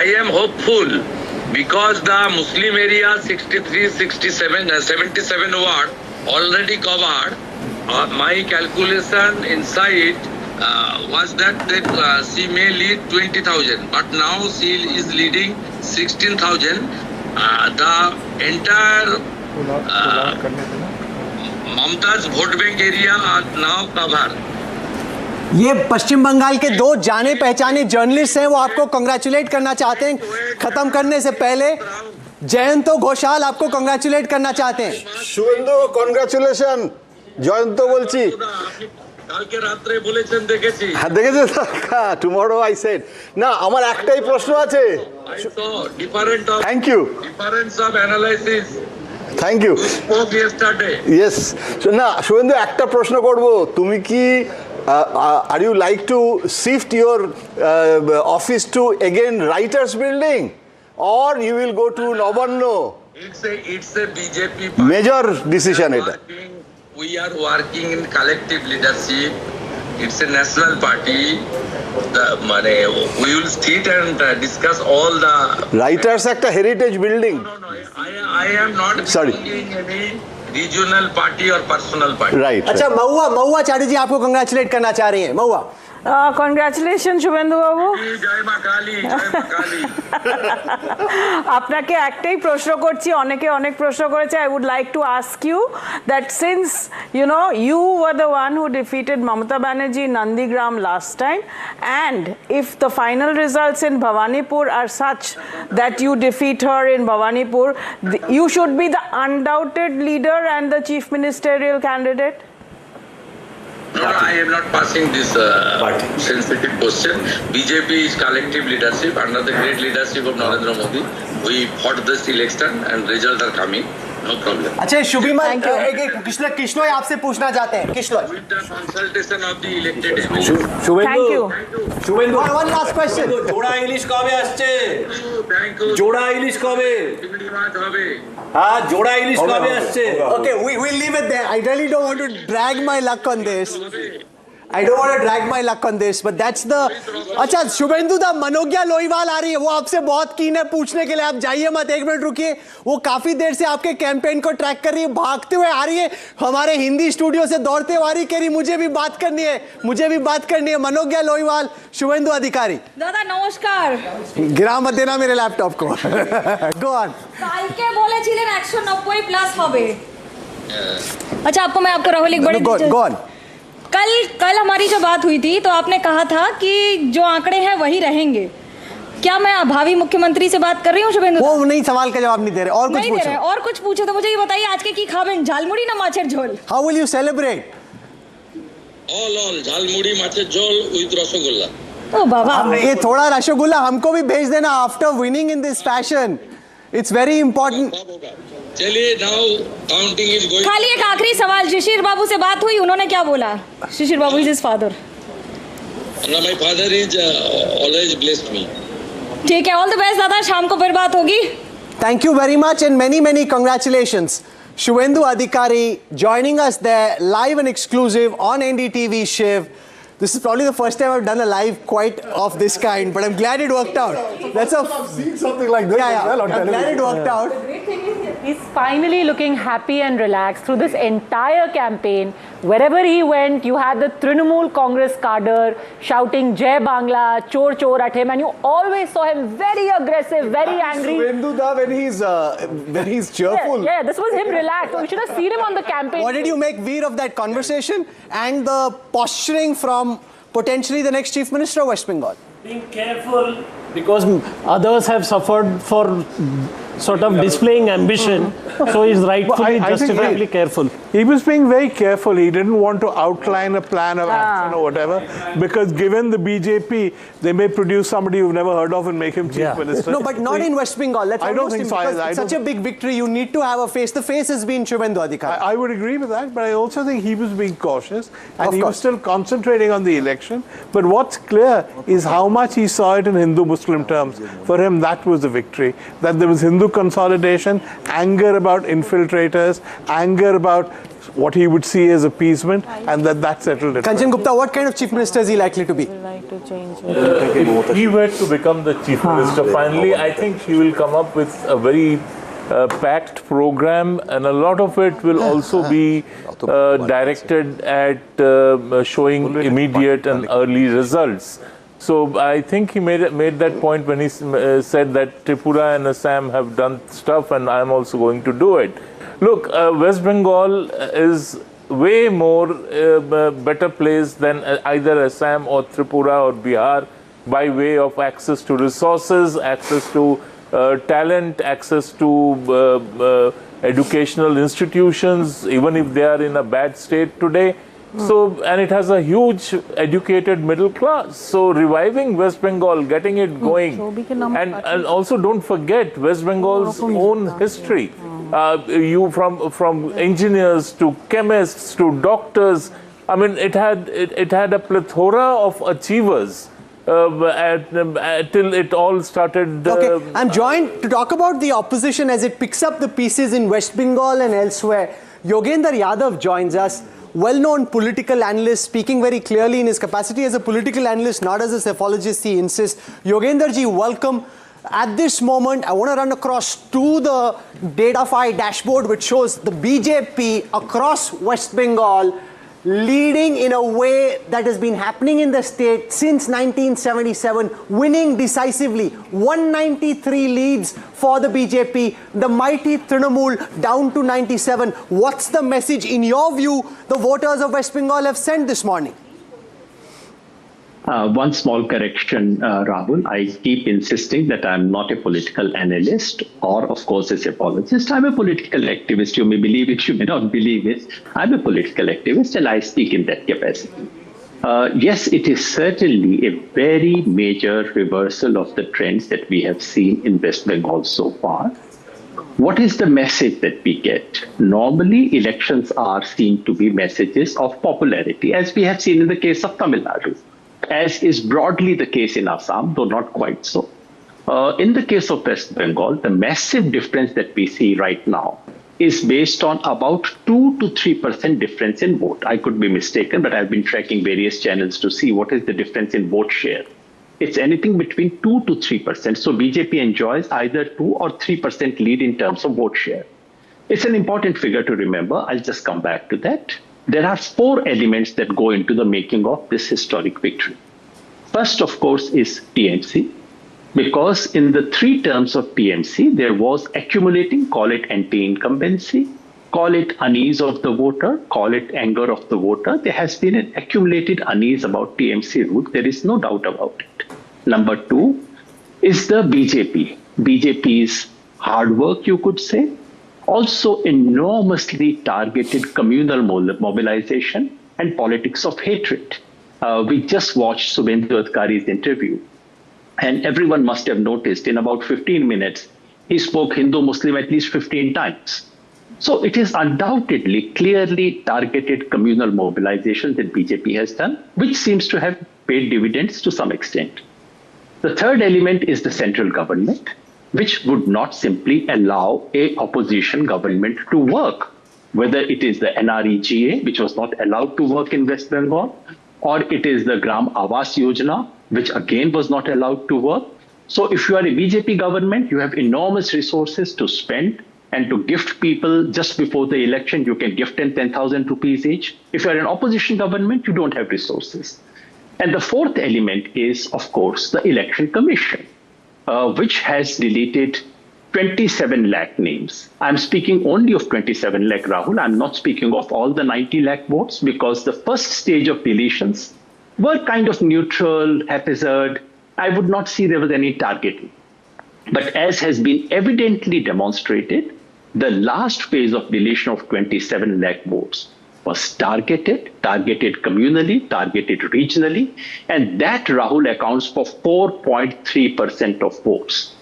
I am hopeful because the Muslim area 63, 67, 77 ward already covered. My calculation inside was that she may lead 20,000, but now she is leading 16,000. The entire Mamta's vote bank area are now covered. ये पश्चिम बंगाल के दो जाने पहचाने journalist हैं, वो आपको congratulate करना चाहते हैं। खत्म करने से पहले जयंतो घोषाल आपको कंग्रेचुलेट करना चाहते हैं। শুভেন্দু কনগ্রাচুলেশন। জয়ন্ত বলছি, কালকে রাতে বলেছেন দেখেছি। হ্যাঁ দেখেছেন, টুমরো আই সেড। না, আমার একটাই প্রশ্ন আছে। Thank you. Difference of analysis. Thank you. Spoke yesterday. Yes. না শুভেন্দু, একটা প্রশ্ন করব, তুমি কি are you like to shift your office to again writers building or you will go to Nabanno? It's a BJP party. Major decision এটা। We are working in collective leadership. It's a national party. We will sit and discuss all the writers একটা heritage building. No, I am not bringing any regional party or personal party. Right. अच्छा, महुआ चैटर्जी आपको congratulate करना चाह रही हैं। महुआ, congratulation Suvendu বাবু। জয় মা কালী, জয় মা কালী। আপনাকে একটাই প্রশ্ন করছি, অনেকে অনেক প্রশ্ন করেছে। I would like to ask you that since you were the one who defeated Mamata Banerjee in Nandigram last time, and if the final results in Bhawanipur are such that you defeat her in Bhawanipur, you should be the undoubted leader and the chief ministerial candidate. No, I am not passing this sensitive question. BJP is collective leadership under the great leadership of Narendra Modi. We fought this election and results are coming. No problem. अच्छा शुभिमा, किशलोई आपसे पूछना चाहते हैं। किशलोई, With the consultation of the elected Thank you. Suvendu, one last question. জোড়া ইলিশ কবে আসছে? Thank you. জোড়া ইলিশ কবে? চিংড়ি মাছ হবে। হ্যাঁ, জোড়া ইলিশ কবে আসছে? Okay, we'll leave it there. I really don't want to drag my luck on this. But that's the... अच्छा शुभेंदु दा, मनोज्ञा लोईवाल आ रही है, वो आपसे बहुत कीन है पूछने के लिए। आप जाइए मत, 1 मिनट रुकिए। वो काफी देर से आपके कैंपेन को ट्रैक कर रही है, भागते हुए आ रही है, हमारे हिंदी स्टूडियो से दौड़ते हुए आ रही, कह रही मुझे भी बात करनी है। मनोज्ञा लोईवाल, शुभेंदु अधिकारी। दादा नमस्कार। गिरा मत देना मेरे लैपटॉप को। Go on. কালকে বলেছিলেন 190 প্লাস হবে। अच्छा, आपको मैं आपको राहुल एक बड़ी गो ऑन। कल हमारी जो बात हुई थी तो आपने कहा था कि जो आंकड़े हैं वही रहेंगे। क्या मैं भावी मुख्यमंत्री से बात कर रही हूँ शुभेंदु? वो नहीं, सवाल का जवाब नहीं दे रहे। और कुछ पूछो। और कुछ पूछो तो मुझे ये बताइए, आज के की खाबेन, झालमुड़ी ना macher jhol? How will you celebrate? All jhalmuri macher jhol with rasgulla. ओ बाबा, ये थोड़ा रसगुल्ला हमको भी भेज देना after winning in this fashion. It's very important. चलिए, now counting is going. खाली एक आखिरी सवाल, शिशिर बाबू से बात हुई, उन्होंने क्या बोला? Shishir babu is his father. My father is always blessed me. ठीक है, ऑल द बेस्ट दादा, शाम को फिर बात होगी। Thank you very much and many congratulations. Shubhendu Adhikari joining us there live and exclusive on NDTV Shiv. This is probably the first time I've done a live quite of this kind, but I'm glad it worked out. That's a seeing something like this. yeah. I'm glad it worked out. The great thing is he's finally looking happy and relaxed through this entire campaign. Wherever he went, you had the Trinamool Congress cadre shouting Jai Bangla, Chor Chor at him, and you always saw him very aggressive, very angry. Shubhendu da, when he's cheerful. Yeah, this was him relaxed. You should have seen him on the campaign. What did you make, Veer, of that conversation and the posturing from potentially the next Chief Minister of West Bengal? Being careful because others have suffered for sort of displaying ambition, so he's rightfully justifiably careful. He was being very careful. He didn't want to outline a plan of action or whatever, because given the BJP, they may produce somebody you've never heard of and make him chief minister. No, but not in West Bengal. That's I don't think so. It's such a big victory. You need to have a face. The face has been Shubhendu Adhikari. I would agree with that, but I also think he was being cautious and he was still concentrating on the election. But what's clear is how much he saw it in Hindu-Muslim terms. For him, that was the victory. That there was Hindu consolidation, anger about infiltrators, anger about what he would see as appeasement, and that settled it. Kanchan Gupta, what kind of chief minister is he likely to be? If he were to become the chief minister, finally, I think he will come up with a very packed program, and a lot of it will also be directed at showing immediate and early results. So I think he made that point when he said that Tripura and Assam have done stuff, and I'm also going to do it. Look, West Bengal is way more better placed than either Assam or Tripura or Bihar by way of access to resources, access to talent, access to educational institutions, even if they are in a bad state today. So, and it has a huge educated middle class. So reviving West Bengal, getting it going, and also don't forget West Bengal's own history. You from engineers to chemists to doctors. I mean, it had a plethora of achievers. Till it all started. Okay, I'm joined to talk about the opposition as it picks up the pieces in West Bengal and elsewhere. Yogendra Yadav joins us, well-known political analyst, speaking very clearly in his capacity as a political analyst, not as a psephologist, he insists. Yogendra ji, welcome. At this moment, I want to run across to the Datafy dashboard, which shows the BJP across West Bengal leading in a way that has been happening in the state since 1977, winning decisively. 193 leads for the BJP, the mighty Trinamool down to 97. What's the message, in your view, the voters of West Bengal have sent this morning? One small correction, Rahul. I keep insisting that I'm not a political analyst or, of course, a psephologist. I'm a political activist. You may believe it, you may not believe it. I'm a political activist and I speak in that capacity. Yes, it is certainly a very major reversal of the trends that we have seen in West Bengal so far. What is the message that we get? Normally, elections are seen to be messages of popularity, as we have seen in the case of Tamil Nadu, as is broadly the case in Assam, though not quite so. In the case of West Bengal, the massive difference that we see right now is based on about 2 to 3% difference in vote. I could be mistaken, but I've been tracking various channels to see what is the difference in vote share. It's anything between 2 to 3%. So BJP enjoys either 2 or 3% lead in terms of vote share. It's an important figure to remember. I'll just come back to that. There are 4 elements that go into the making of this historic victory. First, of course, is TMC, because in the 3 terms of TMC, there was accumulating, call it anti-incumbency, call it unease of the voter, call it anger of the voter. There has been an accumulated unease about TMC route. There is no doubt about it. Number 2 is the BJP. BJP's hard work, you could say. Also enormously targeted communal mobilization and politics of hatred. We just watched Subhendu Adhikari's interview, and everyone must have noticed in about 15 minutes, he spoke Hindu-Muslim at least 15 times. So it is undoubtedly clearly targeted communal mobilization that BJP has done, which seems to have paid dividends to some extent. The third element is the central government, which would not simply allow a opposition government to work, whether it is the NREGA, which was not allowed to work in West Bengal, or it is the Gram Awas Yojana, which again was not allowed to work. So if you are a BJP government, you have enormous resources to spend and to gift people just before the election. You can gift them 10,000 rupees each. If you are an opposition government, you don't have resources. And the fourth element is, of course, the Election Commission, which has deleted 27 lakh names. I'm speaking only of 27 lakh, Rahul. I'm not speaking of all the 90 lakh votes, because the first stage of deletions were kind of neutral, haphazard. I would not see there was any targeting. But as has been evidently demonstrated, the last phase of deletion of 27 lakh votes was targeted communally, targeted regionally, and that, Rahul, accounts for 4.3% of votes.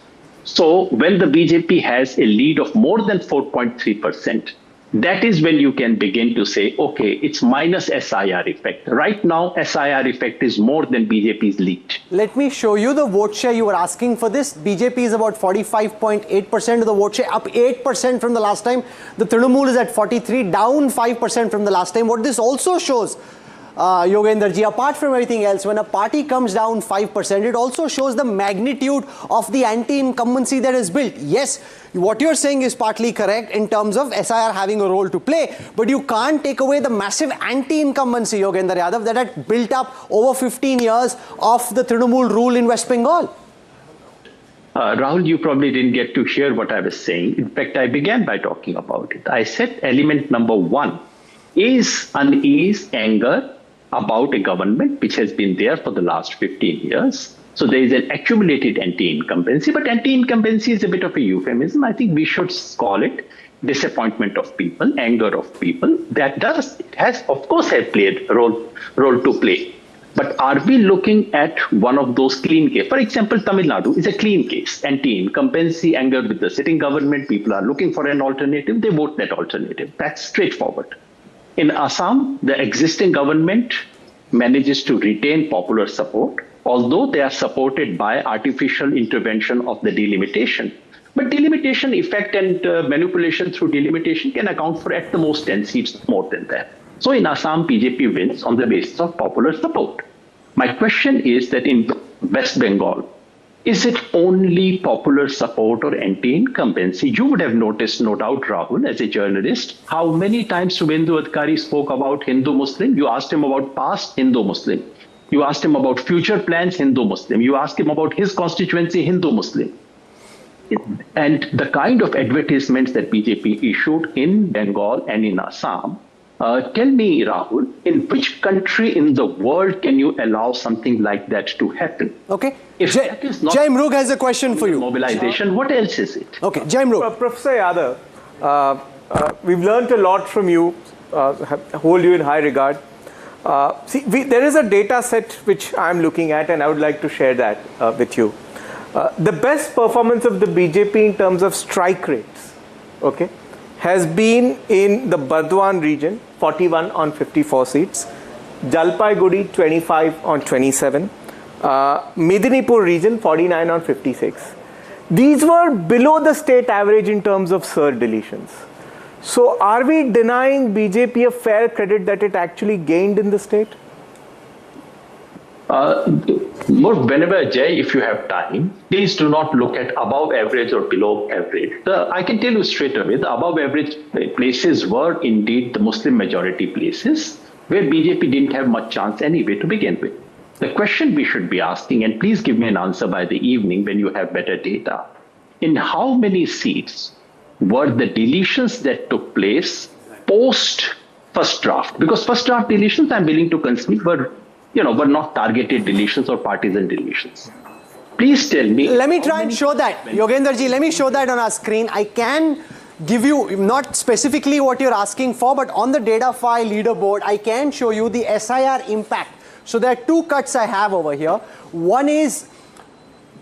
So when the BJP has a lead of more than 4.3%, that is when you can begin to say, okay, it's minus SIR effect. Right now, SIR effect is more than BJP's lead. Let me show you the vote share you were asking for this. BJP is about 45.8% of the vote share, up 8% from the last time. The Trinamool is at 43, down 5% from the last time. What this also shows, Yogendra ji, apart from everything else, when a party comes down 5%, it also shows the magnitude of the anti-incumbency that is built. Yes, what you're saying is partly correct in terms of SIR having a role to play, but you can't take away the massive anti-incumbency, Yogendra Yadav, that had built up over 15 years of the Trinamool rule in West Bengal. Rahul, you probably didn't get to hear what I was saying. In fact, I began by talking about it. I said element number one is unease, anger about a government which has been there for the last 15 years. So there is an accumulated anti-incumbency, but anti-incumbency is a bit of a euphemism. I think we should call it disappointment of people, anger of people. It has, of course, have played a role to play. But are we looking at one of those clean cases? For example, Tamil Nadu is a clean case. Anti-incumbency, anger with the sitting government. People are looking for an alternative. They vote that alternative. That's straightforward. In Assam, the existing government manages to retain popular support, although they are supported by artificial intervention of the delimitation. But delimitation effect and manipulation through delimitation can account for at the most 10 seats, more than that. So in Assam, BJP wins on the basis of popular support. My question is that in West Bengal, is it only popular support or anti-incumbency? You would have noticed, no doubt, Rahul, as a journalist, how many times Subhendu Adhikari spoke about Hindu-Muslim. You asked him about past Hindu-Muslim. You asked him about future plans, Hindu-Muslim. You asked him about his constituency, Hindu-Muslim. And the kind of advertisements that BJP issued in Bengal and in Assam, tell me, Rahul, in which country in the world can you allow something like that to happen? Okay. If that is not Jai Mrug has a question for you. Mobilization, what else is it? Okay, Jai Mrug. Professor Yadav, we've learned a lot from you, hold you in high regard. There is a data set which I'm looking at, and I would like to share that with you. The best performance of the BJP in terms of strike rates, okay, has been in the Burdwan region, 41 on 54 seats, Jalpaiguri 25 on 27, Medinipur region 49 on 56. These were below the state average in terms of SIR deletions. So are we denying BJP a fair credit that it actually gained in the state? Whenever, Jay, if you have time, please do not look at above average or below average. I can tell you straight away, the above average places were indeed the Muslim majority places where BJP didn't have much chance anyway to begin with. The question we should be asking, and please give me an answer by the evening when you have better data, in how many seats were the deletions that took place post first draft? Because first draft deletions, I'm willing to concede, were not targeted deletions or partisan deletions. Please tell me. Let me try and show that. Yogendra ji, let me show that on our screen. I can give you not specifically what you're asking for, but on the data file leaderboard, I can show you the SIR impact. So there are two cuts I have over here. One is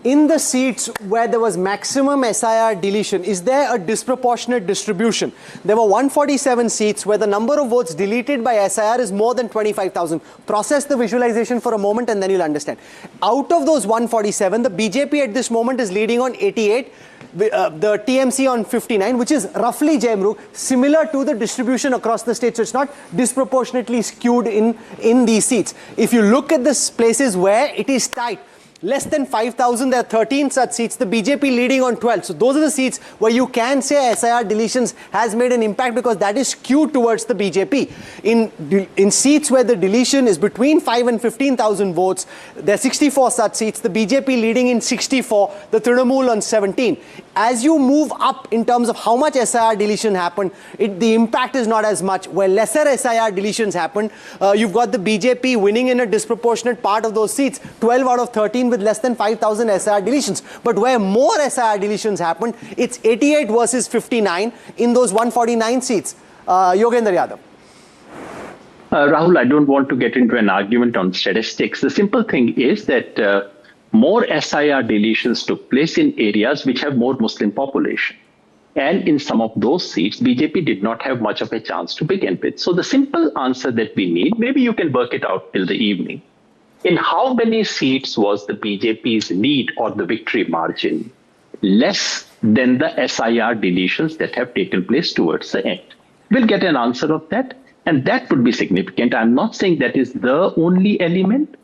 in the seats where there was maximum SIR deletion, is there a disproportionate distribution? There were 147 seats where the number of votes deleted by SIR is more than 25,000. Process the visualization for a moment and then you'll understand. Out of those 147, the BJP at this moment is leading on 88, the TMC on 59, which is roughly, Jai Mrug, similar to the distribution across the state. So it's not disproportionately skewed in these seats. If you look at the places where it is tight, less than 5,000, there are 13 such seats, the BJP leading on 12. So those are the seats where you can say SIR deletions has made an impact because that is skewed towards the BJP. In seats where the deletion is between 5 and 15,000 votes, there are 64 such seats, the BJP leading in 64, the Trinamool on 17. As you move up in terms of how much SIR deletion happened, the impact is not as much. Where lesser SIR deletions happened, you've got the BJP winning in a disproportionate part of those seats, 12 out of 13 with less than 5,000 SIR deletions. But where more SIR deletions happened, it's 88 versus 59 in those 149 seats. Yogendra Yadav. Rahul, I don't want to get into an argument on statistics. The simple thing is that more SIR deletions took place in areas which have more Muslim population. And in some of those seats, BJP did not have much of a chance to begin with. So the simple answer that we need, maybe you can work it out till the evening. In how many seats was the BJP's lead or the victory margin less than the SIR deletions that have taken place towards the end? We'll get an answer of that, and that would be significant. I'm not saying that is the only element,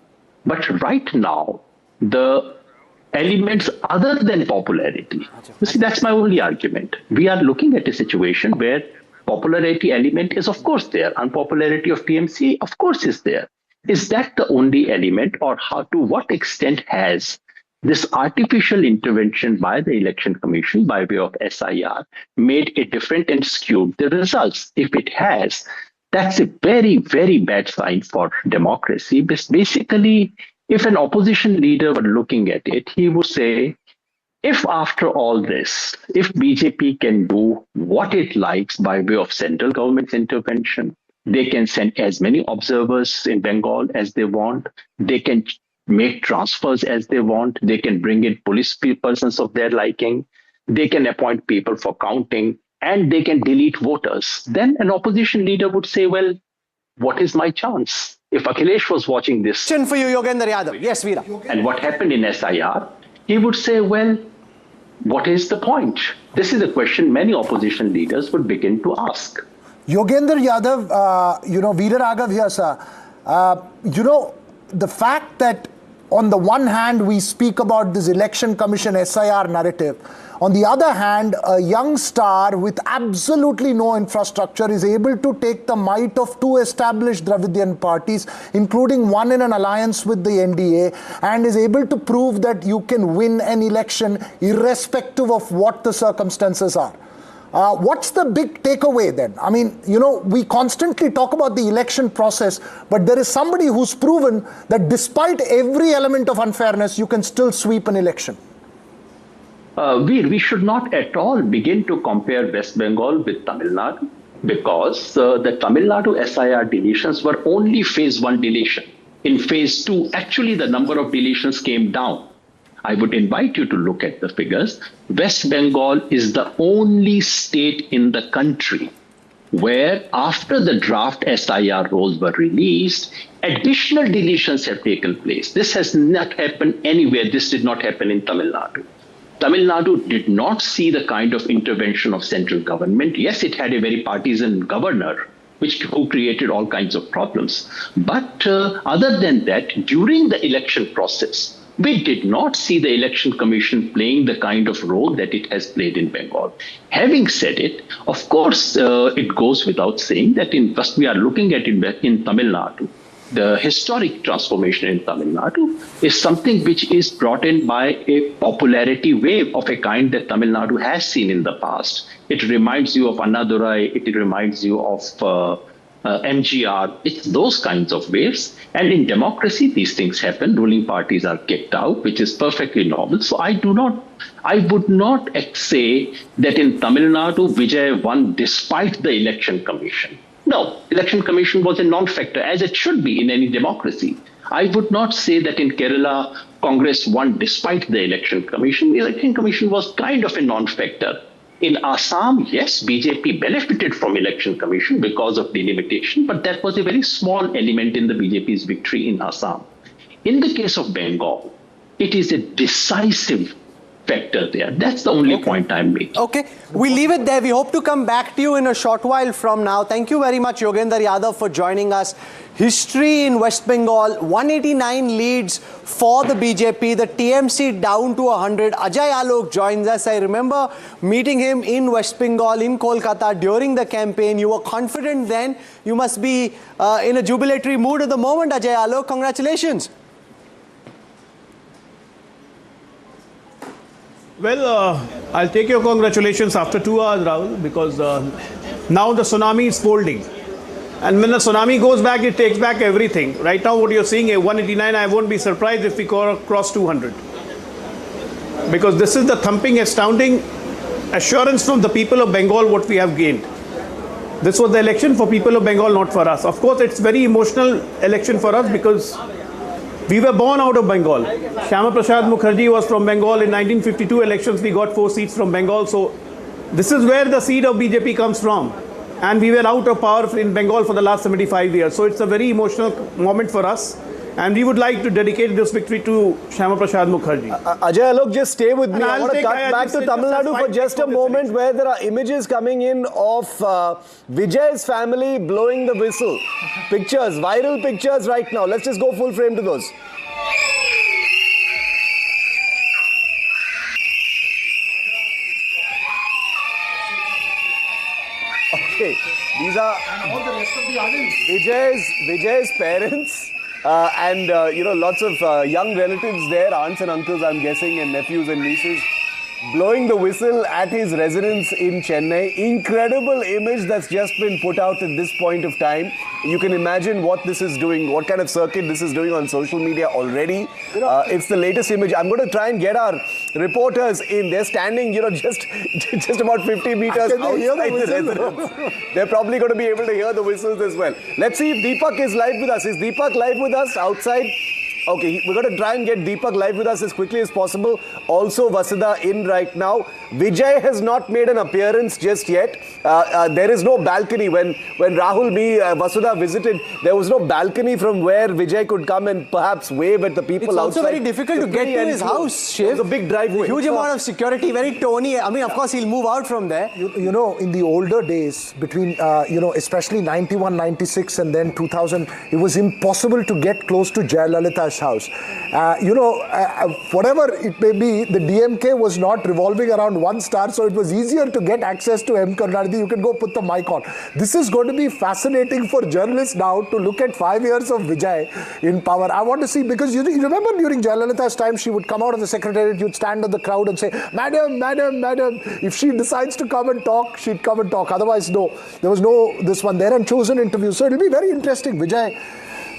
but right now, the elements other than popularity, you see, that's my only argument. We are looking at a situation where popularity element is of course there, unpopularity of TMC of course is there. Is that the only element, or how, to what extent has this artificial intervention by the Election Commission by way of SIR made a different and skewed the results? If it has, that's a very, very bad sign for democracy. Basically, if an opposition leader were looking at it, he would say, if after all this, if BJP can do what it likes by way of central government's intervention, they can send as many observers in Bengal as they want, they can make transfers as they want, they can bring in police persons of their liking, they can appoint people for counting, and they can delete voters, then an opposition leader would say, well, what is my chance? If Akhilesh was watching this... Question for you, Yogendra Yadav. Yes, Veera. And what happened in SIR, he would say, well, what is the point? This is a question many opposition leaders would begin to ask. Yogendra Yadav, Veera Raghav here, sir. The fact that on the one hand we speak about this election commission SIR narrative, on the other hand, a young star with absolutely no infrastructure is able to take the might of two established Dravidian parties, including one in an alliance with the NDA, and is able to prove that you can win an election irrespective of what the circumstances are. What's the big takeaway then? I mean, we constantly talk about the election process, but there is somebody who's proven that despite every element of unfairness, you can still sweep an election. We should not at all begin to compare West Bengal with Tamil Nadu, because the Tamil Nadu SIR deletions were only phase 1 deletion. In phase 2, actually the number of deletions came down. I would invite you to look at the figures. West Bengal is the only state in the country where after the draft SIR rolls were released, additional deletions have taken place. This has not happened anywhere. This did not happen in Tamil Nadu. Tamil Nadu did not see the kind of intervention of central government. Yes, it had a very partisan governor, who created all kinds of problems. But other than that, during the election process, we did not see the Election Commission playing the kind of role that it has played in Bengal. Having said it, of course, it goes without saying that what we are looking at in Tamil Nadu, the historic transformation in Tamil Nadu is something which is brought in by a popularity wave of a kind that Tamil Nadu has seen in the past. It reminds you of Annadurai, it reminds you of MGR, it's those kinds of waves. And in democracy, these things happen. Ruling parties are kicked out, which is perfectly normal. So I would not say that in Tamil Nadu, Vijay won despite the election commission. No, election commission was a non-factor, as it should be in any democracy. I would not say that in Kerala, Congress won despite the election commission. The election commission was kind of a non-factor. In Assam, yes, BJP benefited from election commission because of delimitation, but that was a very small element in the BJP's victory in Assam. In the case of Bengal, it is a decisive factor there. That's the only point I'm making. Okay, we leave it there. We hope to come back to you in a short while from now. Thank you very much, Yogendra Yadav, for joining us. History in West Bengal, 189 leads for the BJP, the TMC down to 100. Ajay Alok joins us. I remember meeting him in West Bengal, in Kolkata during the campaign. You were confident then. You must be in a jubilatory mood at the moment, Ajay Alok. Congratulations. Well, I'll take your congratulations after 2 hours, Rahul, because now the tsunami is folding. And when the tsunami goes back, it takes back everything. Right now, what you're seeing, a 189, I won't be surprised if we cross 200. Because this is the thumping, astounding assurance from the people of Bengal what we have gained. This was the election for people of Bengal, not for us. Of course, it's very emotional election for us because we were born out of Bengal. Shyama Prasad Mukherjee was from Bengal. In 1952 elections, we got 4 seats from Bengal. So This is where the seed of BJP comes from. And we were out of power in Bengal for the last 75 years. So it's a very emotional moment for us. And we would like to dedicate this victory to Shyama Prasad Mukherjee. Ajay Alok, just stay with me. And I want to cut back to Tamil Nadu for just a moment where there are images coming in of Vijay's family blowing the whistle. Pictures, viral pictures right now. Let's just go full frame to those. Okay, these are all the rest of the audience. Vijay's parents. And lots of young relatives there, aunts and uncles, I'm guessing, and nephews and nieces, blowing the whistle at his residence in Chennai. Incredible image that's just been put out at this point of time. You can imagine what this is doing, what kind of circuit this is doing on social media already. It's the latest image. I'm going to try and get our reporters in. They're standing, just about 50 meters outside the residence. They're probably going to be able to hear the whistles as well. Let's see if Deepak is live with us. Is Deepak live with us outside? Okay, we're going to try and get Deepak live with us as quickly as possible. Also, Vasudha in right now. Vijay has not made an appearance just yet. There is no balcony. When Rahul, Vasudha visited, there was no balcony from where Vijay could come and perhaps wave at the people outside. It's also very difficult to get to his house, Shiv. It's a big driveway. Huge amount of security, very tony. I mean, of course, he'll move out from there. In the older days, between, especially 91, 96 and then 2000, it was impossible to get close to Jayalalitha's house. Whatever it may be, the DMK was not revolving around one star, so it was easier to get access to M. Karunanidhi. You can go put the mic on. This is going to be fascinating for journalists now to look at 5 years of Vijay in power. I want to see, because you remember during Jayalalitha's time, she would come out of the secretariat, you'd stand in the crowd and say, Madam, Madam, Madam. If she decides to come and talk, she'd come and talk. Otherwise, no. There was no this one there, and chosen interview. So it'll be very interesting, Vijay,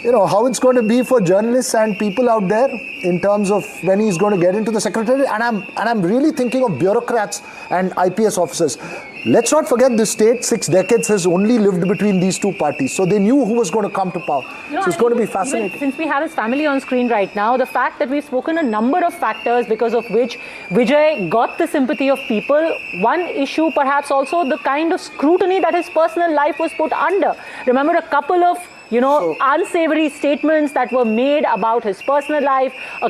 how it's going to be for journalists and people out there in terms of when he's going to get into the secretariat. And I'm really thinking of bureaucrats and IPS officers. Let's not forget this state, 6 decades has only lived between these two parties. So they knew who was going to come to power. So it's going to be fascinating. Since we have his family on screen right now, the fact that we've spoken a number of factors because of which Vijay got the sympathy of people. One issue, perhaps also the kind of scrutiny that his personal life was put under. Remember a couple of unsavory statements that were made about his personal life, a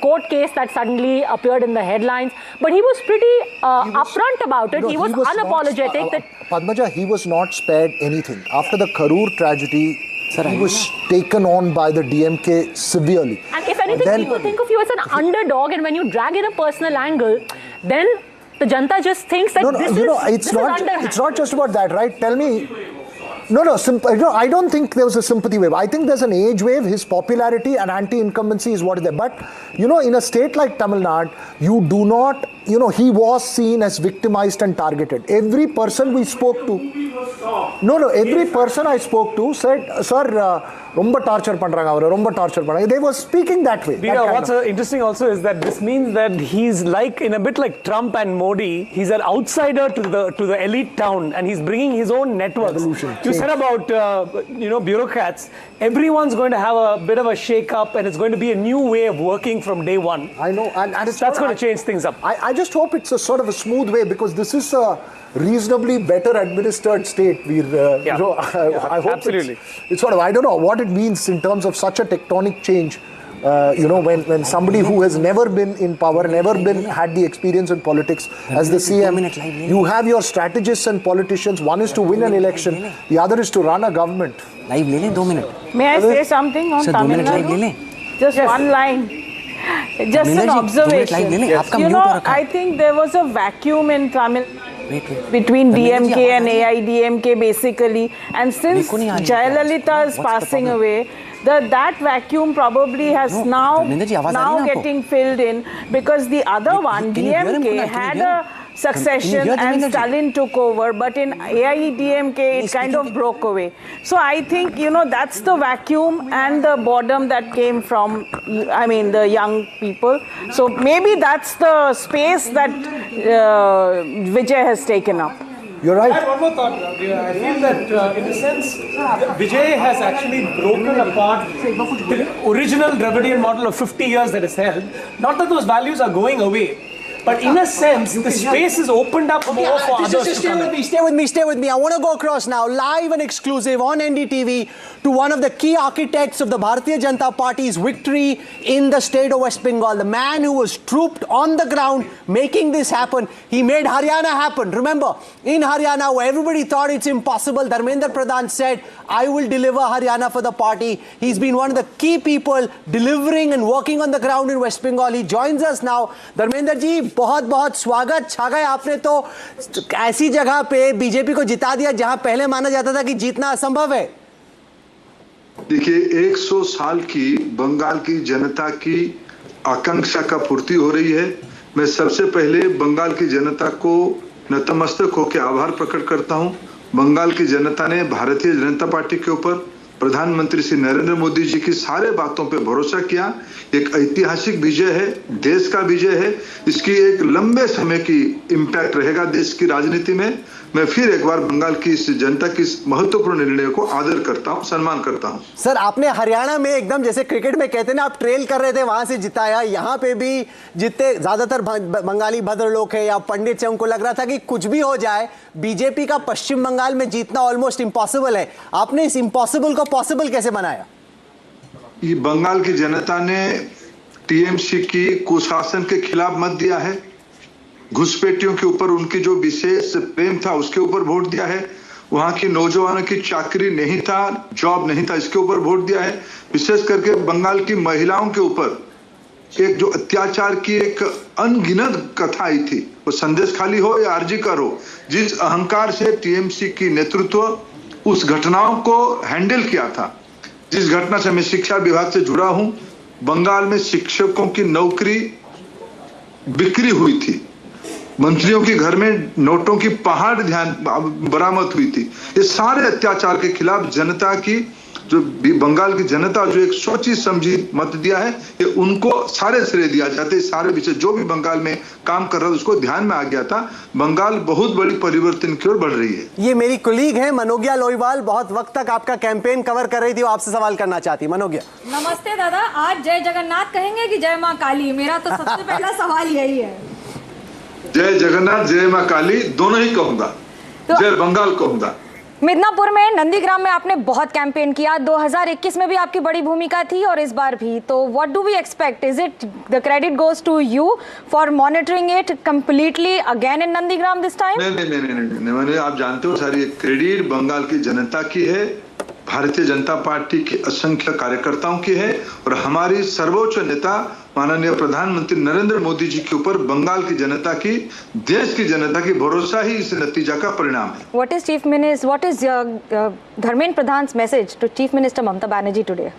court case that suddenly appeared in the headlines. But he was pretty upfront about it. He was unapologetic. Padmaja, he was not spared anything. After the Karur tragedy, he was taken on by the DMK severely. And if anything, people think of you as an underdog, and when you drag in a personal angle, then the Janta just thinks that it's not just about that, right? Tell me. No, I don't think there was a sympathy wave. I think there's an age wave. His popularity and anti-incumbency is what is there. But, in a state like Tamil Nadu, you do not, he was seen as victimized and targeted. Every person we spoke to, every person I spoke to said, sir, romba torture pandranga. They were speaking that way. What's interesting also is that this means that he's in a bit like Trump and Modi. He's an outsider to the elite town, and he's bringing his own networks. You said about bureaucrats. Everyone's going to have a bit of a shake-up, and it's going to be a new way of working from day one. I know, and that's going to change things up. I just hope it's a sort of a smooth way, because this is a reasonably better administered state. I hope absolutely. It's sort of, I don't know what it means in terms of such a tectonic change. When somebody who has never been in power, had the experience in politics as the CM, you have your strategists and politicians. One is to win an election, the other is to run a government. May I say something on Tamil Nadu? Just one line. Just an observation. I think there was a vacuum in Tamil between DMK and AIDMK basically, and since Jayalalitha is passing away, that vacuum probably has now getting filled in, because the other one, DMK, had a succession and Stalin took over, but in AIDMK it kind of broke away. So I think, that's the vacuum and the boredom that came from, the young people. So maybe that's the space that Vijay has taken up. You're right. I have one more thought. I feel that in a sense, Vijay has actually broken apart the original Dravidian model of 50 years that is held. Not that those values are going away, But in a sense, the space is opened up more for others to come in. Stay with me. I want to go across now, live and exclusive on NDTV, to one of the key architects of the Bharatiya Janata Party's victory in the state of West Bengal. The man who was trooped on the ground making this happen. He made Haryana happen. Remember, in Haryana, where everybody thought it's impossible, Dharmendra Pradhan said, I will deliver Haryana for the party. He's been one of the key people delivering and working on the ground in West Bengal. He joins us now. Dharmendra ji, बहुत बहुत स्वागत. छा गए आपने तो ऐसी जगह पे बीजेपी को जिता दिया जहां पहले माना जाता था कि जीतना असंभव है. देखिए, 100 साल की बंगाल की जनता की आकांक्षा का पूर्ति हो रही है. मैं सबसे पहले बंगाल की जनता को नतमस्तक होकर आभार प्रकट करता हूं. बंगाल की जनता ने भारतीय जनता पार्टी के ऊपर, प्रधानमंत्री श्री नरेंद्र मोदी जी की सारे बातों पे भरोसा किया. एक ऐतिहासिक विजय है, देश का विजय है. इसकी एक लंबे समय की इम्पैक्ट रहेगा देश की राजनीति में. मैं फिर एक बार बंगाल की इस जनता की इस महत्वपूर्ण निर्णय को आदर करता हूं, सम्मान करता हूं. सर, आपने हरियाणा में एकदम जैसे क्रिकेट में कहते हैं ना, आप ट्रेल कर रहे थे, वहां से जिताया. यहाँ पे भी जितने ज्यादातर बंगाली भद्र लोग हैं या पंडित से, उनको लग रहा था कि कुछ भी हो जाए, बीजेपी का पश्चिम बंगाल में जीतना ऑलमोस्ट इम्पॉसिबल है. आपने इस इम्पॉसिबल को पॉसिबल कैसे बनाया? ये बंगाल की जनता ने टीएमसी की कुशासन के खिलाफ मत दिया है. घुसपैठियों के ऊपर उनकी जो विशेष प्रेम था उसके ऊपर वोट दिया है. वहां की नौजवानों की चाकरी नहीं था, जॉब नहीं था, इसके ऊपर वोट दिया है. विशेष करके बंगाल की महिलाओं के ऊपर एक जो अत्याचार की एक अनगिनत कथा आई थी, वो संदेश खाली हो या आरजी कर हो, जिस अहंकार से टीएमसी की नेतृत्व उस घटनाओं को हैंडल किया था. जिस घटना से मैं शिक्षा विभाग से जुड़ा हूं, बंगाल में शिक्षकों की नौकरी बिक्री हुई थी. मंत्रियों के घर में नोटों की पहाड़ बरामद हुई थी. ये सारे अत्याचार के खिलाफ जनता की, जो बंगाल की जनता जो एक सोची समझी मत दिया है, ये उनको सारे श्रेय दिया जाता है. सारे विषय जो भी बंगाल में काम कर रहा था उसको ध्यान में आ गया था. बंगाल बहुत बड़ी परिवर्तन की ओर बढ़ रही है. ये मेरी कुलीग है मनोज्ञा लोईवाल, बहुत वक्त तक आपका कैंपेन कवर कर रही थी, वो आपसे सवाल करना चाहती. मनोज्ञा, नमस्ते दादा. आज जय जगन्नाथ कहेंगे कि जय माँ काली? मेरा तो सबसे पहला सवाल यही है. जय जगन्नाथ, जय मां काली, दोनों ही कहूंगा. जय बंगाल कहूंगा. मिदनापुर में, नंदीग्राम में आपने बहुत कैंपेन किया. 2021 में भी आपकी बड़ी भूमिका थी और इस बार भी. तो what do we expect? Is it the credit goes to you for monitoring it completely again in Nandigram this time? नहीं, मैंने, आप जानते हो, सारी क्रेडिट बंगाल की जनता की है, भारतीय जनता पार्टी के असंख्य कार्यकर्ताओं की है, और हमारी सर्वोच्च नेता माननीय प्रधानमंत्री नरेंद्र मोदी जी के ऊपर बंगाल की जनता की, देश की जनता की भरोसा ही इस नतीजा का परिणाम है. What is Dharmendra Pradhan's message to Chief Minister Mamata Banerjee today?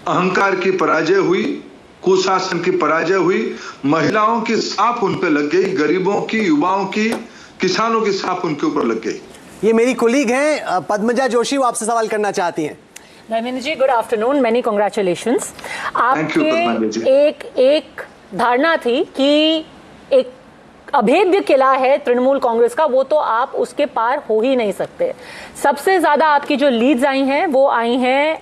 अहंकार की पराजय हुई, कुशासन की पराजय हुई, महिलाओं की सांप उन पे लग गई, गरीबों की, युवाओं की, किसानों की सांप उनके ऊपर लग गई. ये मेरी कुलीग हैं पद्मजा जोशी, वो आपसे सवाल करना चाहती हैं. Dharmendra ji, good afternoon, many congratulations. आपके एक धारणा थी कि एक अभेद्य किला है तृणमूल कांग्रेस का, वो तो आप उसके पार हो ही नहीं सकते. सबसे ज्यादा आपकी जो लीड्स आई हैं वो आई हैं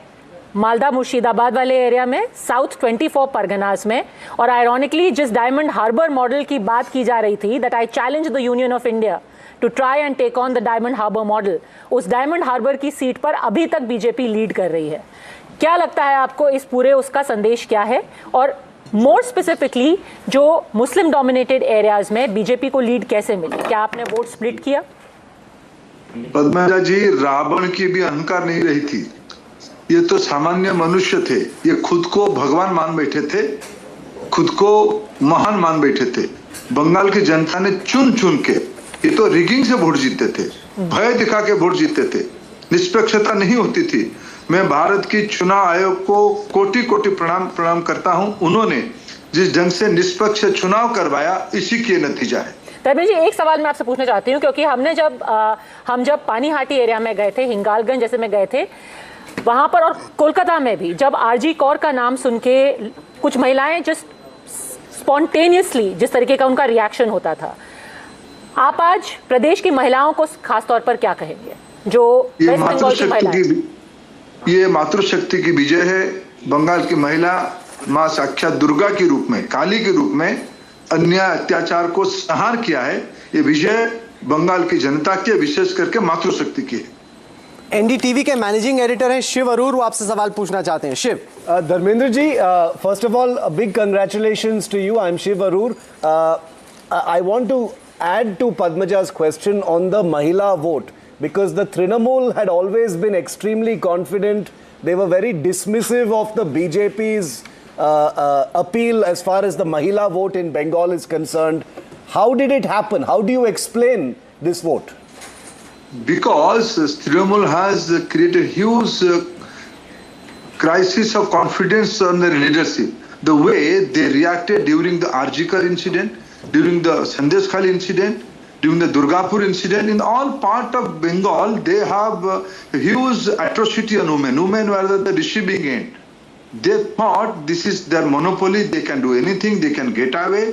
मालदा मुर्शिदाबाद वाले एरिया में, साउथ 24 परगनास में. और आयरॉनिकली जिस डायमंड हार्बर मॉडल की बात की जा रही थी, that I challenge the union of India to try and take on the Diamond Harbour model, उस डायमंड हार्बर की सीट पर अभी तक बीजेपी लीड कर रही है. क्या लगता है आपको इस पूरे उसका संदेश क्या है? और मोर स्पेसिफिकली जो मुस्लिम डोमिनेटेड एरियाज में बीजेपी को लीड कैसे मिली? क्या आपने वोट स्प्लिट किया? पद्मजा जी, रावण की भी अहंकार नहीं रही थी. ये तो सामान्य मनुष्य थे. ये खुद को भगवान मान बैठे थे, खुद को महान मान बैठे थे. बंगाल की जनता ने चुन चुन के, ये तो रिगिंग से वोट जीतते थे, भय दिखा के वोट जीतते थे, निष्पक्षता नहीं होती थी. मैं भारत की चुनाव आयोग को कोटि कोटि प्रणाम करता हूं. उन्होंने जिस ढंग से निष्पक्ष चुनाव करवाया, इसी के नतीजा है. धर्मेंद्र जी, एक सवाल मैं आपसे पूछना चाहती हूँ, क्योंकि हम जब पानीहाटी एरिया में गए थे, हिंगालगंज जैसे में गए थे, वहां पर, और कोलकाता में भी, जब आरजी कौर का नाम सुन के कुछ महिलाएं जस्ट स्पॉन्टेनियसली जिस तरीके का उनका रिएक्शन होता था, आप आज प्रदेश की महिलाओं को खासतौर पर क्या कहेंगे जो वेस्ट बंगाल की महिलाएं? ये मातृशक्ति की विजय है. बंगाल की महिला मां साक्षात दुर्गा के रूप में, काली के रूप में अन्याय अत्याचार को संहार किया है, ये विजय बंगाल की जनता की, विशेष करके मातृशक्ति की है। एनडीटीवी के मैनेजिंग एडिटर हैं शिव अरूर, वो आपसे सवाल पूछना चाहते हैं। Shiv. Dharmendra ji, first of all big congratulations to you. I am Shiv Aroor. I want to add to Padmaja's question on the Mahila vote, because the Trinamool had always been extremely confident. They were very dismissive of the BJP's appeal as far as the Mahila vote in Bengal is concerned. How did it happen? How do you explain this vote? Because Trinamool has created huge crisis of confidence on their leadership. The way they reacted during the Arjikar incident, during the Sandesh Khali incident, during the Durgapur incident, in all part of Bengal, they have huge atrocity on women. Women were at the receiving end. They thought this is their monopoly, they can do anything, they can get away.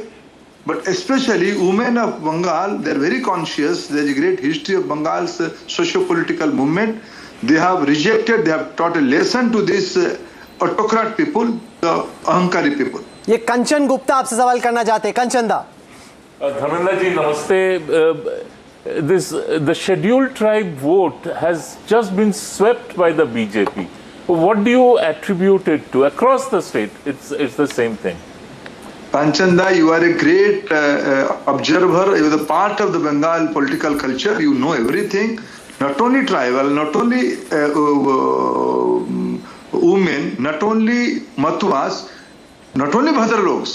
But especially women of Bengal, they are very conscious. There is a great history of Bengal's socio-political movement. They have rejected, they have taught a lesson to these autocrat people, the Ahankari people. ये कंचन गुप्ता आपसे सवाल करना चाहते हैं। कंचन दा। Dharmendra ji, namaste. The scheduled tribe vote has just been swept by the BJP. What do you attribute it to? Across the state, it's the same thing. Panchanda, you are a great observer. You are the part of the Bengal political culture. You know everything. Not only tribal, not only women, not only Matuas, not only Bhadraloks.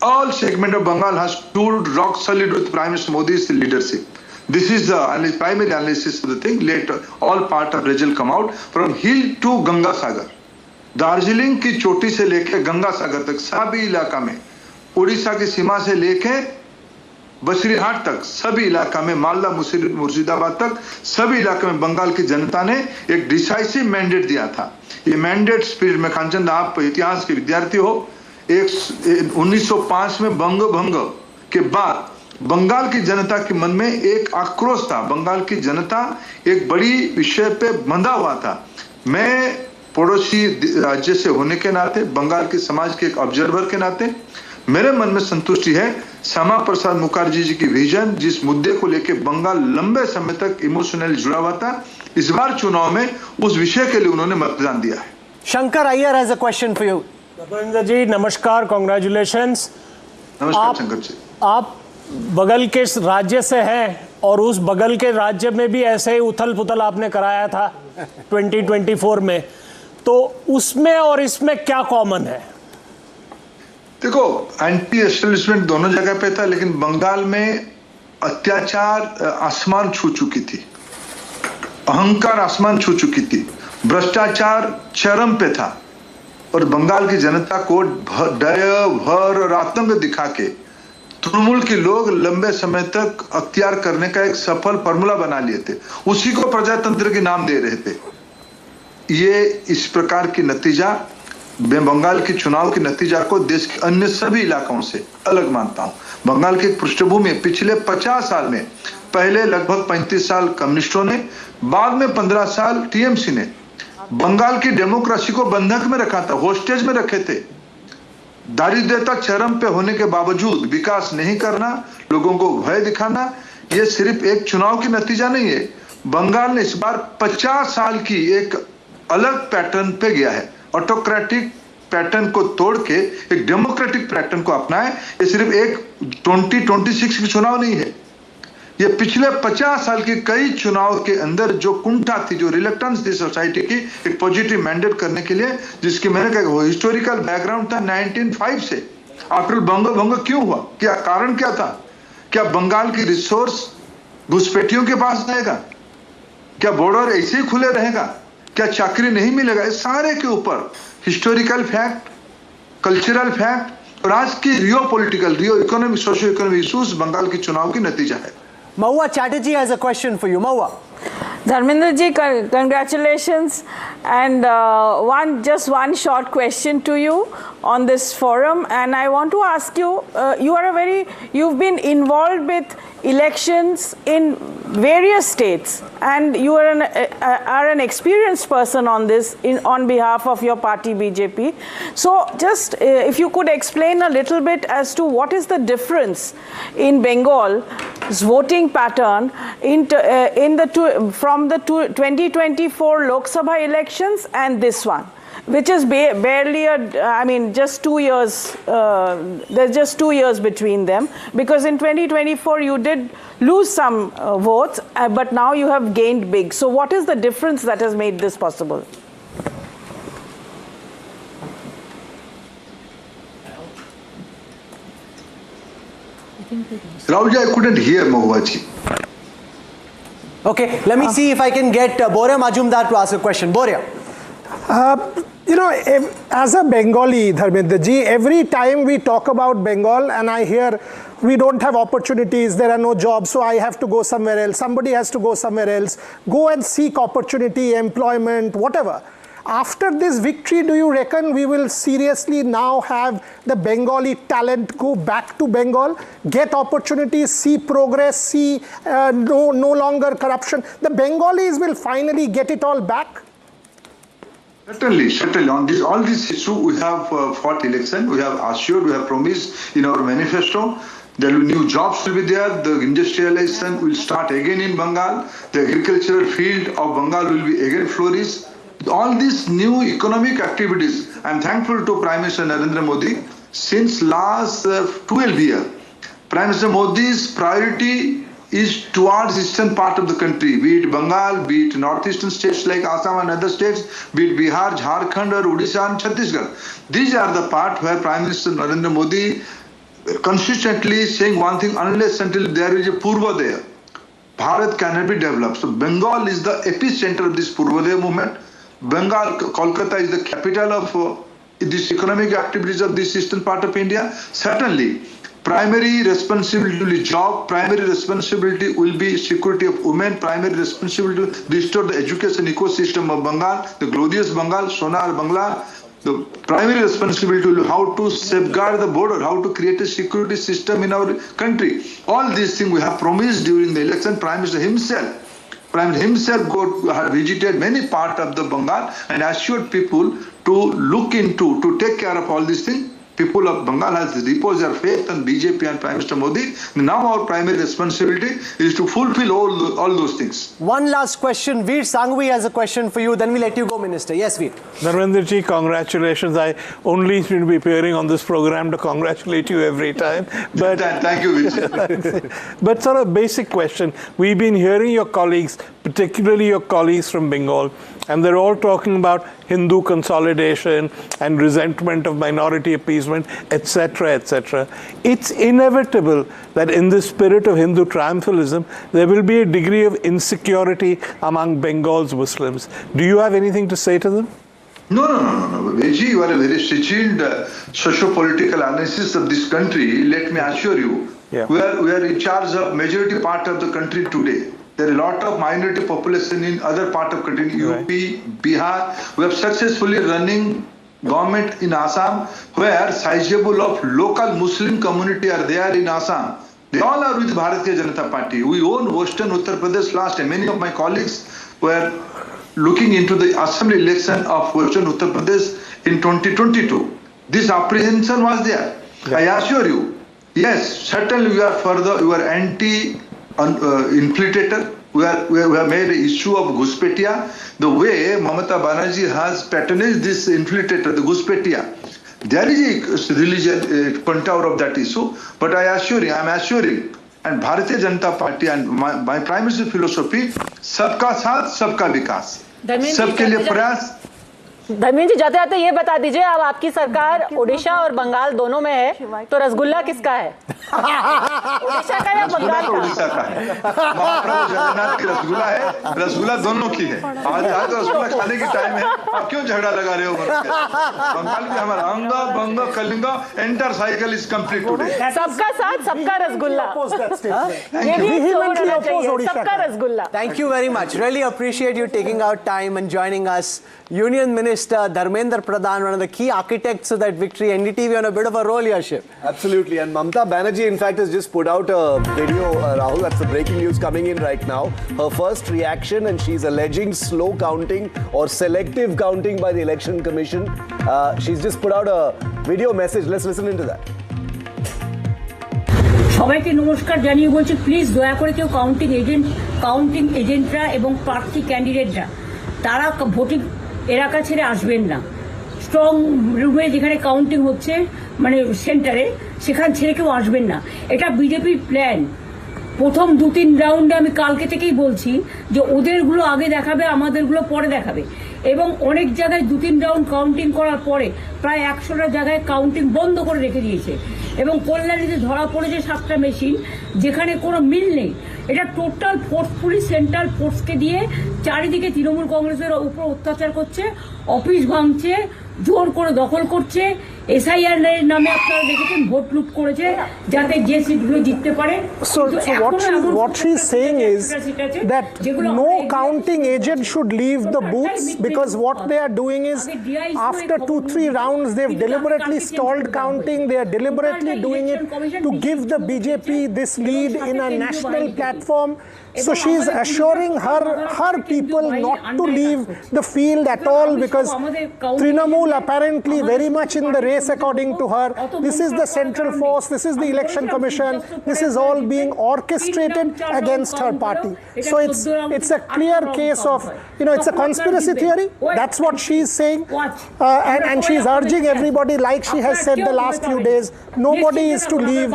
All segment of Bengal has stood rock solid with Prime Minister Modi's leadership. This is the primary analysis of the thing. Later, all part of result come out from hill to Ganga Sagar. Darjeeling की चोटी से लेके गंगा सागर तक सभी इलाका में, उड़ीसा की सीमा से लेके बसरीहाट तक सभी इलाका में, मालदा मुर्शिदाबाद तक सभी इलाके में बंगाल की जनता ने एक डिसाइसिव मैंडेट दिया था। ये मैंडेट स्पिरिट में, कांचन, आप इतिहास के विद्यार्थी हो, 1905 में बंग भंग के बाद बंगाल की जनता के मन में एक आक्रोश था। बंगाल की जनता एक बड़ी विषय पे बंधा हुआ था। मैं पड़ोसी राज्य से होने के नाते, बंगाल के समाज के एक ऑब्जर्वर के नाते, मेरे मन में संतुष्टि है श्यामा प्रसाद मुखर्जी जी की विजन, जिस मुद्दे को लेके बंगाल लंबे समय तक इमोशनली जुड़ा हुआ था। इस बार चुनाव में उस विषय के लिए उन्होंने मतदान दिया है। Shankar Aiyar has a question for you. Dharmendra ji नमस्कार, कॉन्ग्रेचुलेशंस। नमस्कार शंकर जी। आप बगल के राज्य से हैं और उस बगल के राज्य में भी ऐसे ही उथल पुथल आपने कराया था 2024 में, तो उसमें और इसमें क्या कॉमन है? देखो, एंटी एस्टेब्लिशमेंट दोनों जगह पे था, लेकिन बंगाल में अत्याचार आसमान छू चुकी थी, अहंकार आसमान छू चुकी थी, भ्रष्टाचार चरम पे था, और बंगाल की जनता को डर भर और आतंक दिखा के तृणमूल के लोग लंबे समय तक अख्तियार करने का एक सफल फॉर्मूला बना लिए थे। उसी को प्रजातंत्र के नाम दे रहे थे। ये इस प्रकार की नतीजा, मैं बंगाल के चुनाव के नतीजा को देश के अन्य सभी इलाकों से अलग मानता हूं। बंगाल की पृष्ठभूमि पिछले 50 साल में, पहले लगभग 35 साल कम्युनिस्टों ने, बाद में 15 साल टीएमसी ने बंगाल की डेमोक्रेसी को बंधक में रखा था, होस्टेज में रखे थे। दारिद्र्यता चरम पे होने के बावजूद विकास नहीं करना, लोगों को भय दिखाना, ये सिर्फ एक चुनाव की नतीजा नहीं है। बंगाल ने इस बार 50 साल की एक अलग पैटर्न पे गया है। ऑटोक्रेटिक पैटर्न को तोड़ के एक डेमोक्रेटिक पैटर्न को अपनाए। ये सिर्फ एक 2026 की चुनाव नहीं है, ये पिछले 50 साल के कई चुनाव के अंदर जो कुंठा थी, जो रिलेक्टेंस थी सोसाइटी की एक पॉजिटिव मैंडेट करने के लिए, जिसकी मैंने कहा हिस्टोरिकल बैकग्राउंड था 1905 से। आफ्टर बंग भंग क्यों हुआ, क्या कारण क्या था? क्या बंगाल की रिसोर्स घुसपैठियों के पास रहेगा? क्या बॉर्डर ऐसे ही खुले रहेगा? क्या चाकरी नहीं मिलेगा? इस सारे के ऊपर हिस्टोरिकल फैक्ट, कल्चरल फैक्ट और आज की रियो पॉलिटिकल, रियो economic, socio economic issues Bengal के चुनाव की नतीजा है। Mahua Chatterjee has a question for you. Mahua. Dharmendra ji, congratulations, and just one short question to you on this forum, and I want to ask you, you've been involved with elections in various states, and you are an experienced person on this on behalf of your party BJP. So just if you could explain a little bit as to what is the difference in Bengal's voting pattern from the 2024 Lok Sabha elections and this one, which is barely just 2 years, there's just 2 years between them, because in 2024 you did lose some votes, but now you have gained big. So what is the difference that has made this possible? Rahulji, I couldn't hear Mahuaji. Okay, let me see if I can get Boria Majumdar to ask a question. Boria. As a Bengali, Dharmendra ji, every time we talk about Bengal and I hear we don't have opportunities, there are no jobs, so I have to go somewhere else, somebody has to go somewhere else, go and seek opportunity, employment, whatever. After this victory, do you reckon we will seriously now have the Bengali talent go back to Bengal, get opportunities, see progress, see no longer corruption? The Bengalis will finally get it all back? Certainly. On all this issue, we have fought election, we have assured, we have promised in our manifesto. There will be new jobs will be there, the industrialization will start again in Bengal, the agricultural field of Bengal will be again flourish. All these new economic activities, I am thankful to Prime Minister Narendra Modi. Since last 12 years, Prime Minister Modi's priority is towards eastern part of the country, be it Bengal, be it northeastern states like Assam and other states, be it Bihar, Jharkhand or Odisha and Chhattisgarh. These are the part where Prime Minister Narendra Modi consistently saying one thing, unless until there is a Purvodaya, Bharat cannot be developed. So Bengal is the epicenter of this Purvodaya movement. Bengal, Kolkata is the capital of this economic activities of this eastern part of India. Certainly, primary responsibility will be job, primary responsibility will be security of women, primary responsibility to restore the education ecosystem of Bengal, the glorious Bengal, Sonar Bangla. The primary responsibility will be how to safeguard the border, how to create a security system in our country. All these things we have promised during the election. Prime Minister himself visited many parts of the Bengal and assured people to look into, to take care of all these things. People of Bengal has reposed their faith on BJP and Prime Minister Modi. Now our primary responsibility is to fulfill all those things. One last question. Veer Sanghvi has a question for you. Then we let you go, Minister. Yes, Veer. Narendra ji, congratulations. I only seem to be appearing on this program to congratulate you every time. But thank you, Vijay. But sort of basic question. We've been hearing your colleagues, particularly your colleagues from Bengal, and they're all talking about Hindu consolidation and resentment of minority appeasement, etc., etc. It's inevitable that in the spirit of Hindu triumphalism, there will be a degree of insecurity among Bengal's Muslims. Do you have anything to say to them? No. Vijay, you are a very skilled socio-political analysis of this country. Let me assure you, we are in charge of majority part of the country today. There are a lot of minority population in other part of country, UP, Bihar. We have successfully running government in Assam, where sizable of local Muslim community are there in Assam. They all are with Bharatiya Janata Party. We own Western Uttar Pradesh last time. Many of my colleagues were looking into the assembly election of Western Uttar Pradesh in 2022. This apprehension was there. I assure you, yes, certainly we are anti-infiltrator. We have made an issue of Ghuspetia. The way Mamata Banerjee has patronized this infiltrator, the Ghuspetia, there is a religious contour of that issue. But I am assuring, and Bharatiya Janata Party and my Prime Minister's philosophy, सबका साथ सबका विकास, सबके लिए प्रयास. धर्मेंद्र जी, जाते जाते ये बता दीजिए, अब आपकी सरकार ओडिशा और बंगाल दोनों में है, तो रसगुल्ला किसका है? ओडिशा का या बंगाल का? ओडिशा का है. महाप्रभु जगन्नाथ की रसगुल्ला है, रसगुल्ला दोनों की है. आज रसगुल्ला खाने की टाइम है. आप क्यों झगड़ा लगा रहे हो? बंगाल की हमारा Anga Banga Kalinga entire cycle is complete today. सबका साथ सबका रसगुल्ला. ये भी Vehemently होना oppose चाहिए, Odisha सबका का. Rasgulla. Thank you very much. Really appreciate you taking out time and joining us. Union Minister Dharmendra Pradhan, one of the key architects of that victory. NDTV on a bit of a roll here, Shiv. Absolutely. And Mamata Banerjee, in fact, has just put out a video, Rahul. That's the breaking news coming in right now. Her first reaction, and she's alleging slow counting or selective counting by the Election Commission. She's just put out a video message. Let's listen into that. সবাইকে নমস্কার জানিয়ে বলছি please দয়া করে কেউ counting এজেন্টরা এবং প্রার্থী ক্যান্ডিডেটরা তারা ভোটিং এলাকা ছেড়ে আসবেন না। স্ট্রং রুমে যেখানে কাউন্টিং হচ্ছে মানে সেন্টারে সেখান ছেড়ে কেউ আসবেন না। এটা বিজেপির প্ল্যান। প্রথম 2-3 রাউন্ডে আমি কালকে থেকেই বলছি যে ওদেরগুলো আগে দেখাবে, আমাদেরগুলো পরে দেখাবে। এবং অনেক জায়গায় 2-3 রাউন্ড কাউন্টিং করার পরে প্রায় 100টা জায়গায় কাউন্টিং বন্ধ করে রেখে দিয়েছে। এবং কল্যাণীতে ধরা পড়েছে 7টা মেশিন যেখানে কোনো মিল নেই। এটা টোটাল ফোর্সফুলি সেন্ট্রাল ফোর্সকে দিয়ে চারিদিকে তৃণমূল কংগ্রেসের উপর অত্যাচার করছে, অফিস ভাঙছে, জোর করে দখল করছে। এসআইআর নামে আপনারা দেখেছেন ভোট লুট করেছে যাতে যে সিটগুলো জিততে পারে। So what she's saying is that no counting agent should leave the booths because what they are doing is after 2-3 rounds they've deliberately stalled counting. They are deliberately doing it to give the BJP this lead in a national platform. So she's assuring her people not to leave the field at all because Trinamool apparently very much in the race according to her. This is the central force, this is the election commission, this is all being orchestrated against her party. So it's a clear case of, it's a conspiracy theory. That's what she's saying. And she's urging everybody, like she has said the last few days, nobody is to leave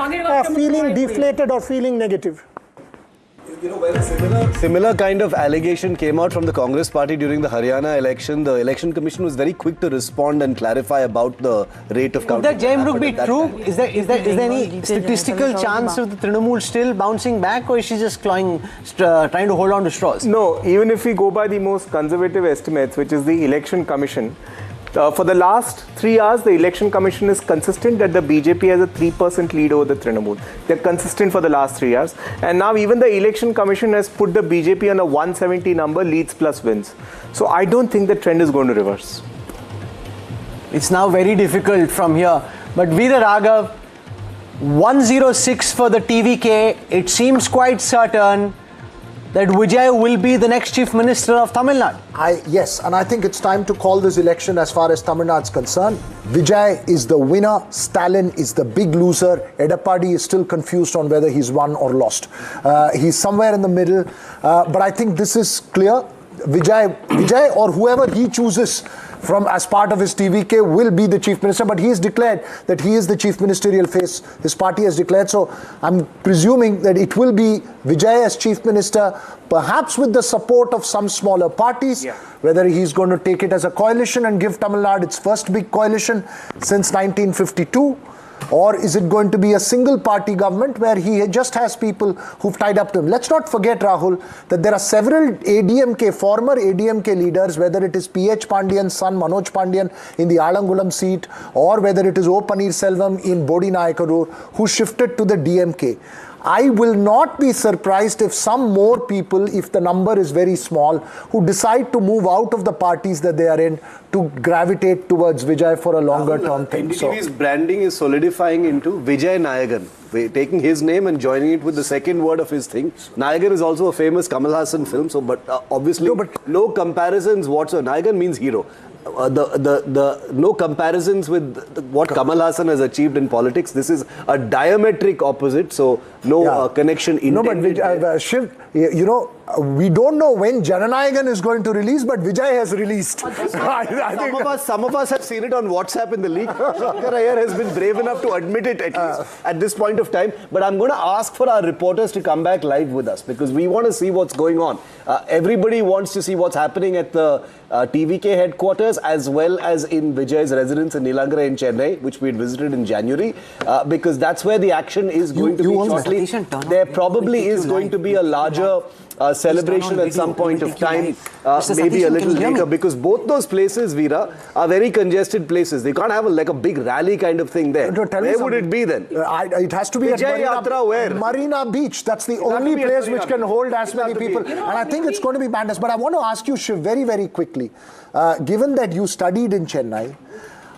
feeling deflated or feeling negative. When a similar kind of allegation came out from the Congress party during the Haryana election, the election commission was very quick to respond and clarify about the rate of counting. Would that Jaimruk be true? Is there any statistical chance of the Trinamool still bouncing back, or is she just trying to hold on to straws? No, even if we go by the most conservative estimates, which is the election commission, for the last 3 hours, the election commission is consistent that the BJP has a 3% lead over the Trinamool. They're consistent for the last 3 hours. And now even the election commission has put the BJP on a 170 number, leads plus wins. So I don't think the trend is going to reverse. It's now very difficult from here. But Veera Raghav, 106 for the TVK. It seems quite certain that Vijay will be the next Chief Minister of Tamil Nadu. Yes, and I think it's time to call this election as far as Tamil Nadu is concerned. Vijay is the winner, Stalin is the big loser, Edapadi is still confused on whether he's won or lost. He's somewhere in the middle, but I think this is clear. Vijay or whoever he chooses from as part of his TVK will be the Chief Minister, but he has declared that he is the Chief Ministerial face. His party has declared, so I'm presuming that it will be Vijay as Chief Minister, perhaps with the support of some smaller parties, whether he's going to take it as a coalition and give Tamil Nadu its first big coalition since 1952, or is it going to be a single party government where he just has people who've tied up to him? Let's not forget, Rahul, that there are several former ADMK leaders, whether it is PH Pandian's son Manoj Pandian in the Alangulam seat, or whether it is O Paneerselvam in Bodi Nayakarur, who shifted to the DMK. I will not be surprised if some more people, if the number is very small, who decide to move out of the parties that they are in to gravitate towards Vijay for a longer term thing. NDTV's branding is solidifying into Vijay Nayagan. We're taking his name and joining it with the second word of his thing. Nayagan is also a famous Kamal Hassan film, so obviously no comparisons whatsoever. Nayagan means hero. No comparisons with what Kamal Hassan has achieved in politics. This is a diametric opposite, so no connection intended. No, but Shiv, we don't know when Jananayagan is going to release, but Vijay has released. Some of us have seen it on WhatsApp in the leak. Shankar Iyer has been brave enough to admit it at least at this point of time. But I'm going to ask for our reporters to come back live with us because we want to see what's going on. Everybody wants to see what's happening at the TVK headquarters as well as in Vijay's residence in Nilangara in Chennai, which we had visited in January, because that's where the action is going to be shortly. There probably is going to be a larger celebration at some point of time, maybe a little later, because both those places, Veera, are very congested places. They can't have like a big rally kind of thing there. Where would it be then? It has to be Vijay Yatra, where? Marina Beach. That's the only place which can hold as many people. And I think it's going to be madness. But I want to ask you, Shiv, very, very quickly, given that you studied in Chennai,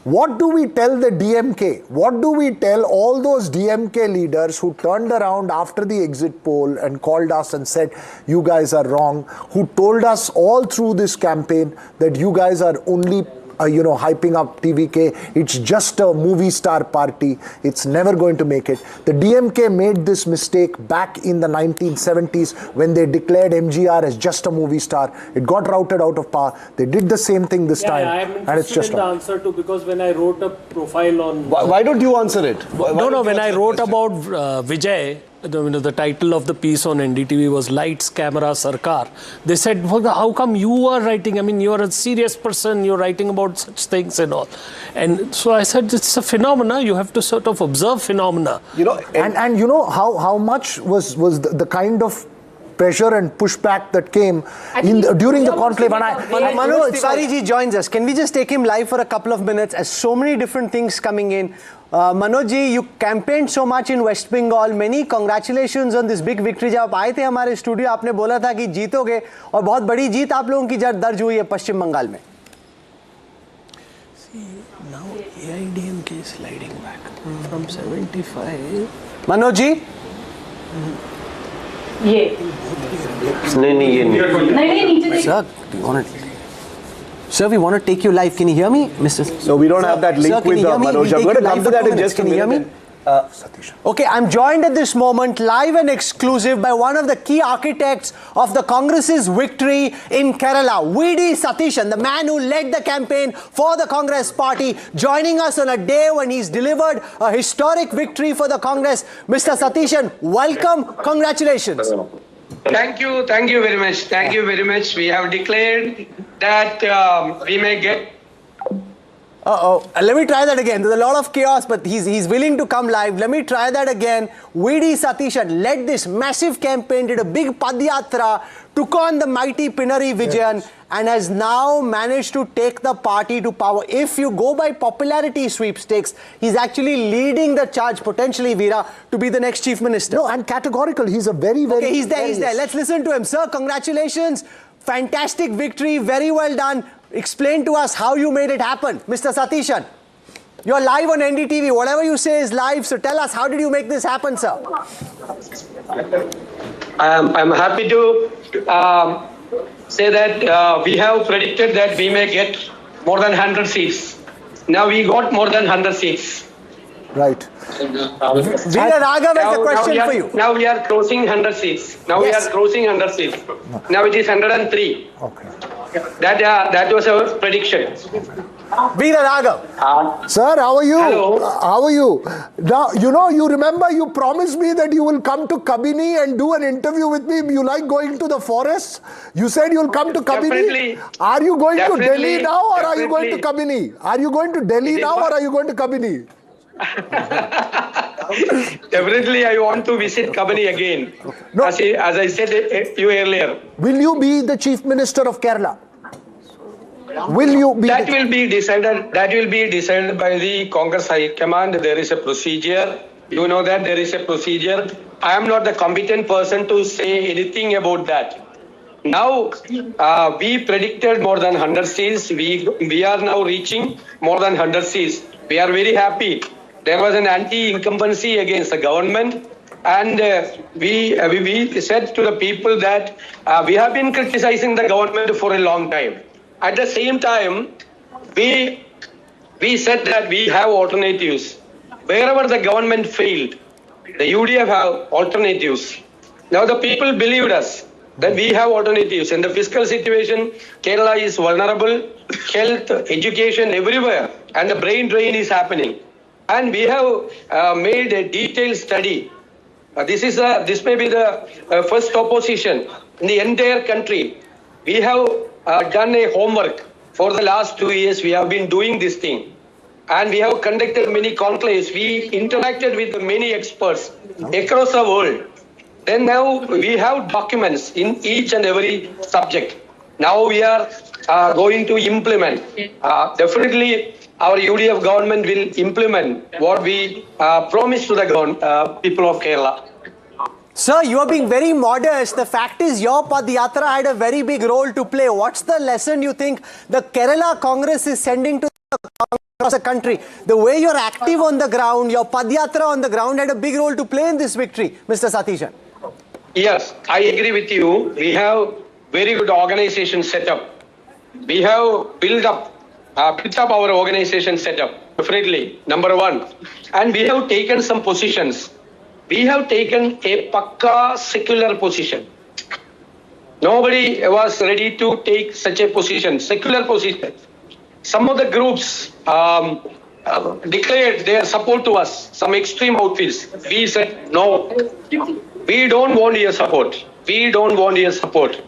what do we tell the DMK? What do we tell all those DMK leaders who turned around after the exit poll and called us and said, you guys are wrong, who told us all through this campaign that you guys are only hyping up TVK, it's just a movie star party, it's never going to make it. The DMK made this mistake back in the 1970s when they declared MGR as just a movie star. It got routed out of power. They did the same thing this time. And it's just in the answer to, because when I wrote a profile on... Why don't you answer it? When I wrote about Vijay, the title of the piece on NDTV was Lights, Camera, Sarkar. They said, how come you are writing? I mean, you are a serious person, you're writing about such things and all. And so I said, it's a phenomena, you have to sort of observe phenomena. And you know how much was the kind of pressure and pushback that came during the conclave. Manoj Tiwari joins us. Can we just take him live for a couple of minutes, as so many different things coming in? Manoj ji, you campaigned so much in West Bengal. Many congratulations on this big victory. जब आप आए थे हमारे studio, आपने बोला था कि जीतोगे, और बहुत बड़ी जीत आप लोगों की दर्ज हुई है पश्चिम बंगाल में. See, now AIDMK is sliding back from 75. Manoj ji? Sir, we want to take you live. Can you hear me, Mr. No, we don't have that link with Manoj. I'm going to come to that in just a minute. Okay, I'm joined at this moment, live and exclusive, by one of the key architects of the Congress's victory in Kerala, Vijay Satishan, the man who led the campaign for the Congress party, joining us on a day when he's delivered a historic victory for the Congress. Mr. Satishan, welcome. Congratulations. Thank you very much. Thank you very much. We have declared that we may get... Let me try that again. There's a lot of chaos, but he's willing to come live. Let me try that again. Vijay Satishan led this massive campaign, did a big Padyatra, took on the mighty Pinarayi Vijayan, and has now managed to take the party to power. If you go by popularity sweepstakes, he's actually leading the charge, potentially, Veera, to be the next chief minister. No, and categorical. He's a very, very... Okay, he's there. Let's listen to him. Sir, congratulations. Fantastic victory. Very well done. Explain to us how you made it happen. Mr. Satishan, you're live on NDTV. Whatever you say is live, so tell us, how did you make this happen, sir? I'm happy to say that we have predicted that we may get more than 100 seats. Now we got more than 100 seats. Right. Veera Raghav has a question for you. Now we are crossing 100 seats. Now we are crossing 100 seats. Now it is 103. Okay. That was our prediction. Veera Raghav. Sir, how are you? Hello. How are you? Now, you remember you promised me that you will come to Kabini and do an interview with me. You like going to the forest? You said you'll come to Kabini. Definitely. Are you going to Definitely. Delhi now, or are you going to Kabini? Are you going to Delhi now, or are you going to Kabini? Definitely, I want to visit Kabini again. No. As I said a few earlier. Will you be the Chief Minister of Kerala? Will you be? That will be decided. That will be decided by the Congress High Command. There is a procedure. You know that there is a procedure. I am not the competent person to say anything about that. Now, we predicted more than 100 seats. We are now reaching more than 100 seats. We are very happy. There was an anti-incumbency against the government, and we said to the people that we have been criticizing the government for a long time. At the same time, we said that we have alternatives. Wherever the government failed, the UDF have alternatives. Now the people believed us that we have alternatives. In the fiscal situation, Kerala is vulnerable, health, education, everywhere, and the brain drain is happening. And we have made a detailed study. This may be the first opposition in the entire country. We have done a homework. For the last 2 years, we have been doing this thing. And we have conducted many conclaves. We interacted with many experts across the world. Then now we have documents in each and every subject. Now we are going to implement. Definitely our UDF government will implement what we promised to the people of Kerala. Sir, you are being very modest. The fact is your Padyatra had a very big role to play. What's the lesson you think the Kerala Congress is sending to across the country? The way you're active on the ground, your Padyatra on the ground had a big role to play in this victory, Mr. Satishan. Yes, I agree with you. We have very good organization setup. We have built up our organization setup, definitely, number one. And we have taken some positions. We have taken a pakka secular position. Nobody was ready to take such a position, secular position. Some of the groups declared their support to us, some extreme outfits. We said, no, we don't want your support. We don't want your support.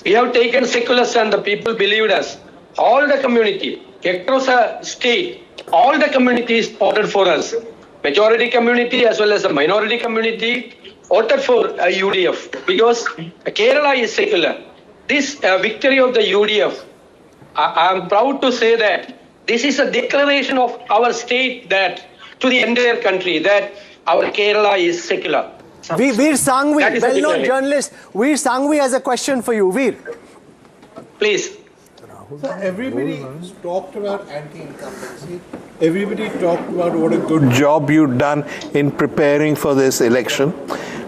We have taken secular stand, the people believed us. All the community, across the state, all the communities voted for us. Majority community as well as the minority community voted for UDF because Kerala is secular. This victory of the UDF, I am proud to say that this is a declaration of our state that to the entire country that our Kerala is secular. Veer Sangvi, well-known journalist. Veer Sangvi has a question for you. Veer. Please. So everybody talked about anti-incumbency. Everybody talked about what a good job you'd done in preparing for this election.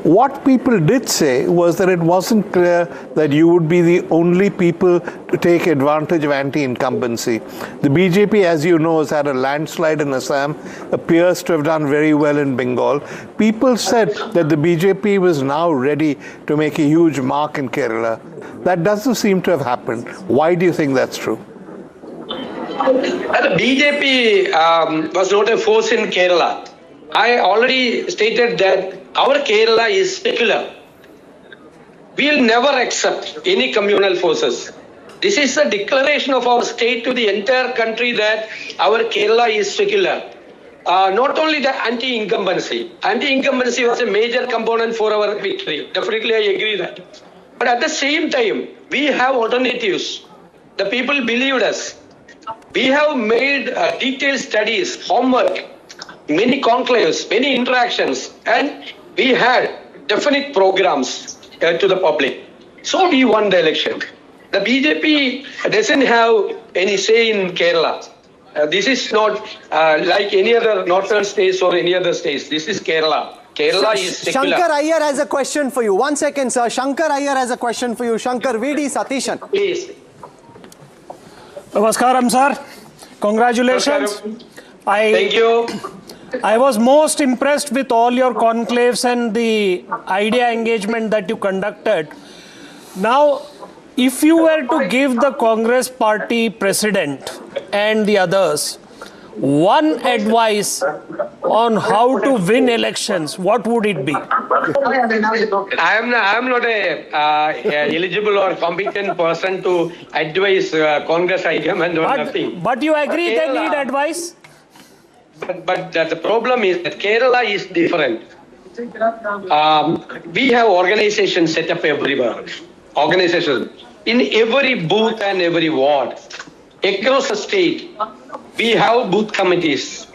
What people did say was that it wasn't clear that you would be the only people to take advantage of anti-incumbency. The BJP, as you know, has had a landslide in Assam, appears to have done very well in Bengal. People said that the BJP was now ready to make a huge mark in Kerala. That doesn't seem to have happened. Why do you think that's true? The BJP was not a force in Kerala. I already stated that our Kerala is secular. We will never accept any communal forces. This is a declaration of our state to the entire country that our Kerala is secular. Not only the anti-incumbency. Anti-incumbency was a major component for our victory. Definitely I agree that. But at the same time, we have alternatives. The people believed us. We have made detailed studies, homework, many conclaves, many interactions, and we had definite programs to the public. So we won the election. The BJP doesn't have any say in Kerala. This is not like any other northern states or any other states. This is Kerala. Kerala is secular. Shankar Iyer has a question for you. 1 second, sir. Shankar Iyer has a question for you. Shankar, VD Satishan. Please. Namaskaram, sir. Congratulations. Thank you. I was most impressed with all your conclaves and the idea engagement that you conducted. Now, if you were to give the Congress party president and the others one advice on how to win elections, what would it be? I am not a eligible or competent person to advise Congress high-command or nothing. But you agree they need advice? But the problem is that Kerala is different. We have organizations set up everywhere. Organizations in every booth and every ward. Across the state, we have booth committees.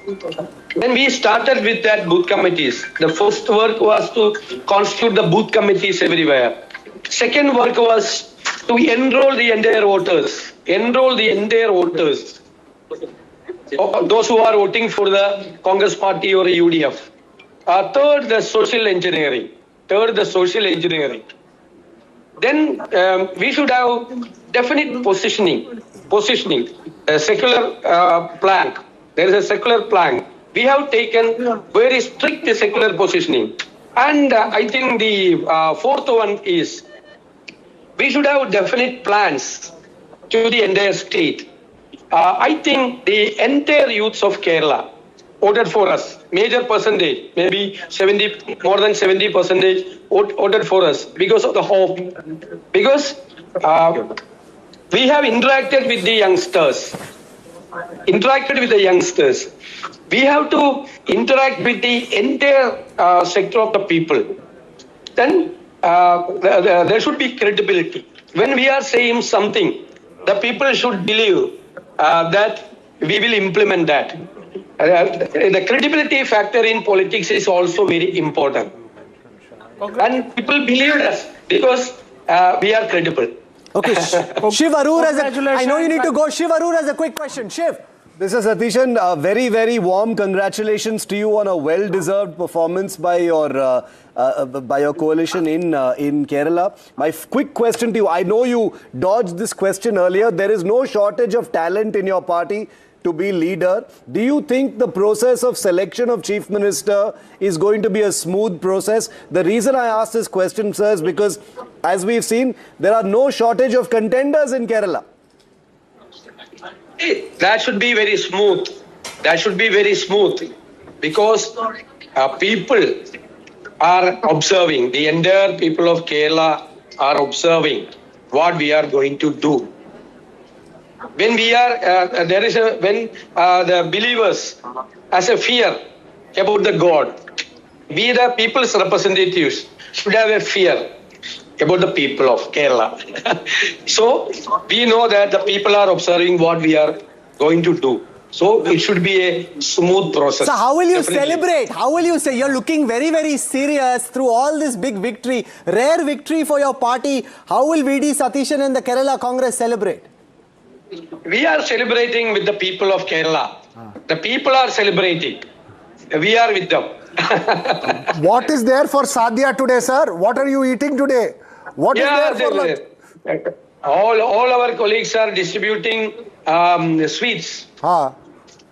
When we started with that booth committees, the first work was to constitute the booth committees everywhere. Second work was to enroll the entire voters. Enroll the entire voters. Those who are voting for the Congress party or UDF. Third, the social engineering. Then we should have definite positioning, a secular plan. There is a secular plan. We have taken very strict secular positioning. And I think the fourth one is we should have definite plans to the entire state. I think the entire youths of Kerala voted for us. Major percentage, maybe more than 70% voted for us because of the hope. Because we have interacted with the youngsters. We have to interact with the entire sector of the people. then there should be credibility. When we are saying something, the people should believe that we will implement that. The credibility factor in politics is also very important. And people believe us because we are credible. Okay, Shiv Arur, I know you need to go. Shiv Arur has a quick question. Shiv. Mr. Satishan, very, very warm congratulations to you on a well-deserved performance by your coalition in Kerala. My quick question to you, I know you dodged this question earlier. There is no shortage of talent in your party to be leader. Do you think the process of selection of Chief Minister is going to be a smooth process? The reason I ask this question, sir, is because, as we've seen, there are no shortage of contenders in Kerala. That should be very smooth. That should be very smooth because people are observing. The entire people of Kerala are observing what we are going to do. When we are, the believers has a fear about the God, we the people's representatives should have a fear about the people of Kerala. So we know that the people are observing what we are going to do. So it should be a smooth process. So how will you celebrate? How will you say? You're looking very, very serious through all this big victory, rare victory for your party. How will VD Satishan and the Kerala Congress celebrate? We are celebrating with the people of Kerala. The people are celebrating. We are with them. What is there for Sadhya today, sir? What are you eating today? What is there for lunch? All our colleagues are distributing sweets.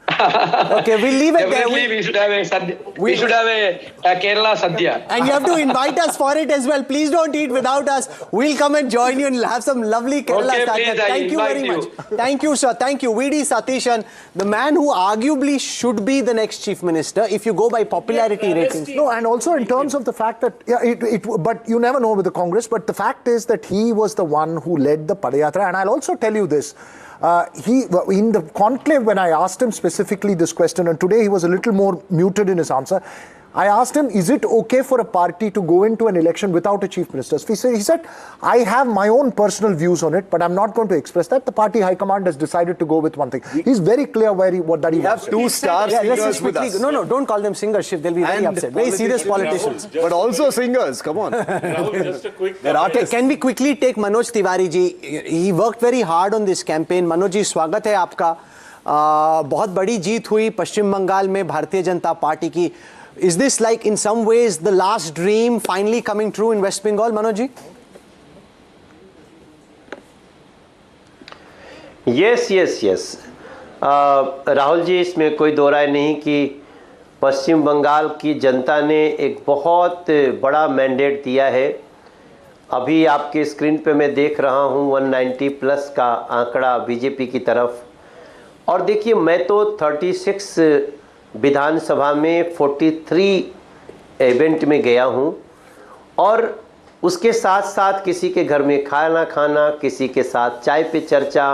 Okay, we'll leave it there. Definitely we should have a Kerala Sadhya. And you have to invite us for it as well. Please don't eat without us. We'll come and join you and have some lovely Kerala Sadhya. Thank you very much. Thank you, sir. Thank you. VD Satishan, the man who arguably should be the next Chief Minister if you go by popularity ratings. No, and also in terms of the fact that, but you never know with the Congress, but the fact is that he was the one who led the Padayatra. And I'll also tell you this. In the conclave, when I asked him specifically this question, and today he was a little more muted in his answer, I asked him, is it okay for a party to go into an election without a chief minister? He said, I have my own personal views on it, but I'm not going to express that. The party high command has decided to go with one thing. He's very clear where he wants. We have two star singers with us. No, don't call them singers, Shiv. They'll be very upset. Very serious politicians. But also singers, come on. Just a quick Can we quickly take Manoj Tiwari ji? He worked very hard on this campaign. Manoj ji, स्वागत है आपका. बहुत बड़ी जीत हुई पश्चिम बंगाल में Bharatiya Janata party की. Is this like in some ways the last dream finally coming true in West Bengal, Manoj ji? Yes. Rahul ji, इसमें कोई दो राय नहीं कि पश्चिम बंगाल की जनता ने एक बहुत बड़ा मैंडेट दिया है. अभी आपके स्क्रीन पे मैं देख रहा हूँ 190 प्लस का आंकड़ा बीजेपी की तरफ. और देखिए, मैं तो 36 विधानसभा में 43 इवेंट में गया हूं और उसके साथ साथ किसी के घर में खाना, किसी के साथ चाय पे चर्चा,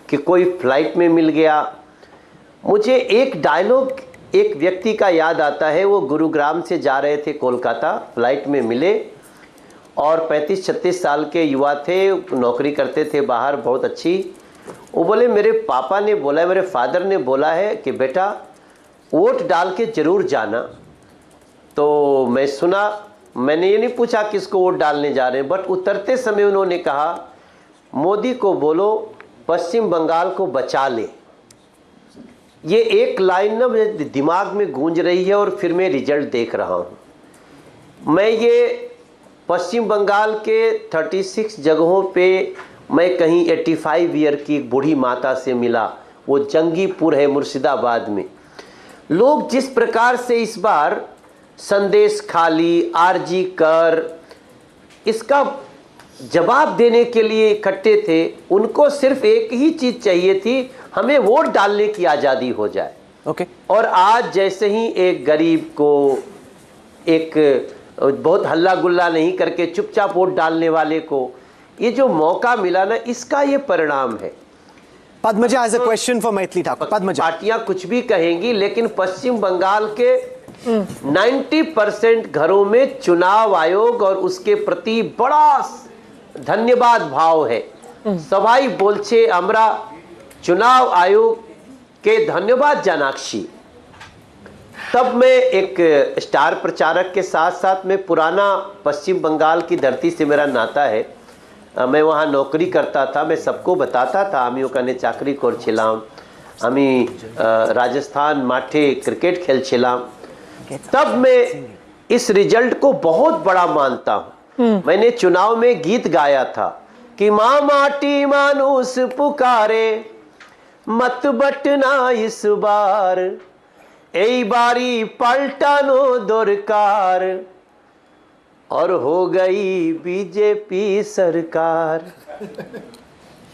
कि कोई फ्लाइट में मिल गया. मुझे एक डायलॉग एक व्यक्ति का याद आता है. वो गुरुग्राम से जा रहे थे कोलकाता, फ्लाइट में मिले और 35-36 साल के युवा थे, नौकरी करते थे बाहर बहुत अच्छी. वो बोले, मेरे पापा ने बोला, मेरे फादर ने बोला है कि बेटा वोट डाल के जरूर जाना. तो मैं सुना, मैंने ये नहीं पूछा किसको वोट डालने जा रहे हैं, बट उतरते समय उन्होंने कहा, मोदी को बोलो पश्चिम बंगाल को बचा ले. ये एक लाइन ना मेरे दिमाग में गूंज रही है और फिर मैं रिजल्ट देख रहा हूँ. मैं ये पश्चिम बंगाल के 36 जगहों पे मैं कहीं 85 ईयर की एक बूढ़ी माता से मिला. वो जंगीपुर है मुर्शिदाबाद में. लोग जिस प्रकार से इस बार संदेश खाली, आरजी कर, इसका जवाब देने के लिए इकट्ठे थे, उनको सिर्फ एक ही चीज चाहिए थी, हमें वोट डालने की आज़ादी हो जाए. ओके. और आज जैसे ही एक गरीब को एक बहुत हल्ला गुल्ला नहीं करके चुपचाप वोट डालने वाले को ये जो मौका मिला ना, इसका ये परिणाम है. Padmaja has a question for Maithili Thakur. Padmaja. पार्टियां कुछ भी कहेंगी, लेकिन पश्चिम बंगाल के 90% घरों में चुनाव आयोग और उसके प्रति बड़ा धन्यवाद भाव है। सबाई बोलछे हमरा चुनाव आयोग के धन्यवाद जानाक्षी। तब मैं एक स्टार प्रचारक के साथ साथ में पुराना पश्चिम बंगाल की धरती से मेरा नाता है। मैं वहाँ नौकरी करता था, मैं सबको बताता था आमी ओखाने चाकरी करछिलाम, आमी राजस्थान माठे क्रिकेट खेलछिलाम। तब मैं इस रिजल्ट को बहुत बड़ा मानता हूँ। मैंने चुनाव में गीत गाया था कि माँ माटी मानुस पुकारे मत बटना इस बार, এই बारी पलटानो दरकार और हो गई बीजेपी सरकार।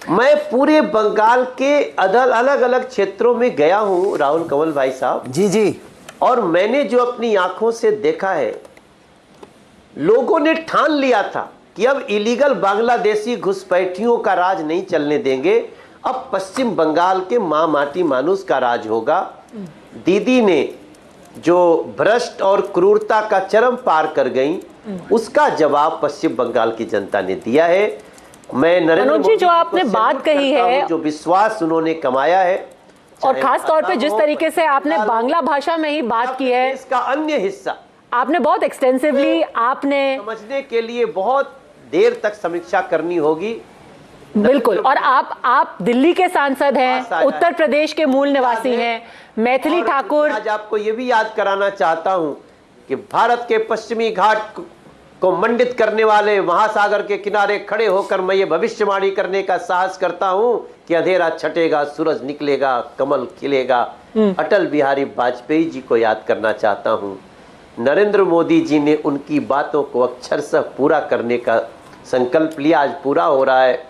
मैं पूरे बंगाल के अलग अलग क्षेत्रों में गया हूं राहुल कंवल भाई साहब। जी जी। और मैंने जो अपनी आंखों से देखा है, लोगों ने ठान लिया था कि अब इलीगल बांग्लादेशी घुसपैठियों का राज नहीं चलने देंगे, अब पश्चिम बंगाल के माँ माटी मानुस का राज होगा। दीदी ने जो भ्रष्ट और क्रूरता का चरम पार कर गई, उसका जवाब पश्चिम बंगाल की जनता ने दिया है। मैं नरेंद्र मोदी जो आपने बात कही है, जो विश्वास उन्होंने कमाया है, और खास तौर पे जिस तरीके से आपने बांग्ला भाषा में ही बात की है, इसका अन्य हिस्सा आपने बहुत एक्सटेंसिवली आपने समझने के लिए बहुत देर तक समीक्षा करनी होगी। बिल्कुल। और आप दिल्ली के सांसद हैं, उत्तर प्रदेश के मूल निवासी हैं, मैथिली ठाकुर। आज आपको ये भी याद कराना चाहता हूं कि भारत के पश्चिमी घाट को मंडित करने वाले महासागर के किनारे खड़े होकर मैं ये भविष्यवाणी करने का साहस करता हूं कि अंधेरा छटेगा, सूरज निकलेगा, कमल खिलेगा। अटल बिहारी वाजपेयी जी को याद करना चाहता हूं। नरेंद्र मोदी जी ने उनकी बातों को अक्षरशः पूरा करने का संकल्प लिया, आज पूरा हो रहा है।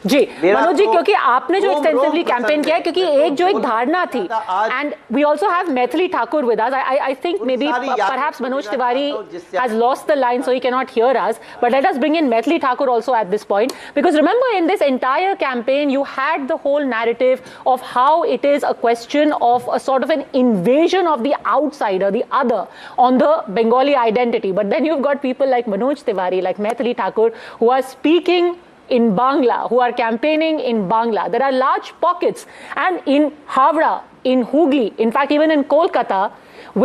जी मनोज जी, क्योंकि आपने जो एक्सटेंसिवली कैंपेन किया है, क्योंकि एक धारणा थी, and we also have Maithili Thakur with us. I think maybe perhaps Manoj Tiwari has lost the line, so he cannot hear us, but let us bring in Maithili Thakur also at this point, because remember, in this entire campaign you had the whole narrative of how it is a question of a sort of an invasion of the outsider, the other, on the Bengali identity. But then you've got people like Manoj Tiwari, like Maithili Thakur, who are speaking in Bangla, who are campaigning in Bangla. There are large pockets, and in Howrah, in Hooghly, in fact even in Kolkata,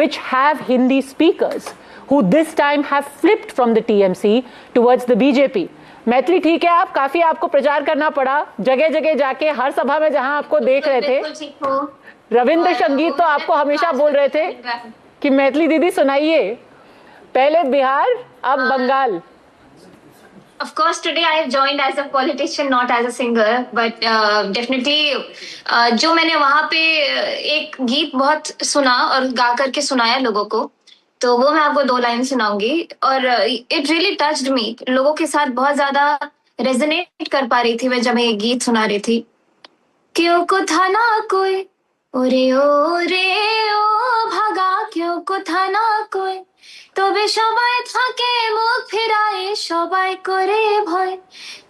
which have Hindi speakers, who this time have flipped from the TMC towards the BJP. Maithili ठीक है, आप काफी आपको प्रचार करना पड़ा, जगह जगह जाके हर सभा में जहां आपको देख रहे थे, रविंद्र संगीत तो आपको हमेशा बोल रहे थे कि मैथिली दीदी सुनाइए, पहले बिहार अब Bengal. Of course, today I have joined as a politician, not as a singer, but definitely जो मैंने वहाँ पे एक गीत बहुत सुना और गा करके सुनाया लोगों को, तो वो मैं आपको 2 लाइन सुनाऊंगी। और it really touched me, लोगों के साथ बहुत ज्यादा रेजोनेट कर पा रही थी मैं जब मैं ये गीत सुना रही थी। क्यों को था ना कोई ओरे ओ भागा, क्यों को था ना कोई, তবে সবাই থাকে মুখ ফিরায়, সবাই করে ভয়,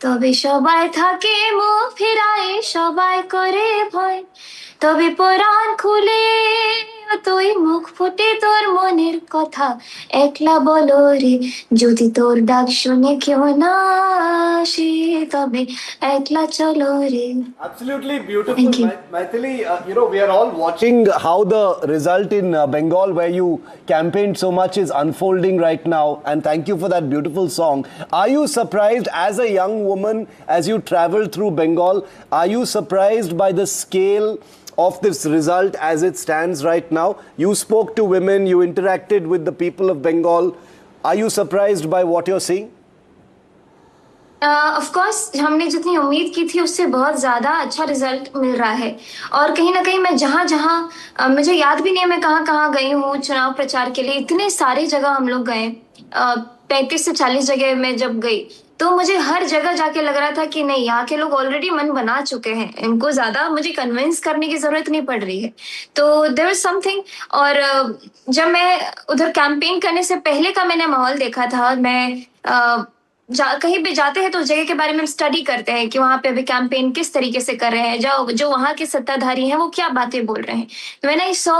তবে সবাই থাকে মুখ ফিরায়, সবাই করে ভয়, তবে পরাণ খুলে তুই মুখ ফুটে তোর মনের কথা একলা বলো রে, যদি তোর ডাক শুনে কেউ না আসে তবে একলা চলো রে। Absolutely beautiful, Maithili. We are all watching how the result in Bengal, where you campaigned so much, is unfolding right now. And thank you for that beautiful song. Are you surprised, as a young woman, as you travel through Bengal, are you surprised by the scale of this result as it stands right now? You spoke to women, you interacted with the people of Bengal. Are you surprised by what you're seeing? Of course हमने जितनी उम्मीद की थी उससे बहुत ज्यादा अच्छा result मिल रहा है। और कहीं ना कहीं मैं जहां जहां मुझे याद भी नहीं है मैं कहां कहां गई हूँ चुनाव प्रचार के लिए, इतने सारे जगह हम लोग गए, 35 से 40 जगह मैं जब गई, तो मुझे हर जगह जाके लग रहा था कि नहीं, यहाँ के लोग ऑलरेडी मन बना चुके हैं, इनको ज्यादा मुझे कन्विंस करने की जरूरत नहीं पड़ रही है। तो देयर इज समथिंग। और जब मैं उधर कैंपेन करने से पहले का मैंने माहौल देखा था, मैं कहीं पे जाते हैं तो उस जगह के बारे में हम स्टडी करते हैं कि वहां पे अभी कैंपेन किस तरीके से कर रहे हैं, जो वहां के सत्ताधारी हैं वो क्या बातें बोल रहे हैं। तो मैंने सौ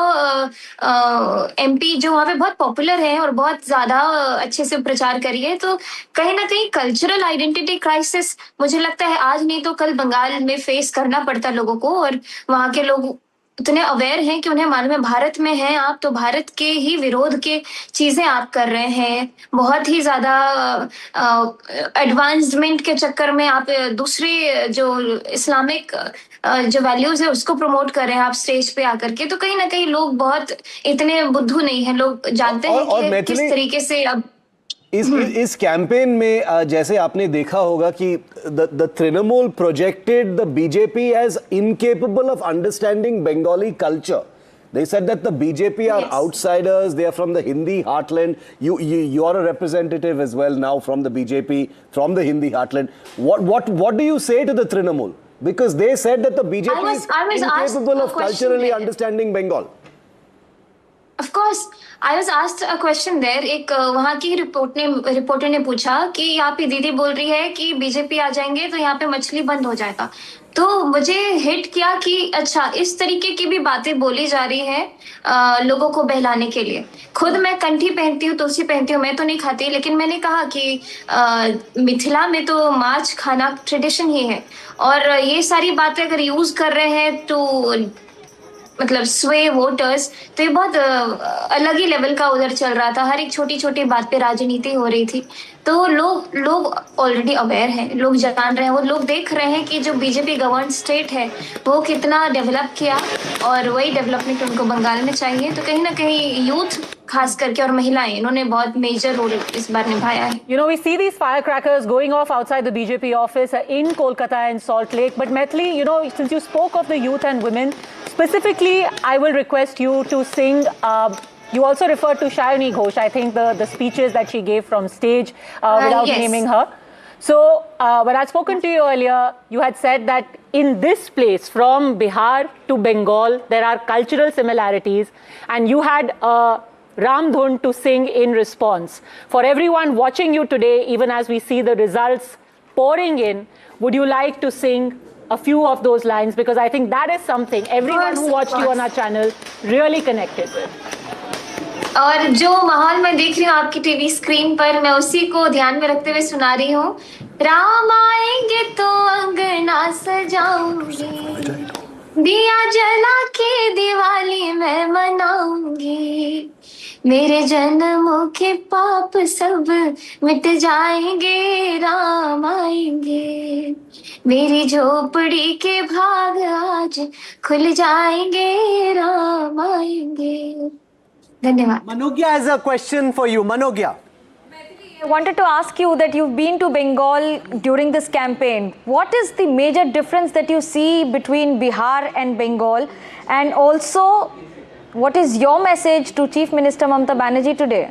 एमपी जो वहां पे बहुत पॉपुलर है और बहुत ज्यादा अच्छे से प्रचार करी है, तो कहीं ना कहीं कल्चरल आइडेंटिटी क्राइसिस मुझे लगता है आज नहीं तो कल बंगाल में फेस करना पड़ता लोगों को। और वहां के लोग इतने अवेयर हैं कि उन्हें मालूम है भारत में हैं आप तो भारत के ही विरोध के चीजें आप कर रहे हैं, बहुत ही ज्यादा एडवांसमेंट के चक्कर में आप दूसरे जो इस्लामिक जो वैल्यूज है उसको प्रमोट कर रहे हैं आप स्टेज पे आकर के। तो कहीं ना कहीं लोग बहुत इतने बुद्धू नहीं है, लोग जानते हैं कि किस तरीके से अब इस कैंपेन में जैसे आपने देखा होगा कि the Trinamool projected the BJP as incapable of understanding Bengali culture. They said that the BJP are outsiders. They are from the Hindi heartland. You are a representative as well now from the BJP, from the Hindi heartland. What do you say to the Trinamool? Because they said that the BJP is incapable of culturally understanding Bengal. Of course, I was asked a question there. एक वहाँ की reporter ने पूछा कि यहाँ पे दीदी बोल रही है कि बीजेपी आ जाएंगे तो यहाँ पे मछली बंद हो जाएगा। तो मुझे हिट किया कि अच्छा इस तरीके की भी बातें बोली जा रही है लोगों को बहलाने के लिए। खुद मैं कंठी पहनती हूँ, तुलसी पहनती हूँ, मैं तो नहीं खाती, लेकिन मैंने कहा कि मिथिला में तो माछ खाना ट्रेडिशन ही है और ये सारी बातें अगर यूज कर रहे हैं तो मतलब स्वे वोटर्स, तो ये बहुत अलग ही लेवल का उधर चल रहा था। हर एक छोटी छोटी बात पे राजनीति हो रही थी। तो लोग ऑलरेडी अवेयर हैं, लोग जान रहे हैं, वो लोग देख रहे हैं कि जो बीजेपी गवर्न स्टेट है वो कितना डेवलप किया और वही डेवलपमेंट उनको बंगाल में चाहिए। तो कहीं ना कहीं यूथ खास करके और महिलाएं इन्होंने बहुत मेजर रोल इस बार निभाया है। You know, we see these firecrackers going off outside the BJP office in Kolkata and Salt Lake. But Maithili, you know, since you spoke of the youth and women, specifically, I will request you to sing. You also referred to Shayani Ghosh, I think the speeches that she gave from stage without naming her. So when I'd spoken to you earlier, you had said that in this place, from Bihar to Bengal, there are cultural similarities, and you had a Ram Dhun to sing in response. For everyone watching you today, even as we see the results pouring in, would you like to sing a few of those lines? Because I think that is something everyone who watched you on our channel really connected with. और जो माहौल मैं देख रही हूँ आपकी TV screen पर, मैं उसी को ध्यान में रखते हुए सुना रही हूँ। राम आएंगे तो अंगना सजाऊंगी, दिया जला के दिवाली मैं मनाऊंगी, मेरे जन्मों के पाप सब मिट जाएंगे, राम आएंगे, मेरी झोपड़ी के भाग आज खुल जाएंगे, राम आएंगे। धन्यवाद। Manogya has a question for you. Manogya. I wanted to ask you that you've been to Bengal during this campaign. What is the major difference that you see between Bihar and Bengal? And also, what is your message to Chief Minister Mamata Banerjee today?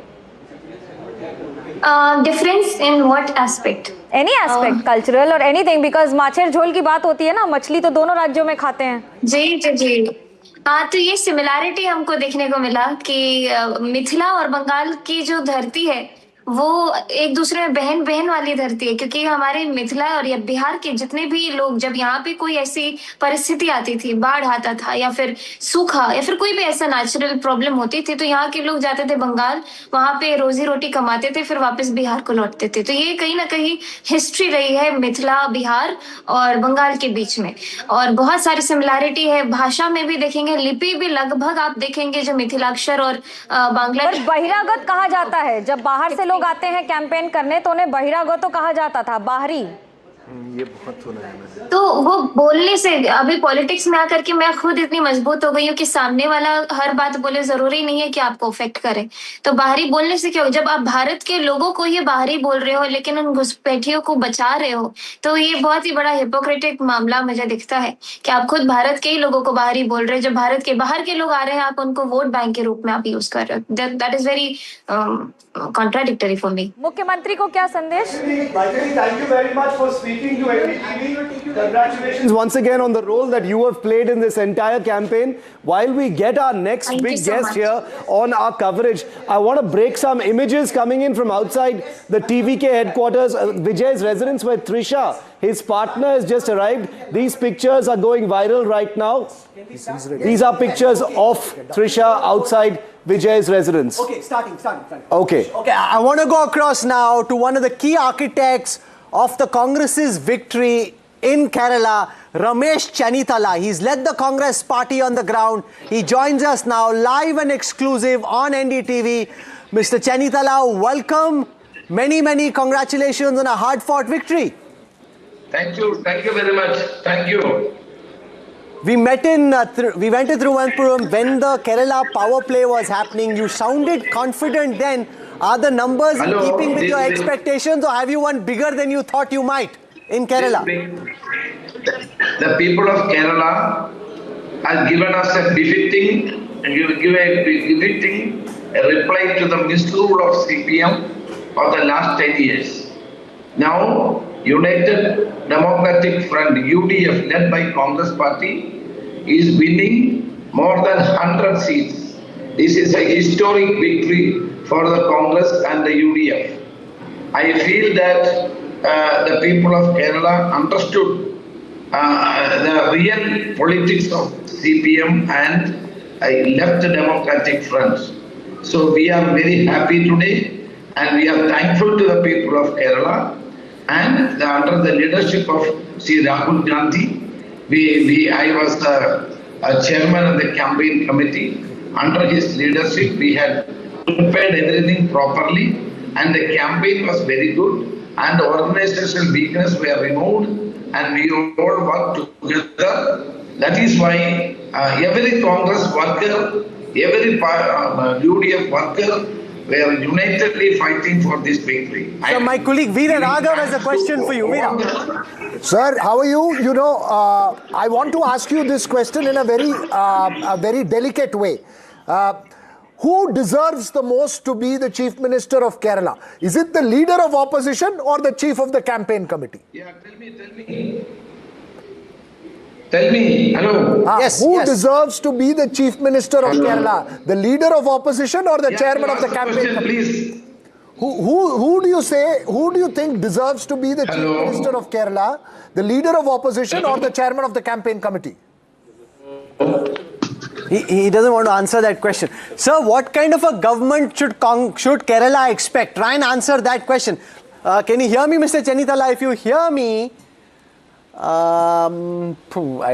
Difference in what aspect? Any aspect, cultural or anything, because माछेर झोल की बात होती है ना, मछली तो दोनों राज्यों में खाते हैं। जी। हाँ, तो ये सिमिलैरिटी हमको देखने को मिला कि मिथिला और बंगाल की जो धरती है वो एक दूसरे में बहन बहन वाली धरती है, क्योंकि हमारे मिथिला और या बिहार के जितने भी लोग जब यहाँ पे कोई ऐसी परिस्थिति आती थी, बाढ़ आता था या फिर सूखा या फिर कोई भी ऐसा नेचुरल प्रॉब्लम होती थी, तो यहाँ के लोग जाते थे बंगाल, वहां पे रोजी रोटी कमाते थे, फिर वापस बिहार को लौटते थे। तो ये कहीं ना कहीं हिस्ट्री रही है मिथिला बिहार और बंगाल के बीच में। और बहुत सारी सिमिलैरिटी है, भाषा में भी देखेंगे, लिपि भी लगभग आप देखेंगे जो मिथिलाक्षर और बांग्ला। बहिरागत कहा जाता है, जब बाहर से लोग आते हैं कैंपेन करने तो उन्हें बहिरागत तो कहा जाता था, बाहरी। ये बहुत सुना है मैंने। तो वो बोलने से अभी पॉलिटिक्स में आकर के मैं खुद इतनी मजबूत हो गई हूँ कि सामने वाला हर बात बोले, जरूरी नहीं है कि आपको अफेक्ट करे। तो बाहरी बोलने से क्या हो, जब आप भारत के लोगों को ये बाहरी बोल रहे हो लेकिन उन घुसपैठियों को बचा रहे हो, तो ये बहुत ही बड़ा हिपोक्रेटिक मामला मुझे दिखता है कि आप खुद भारत के ही लोगों को बाहरी बोल रहे हो। जब भारत के बाहर के लोग आ रहे हैं आप उनको वोट बैंक के रूप में आप यूज कर रहे हो। That is very contradictory for me. मुख्यमंत्री को क्या संदेश? Thank you very much for speaking. speaking to NDTV. Congratulations once again on the role that you have played in this entire campaign. While we get our next Thank you big so guest much. here on our coverage, I want to break some images coming in from outside the TVK headquarters, Vijay's residence, where Trisha, his partner, has just arrived. These pictures are going viral right now. These are pictures of Trisha outside Vijay's residence. Okay, starting. Okay. Okay, I want to go across now to one of the key architects of the Congress's victory in Kerala, Ramesh Chennithala. He's led the Congress party on the ground. He joins us now live and exclusive on NDTV. Mr. Chennithala, welcome. Many congratulations on a hard-fought victory. Thank you very much. Thank you. We met in, we went to Thiruvananthapuram when the Kerala power play was happening. You sounded confident then. Are the numbers in keeping with your expectations, or have you won bigger than you thought you might in Kerala? The people of Kerala have given us a befitting reply to the misrule of CPM of the last 10 years. Now, United Democratic Front, UDF, led by Congress Party, is winning more than 100 seats. This is a historic victory for the Congress and the UDF. I feel that the people of Kerala understood the real politics of CPM and left Democratic Front. So we are very happy today, and we are thankful to the people of Kerala. And under the leadership of Sri Rahul Gandhi, I was a chairman of the campaign committee. Under his leadership, we had prepared everything properly, and the campaign was very good, and the organizational weakness were removed, and we all worked together. That is why every Congress worker, every UDF worker were unitedly fighting for this victory. So my colleague Veera Raghav has a question for you. Veera. Sir, how are you? You know, I want to ask you this question in a very delicate way. Who deserves the most to be the Chief Minister of Kerala? Is it the leader of opposition or the chief of the campaign committee? Yeah, tell me. Hello. Who deserves to be the Chief Minister of Kerala? The leader of opposition or the chairman of the campaign committee? Please. Who do you think deserves to be the Chief Minister of Kerala? The leader of opposition or the chairman of the campaign committee? He doesn't want to answer that question. Sir, what kind of a government should Kerala expect? Try and answer that question. Can you hear me, Mr. Chennithala? If you hear me, I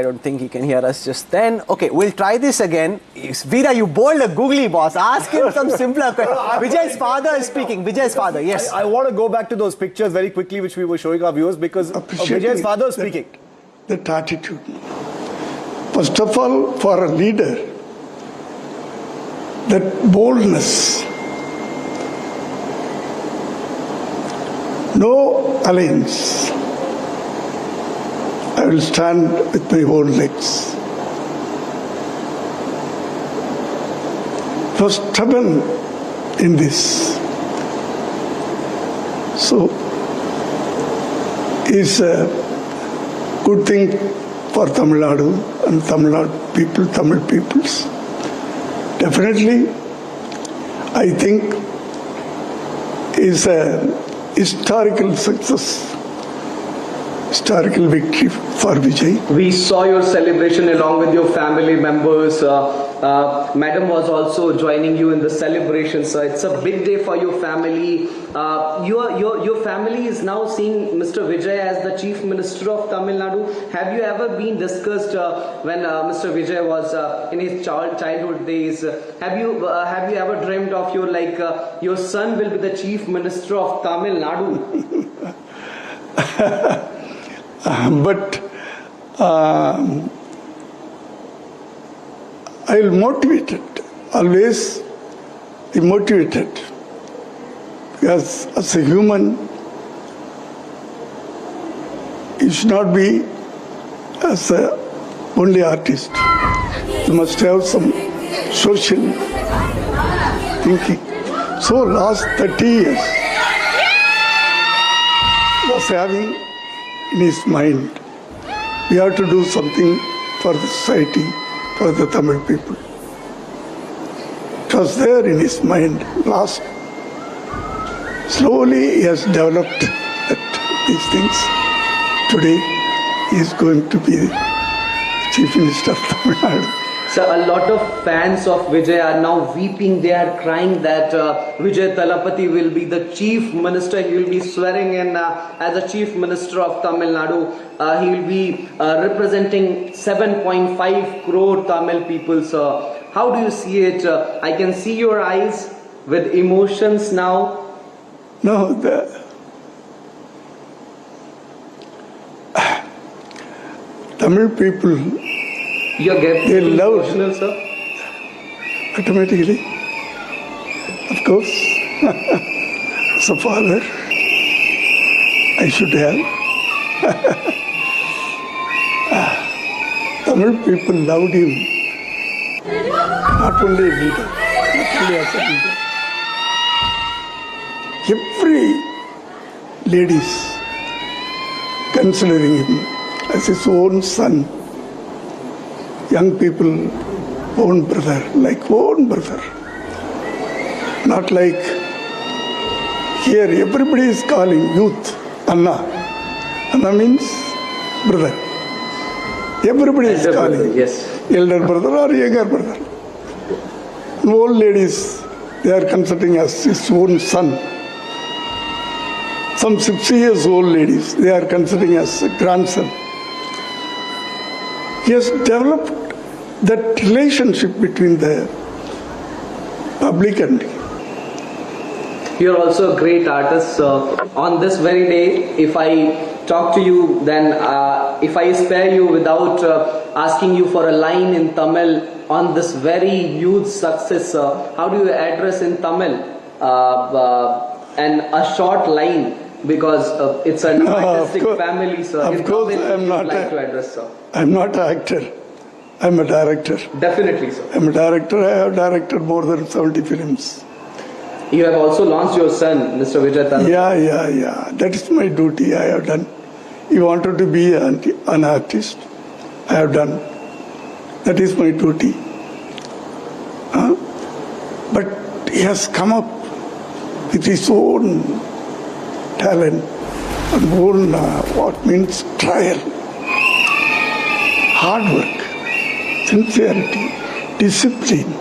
don't think he can hear us just then. Okay, we'll try this again. Veera, you boiled a googly boss. Ask him some simpler questions. Vijay's father is speaking. Vijay's father, yes. I want to go back to those pictures very quickly, which we were showing our viewers, because Vijay's father is speaking. That attitude. First of all, for a leader, that boldness, no alliance. I will stand with my own legs. Was stubborn in this. So, it's a good thing for Tamil Nadu and Tamil peoples. Definitely, I think is a historical success. Historical victory for Vijay. We saw your celebration along with your family members. Madam was also joining you in the celebration, so it's a big day for your family. Your family is now seeing Mr. Vijay as the Chief Minister of Tamil Nadu. Have you ever been discussed when Mr. Vijay was in his childhood days? Have you ever dreamt of your son will be the Chief Minister of Tamil Nadu? But I will motivate it, always be motivated, because as a human, you should not be as a only artist. You must have some social thinking. So last 30 years was having in his mind. We have to do something for the society, for the Tamil people. It was there in his mind last. Slowly he has developed these things. Today he is going to be the Chief Minister of Tamil Nadu. So a lot of fans of Vijay are now weeping. They are crying that Vijay Thalapathy will be the Chief Minister. He will be swearing in as a Chief Minister of Tamil Nadu. He will be representing 7.5 crore Tamil people. So how do you see it? I can see your eyes with emotions now. No, Tamil people, they love emotional, sir? Automatically, of course. As a father, I should have. Tamil people loved him, not only a leader, not only as a leader. Every ladies considering him as his own son. Young people, own brother, like own brother. Not like here, everybody is calling youth Anna. Anna means brother. Everybody is calling. Brother, yes. Elder brother or younger brother. Old ladies, they are considering as his own son. Some 60 years old ladies, they are considering as a grandson. He has developed that relationship between the public and you are also a great artist. On this very day, if I talk to you, then if I spare you without asking you for a line in Tamil on this very huge success, how do you address in Tamil and a short line? Because it's an artistic family, sir. Of course, I'm not. Like to address, sir. I'm not an actor. I'm a director. Definitely, sir. I'm a director. I have directed more than 70 films. You have also launched your son, Mr. Vijay Thalapathy. Yeah. That is my duty. I have done. He wanted to be an artist. I have done. That is my duty. But he has come up with his own talent and own what means trial, hard work, sincerity, discipline.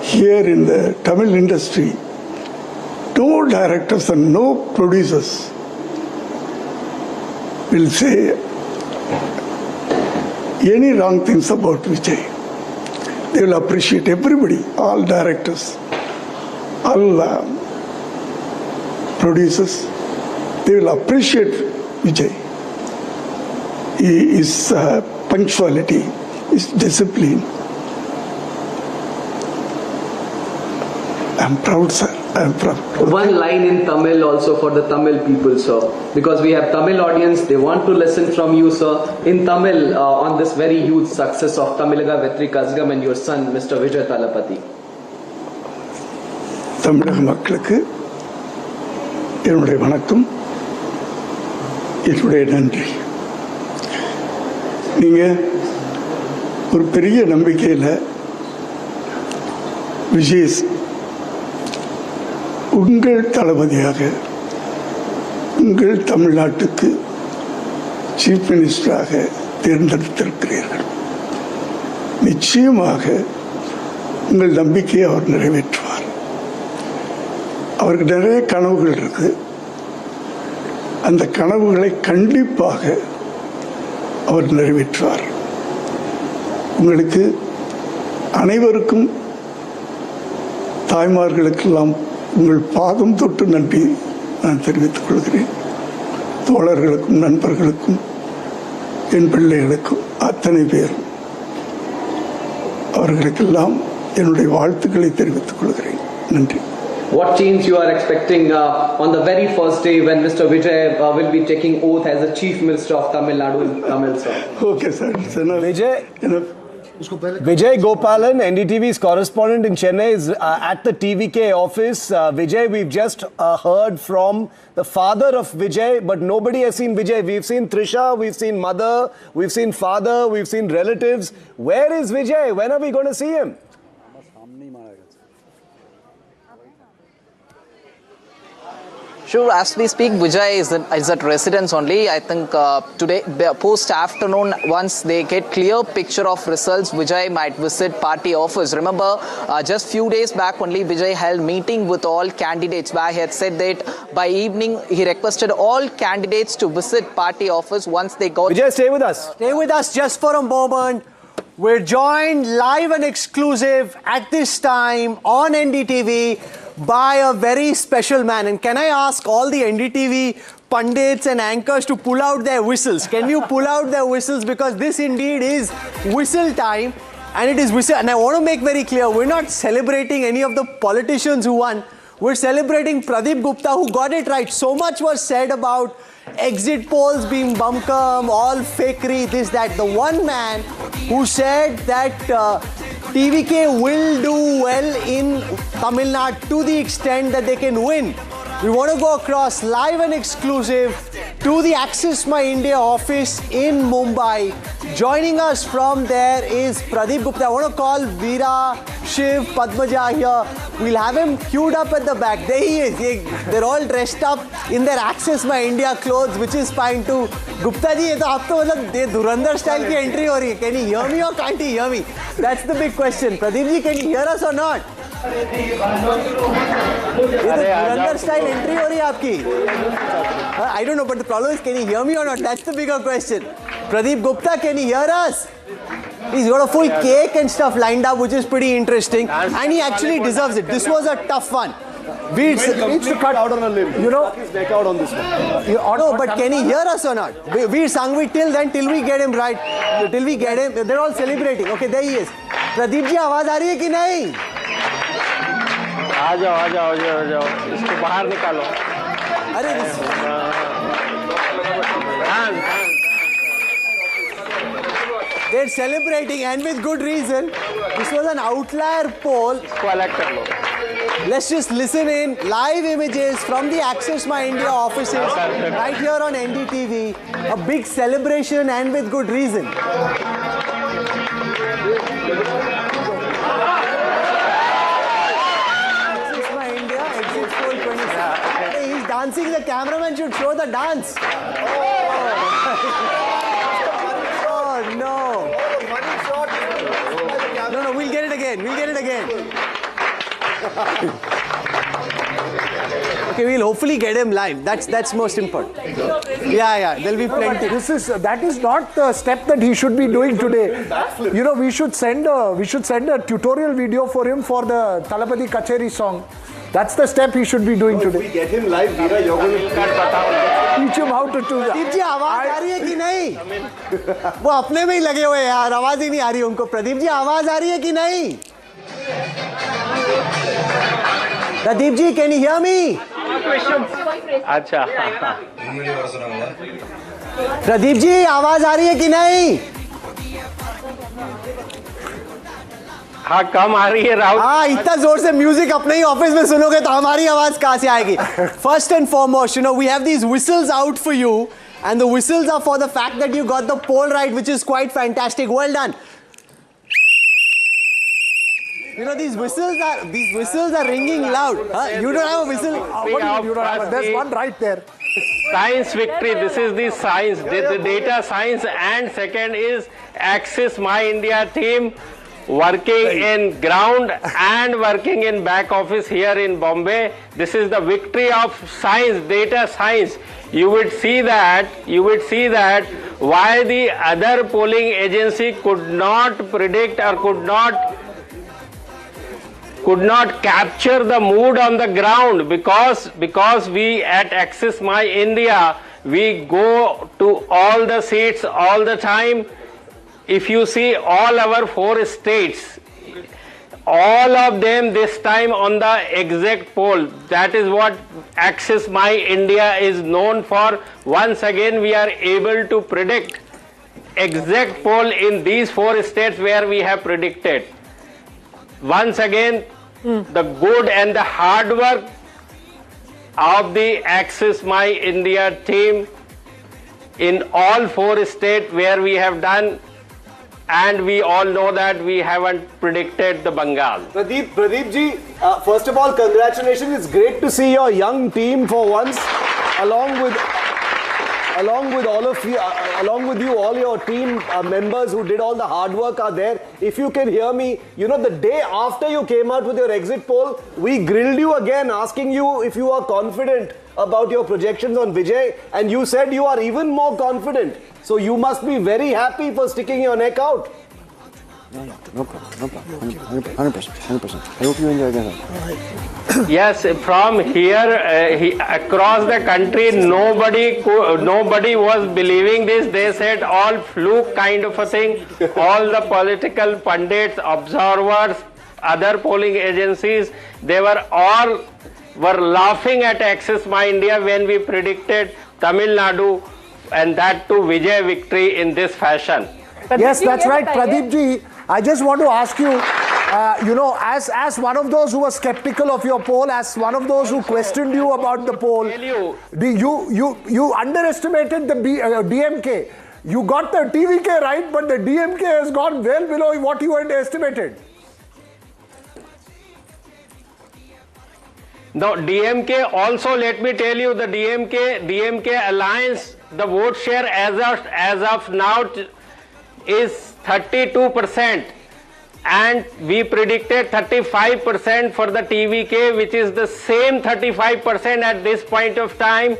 Here in the Tamil industry, no directors and no producers will say any wrong things about Vijay. They will appreciate everybody, all directors, all producers. They will appreciate Vijay. His punctuality, his discipline. I'm proud, sir. I'm proud. One line in Tamil also for the Tamil people, sir. Because we have Tamil audience, they want to listen from you, sir. In Tamil, on this very huge success of Tamilaga Vetri Kazgam and your son, Mr. Vijay Thalapathy. தமிழக மக்களுக்கு என்னுடைய வணக்கம், என்னுடைய நன்றி. நீங்க ஒரு பெரிய நம்பிக்கையில் விஜய் உங்கள் தளபதியாக உங்கள் தமிழ்நாட்டுக்கு சீஃப் மினிஸ்டராக தேர்ந்தெடுத்திருக்கிறீர்கள். நிச்சயமாக உங்கள் நம்பிக்கையை அவர் நிறைவேற்றுவார். அவருக்கு நிறைய கனவுகள் இருக்கு. அந்த கனவுகளை கண்டிப்பாக அவர் நிறைவேற்றுவார். உங்களுக்கு அனைவருக்கும், தாய்மார்களுக்கெல்லாம் உங்கள் பாதம் தொட்டு நன்றி நான் தெரிவித்துக் கொள்கிறேன். தோழர்களுக்கும் நண்பர்களுக்கும் என் பிள்ளைகளுக்கும் அத்தனை பேரும் அவர்களுக்கெல்லாம் என்னுடைய வாழ்த்துக்களை தெரிவித்துக் கொள்கிறேன். நன்றி. What change you are expecting on the very first day when Mr. Vijay will be taking oath as the Chief Minister of Tamil Nadu in Tamil, sir? Okay, sir. Vijay, Vijay Gopalan, NDTV's correspondent in Chennai, is at the TVK office. Vijay, we've just heard from the father of Vijay, but nobody has seen Vijay. We've seen Trisha, we've seen mother, we've seen father, we've seen relatives. Where is Vijay? When are we going to see him? Sure, as we speak, Vijay is at residence only. I think today, post-afternoon, once they get clear picture of results, Vijay might visit party office. Remember, just few days back only, Vijay held meeting with all candidates where he had said that by evening, he requested all candidates to visit party office once they got... Vijay, stay with us. Stay with us just for a moment. We're joined live and exclusive at this time on NDTV by a very special man. And can I ask all the NDTV pundits and anchors to pull out their whistles? Can you pull out their whistles? Because this indeed is whistle time. And it is whistle. And I want to make very clear, we're not celebrating any of the politicians who won. We're celebrating Pradeep Gupta, who got it right. So much was said about exit polls being bumkum, all fakery, this, that. The one man who said that TVK will do well in Tamil Nadu to the extent that they can win. We want to go across live and exclusive to the Access My India office in Mumbai. Joining us from there is Pradeep Gupta. I want to call Veera, Shiv, Padmaja here. We'll have him queued up at the back. There he is. They're all dressed up in their Access My India clothes, which is fine too. Gupta ji, ये तो आप तो मतलब ये धुरंधर style की entry हो रही है. Can he hear me or can't he hear me? That's the big question. Pradeep ji, can you hear us or not? ये तो धुरंधर style entry हो रही है आपकी. I don't know, but the problem is, can he hear me or not? That's the bigger question. Pradeep Gupta, can he hear us? He's got a full cake and stuff lined up, which is pretty interesting, and he actually deserves it. This was a tough one. We needs to cut out on a limb. You know, his neck out on this one. No, but can he hear us or not? Veer Sangvi, till we get him right, till we get him. They're all celebrating. Okay, there he is. Pradeep ji, आवाज आ रही है कि नहीं? आ जाओ इसको बाहर निकालो. अरे they're celebrating, and with good reason. This was an outlier poll. Let's just listen in. Live images from the Access My India offices right here on NDTV. A big celebration, and with good reason. Access My India, exit poll 26. Hey, he's dancing. The cameraman should show the dance. Oh no. No, we'll get it again. Okay, we'll hopefully get him live. That's most important. Yeah, there'll be plenty. That is not the step that he should be doing today. You know, we should send a tutorial video for him for the Talapati Kacheri song. That's the step he should be doing today. If we get him live, Veera, you're going to teach him how to do that. Pradeep ji आवाज आ रही है कि नहीं? वो अपने में ही लगे हुए हैं यार, आवाज ही नहीं आ रही उनको. प्रदीप जी आवाज आ रही है कि नहीं? Pradeep ji, can you hear me? अच्छा. प्रदीप जी आवाज आ रही है कि नहीं? हाँ, कम आ रही है राहुल. हाँ, इतना जोर से म्यूजिक अपने ही ऑफिस में सुनोगे तो हमारी आवाज कहाँ से आएगी? First and foremost, you know, we have these whistles out for you, and the whistles are for the fact that you got the poll right, which is quite fantastic. Well done. You know, these whistles are ringing loud. Huh? You don't have a whistle? You don't have. There's one right there. Science victory. This is the science, the data science, and second is Access My India team working in ground and working in back office here in Bombay. This is the victory of science, data science. You would see that why the other polling agency could not predict or could not capture the mood on the ground, because we at Access My India, we go to all the seats all the time. If you see all our 4 states, all of them this time on the exact poll. That is what Access My India is known for. Once again, we are able to predict exact poll in these 4 states where we have predicted. Once again, the good and the hard work of the Axis My India team in all 4 states where we have done, and we all know that we haven't predicted the Bengal. Pradeep ji, first of all, congratulations. It's great to see your young team for once, along with all of you, all your team members who did all the hard work are there. If you can hear me, you know, the day after you came out with your exit poll, we grilled you again, asking you if you are confident about your projections on Vijay, and you said you are even more confident. So you must be very happy for sticking your neck out. No problem. 100%. I hope you enjoy that. Yes, from here across the country, nobody was believing this. They said all fluke kind of a thing. All the political pundits, observers, other polling agencies, they were all laughing at Axis My India when we predicted Tamil Nadu, and that too Vijay victory in this fashion. Yes, that's right, Pradeep ji. I just want to ask you, you know, as one of those who was skeptical of your poll, as one of those who questioned you about the poll, you underestimated the DMK. You got the TVK right, but the DMK has gone well below what you underestimated. No, DMK also, let me tell you, the DMK alliance, the vote share as of now is 32%, and we predicted 35% for the TVK, which is the same 35% at this point of time,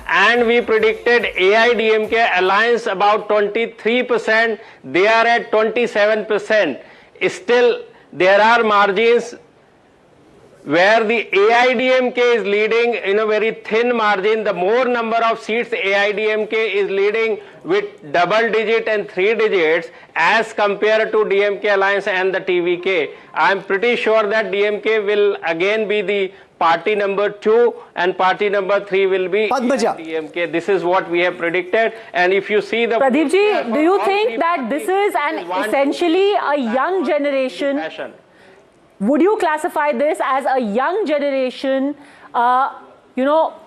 and we predicted AIDMK alliance about 23%. They are at 27%. Still, there are margins where the AIDMK is leading in a very thin margin. The more number of seats AIDMK is leading with double digit and 3 digits as compared to DMK alliance and the TVK. I am pretty sure that DMK will again be the party number 2 and party number 3 will be DMK. This is what we have predicted. And if you see the... Pradeep ji, do you think that this is essentially a young generation? Would you classify this as a young generation,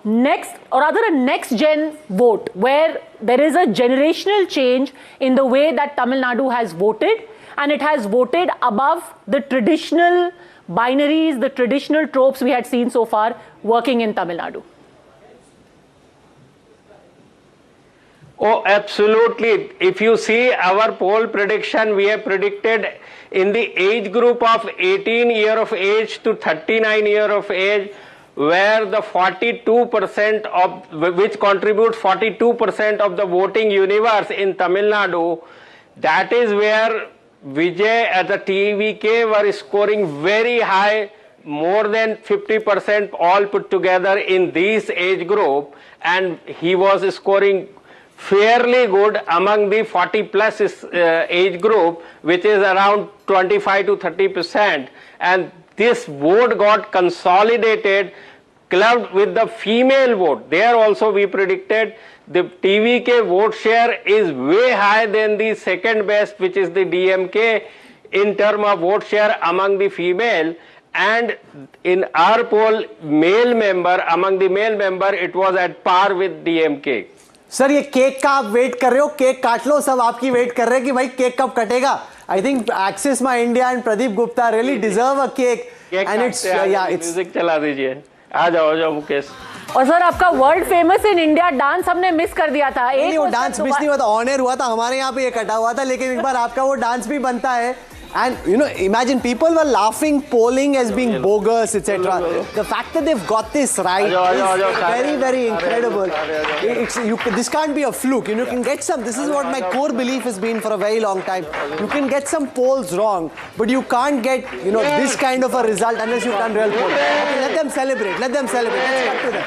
next or rather a next gen vote, where there is a generational change in the way that Tamil Nadu has voted, and it has voted above the traditional binaries, the traditional tropes we had seen so far working in Tamil Nadu? Oh, absolutely. If you see our poll prediction, we have predicted in the age group of 18 year of age to 39 year of age, where the 42% of, which contributes 42% of the voting universe in Tamil Nadu, that is where Vijay at the TVK were scoring very high, more than 50% all put together in this age group, and he was scoring fairly good among the 40 plus age group, which is around 25 to 30%, and this vote got consolidated, clubbed with the female vote. There also we predicted the TVK vote share is way higher than the second best, which is the DMK, in terms of vote share among the female, and in our poll among the male member it was at par with DMK. Sir ये cake का आप wait कर रहे हो, cake काट लो, सब आपकी wait कर रहे हैं कि भाई केक कब कटेगा. I think axis my India and Pradeep Gupta really deserve a cake and it's music चला दीजिए. आ जाओ मुकेश. और सर आपका world famous in India dance हमने मिस कर दिया था. नहीं, वो डांस मिस नहीं हुआ था, ऑनर हुआ था, हमारे यहाँ पे ये कटा हुआ था, लेकिन एक बार आपका वो डांस भी बनता है. And imagine people were laughing polling as being bogus, etc. The fact that they've got this right is very, very incredible. This can't be a fluke. You can get some. This is what my core belief has been for a very long time. You can get some polls wrong, but you can't get this kind of a result unless you've done real polling. Okay, let them celebrate. Let's cut to them.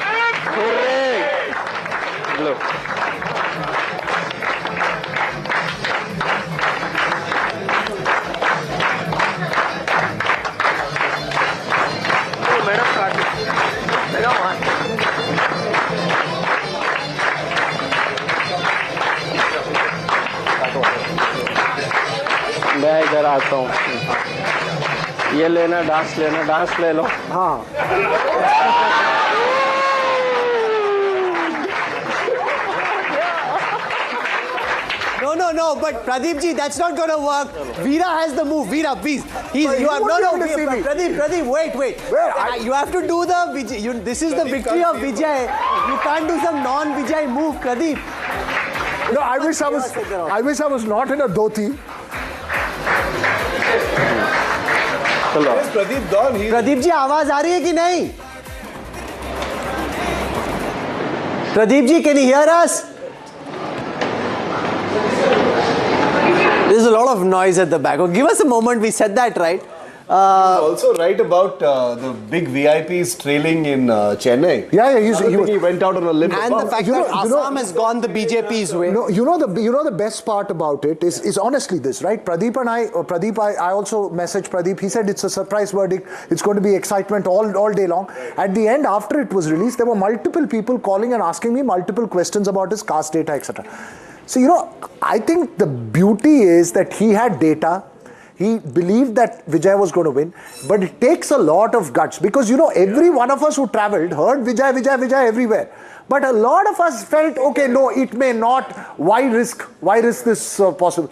Look. इधर आता हूँ। ये लेना, dance लेना, dance ले लो। हाँ। No, but Pradeep ji, that's not going to work. Veera has the move. Veera, please. You have Pradeep, wait. You have to do the Vijay. This is the victory of Vijay. You can't do some non-Vijay move, Pradeep. No, I wish I was not in a dhoti. Pradeep ji आवाज आ रही है कि नहीं? Pradeep ji, can you hear us? There's a lot of noise at the back. Oh, give us a moment. We said that right. Also right about the big VIPs trailing in Chennai. Yeah, he went out on a limb. And the fact that Assam has gone the BJP's way. No, you know the best part about it is honestly this, right? Pradeep and I also messaged Pradeep. He said it's a surprise verdict. It's going to be excitement all day long. At the end, after it was released, there were multiple people calling and asking me multiple questions about his caste data, etc. So, I think the beauty is that he had data. He believed that Vijay was going to win, but it takes a lot of guts because, every one of us who travelled heard Vijay everywhere. But a lot of us felt, okay, no, it may not. Why risk this possible?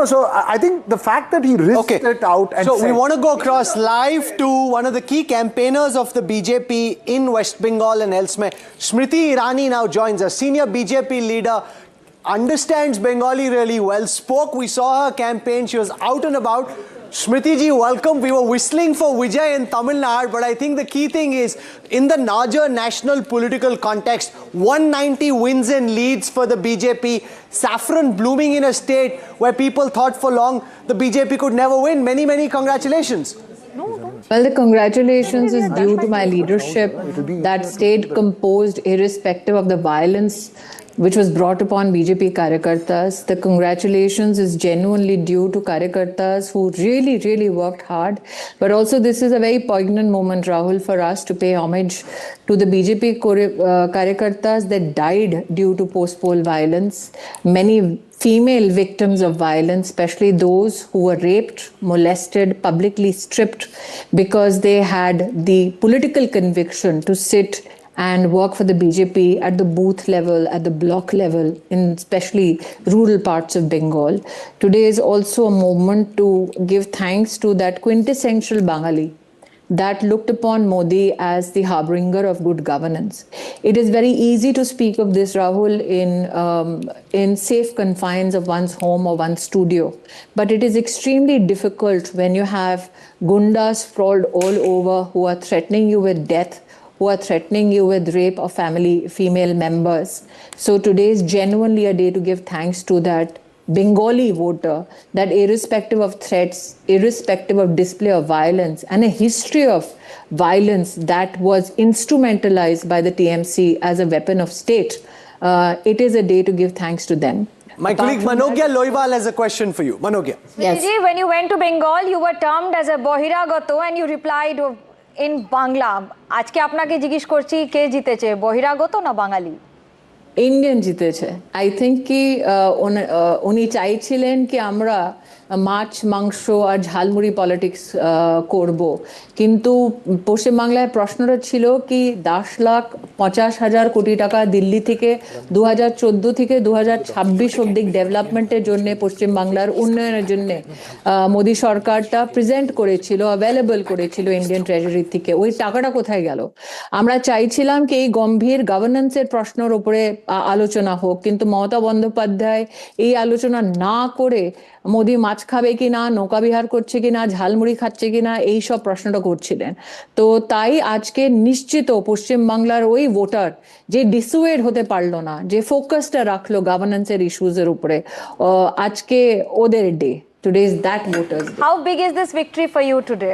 So I think the fact that he risked it out. And so we want to go across live to one of the key campaigners of the BJP in West Bengal and elsewhere. Smriti Irani now joins us, senior BJP leader. Understands Bengali really well, we saw her campaign, she was out and about. Smriti ji, welcome. We were whistling for Vijay in Tamil Nadu, but I think the key thing is, in the larger national political context, 190 wins and leads for the BJP, saffron blooming in a state where people thought for long the BJP could never win. Many congratulations. Well, the congratulations is due to my leadership that stayed composed irrespective of the violence which was brought upon BJP Karyakartas. The congratulations is genuinely due to Karyakartas who really worked hard. But also this is a very poignant moment, Rahul, for us to pay homage to the BJP Karyakartas that died due to post-poll violence. Many female victims of violence, especially those who were raped, molested, publicly stripped because they had the political conviction to sit and work for the BJP at the booth level, at the block level, in especially rural parts of Bengal. Today is also a moment to give thanks to that quintessential Bengali that looked upon Modi as the harbinger of good governance. It is very easy to speak of this, Rahul, in safe confines of one's home or one's studio. But it is extremely difficult when you have gundas sprawled all over who are threatening you with death, who are threatening you with rape of female members. So today is genuinely a day to give thanks to that Bengali voter, that irrespective of threats, irrespective of display of violence and a history of violence that was instrumentalized by the TMC as a weapon of state, it is a day to give thanks to them. My colleague Manogya Loiwal has a question for you. Manogya. Yes. Vijay, when you went to Bengal, you were termed as a Bohiragato and you replied in Bangla. Ajke apnake jigish korchi ke jiteche, Bohiragato na Bangali? Indian jiteche. I think ki uni chaichilen ki amra মাছ মাংস আর jhalmuri politics করব কিন্তু পশ্চিমবাংলায় প্রশ্নটা ছিল কি 10,50,000 কোটি টাকা দিল্লি থেকে 2014 থেকে 2026 অবধি ডেভেলপমেন্টের জন্য পশ্চিমবাংলার উন্নয়নের জন্য মোদি সরকারটা প্রেজেন্ট করেছিল অ্যাভেলেবল করেছিল ইন্ডিয়ান ট্রেজারি থেকে ওই টাকাটা কোথায় গেল আমরা চাইছিলাম কি এই গম্ভীর গভর্নেন্সের প্রশ্নের উপরে আলোচনা হোক কিন্তু মমতা বন্দ্যোপাধ্যায় এই আলোচনা না করে মোদি মাছ খাবে কিনা নৌকা বিহার করছে কিনা ঝালমুড়ি খাচ্ছে কিনা এই সব প্রশ্নটা করছিলেন তো তাই আজকে নিশ্চিত পশ্চিমবাংলার ওই ভোটার যে ডিসুয়েড হতে পারলো না যে ফোকাসটা রাখলো গভর্নেন্সের ইস্যুজের উপরে আজকে ওদের day today is that voters how big is this victory for you today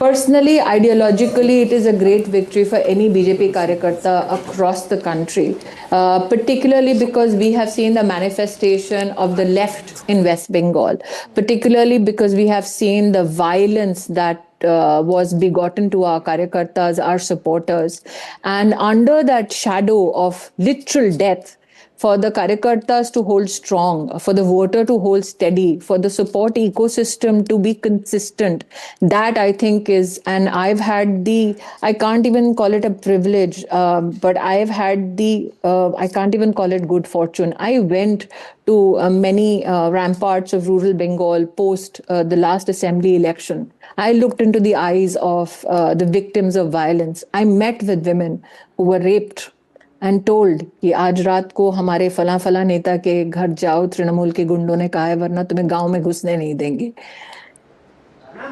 Personally, ideologically, it is a great victory for any BJP Karyakarta across the country, particularly because we have seen the manifestation of the left in West Bengal, particularly because we have seen the violence that was begotten to our Karyakartas, our supporters. And under that shadow of literal death, for the Karyakartas to hold strong, for the voter to hold steady, for the support ecosystem to be consistent. That I think is, and I've had I can't even call it a privilege, but I've had I can't even call it good fortune. I went to many ramparts of rural Bengal post the last assembly election. I looked into the eyes of the victims of violence. I met with women who were raped and told कि आज रात को हमारे फला फला नेता के घर जाओ, तृणमूल के गुंडों ने कहा है, वरना तुम्हें गांव में घुसने नहीं देंगे.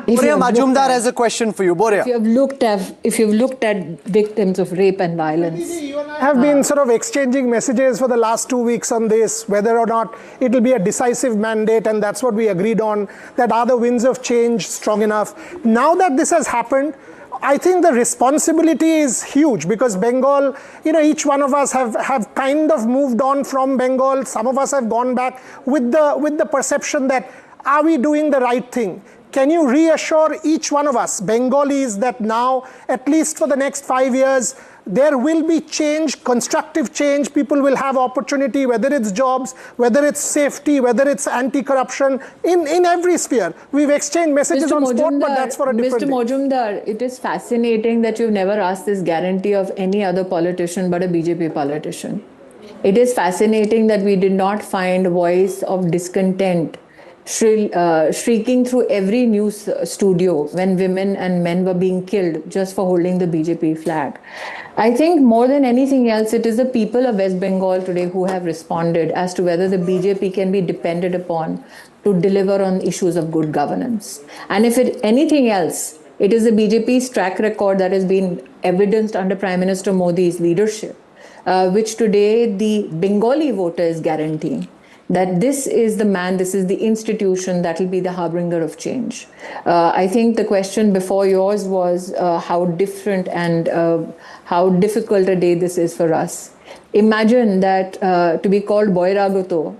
Boria Majumdar has a question for you. Boria. If you've looked at victims of rape and violence, have been sort of exchanging messages for the last 2 weeks on this, whether or not it will be a decisive mandate, and that's what we agreed on, that are the winds of change strong enough? Now that this has happened, I think the responsibility is huge, because Bengal, each one of us have kind of moved on from Bengal. Some of us have gone back with the perception that, are we doing the right thing? Can you reassure each one of us, Bengalis, that now, at least for the next 5 years, there will be change, constructive change, people will have opportunity, whether it's jobs, whether it's safety, whether it's anti-corruption, in every sphere. We've exchanged messages on sport, but that's for a different Mr. Majumdar, it is fascinating that you've never asked this guarantee of any other politician but a BJP politician. It is fascinating that we did not find a voice of discontent shrieking through every news studio when women and men were being killed just for holding the BJP flag. I think more than anything else, it is the people of West Bengal today who have responded as to whether the BJP can be depended upon to deliver on issues of good governance. And if anything else, it is the BJP's track record that has been evidenced under Prime Minister Modi's leadership, which today the Bengali voter is guaranteeing. That this is the man, this is the institution that will be the harbinger of change. I think the question before yours was how different and how difficult a day this is for us. Imagine that to be called Boiragato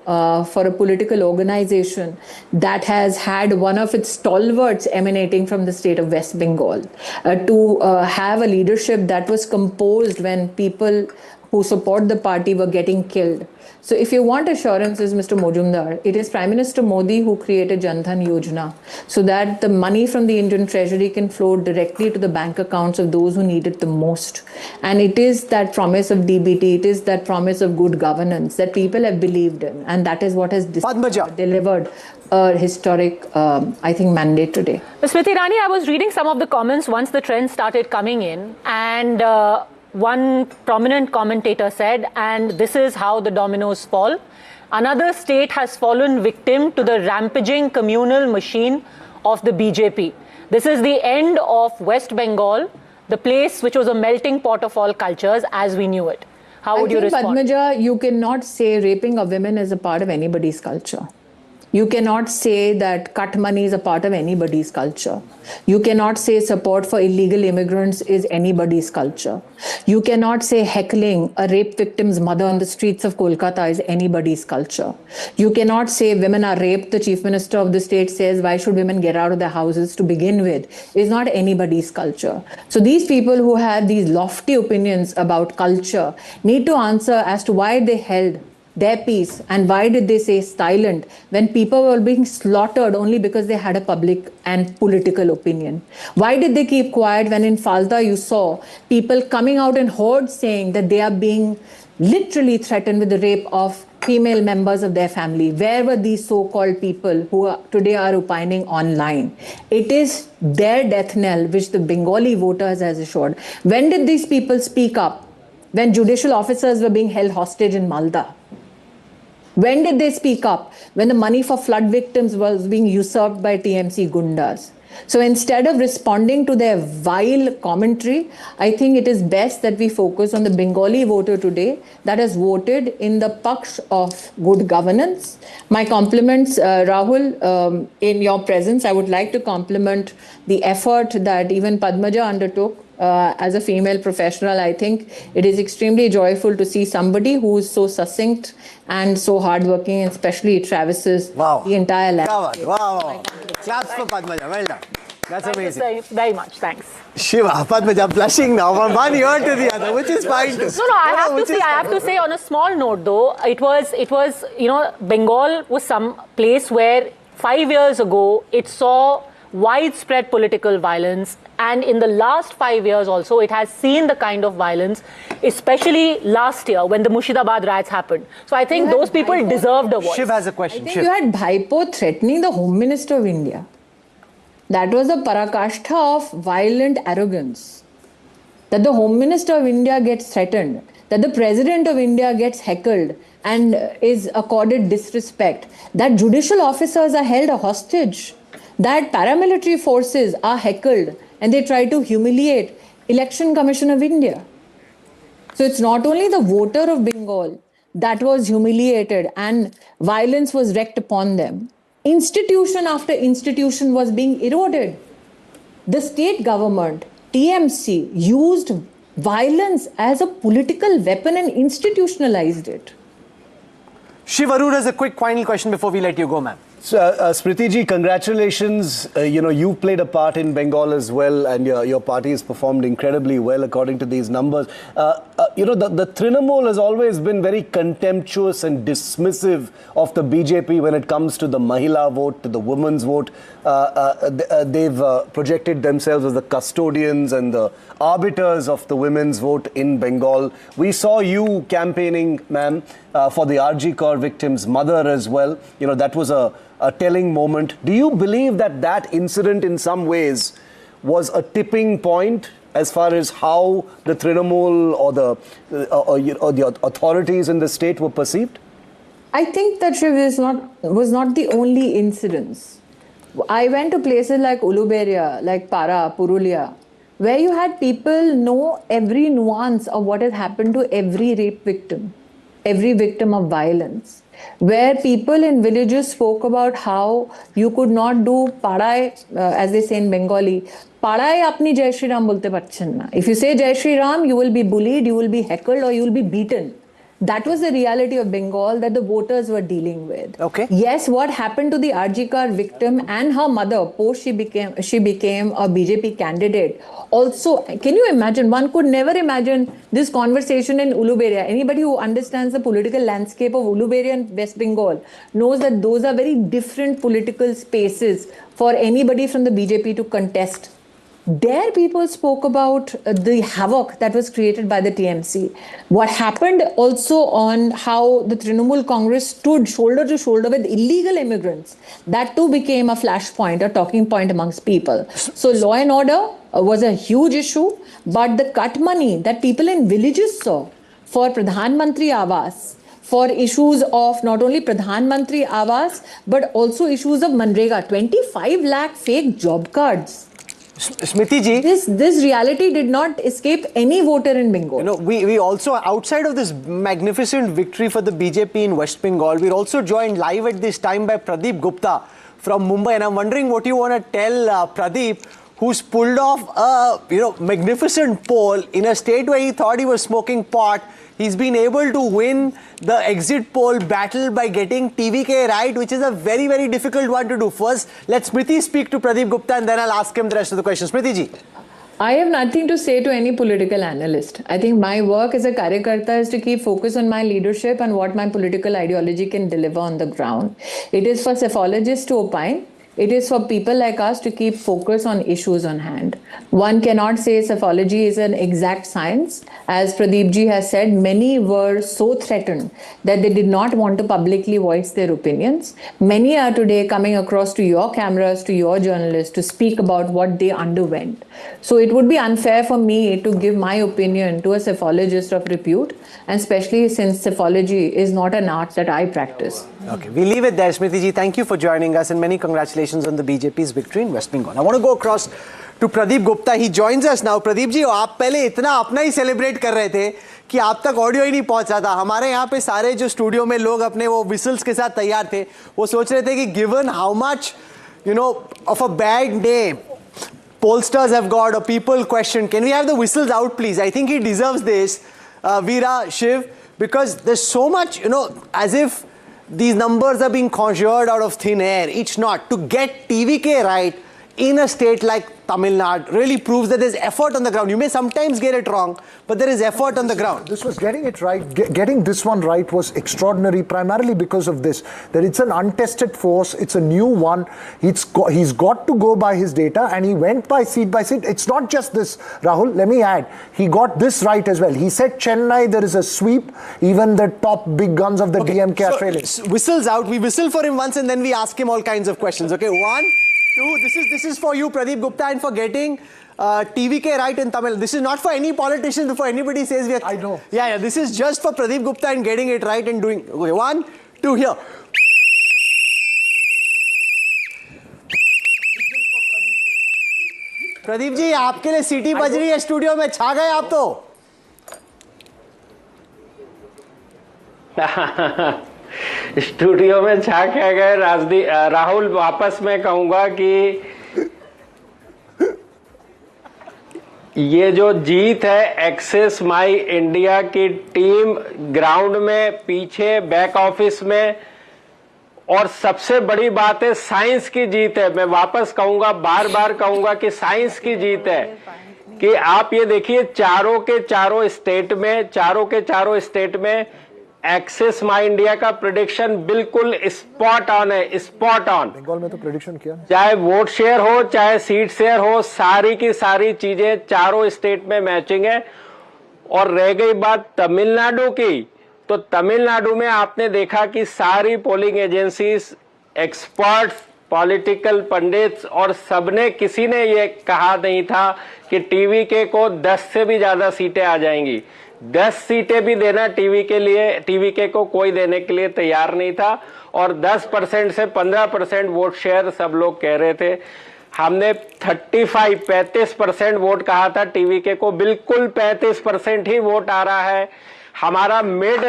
for a political organization that has had one of its stalwarts emanating from the state of West Bengal, to have a leadership that was composed when people who support the party were getting killed. So if you want assurances, Mr. Majumdar, it is Prime Minister Modi who created Jan Dhan Yojana so that the money from the Indian Treasury can flow directly to the bank accounts of those who need it the most. And it is that promise of DBT, it is that promise of good governance that people have believed in. And that is what has delivered a historic, I think, mandate today. Smriti Irani, I was reading some of the comments once the trend started coming in, and one prominent commentator said, and this is how the dominoes fall. Another state has fallen victim to the rampaging communal machine of the BJP. This is the end of West Bengal, the place which was a melting pot of all cultures as we knew it. How would you respond? Padmaja, you cannot say raping of women is a part of anybody's culture. You cannot say that cut money is a part of anybody's culture. You cannot say support for illegal immigrants is anybody's culture. You cannot say heckling a rape victim's mother on the streets of Kolkata is anybody's culture. You cannot say women are raped, the chief minister of the state says, why should women get out of their houses to begin with, is not anybody's culture. So these people who have these lofty opinions about culture need to answer as to why they held their peace and why did they stay silent when people were being slaughtered only because they had a public and political opinion? Why did they keep quiet when in Falta you saw people coming out in hordes saying that they are being literally threatened with the rape of female members of their family? Where were these so-called people who today are opining online? It is their death knell which the Bengali voters has assured. When did these people speak up? When judicial officers were being held hostage in Malda. When did they speak up? When the money for flood victims was being usurped by TMC Gundas. So instead of responding to their vile commentary, I think it is best that we focus on the Bengali voter today that has voted in the paksh of good governance. My compliments, Rahul, in your presence. I would like to compliment the effort that even Padmaja undertook. As a female professional, I think it is extremely joyful to see somebody who is so succinct and so hardworking, and especially traverses the entire landscape. Wow. Claps for Padmaja. Well done. That's Thank amazing. you very much. Thanks. Shiva, Padmaja, blushing now from one ear to the other, which is fine too. No, I have to say on a small note though, it was, Bengal was some place where 5 years ago it saw widespread political violence, and in the last 5 years also it has seen the kind of violence, especially last year when the Murshidabad riots happened. So I think those people deserved a voice. Shiv has a question. I think you had Bhaipo threatening the Home Minister of India. That was a parakashtha of violent arrogance. That the Home Minister of India gets threatened, that the President of India gets heckled and is accorded disrespect, that judicial officers are held hostage, that paramilitary forces are heckled and they try to humiliate Election Commission of India. So it's not only the voter of Bengal that was humiliated and violence was wreaked upon them. Institution after institution was being eroded. The state government, TMC, used violence as a political weapon and institutionalized it. Shiv Arur has a quick final question before we let you go, ma'am. So, Smriti ji, congratulations. You played a part in Bengal as well, and your party has performed incredibly well according to these numbers. The Trinamool has always been very contemptuous and dismissive of the BJP when it comes to the Mahila vote, to the women's vote. They've projected themselves as the custodians and the arbiters of the women's vote in Bengal. We saw you campaigning, ma'am, for the RG Kaur victim's mother as well. That was a telling moment. Do you believe that incident in some ways was a tipping point as far as how the Trinamool or the authorities in the state were perceived? I think that Shiv was not the only incidents. I went to places like Uluberia, like Para, Purulia, where you had people know every nuance of what has happened to every rape victim, every victim of violence, where people in villages spoke about how you could not do Padai, as they say in Bengali, Padai apni Jai Shri Ram bolte parchen na. If you say Jai Shri Ram, you will be bullied, you will be heckled, or you will be beaten. That was the reality of Bengal that the voters were dealing with. Okay. Yes, what happened to the RG Kaur victim and her mother post she became a BJP candidate. Also, can you imagine? One could never imagine this conversation in Uluberia. Anybody who understands the political landscape of Uluberia and West Bengal knows that those are very different political spaces for anybody from the BJP to contest. There people spoke about the havoc that was created by the TMC. What happened also on how the Trinamool Congress stood shoulder to shoulder with illegal immigrants. That too became a flashpoint, a talking point amongst people. So law and order was a huge issue, but the cut money that people in villages saw for Pradhan Mantri Awas, for issues of not only Pradhan Mantri Awas, but also issues of Manrega, 25 lakh fake job cards. Smriti ji, this reality did not escape any voter in Bengal. We also, outside of this magnificent victory for the BJP in West Bengal, we're also joined live at this time by Pradeep Gupta from Mumbai, and I'm wondering what you want to tell Pradeep, who's pulled off a magnificent poll in a state where he thought he was smoking pot. He's been able to win the exit poll battle by getting TVK right, which is a very, very difficult one to do. First, let Smriti speak to Pradeep Gupta and then I'll ask him the rest of the questions. Smriti ji. I have nothing to say to any political analyst. I think my work as a Karyakarta is to keep focus on my leadership and what my political ideology can deliver on the ground. It is for psephologists to opine. It is for people like us to keep focus on issues on hand. One cannot say psephology is an exact science. As Pradeep ji has said, many were so threatened that they did not want to publicly voice their opinions. Many are today coming across to your cameras, to your journalists, to speak about what they underwent. So it would be unfair for me to give my opinion to a psephologist of repute, and especially since psephology is not an art that I practice. Okay, we leave it there. Smriti ji, thank you for joining us and many congratulations on the BJP's victory in West Bengal. I want to go across to Pradeep Gupta. He joins us now. Pradeep ji, आप पहले इतना अपना ही celebrate कर रहे थे कि आप तक ऑडियो ही नहीं पहुंचा था. हमारे यहाँ पे सारे जो स्टूडियो में लोग अपने वो whistles के साथ तैयार थे, वो सोच रहे थे कि given how much, of a bad name pollsters have got, or people question, can we have the whistles out please? I think he deserves this, Veera, Shiv, because there's so much, as if these numbers are being conjured out of thin air. It's not. To get TVK right in a state like Tamil Nadu really proves that there's effort on the ground. You may sometimes get it wrong, but there is effort on the ground. This was getting it right. Getting this one right was extraordinary, primarily because of this, that it's an untested force, it's a new one, he's got to go by his data, and he went by seat. It's not just this, Rahul, let me add, he got this right as well. He said Chennai, there is a sweep, even the top big guns of the DMK are trailing. Whistles out, we whistle for him once and then we ask him all kinds of questions, okay? 1, 2, this is for you, Pradeep Gupta, and for getting TVK right in Tamil. This is not for any politician before anybody says we are... I know. Yeah, this is just for Pradeep Gupta and getting it right and doing... Okay, 1, 2, here. Pradeep ji, आपके लिए सीटी बज रही है studio में, छा गए आप तो। स्टूडियो में छा के गए राहुल। वापस मैं कहूंगा कि ये जो जीत है एक्सेस माई इंडिया की टीम ग्राउंड में, पीछे बैक ऑफिस में, और सबसे बड़ी बात है साइंस की जीत है। मैं वापस कहूंगा, बार बार कहूंगा कि साइंस की जीत है। कि आप ये देखिए चारों के चारों स्टेट में एक्सेस माई इंडिया का प्रेडिक्शन बिल्कुल स्पॉट ऑन है, स्पॉट ऑन। बंगाल में तो प्रेडिक्शन किया, चाहे वोट शेयर हो चाहे सीट शेयर हो, सारी की सारी चीजें चारों स्टेट में मैचिंग है। और रह गई बात तमिलनाडु की, तो तमिलनाडु में आपने देखा कि सारी polling agencies, experts, political pandits और सबने, किसी ने ये कहा नहीं था कि टीवीके को 10 से भी ज्यादा सीटें आ जाएंगी। 10 सीटें भी देना टीवीके को कोई देने के लिए तैयार नहीं था। और 10% से 15% वोट शेयर सब लोग कह रहे थे। हमने 35% वोट कहा था टीवीके को, बिल्कुल 35% ही वोट आ रहा है। हमारा मिड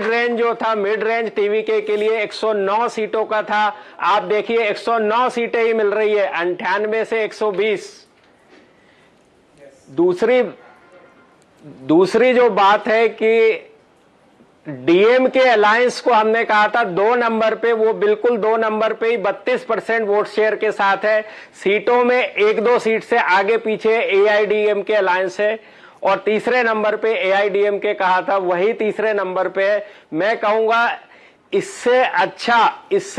रेंज जो था, मिड रेंज टीवीके के लिए 109 सीटों का था। आप देखिए 109 सीटें ही मिल रही है, 98 से 120। दूसरी जो बात है कि डीएमके अलायंस को हमने कहा था 2 नंबर पे, वो बिल्कुल 2 नंबर पे ही 32% वोट शेयर के साथ है। सीटों में 1-2 सीट से आगे पीछे एआईडीएमके अलायंस है। और तीसरे नंबर पे एआईडीएमके कहा था, वही तीसरे नंबर पे है। मैं कहूंगा इससे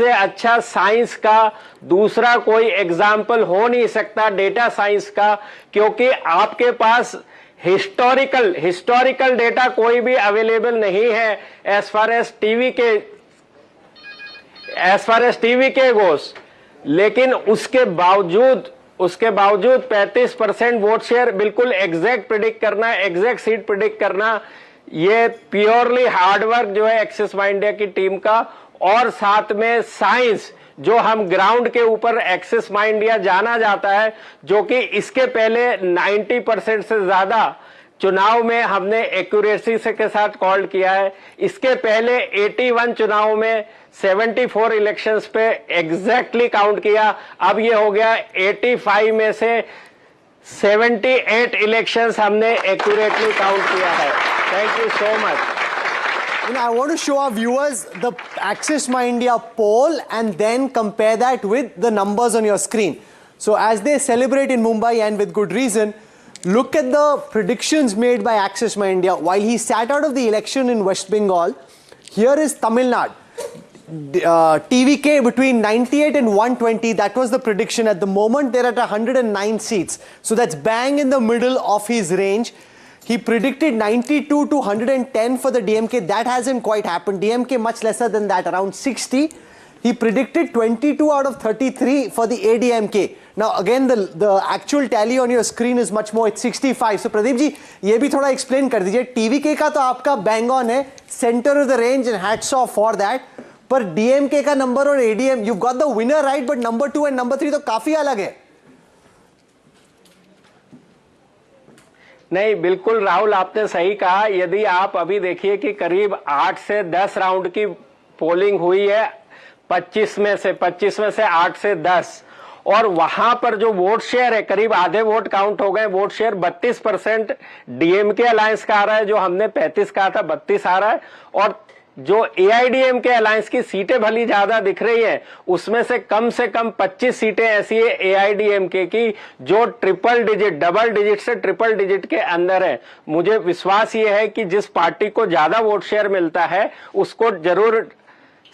अच्छा साइंस का दूसरा कोई एग्जाम्पल हो नहीं सकता, डेटा साइंस का, क्योंकि आपके पास हिस्टोरिकल डेटा कोई भी अवेलेबल नहीं है एज फार एज टीवीके गोस। लेकिन उसके बावजूद 35% वोट शेयर, बिल्कुल एग्जैक्ट प्रिडिक्ट करना, एग्जैक्ट सीट प्रिडिक्ट करना, ये प्योरली हार्डवर्क जो है एक्सेस माई इंडिया की टीम का। और साथ में साइंस, जो हम ग्राउंड के ऊपर एक्सेस माई इंडिया जाना जाता है, जो कि इसके पहले 90% से ज्यादा चुनाव में हमने एक्यूरेसी से के साथ कॉल किया है। इसके पहले 81 चुनाव में 74 इलेक्शंस पे एग्जैक्टली काउंट किया। अब ये हो गया 85 में से 78 इलेक्शंस हमने एक्यूरेटली काउंट किया है। Thank you so much. I want to show our viewers the Access My India poll and then compare that with the numbers on your screen. So as they celebrate in Mumbai, and with good reason, look at the predictions made by Access My India. While he sat out of the election in West Bengal, here is Tamil Nadu. TVK between 98 and 120, that was the prediction. At the moment, they're at 109 seats. So that's bang in the middle of his range. He predicted 92 to 110 for the DMK. That hasn't quite happened. DMK much lesser than that, around 60. He predicted 22 out of 33 for the ADMK. Now again, the actual tally on your screen is much more. It's 65. So Pradeep ji, ये भी थोड़ा explain कर दीजिए. TVK का तो आपका bang on है, center of the range, and hats off for that. पर DMK का number और ADM, you've got the winner right, but number 2 and number 3 तो काफी अलग है. नहीं, बिल्कुल राहुल आपने सही कहा। यदि आप अभी देखिए कि करीब 8 से 10 राउंड की पोलिंग हुई है, 25 में से 8 से 10, और वहां पर जो वोट शेयर है, करीब आधे वोट काउंट हो गए। वोट शेयर 32% डीएमके अलायंस का आ रहा है, जो हमने 35 कहा था 32 आ रहा है। और जो AIDMK अलायंस की सीटें भली ज्यादा दिख रही हैं, उसमें से कम 25 सीटें ऐसी है AIDMK की जो डबल डिजिट से ट्रिपल डिजिट के अंदर है। मुझे विश्वास ये है कि जिस पार्टी को ज्यादा वोट शेयर मिलता है उसको जरूर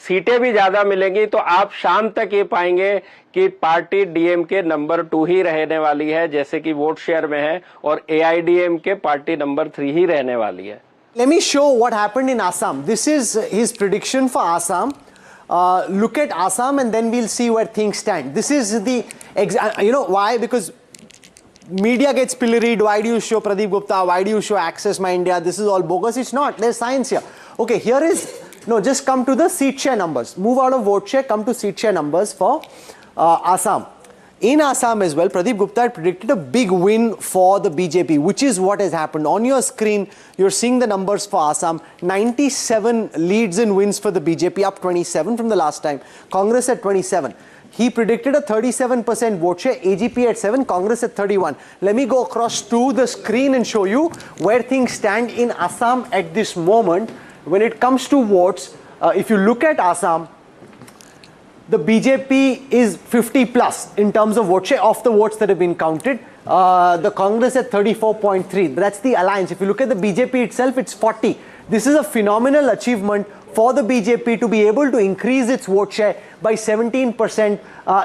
सीटें भी ज्यादा मिलेंगी। तो आप शाम तक ये पाएंगे कि पार्टी DMK नंबर 2 ही रहने वाली है, जैसे कि वोट शेयर में है, और AIDMK पार्टी नंबर 3 ही रहने वाली है। Let me show what happened in Assam. This is his prediction for Assam. Look at Assam and then we'll see where things stand. This is the, you know why? Because media gets pilloried. Why do you show Pradeep Gupta? Why do you show Access My India? This is all bogus. It's not. There's science here. Okay, here is, no, just come to the seat share numbers. Move out of vote share, come to seat share numbers for Assam. In Assam as well, Pradeep Gupta had predicted a big win for the BJP, which is what has happened. On your screen, you're seeing the numbers for Assam. 97 leads and wins for the BJP, up 27 from the last time. Congress at 27. He predicted a 37% vote share, AGP at 7, Congress at 31. Let me go across to the screen and show you where things stand in Assam at this moment. When it comes to votes, if you look at Assam, the BJP is 50 plus in terms of vote share of the votes that have been counted. The Congress at 34.3. That's the alliance. If you look at the BJP itself, it's 40. This is a phenomenal achievement for the BJP to be able to increase its vote share by 17%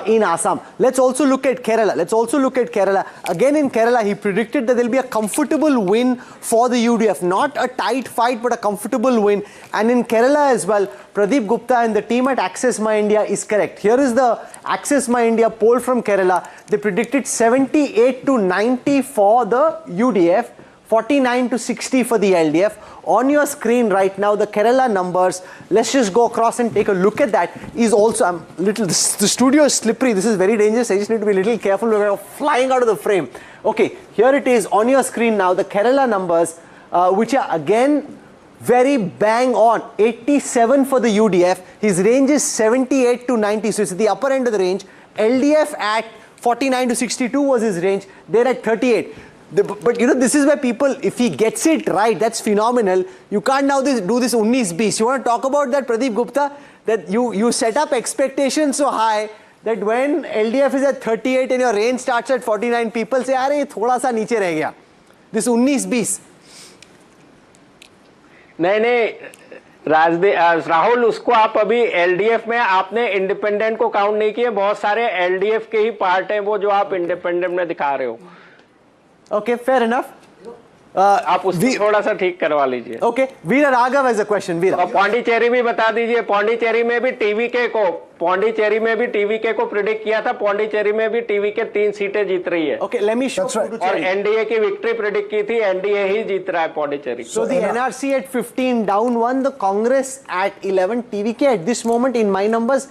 in Assam. Let's also look at Kerala. Again in Kerala, he predicted that there will be a comfortable win for the UDF. Not a tight fight, but a comfortable win. And in Kerala as well, Pradeep Gupta and the team at Access My India is correct. Here is the Access My India poll from Kerala. They predicted 78 to 90 for the UDF, 49 to 60 for the LDF. On your screen right now, the Kerala numbers, let's just go across and take a look at that, is also, the studio is slippery, this is very dangerous, I just need to be a little careful, we're flying out of the frame. Okay, here it is on your screen now, the Kerala numbers, which are again very bang on, 87 for the UDF, his range is 78 to 90, so it's at the upper end of the range. LDF at 49 to 62 was his range, they're at 38. But you know, this is where people, if he gets it right, that's phenomenal. You can't now do this 19-20. You want to talk about that, Pradeep Gupta? That you set up expectations so high that when LDF is at 38 and your range starts at 49, people say, "Arey, thoda sa niche reh gaya." This 19-20. नहीं राहुल, उसको आप अभी LDF में आपने independent को count नहीं किए, बहुत सारे LDF के ही पार्ट हैं वो जो आप इंडिपेंडेंट में दिखा रहे हो। Okay, fair enough. आप उसको थोड़ा सा ठीक करवा लीजिए। Okay, Veera Raghav has a question. Veera. और पौंडीचेरी भी बता दीजिए। पौंडीचेरी में भी TVK को प्रिडिक्ट किया था। पौंडीचेरी में भी TVK 3 सीटें जीत रही है। Okay, let me show. और NDA की विक्ट्री प्रिडिक्ट की थी, NDA ही जीत रहा है Pondicherry. So the NRC at 15 down 1, the Congress at 11, TVK at this moment in my numbers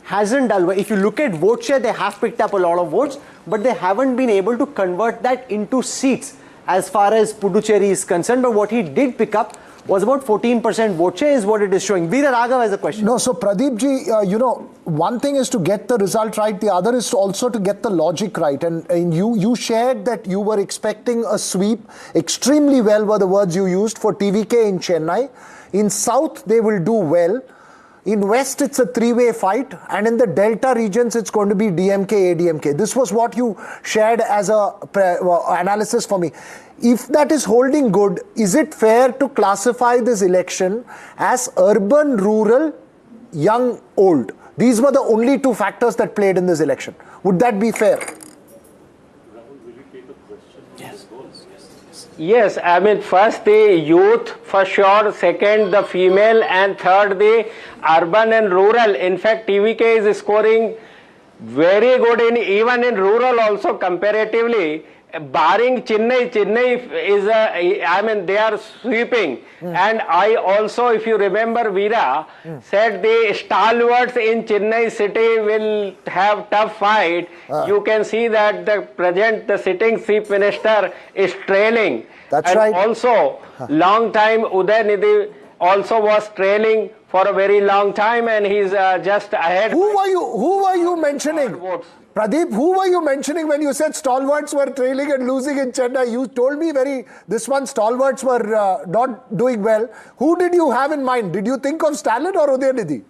hasn't done well. If you look at vote share, they have picked up a lot of votes, but they haven't been able to convert that into seats as far as Puducherry is concerned. But what he did pick up was about 14% vote share is what it is showing. Veera Raghav has a question. No, so Pradeep ji, you know, one thing is to get the result right, the other is also to get the logic right. And you shared that you were expecting a sweep. Extremely well were the words you used for TVK in Chennai. In South, they will do well. In West, it's a three-way fight, and in the Delta regions, it's going to be DMK, ADMK. This was what you shared as a analysis for me. If that is holding good, is it fair to classify this election as urban, rural, young, old? These were the only two factors that played in this election. Would that be fair? Yes, I mean, first the youth for sure, second the female, and third the urban and rural. In fact, TVK is scoring very good even in rural also comparatively. Barring Chennai is I mean, they are sweeping. And I also, if you remember, Veera said the stalwarts in Chennai city will have tough fight. You can see that the sitting chief minister is trailing. That's and right. Also, long time Uday Nidhi also was trailing for a very long time, and he's just ahead. Who were you mentioning? Pradeep, who were you mentioning when you said stalwarts were trailing and losing in Chennai? You told me this one stalwarts were not doing well. Who did you have in mind? Did you think of Stalin or Udayanidhi?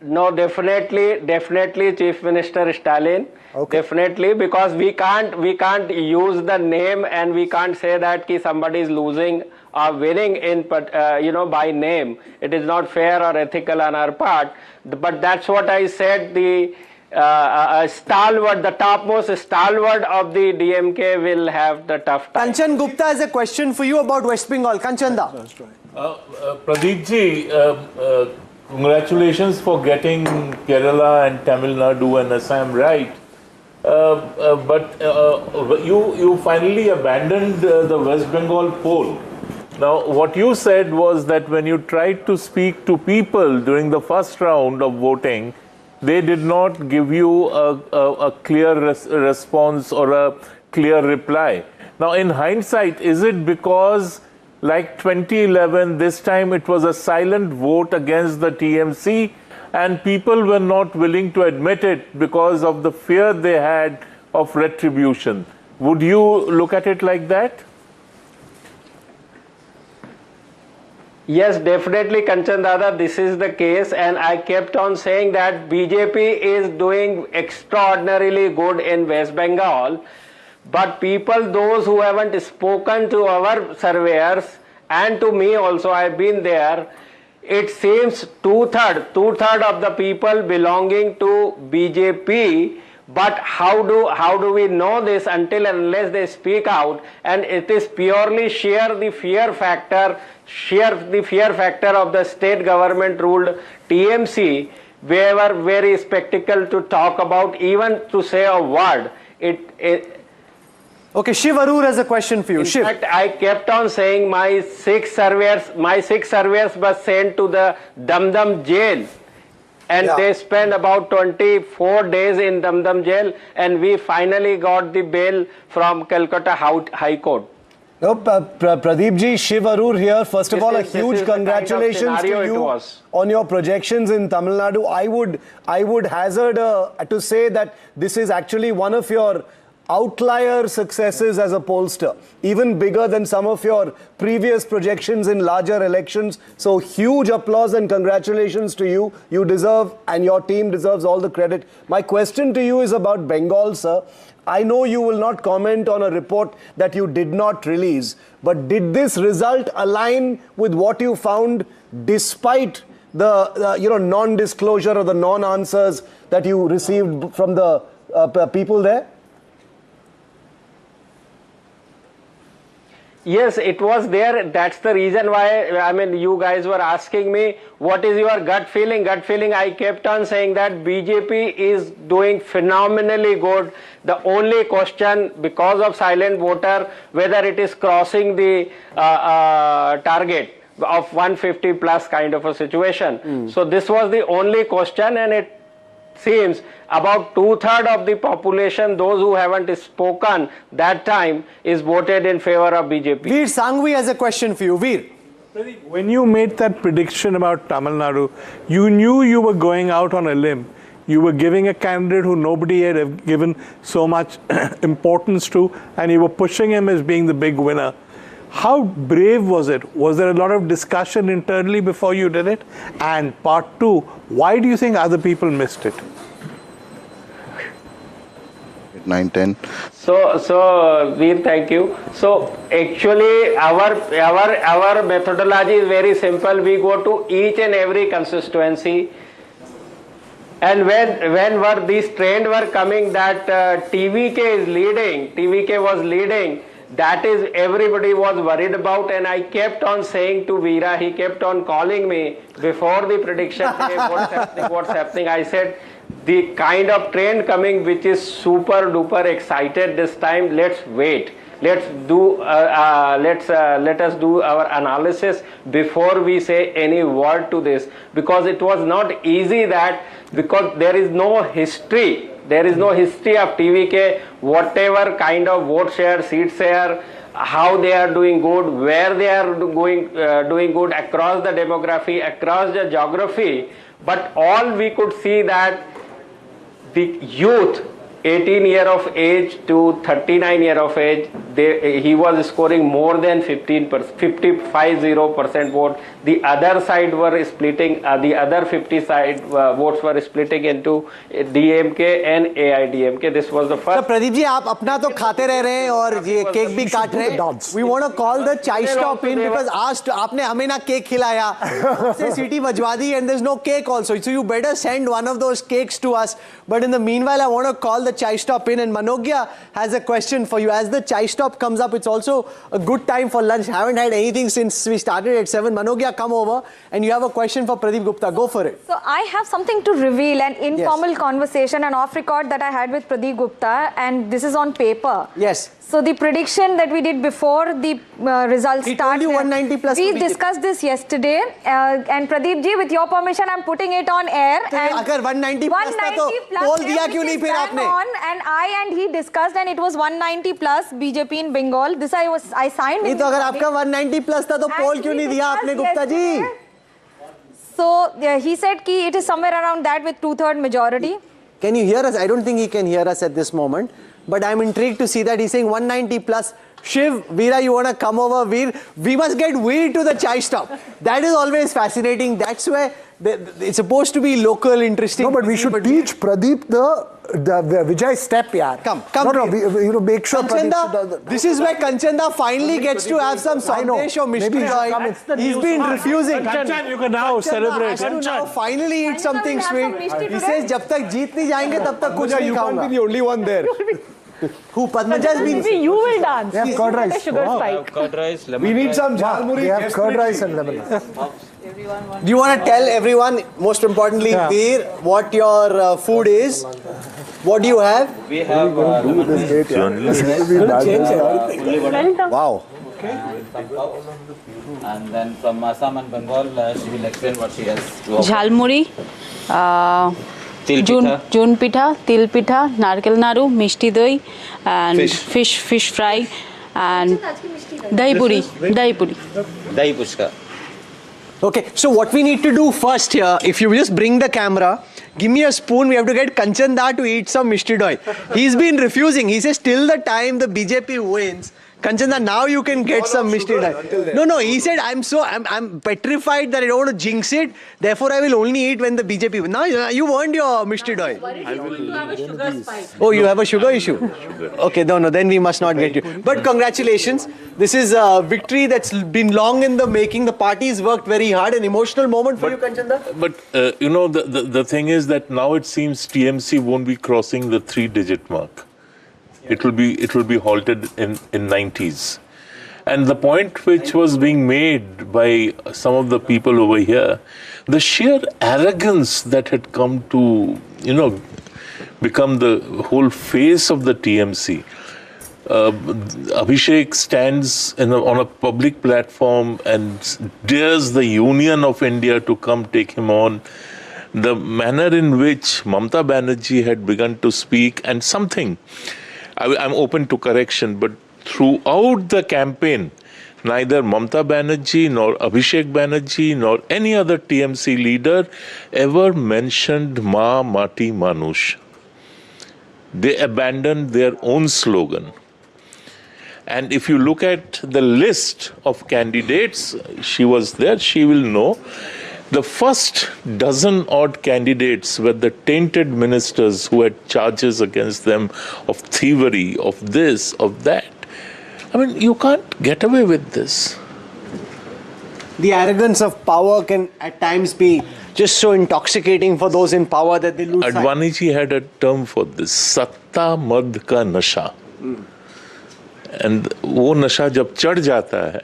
No, definitely Chief Minister Stalin. Okay. Definitely, because we can't use the name and we can't say that somebody is losing or winning in by name. It is not fair or ethical on our part. But that's what I said. The stalwart, the topmost stalwart of the DMK will have the tough time. Kanchan Gupta has a question for you about West Bengal. Kanchanda. Pradeep ji, congratulations for getting Kerala and Tamil Nadu and Assam right. But you finally abandoned the West Bengal poll. Now, what you said was that when you tried to speak to people during the first round of voting, they did not give you a clear response or a clear reply. Now, in hindsight, is it because, like 2011, this time it was a silent vote against the TMC and people were not willing to admit it because of the fear they had of retribution? Would you look at it like that? Yes, definitely, Kanchan Dada, this is the case, and I kept on saying that BJP is doing extraordinarily good in West Bengal, but people, those who haven't spoken to our surveyors and to me also, I've been there, it seems two-thirds of the people belonging to BJP. But how do we know this until and unless they speak out? And it is purely the fear factor of the state government ruled TMC. We were very skeptical to talk about, even to say a word. Okay, Shiv Arur has a question for you. In fact, I kept on saying my six surveyors were sent to the Damdam jail. And they spent about 24 days in Damdam jail, and we finally got the bail from Calcutta High Court. No, Pradeep ji, Shiv Arur here. First of all, a huge congratulations to you on your projections in Tamil Nadu. I would hazard to say that this is actually one of your outlier successes as a pollster, even bigger than some of your previous projections in larger elections. So huge applause and congratulations to you. You deserve, and your team deserves, all the credit. My question to you is about Bengal, sir. I know you will not comment on a report that you did not release, but did this result align with what you found despite the non-disclosure or the non-answers that you received from the people there? Yes, it was there. That's the reason why, you guys were asking me, what is your gut feeling? Gut feeling, I kept on saying that BJP is doing phenomenally good. The only question, because of silent voter, whether it is crossing the target of 150 plus kind of a situation. So this was the only question, and it seems about two-thirds of the population, those who haven't spoken that time, is voted in favor of BJP. Veer Sangvi has a question for you. Veer. When you made that prediction about Tamil Nadu, you knew you were going out on a limb. You were giving a candidate who nobody had given so much importance to, and you were pushing him as being the big winner. How brave was it? Was there a lot of discussion internally before you did it? And part two, why do you think other people missed it? 9, 10. So Veer, thank you. So actually our methodology is very simple. We go to each and every constituency, and when these trends were coming that TVK is leading, TVK was leading, that is everybody was worried about, and I kept on saying to Veera, he kept on calling me before the prediction day, what's happening. I said, the kind of trend coming which is super duper excited this time, let's wait. Let us do our analysis before we say any word to this, because it was not easy, that because there is no history. There is no history of TVK, whatever kind of vote share, seat share, how they are doing good, where they are doing good across the demography, across the geography. but all we could see that the youth 18 year of age to 39 year of age, he was scoring more than 55% vote. The other side were splitting, the other 50 side votes were splitting into DMK and AIDMK. This was the first. So Pradeep ji, आप अपना तो खाते रह रहे हैं और ये cake भी काट रहे हैं. We want to call the chai stop in because आज आपने हमें ना केक खिलाया, से सीटी बजवा दी and there's no cake also. So you better send one of those cakes to us. But in the meanwhile, I want to call the chai stop in, and Manogya has a question for you. As the chai stop comes up, it's also a good time for lunch. Haven't had anything since we started at 7. Manogya, come over, and you have a question for Pradeep Gupta. Go for it. So I have something to reveal, an informal conversation, an off record that I had with Pradeep Gupta, and this is on paper. Yes. So the prediction that we did before the results start, you 190 plus. We discussed this yesterday, and Pradeep ji, with your permission, I'm putting it on air. And अगर 190 plus था तो poll दिया क्यों नहीं फिर आपने? And I and he discussed, and it was 190 plus BJP in Bengal. This I signed. नहीं तो अगर आपका 190 plus था तो poll क्यों नहीं दिया आपने Gupta ji? So he said कि it is somewhere around that with 2/3 majority. Can you hear us? I don't think he can hear us at this moment. But I'm intrigued to see that he's saying 190 plus. Shiv, Veera, you want to come over? Veer, we must get Veer to the chai stop. That is always fascinating. That's where it's supposed to be local, interesting. No, but we should teach Pradeep the Vijay step, yaar. Come. Make sure Kanchanda, this is where Kanchanda finally gets to have some sandesh or mystery. He's been refusing. Kanchan, you can now celebrate. Now finally eat something sweet. He says, जब तक जीत नहीं जाएंगे तब तक कुछ नहीं खाऊंगा. You can't be the only one there. Who? Padmaja's been. Maybe you will dance. They have curd rice. Sugar spike. Curd rice, lemon. We need some jhalmuri. They have curd rice and lemon. Do you want to tell everyone, most importantly, Veer, what your food is? What do you have? We have Wow. and then from Assam and Bengal, she will explain what she has to offer. Jhalmuri, জুন পিঠা, তিল পিঠা, নারকেল নাড়ু, মিষ্টি দই, and fish fry, and dahi puri. Dahi puchka. Okay, so what we need to do first here, if you just bring the camera, give me a spoon, we have to get Kanchanda to eat some mishti doi. He's been refusing. He says till the time the BJP wins, Kanchanda, now you can get some mishti doi. No, he said I'm petrified that I don't want to jinx it, therefore I will only eat when the BJP wins. Now you earned your mishti doi. Oh, you have a sugar issue? Okay, no, then we must not get you. But congratulations. This is a victory that's been long in the making. The party's worked very hard. An emotional moment for you, Kanchanda? But, the thing is that now it seems TMC won't be crossing the 3-digit mark. It will be halted in 90s. And the point which was being made by some of the people over here, the sheer arrogance that had come to, become the whole face of the TMC. Abhishek stands on a public platform and dares the Union of India to come take him on. The manner in which Mamata Banerjee had begun to speak, and something, I'm open to correction, but throughout the campaign, neither Mamata Banerjee nor Abhishek Banerjee nor any other TMC leader ever mentioned Ma Mati Manush. They abandoned their own slogan. And if you look at the list of candidates, she was there, she will know. The first dozen odd candidates were the tainted ministers who had charges against them of thievery, of this, of that. I mean, you can't get away with this. The arrogance of power can at times be just so intoxicating for those in power that they lose sight. Advani ji had a term for this, satta mad ka nasha. And वो नशा जब चढ़ जाता है,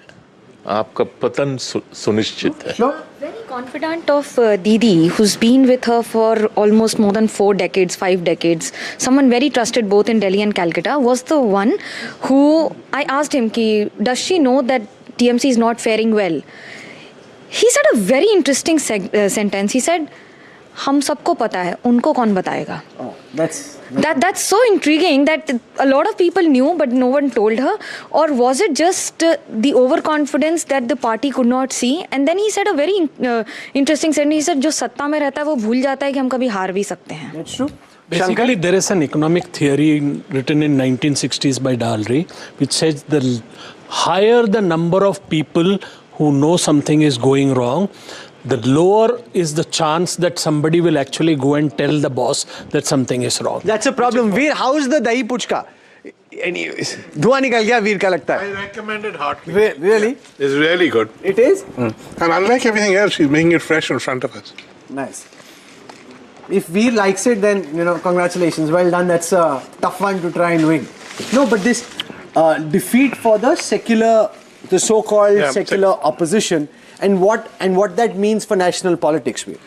आपका पतन सुनिश्चित है. Very confident of Didi, who's been with her for almost more than 4 decades, 5 decades. Someone very trusted both in Delhi and Calcutta, was the one who I asked him, does she know that TMC is not faring well? He said a very interesting sentence. He said, हम सबको पता है, उनको कौन बताएगा? That's so intriguing that a lot of people knew but no one told her. Or was it just the overconfidence that the party could not see? And then he said a very interesting sentence. He said, जो सत्ता में रहता है वो भूल जाता है कि हम कभी हार भी सकते हैं. That's true. Basically, there is an economic theory written in 1960s by Dalry, which says the higher the number of people who know something is going wrong, the lower is the chance that somebody will actually go and tell the boss that something is wrong. That's a problem. Veer, how is the dahi puchka? Anyways, धुआं निकल गया वीर का लगता है. I recommend it heartily. Really? It's really good. It is? And unlike everything else, she's making it fresh in front of us. Nice. If Veer likes it, then, congratulations. Well done. That's a tough one to try and win. No, but this defeat for the so-called secular opposition, and what that means for national politics, Veer.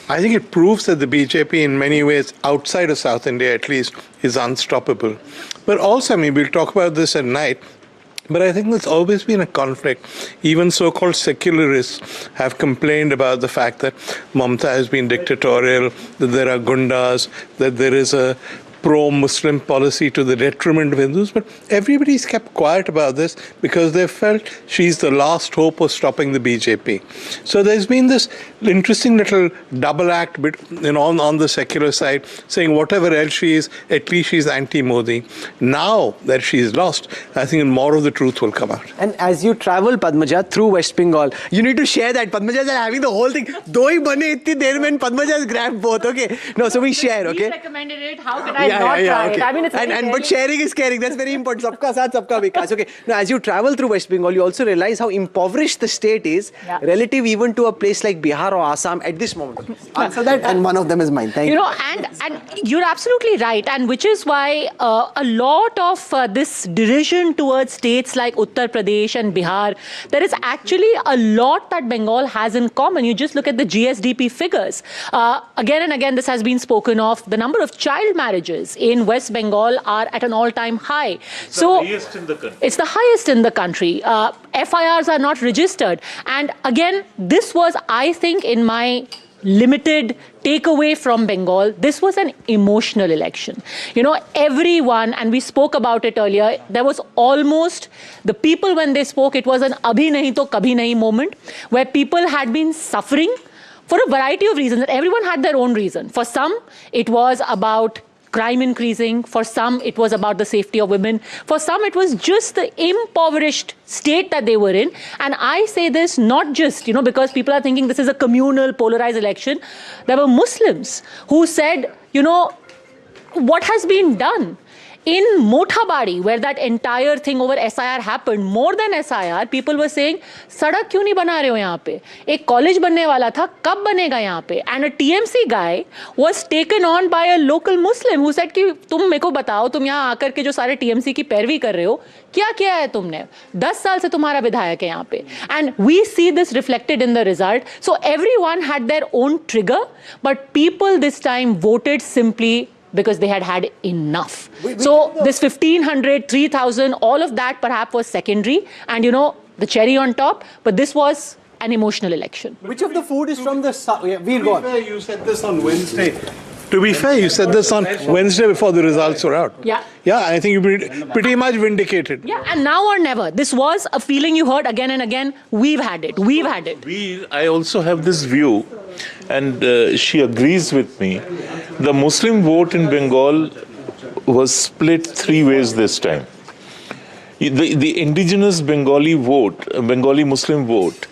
I think it proves that the BJP, in many ways, outside of South India at least, is unstoppable. But also, we'll talk about this at night, but I think there's always been a conflict. Even so-called secularists have complained about the fact that Mamata has been dictatorial, that there are gundas, that there is a pro-Muslim policy to the detriment of Hindus, but everybody's kept quiet about this because they felt she's the last hope of stopping the BJP. So there's been this interesting little double act on the secular side, saying whatever else she is, at least she's anti-Modi. Now that she's lost, I think more of the truth will come out. And as you travel, Padmaja, through West Bengal, you need to share that. Padmaja is having the whole thing. Do hi bane itni der mein, Padmaja has grabbed both, okay? No, so we share, okay? He recommended it. How can I not try it? I mean, it's but sharing is caring. That's very important. Sabka saath, sabka vikas. Okay. Now, as you travel through West Bengal, you also realize how impoverished the state is, relative even to a place like Bihar or Assam at this moment. Answer that, and one of them is mine. Thank you. And you're absolutely right, and which is why a lot of this derision towards states like Uttar Pradesh and Bihar, there is actually a lot that Bengal has in common. You just look at the GSDP figures. Again and again, this has been spoken of. The number of child marriages in West Bengal are at an all-time high. It's the highest in the country. It's the highest in the country. FIRs are not registered. And again, this was, I think, in my limited takeaway from Bengal, this was an emotional election. Everyone, and we spoke about it earlier, there was almost, the people when they spoke, it was an abhi nahi to kabhi nahi moment, where people had been suffering for a variety of reasons. Everyone had their own reason. For some, it was about crime increasing. For some, it was about the safety of women. For some, it was just the impoverished state that they were in. And I say this not just, because people are thinking this is a communal, polarized election. There were Muslims who said, what has been done? In Mothabadi, where that entire thing over SIR happened, more than SIR, people were saying, "Sadak kyun nahi bana rahe ho yahan pe? Ek college banne wala tha, kab banega yahan pe?" And a TMC guy was taken on by a local Muslim who said, "Ki tum meko batao, tum yahan aakar ke jo sare TMC ki pairvi kar rahe ho, kya kiya hai tumne? 10 saal se tumhara vidhayak hai yahan pe." And we see this reflected in the result. So everyone had their own trigger, but people this time voted simply because they had had enough. So this 1,500, 3,000, all of that perhaps was secondary and, the cherry on top. But this was an emotional election. Which of the food is from the south? Yeah, Veer, go on. You said this on Wednesday. To be fair, you said this on Wednesday before the results were out. Yeah. Yeah, I think you pretty much vindicated. Yeah, and now or never. This was a feeling you heard again and again. We've had it. We've had it. I also have this view, and she agrees with me. The Muslim vote in Bengal was split 3 ways this time. The indigenous Bengali vote, Bengali Muslim vote,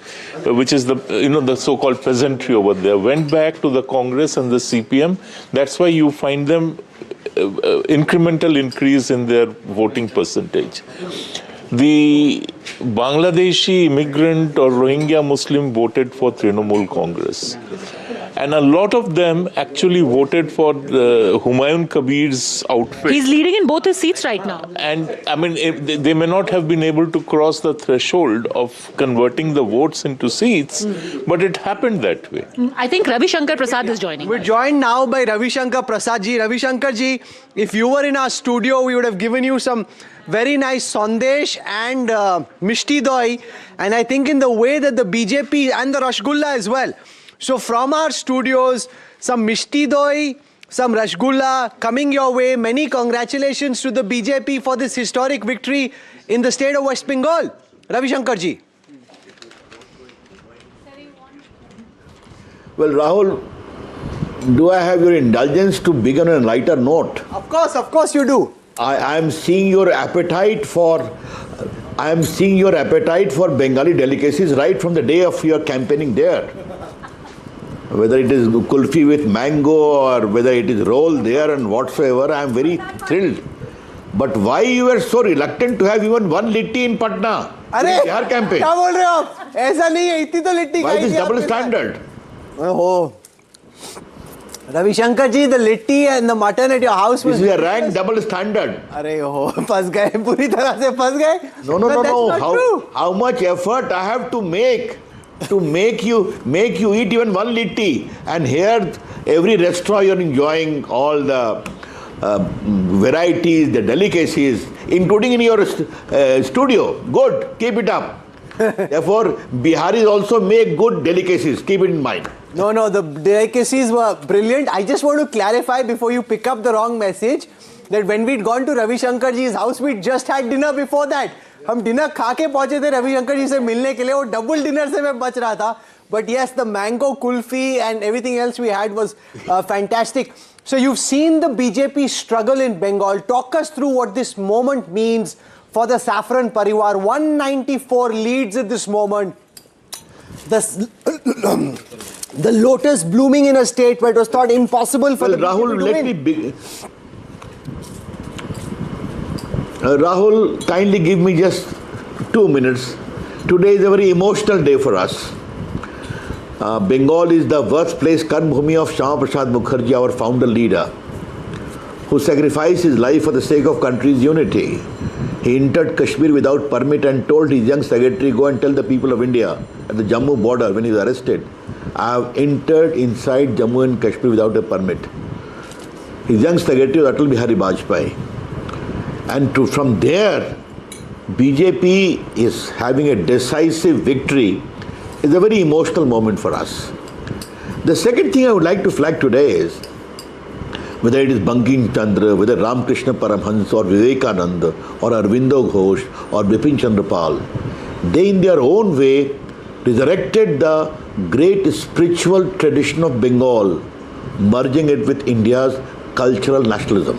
which is the so-called peasantry over there, went back to the Congress and the CPM. That's why you find them incremental increase in their voting percentage. The Bangladeshi immigrant or Rohingya Muslim voted for Trinamool Congress. And a lot of them actually voted for Humayun Kabir's outfit. He's leading in both his seats right now. And I mean, they may not have been able to cross the threshold of converting the votes into seats, but it happened that way. I think Ravi Shankar Prasad is joining. We're joined now by Ravi Shankar Prasad ji. Ravi Shankar ji, if you were in our studio, we would have given you some very nice sandesh and mishti doi. And I think in the way that the BJP and the Rasgulla as well. So from our studios some mishti doi, some rasgulla coming your way. Many congratulations to the BJP for this historic victory in the state of West Bengal. Ravi Shankar ji. Well, Rahul, do I have your indulgence to begin on a lighter note? Of course you do. I am seeing your appetite for Bengali delicacies right from the day of your campaigning there. Whether it is kulfi with mango or whether it is roll there and whatsoever, I am very thrilled. But why you were so reluctant to have even one litti in Patna? अरे क्या campaign? क्या बोल रहे हो आप? ऐसा नहीं है, इतनी तो litti Why this double standard? Oh, Ravi Shankar ji, the litti and the mutton at your house was... This is a rank double standard. अरे हो, फंस गए, पूरी तरह से फंस गए. No. How much effort I have to make you eat even one litti, and here every restaurant you're enjoying all the varieties, the delicacies, including in your studio. Good, keep it up. Therefore, Biharis also make good delicacies. Keep it in mind. No, the delicacies were brilliant. I just want to clarify before you pick up the wrong message that when we'd gone to Ravi Shankar ji's house, we'd just had dinner before that. हम dinner खा के पहुंचे थे रवि शंकर जी से मिलने के लिए, वो डबल डिनर से मैं बच रहा था. But yes, the mango kulfi and everything else we had was fantastic. So you've seen the BJP struggle in Bengal. Talk us through what this moment means for the Saffron Parivar. 194 leads at this moment. The lotus blooming in a state where it was thought impossible for the BJP to win. Rahul, kindly give me just 2 minutes. Today is a very emotional day for us. Bengal is the birthplace, Karmbhumi of Shyama Prasad Mukherjee, our founder leader, who sacrificed his life for the sake of country's unity. He entered Kashmir without permit and told his young secretary, go and tell the people of India at the Jammu border when he was arrested, I have entered inside Jammu and Kashmir without a permit. His young secretary was Atal Bihari Vajpayee. And from there, BJP is having a decisive victory. It's a very emotional moment for us. The second thing I would like to flag today is, whether it is Bankim Chandra, whether Ramakrishna Paramhans or Vivekananda or Arvindo Ghosh or Bipin Chandra Pal, they in their own way resurrected the great spiritual tradition of Bengal, merging it with India's cultural nationalism,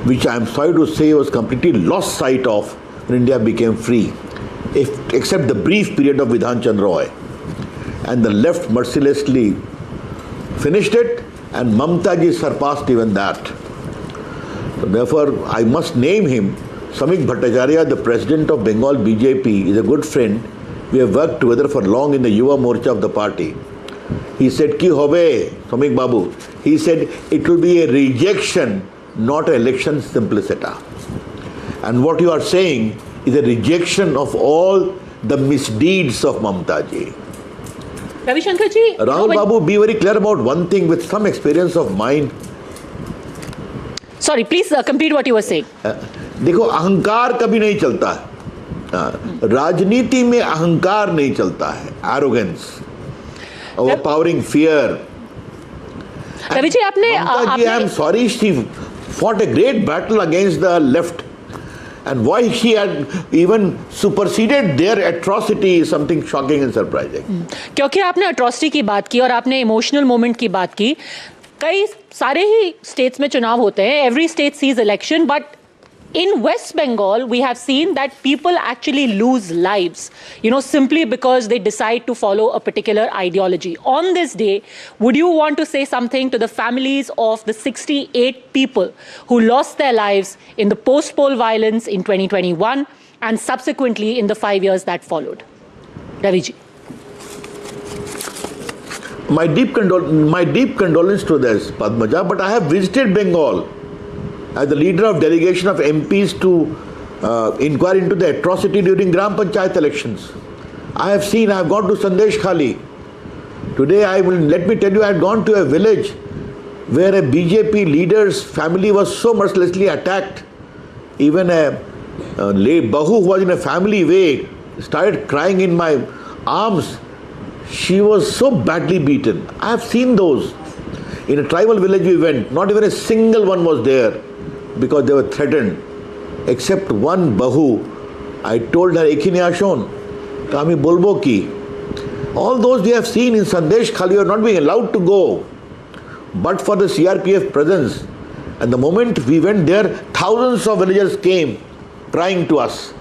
which I am sorry to say was completely lost sight of when India became free, except the brief period of Vidhan Chandra Roy. And the left mercilessly finished it, and Mamtaji surpassed even that. So therefore, I must name him. Samik Bhattacharya, the president of Bengal BJP, is a good friend. We have worked together for long in the Yuva Morcha of the party. He said, Ki hobe, Samik Babu. He said, it will be a rejection, not an election simpliciter. And what you are saying is a rejection of all the misdeeds of Mamtaji. Ravi Shankar ji, Rahul Babu, be very clear about one thing with some experience of mine. Sorry, please complete what you were saying. देखो, अहंकार कभी नहीं चलता है. राजनीति में अहंकार नहीं चलता है. Arrogance, overpowering fear. Ravi ji, I am sorry, she fought a great battle against the left. And why she had even superseded their atrocity is something shocking and surprising. क्योंकि आपने atrocity की बात की और आपने emotional moment की बात की. कई सारे ही states में चुनाव होते हैं. Every state sees election, but in West Bengal, we have seen that people actually lose lives, simply because they decide to follow a particular ideology. On this day, would you want to say something to the families of the 68 people who lost their lives in the post-poll violence in 2021 and subsequently in the 5 years that followed? Ravi ji. My deep condolence to this, Padmaja, but I have visited Bengal as the leader of delegation of MPs to inquire into the atrocity during Gram Panchayat elections. I have gone to Sandesh Khali. Today, let me tell you, I had gone to a village where a BJP leader's family was so mercilessly attacked. Even a Bahu who was in a family way started crying in my arms. She was so badly beaten. I have seen those. In a tribal village we went, not even a single one was there because they were threatened. Except one Bahu, I told her, Ekhi nahi shown, Kami bolbo ki. All those we have seen in Sandesh Khali are not being allowed to go. But for the CRPF presence, and the moment we went there, thousands of villagers came crying to us.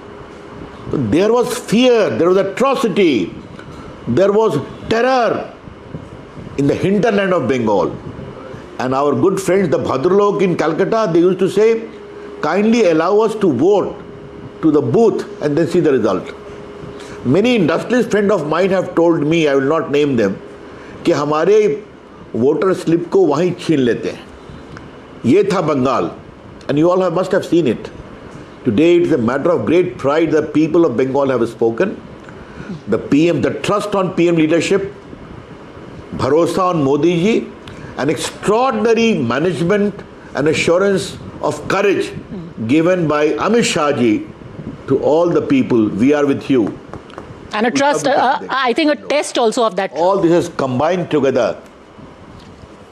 There was fear, there was atrocity, there was terror in the hinterland of Bengal. And our good friends, the Bhadralok in Calcutta, they used to say, kindly allow us to vote to the booth and then see the result. Many industrialist friends of mine have told me, I will not name them, कि हमारे voter slip को वहीं छीन लेते हैं. ये था Bengal, and you all must have seen it. Today it is a matter of great pride the people of Bengal have spoken. The PM, the trust on PM leadership, bharosa on Modi ji, an extraordinary management and assurance of courage given by Amit Shah ji to all the people. We are with you. And a trust, I think a test also of that. All this is combined together.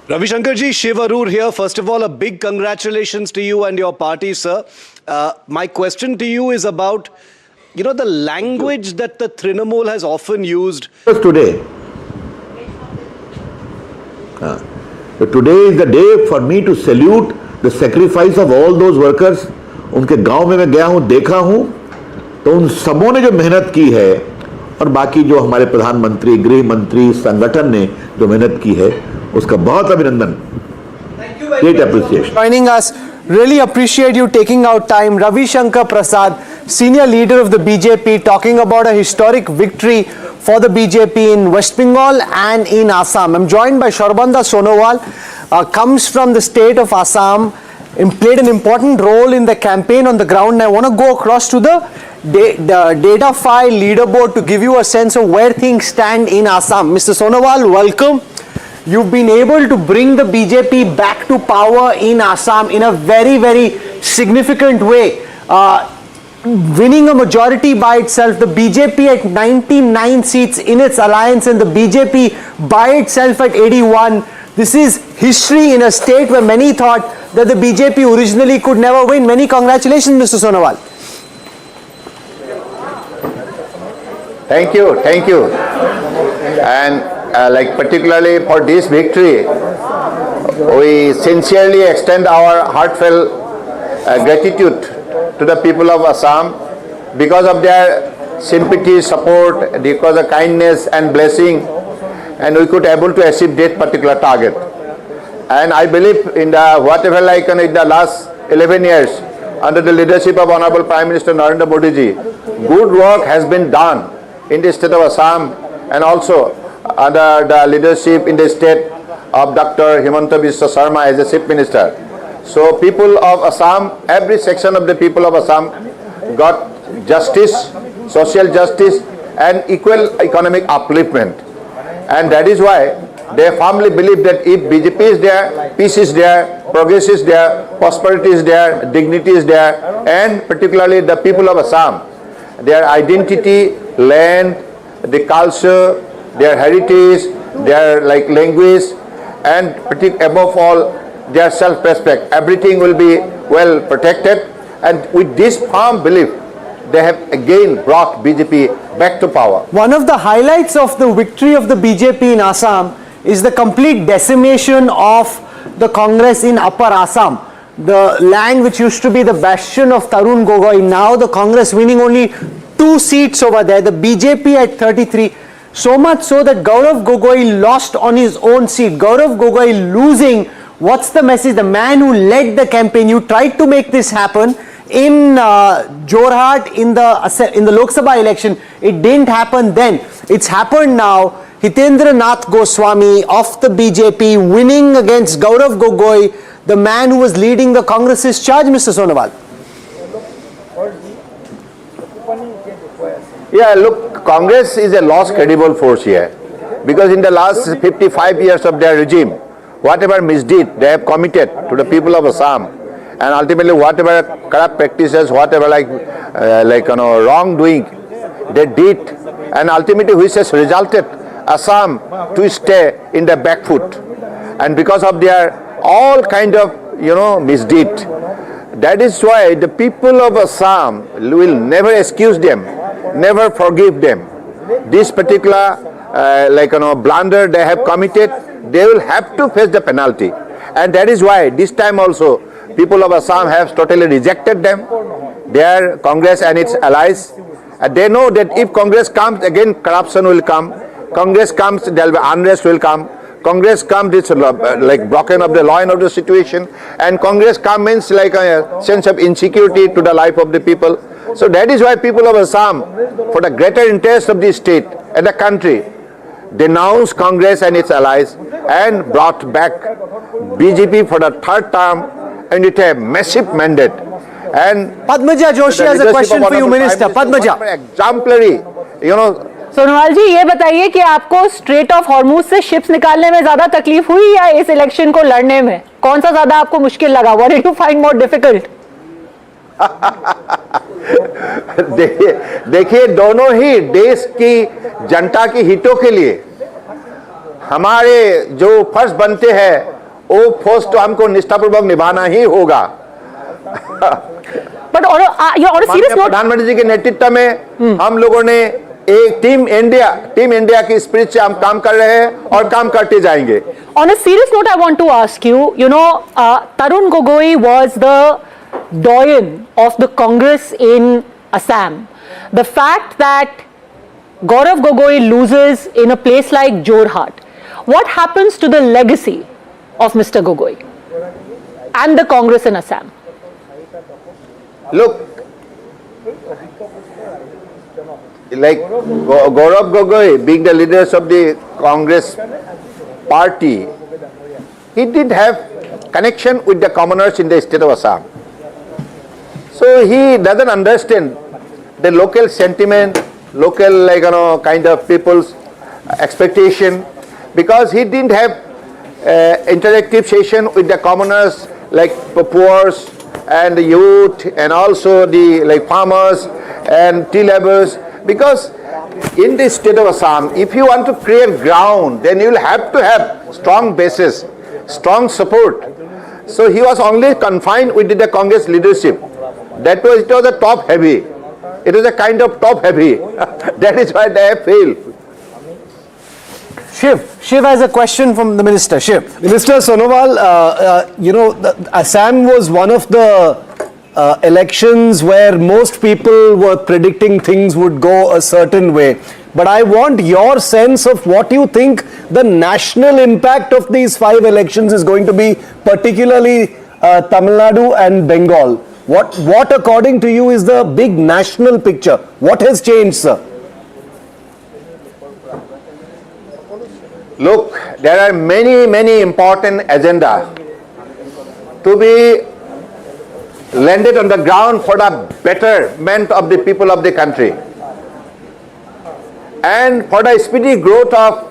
Ravi Shankar ji, Shiv Arur here. First of all, a big congratulations to you and your party, sir. My question to you is about, you know, the language that the Trinamool has often used. Today is the day for me to salute the sacrifice of all those workers. उनके गांव में मैं गया हूं, देखा हूं, तो उन सबों ने जो मेहनत की है और बाकी जो हमारे प्रधानमंत्री, गृह मंत्री, संगठन ने जो मेहनत की है, उसका बहुत अभिनंदन. Great appreciation. Joining us, really appreciate you taking out time. Ravi Shankar Prasad, senior leader of the BJP, talking about a historic victory for the BJP in West Bengal and in Assam. I'm joined by Sharbanda Sonowal, comes from the state of Assam, played an important role in the campaign on the ground. And I want to go across to the data file leaderboard to give you a sense of where things stand in Assam. Mr. Sonowal, welcome. You've been able to bring the BJP back to power in Assam in a very, very significant way. Winning a majority by itself, the BJP at 99 seats in its alliance and the BJP by itself at 81. This is history in a state where many thought that the BJP originally could never win. Many congratulations, Mr. Sonowal. Thank you, thank you. And like particularly for this victory, we sincerely extend our heartfelt gratitude to the people of Assam because of their sympathy, support, because of kindness and blessing, and we could able to achieve that particular target. And I believe in the whatever in the last 11 years under the leadership of Honorable Prime Minister Narendra Modi ji, good work has been done in the state of Assam and also under the leadership in the state of Dr. Himanta Biswa Sarma as a Chief Minister. So people of Assam, every section of the people of Assam got justice, social justice and equal economic upliftment. And that is why they firmly believe that if BJP is there, peace is there, progress is there, prosperity is there, dignity is there, and particularly the people of Assam, their identity, land, the culture, their heritage, their language, and above all, their self-respect. Everything will be well protected, and with this firm belief, they have again brought BJP back to power. One of the highlights of the victory of the BJP in Assam is the complete decimation of the Congress in Upper Assam. The land which used to be the bastion of Tarun Gogoi, now the Congress winning only 2 seats over there, the BJP at 33. So much so that Gaurav Gogoi lost on his own seat. Gaurav Gogoi losing, what's the message? The man who led the campaign, you tried to make this happen in Jorhat in the Lok Sabha election. It didn't happen then. It's happened now. Hitendra Nath Goswami of the BJP winning against Gaurav Gogoi, the man who was leading the Congress's charge, Mr. Sonowal. Yeah, look, Congress is a lost credible force here because in the last 55 years of their regime, whatever misdeed they have committed to the people of Assam, and ultimately whatever corrupt practices, whatever wrongdoing they did, and ultimately which has resulted Assam to stay in the back foot. and because of their all kind of, misdeed. That is why the people of Assam will never excuse them, never forgive them. This particular blunder they have committed, they will have to face the penalty. And that is why this time also people of Assam have totally rejected them, their Congress and its allies. And they know that if Congress comes, again corruption will come. Congress comes, there will be unrest will come. Congress comes, it's blocking of the law and order situation. And Congress comes means like a sense of insecurity to the life of the people. So that is why people of Assam, for the greater interest of the state and the country, denounced Congress and its allies and brought back BJP for the third term, and it a massive mandate. And Padmaja Joshi has a question for you, Minister. Padmaja. Exemplary, Sonowal जी, ये बताइए कि आपको straight of Hormuz से ships निकालने में ज्यादा तकलीफ हुई या इस इलेक्शन को लड़ने में? कौन सा ज्यादा आपको मुश्किल लगा? What did you find more difficult? देखिए दोनों ही देश की जनता की हितों के लिए हमारे जो फर्ज बनते हैं वो फर्ज तो हमको निष्ठापूर्वक निभाना ही होगा। प्रधानमंत्री जी के नेतृत्व में हम लोगों ने एक टीम इंडिया की स्पिरिट से हम काम कर रहे हैं और काम करते जाएंगे। On a serious note, I want to ask you, Tarun Gogoi was the doyen of the Congress in Assam. The fact that Gaurav Gogoi loses in a place like Jorhat, what happens to the legacy of Mr. Gogoi and the Congress in Assam? Look, like Gaurav Gogoi being the leaders of the Congress party, he did have connection with the commoners in the state of Assam. So he doesn't understand the local sentiment, local kind of people's expectation, because he didn't have interactive session with the commoners like poor and the youth and also the farmers and tea laborers. Because in the state of Assam, if you want to create ground, then you will have to have strong basis, strong support. So he was only confined with the Congress leadership. It was a top heavy. It was a kind of top heavy. That is why they have failed. Shiv has a question from the minister. Shiv. Minister Sonowal, Assam was one of the elections where most people were predicting things would go a certain way. But I want your sense of what you think the national impact of these 5 elections is going to be, particularly Tamil Nadu and Bengal. What according to you is the big national picture? What has changed, sir? Look, there are many important agenda to be landed on the ground for the betterment of the people of the country and for the speedy growth of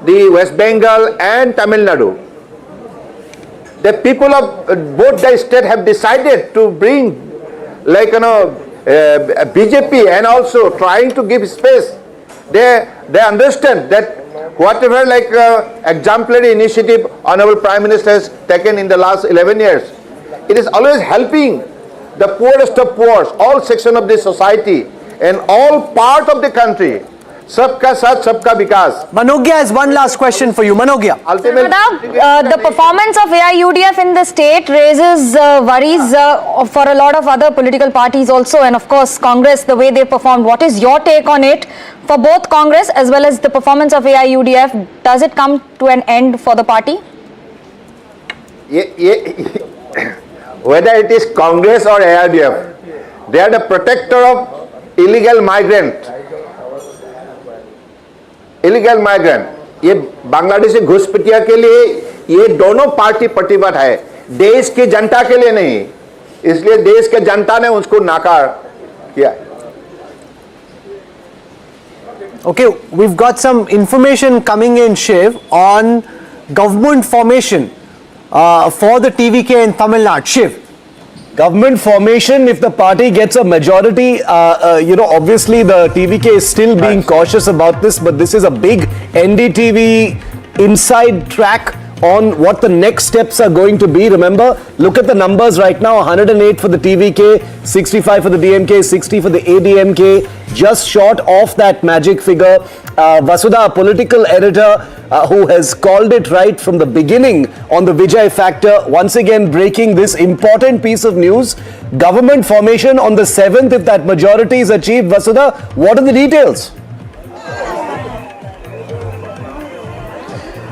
the West Bengal and Tamil Nadu. The people of both the states have decided to bring BJP and also trying to give space. They understand that whatever exemplary initiative Honorable Prime Minister has taken in the last 11 years, it is always helping the poorest of poor, all sections of the society and all part of the country. Sabka Saath, Sabka Vikas. Manogya has one last question for you. Manogya. The performance of AIUDF in the state raises worries for a lot of other political parties also, and of course Congress, the way they performed. What is your take on it for both Congress as well as the performance of AIUDF? Does it come to an end for the party? Whether it is Congress or AIUDF, they are the protector of illegal migrant. Illegal migrant, ये बांग्लादेशी घुसपैठिया के लिए ये दोनों party प्रतिबद्ध है, देश की जनता के लिए नहीं, इसलिए देश के जनता ने उसको नाकार किया। Okay, we've got some information coming in, Shiv, on government formation for the TVK in Tamil Nadu. Shiv. Government formation, if the party gets a majority, obviously the TVK is still being cautious about this, but this is a big NDTV inside track on what the next steps are going to be. Remember, look at the numbers right now: 108 for the TVK, 65 for the DMK, 60 for the ADMK, just short of that magic figure. Vasudha, a political editor who has called it right from the beginning on the Vijay factor, once again breaking this important piece of news. Government formation on the 7th, if that majority is achieved. Vasudha, what are the details?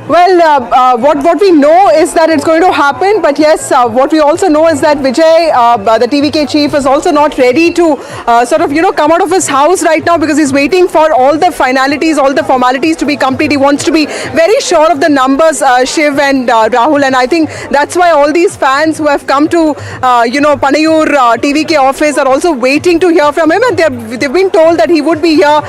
Well, what we know is that it's going to happen, but yes, what we also know is that Vijay, the TVK chief, is also not ready to come out of his house right now, because he's waiting for all the finalities, all the formalities to be complete. He wants to be very sure of the numbers, Shiv and Rahul, and I think that's why all these fans who have come to, Panayur TVK office are also waiting to hear from him, and they've been told that he would be here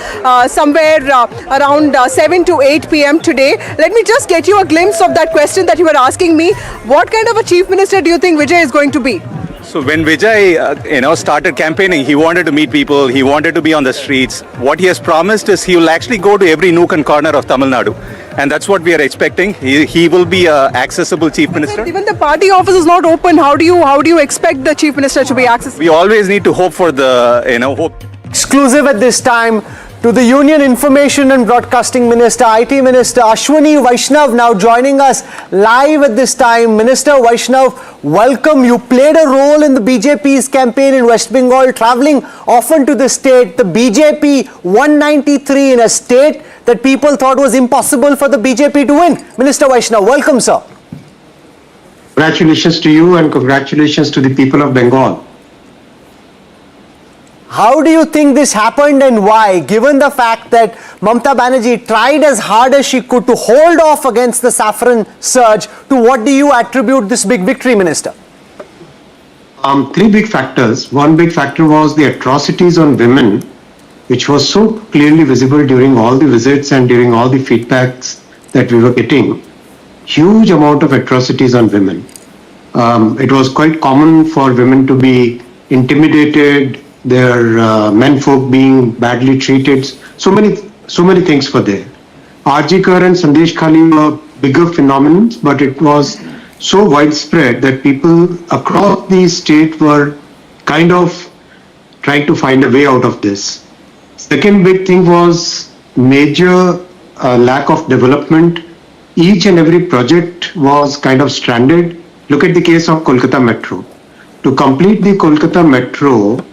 somewhere around 7 to 8 p.m. today. Let me just get you a glimpse of that question that you were asking me. What kind of a chief minister do you think Vijay is going to be? So when Vijay, started campaigning, he wanted to meet people, he wanted to be on the streets. What he has promised is he will actually go to every nook and corner of Tamil Nadu. And that's what we are expecting. He will be an accessible chief minister. Even the party office is not open. How do you expect the chief minister to be accessible? We always need to hope for the, hope. Exclusive at this time to the Union Information and Broadcasting Minister, IT Minister Ashwini Vaishnav, now joining us live at this time. Minister Vaishnav, welcome. You played a role in the BJP's campaign in West Bengal, travelling often to the state. The BJP 193 in a state that people thought was impossible for the BJP to win. Minister Vaishnav, welcome, sir. Congratulations to you and congratulations to the people of Bengal. How do you think this happened and why, given the fact that Mamata Banerjee tried as hard as she could to hold off against the saffron surge? To what do you attribute this big victory, Minister? Three big factors. One big factor was the atrocities on women, which was so clearly visible during all the visits and during all the feedbacks that we were getting. Huge amount of atrocities on women. It was quite common for women to be intimidated, their menfolk being badly treated. So many things were there. RG Kar and Sandesh Khali were bigger phenomena, but it was so widespread that people across the state were kind of trying to find a way out of this. Second big thing was major lack of development. Each and every project was kind of stranded. Look at the case of Kolkata Metro. To complete the Kolkata Metro,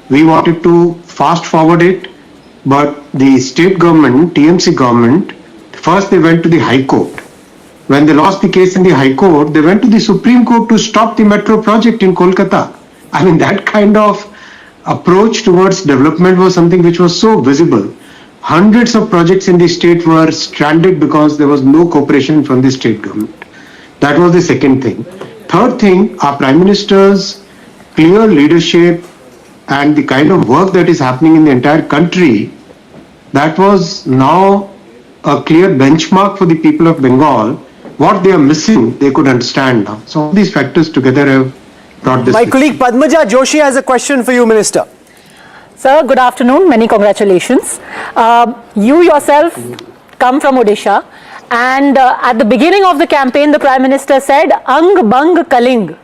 we wanted to fast forward it, but the state government, TMC government, first they went to the High Court. When they lost the case in the High Court, they went to the Supreme Court to stop the metro project in Kolkata. I mean, that kind of approach towards development was something which was so visible. Hundreds of projects in the state were stranded because there was no cooperation from the state government. That was the second thing. Third thing, our Prime Minister's clear leadership and the kind of work that is happening in the entire country, that was now a clear benchmark for the people of Bengal. What they are missing, they could understand now. So all these factors together have brought this. My colleague Padmaja Joshi has a question for you, Minister. Sir, good afternoon. Many congratulations. You yourself come from Odisha, and at the beginning of the campaign, the Prime Minister said, "Ang Bang Kaling."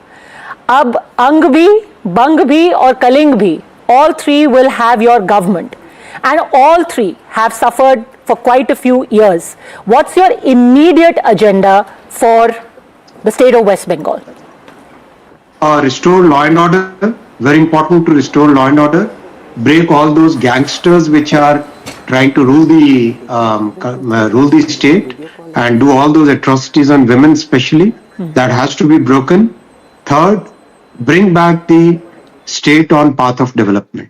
Ab Ang bhi, Bang bhi or Kaling bhi, all three will have your government. And all three have suffered for quite a few years. What's your immediate agenda for the state of West Bengal? Restore law and order. Very important to restore law and order. Break all those gangsters which are trying to rule the state and do all those atrocities on women especially. That has to be broken. Third, bring back the state on path of development.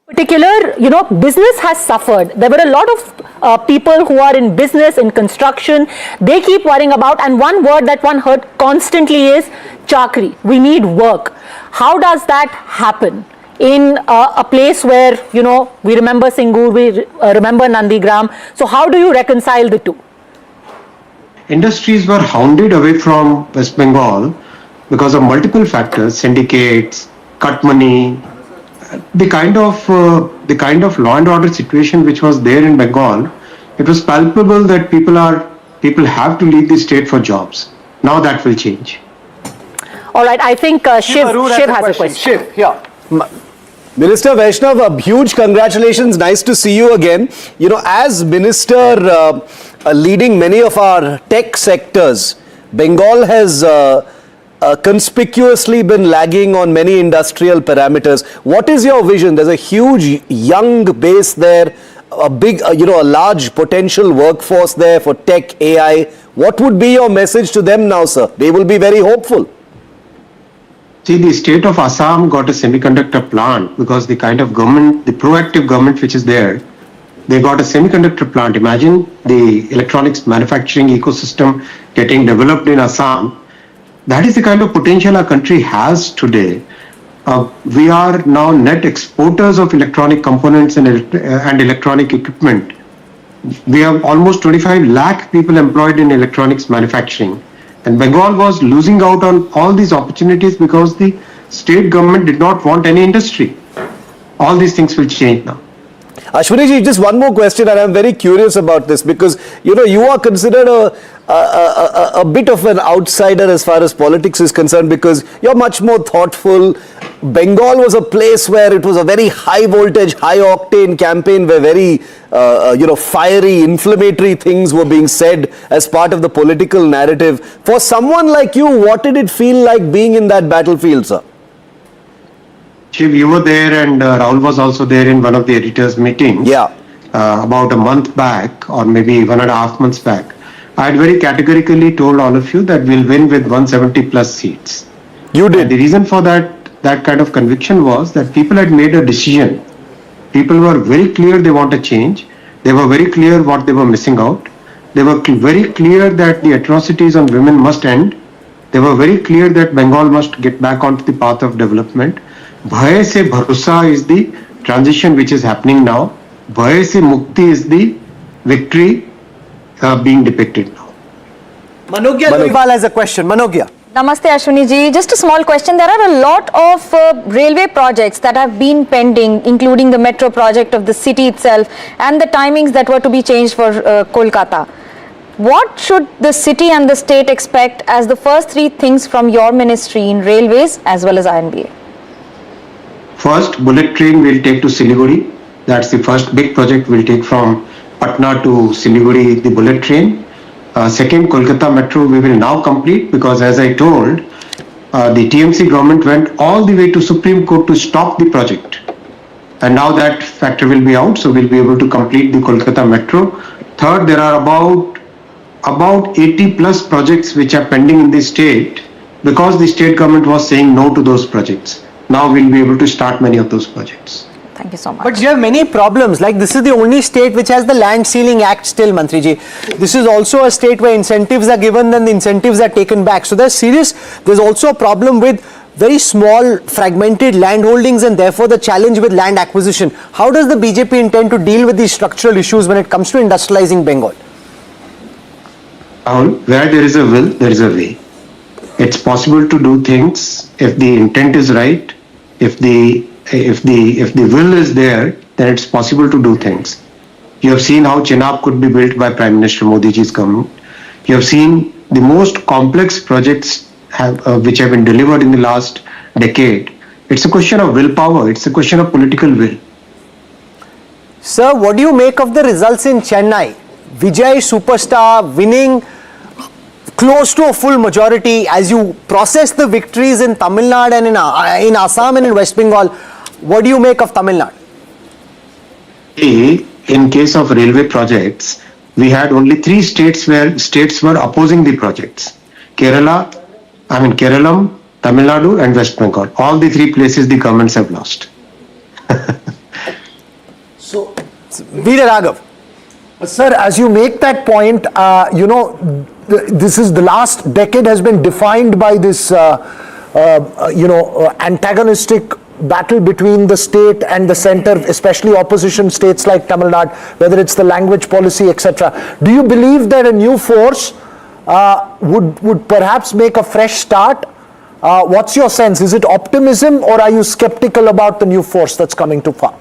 Particular, business has suffered. There were a lot of people who are in business, in construction. They keep worrying about, and one word that one heard constantly is chakri. We need work. How does that happen in a place where, we remember Singur, we remember Nandigram. So how do you reconcile the two? Industries were hounded away from West Bengal because of multiple factors, syndicates, cut money, the kind of law and order situation which was there in Bengal. It was palpable that people are People have to leave the state for jobs. Now that will change. All right, I think Shiv has a question. Shiv, yeah. Minister Vaishnav, a huge congratulations. Nice to see you again. You know, as minister leading many of our tech sectors, Bengal has conspicuously been lagging on many industrial parameters. What is your vision? There's a huge young base there, a big, a large potential workforce there for tech, AI. What would be your message to them now, sir? They will be very hopeful. See, the state of Assam got a semiconductor plant because the kind of government, the proactive government which is there, they got a semiconductor plant. Imagine the electronics manufacturing ecosystem getting developed in Assam. That is the kind of potential our country has today. We are now net exporters of electronic components and electronic equipment. We have almost 25 lakh people employed in electronics manufacturing. And Bengal was losing out on all these opportunities because the state government did not want any industry. All these things will change now. Ashwini ji, just one more question, and I'm very curious about this because you are considered a bit of an outsider as far as politics is concerned because you're much more thoughtful. Bengal was a place where it was a very high voltage, high octane campaign where very fiery, inflammatory things were being said as part of the political narrative. For someone like you, what did it feel like being in that battlefield, sir? Shiv, you were there and Rahul was also there in one of the editors' meetings. Yeah. About a month back or maybe 1.5 months back. I had very categorically told all of you that we'll win with 170 plus seats. You did. And the reason for that kind of conviction was that people had made a decision. People were very clear they want a change. They were very clear what they were missing out. They were very clear that the atrocities on women must end. They were very clear that Bengal must get back onto the path of development. Bhay se bharosa is the transition which is happening now. Bhay se mukti is the victory being depicted now. Manogya Loiwal has a question. Manogya. Namaste Ashwini ji. Just a small question. There are a lot of railway projects that have been pending, including the metro project of the city itself and the timings that were to be changed for Kolkata. What should the city and the state expect as the first three things from your ministry in railways as well as INDA? First, bullet train will take to Siliguri. That's the first big project we'll take from Patna to Siliguri, the bullet train. Second, Kolkata Metro we will now complete because as I told, the TMC government went all the way to Supreme Court to stop the project. And now that factor will be out, so we'll be able to complete the Kolkata Metro. Third, there are about 80 plus projects which are pending in the state because the state government was saying no to those projects. Now we'll be able to start many of those projects. Thank you so much. But you have many problems. Like this is the only state which has the Land Ceiling Act still, Mantri ji. This is also a state where incentives are given, then the incentives are taken back. So there's also a problem with very small fragmented land holdings and therefore the challenge with land acquisition. How does the BJP intend to deal with these structural issues when it comes to industrializing Bengal? Where there is a will, there is a way. It's possible to do things if the intent is right. If the will is there, then it's possible to do things. You have seen how Chenab could be built by Prime Minister Modi ji's government. You have seen the most complex projects which have been delivered in the last decade. It's a question of willpower. It's a question of political will. Sir, what do you make of the results in Chennai? Vijay superstar winning close to a full majority. As you process the victories in Tamil Nadu and in Assam and in West Bengal, what do you make of Tamil Nadu? In case of railway projects, we had only 3 states where states were opposing the projects. Keralam, Tamil Nadu and West Bengal. All the 3 places the governments have lost. So, Veera Raghav. Sir, as you make that point, this is the last decade has been defined by this, antagonistic battle between the state and the center, especially opposition states like Tamil Nadu, whether it's the language policy, etc. Do you believe that a new force would perhaps make a fresh start? What's your sense? Is it optimism or are you skeptical about the new force that's coming to power?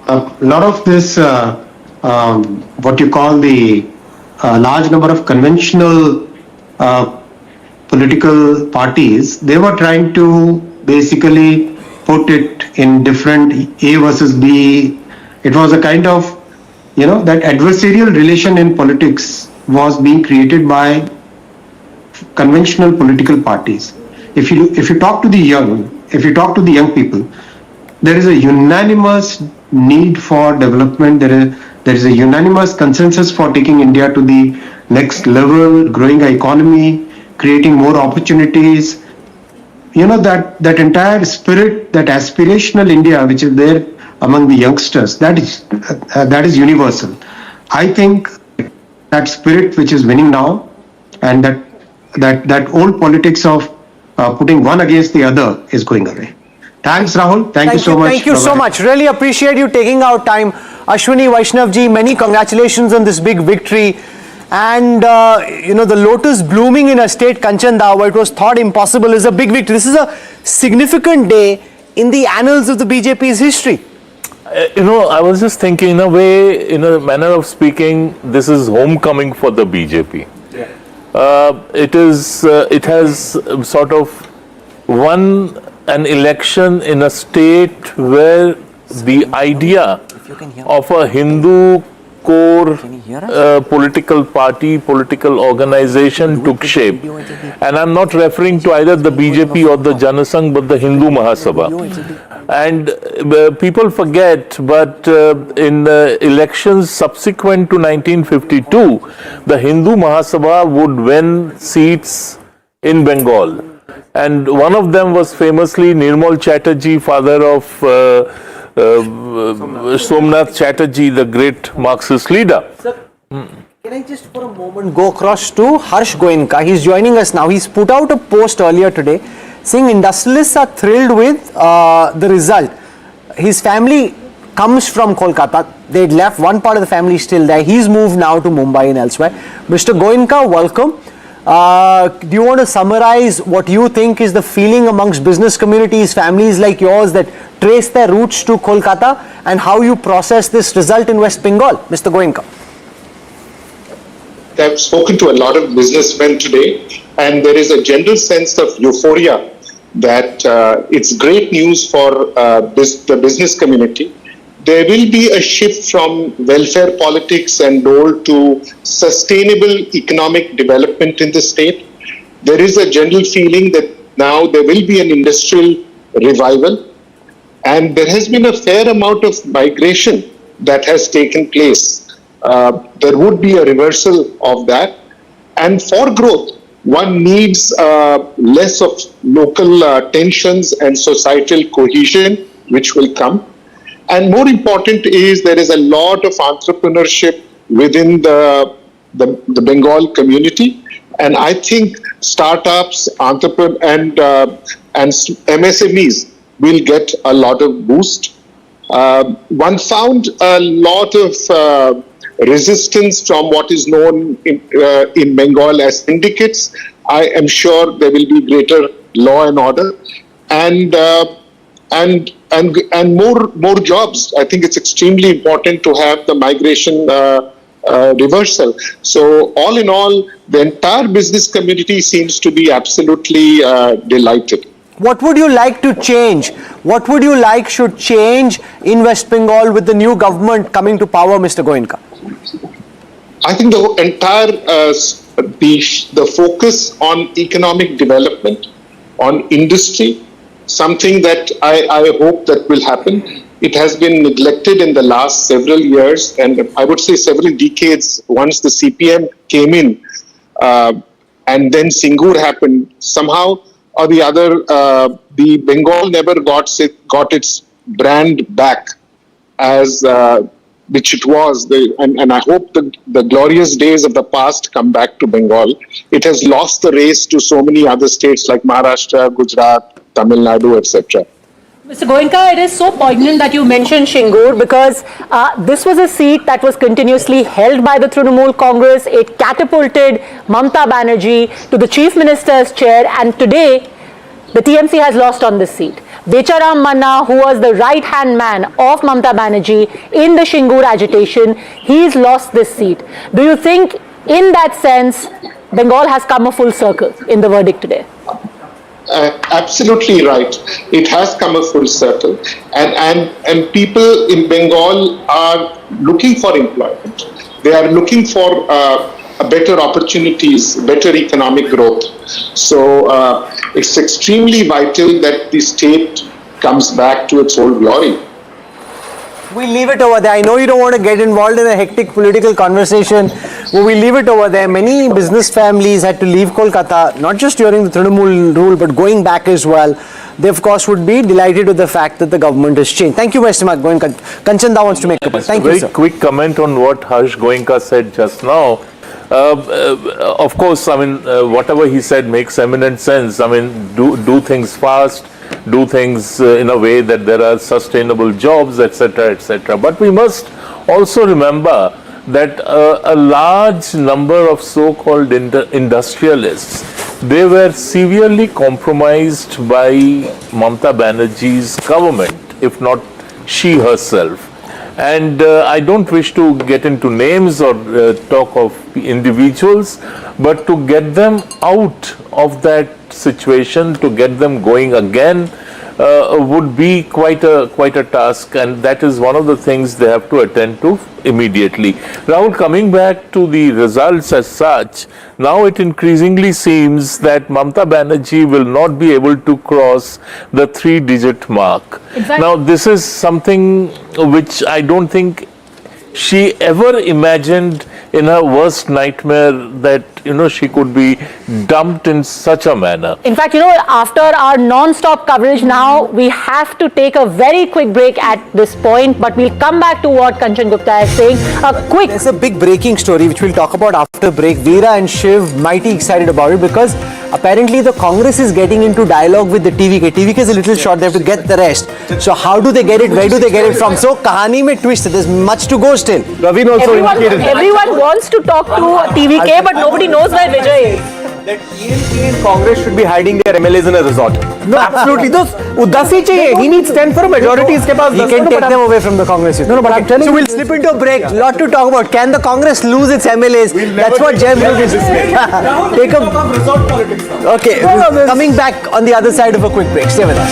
A lot of this, what you call the a large number of conventional political parties, they were trying to basically put it in different A versus B. It was a kind of, that adversarial relation in politics was being created by conventional political parties. If you talk to the young people, there is a unanimous need for development. There is a unanimous consensus for taking India to the next level, growing our economy, creating more opportunities. That entire spirit, that aspirational India which is there among the youngsters, that is universal. I think that spirit which is winning now, and that old politics of putting one against the other is going away. Thanks, Rahul. Thank you so much. Thank you so much. Really appreciate you taking out time. Ashwini, Vaishnav ji, many congratulations on this big victory. And, the lotus blooming in a state, Kanchandao, where it was thought impossible, is a big victory. This is a significant day in the annals of the BJP's history. I was just thinking, in a way, in a manner of speaking, this is homecoming for the BJP. It has sort of won an election in a state where the idea of a Hindu core political party, political organization took shape. And I'm not referring to either the BJP or the Janasangh, but the Hindu Mahasabha. And people forget, but in elections subsequent to 1952, the Hindu Mahasabha would win seats in Bengal. And one of them was famously Nirmal Chatterjee, father of Somnath Chatterjee, the great Marxist leader. Sir, can I just for a moment go across to Harsh Goenka? He's joining us now. He's put out a post earlier today saying industrialists are thrilled with the result. His family comes from Kolkata. They'd left, one part of the family is still there. He's moved now to Mumbai and elsewhere. Mr. Goenka, welcome. Do you want to summarize what you think is the feeling amongst business communities, families like yours that trace their roots to Kolkata, and how you process this result in West Bengal? Mr. Goenka. I've spoken to a lot of businessmen today, and there is a general sense of euphoria that it's great news for the business community. There will be a shift from welfare politics and dole to sustainable economic development in the state. There is a general feeling that now there will be an industrial revival, and there has been a fair amount of migration that has taken place. There would be a reversal of that, and for growth, one needs less of local tensions and societal cohesion, which will come. And more important is there is a lot of entrepreneurship within the Bengal community, and I think startups, entrepreneurs, and MSMEs will get a lot of boost. One found a lot of resistance from what is known in Bengal as syndicates. I am sure there will be greater law and order, and more jobs. I think it's extremely important to have the migration reversal. So all in all, the entire business community seems to be absolutely delighted. What would you like to change? What would you like should change in West Bengal with the new government coming to power, Mr. Goenka? I think the entire the focus on economic development, on industry, something that I hope that will happen. It has been neglected in the last several years, and I would say several decades. Once the CPM came in, and then Singur happened, somehow or the other, the Bengal never got its brand back as which it was. And I hope the glorious days of the past come back to Bengal. It has lost the race to so many other states like Maharashtra, Gujarat, Tamil Nadu, etc. Mr. Goenka, it is so poignant that you mentioned Singur, because this was a seat that was continuously held by the Trinamool Congress. It catapulted Mamata Banerjee to the Chief Minister's chair, and today the TMC has lost on this seat. Becharam Manna, who was the right-hand man of Mamata Banerjee in the Singur agitation, he's lost this seat. Do you think In that sense, Bengal has come a full circle in the verdict today. Absolutely right. It has come a full circle, and people in Bengal are looking for employment. They are looking for better opportunities, better economic growth. So it's extremely vital that the state comes back to its old glory. We leave it over there. I know you don't want to get involved in a hectic political conversation, but we leave it over there. Many business families had to leave Kolkata, not just during the Trinamool rule, but going back as well. They, of course, would be delighted with the fact that the government has changed. Thank you, Mr. Goenka. Kanchanda wants to make a point. Thank you, sir. Very quick comment on what Harsh Goenka said just now. Of course, I mean, whatever he said makes eminent sense. I mean, do things fast, do things in a way that there are sustainable jobs, etc., etc. But we must also remember that a large number of so-called industrialists, they were severely compromised by Mamata Banerjee's government, if not she herself. And I don't wish to get into names or talk of individuals, but to get them out of that situation, to get them going again, would be quite a task, and that is one of the things they have to attend to immediately. Rahul, coming back to the results as such, now it increasingly seems that Mamata Banerjee will not be able to cross the 3-digit mark. Now, this is something which I don't think she ever imagined in her worst nightmare, that she could be dumped in such a manner. In fact, after our non-stop coverage now, we have to take a very quick break at this point, but we'll come back to what Kanchan Gupta is saying. There's a big breaking story which we'll talk about after break. Veera and Shiv mighty excited about it because apparently the Congress is getting into dialogue with the TVK. TVK is a little short, they have to get the rest. So how do they get it? Where do they get it from? So kahani mein twist, there's much to go still. Ravin also everyone wants to talk to TVK, but nobody knows where Vijay is. That EMK and Congress should be hiding their MLAs in a resort. No, absolutely. He needs 10 for a majority. He can take them away from the Congress. No, but I'm telling you. So we'll slip into a break. Lot to talk about. Can the Congress lose its MLAs? That's what Jem is. Take a resort politics now. Okay, coming back on the other side of a quick break. Stay with us.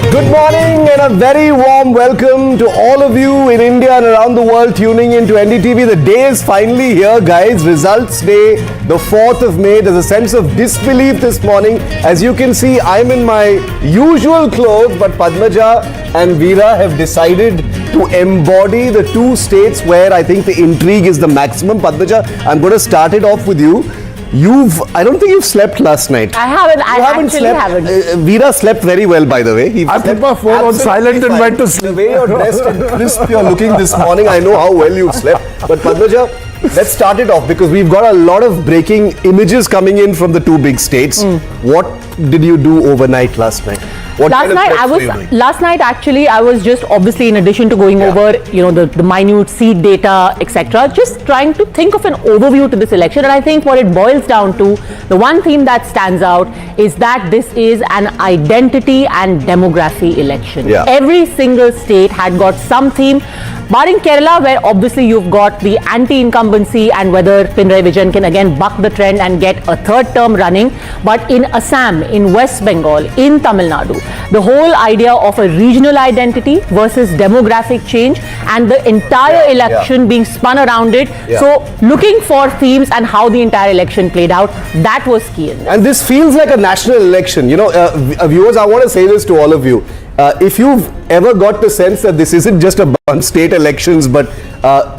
Good morning and a very warm welcome to all of you in India and around the world tuning in to NDTV. The day is finally here, guys. Results day, the 4th of May. There's a sense of disbelief this morning. As you can see, I'm in my usual clothes, but Padmaja and Veera have decided to embody the two states where I think the intrigue is the maximum. Padmaja, I'm going to start it off with you. I don't think you've slept last night. I haven't. I haven't slept. Veera slept very well, by the way. I put my phone on silent and went to sleep. The way you're dressed and crisp you're looking this morning, I know how well you've slept. But Padmaja, let's start it off because we've got a lot of breaking images coming in from the two big states. What did you do overnight last night? Last night actually I was just obviously, in addition to going over the minute seat data, etc., just trying to think of an overview to this election. And I think what it boils down to, the one theme that stands out is that this is an identity and demography election. Every single state had got some theme, barring Kerala, where obviously you've got the anti-incumbency and whether Pinarayi Vijayan can again buck the trend and get a third term running. But in Assam, in West Bengal, in Tamil Nadu, the whole idea of a regional identity versus demographic change and the entire election being spun around it. So looking for themes and how the entire election played out, that was key in this. And this feels like a national election. Viewers, I want to say this to all of you. If you've ever got the sense that this isn't just a state elections, but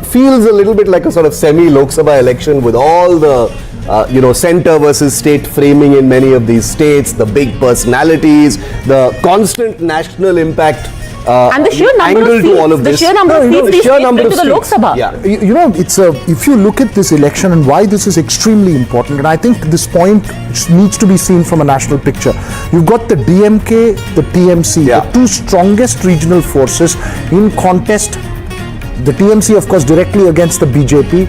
feels a little bit like a sort of semi-Lok Sabha election with all the center versus state framing in many of these states, the big personalities, the constant national impact, and the sheer number of seats, the sheer number of seats into the Lok Sabha. If you look at this election and why this is extremely important, and I think this point needs to be seen from a national picture. You've got the DMK, the TMC, the two strongest regional forces in contest. The TMC, of course, directly against the BJP.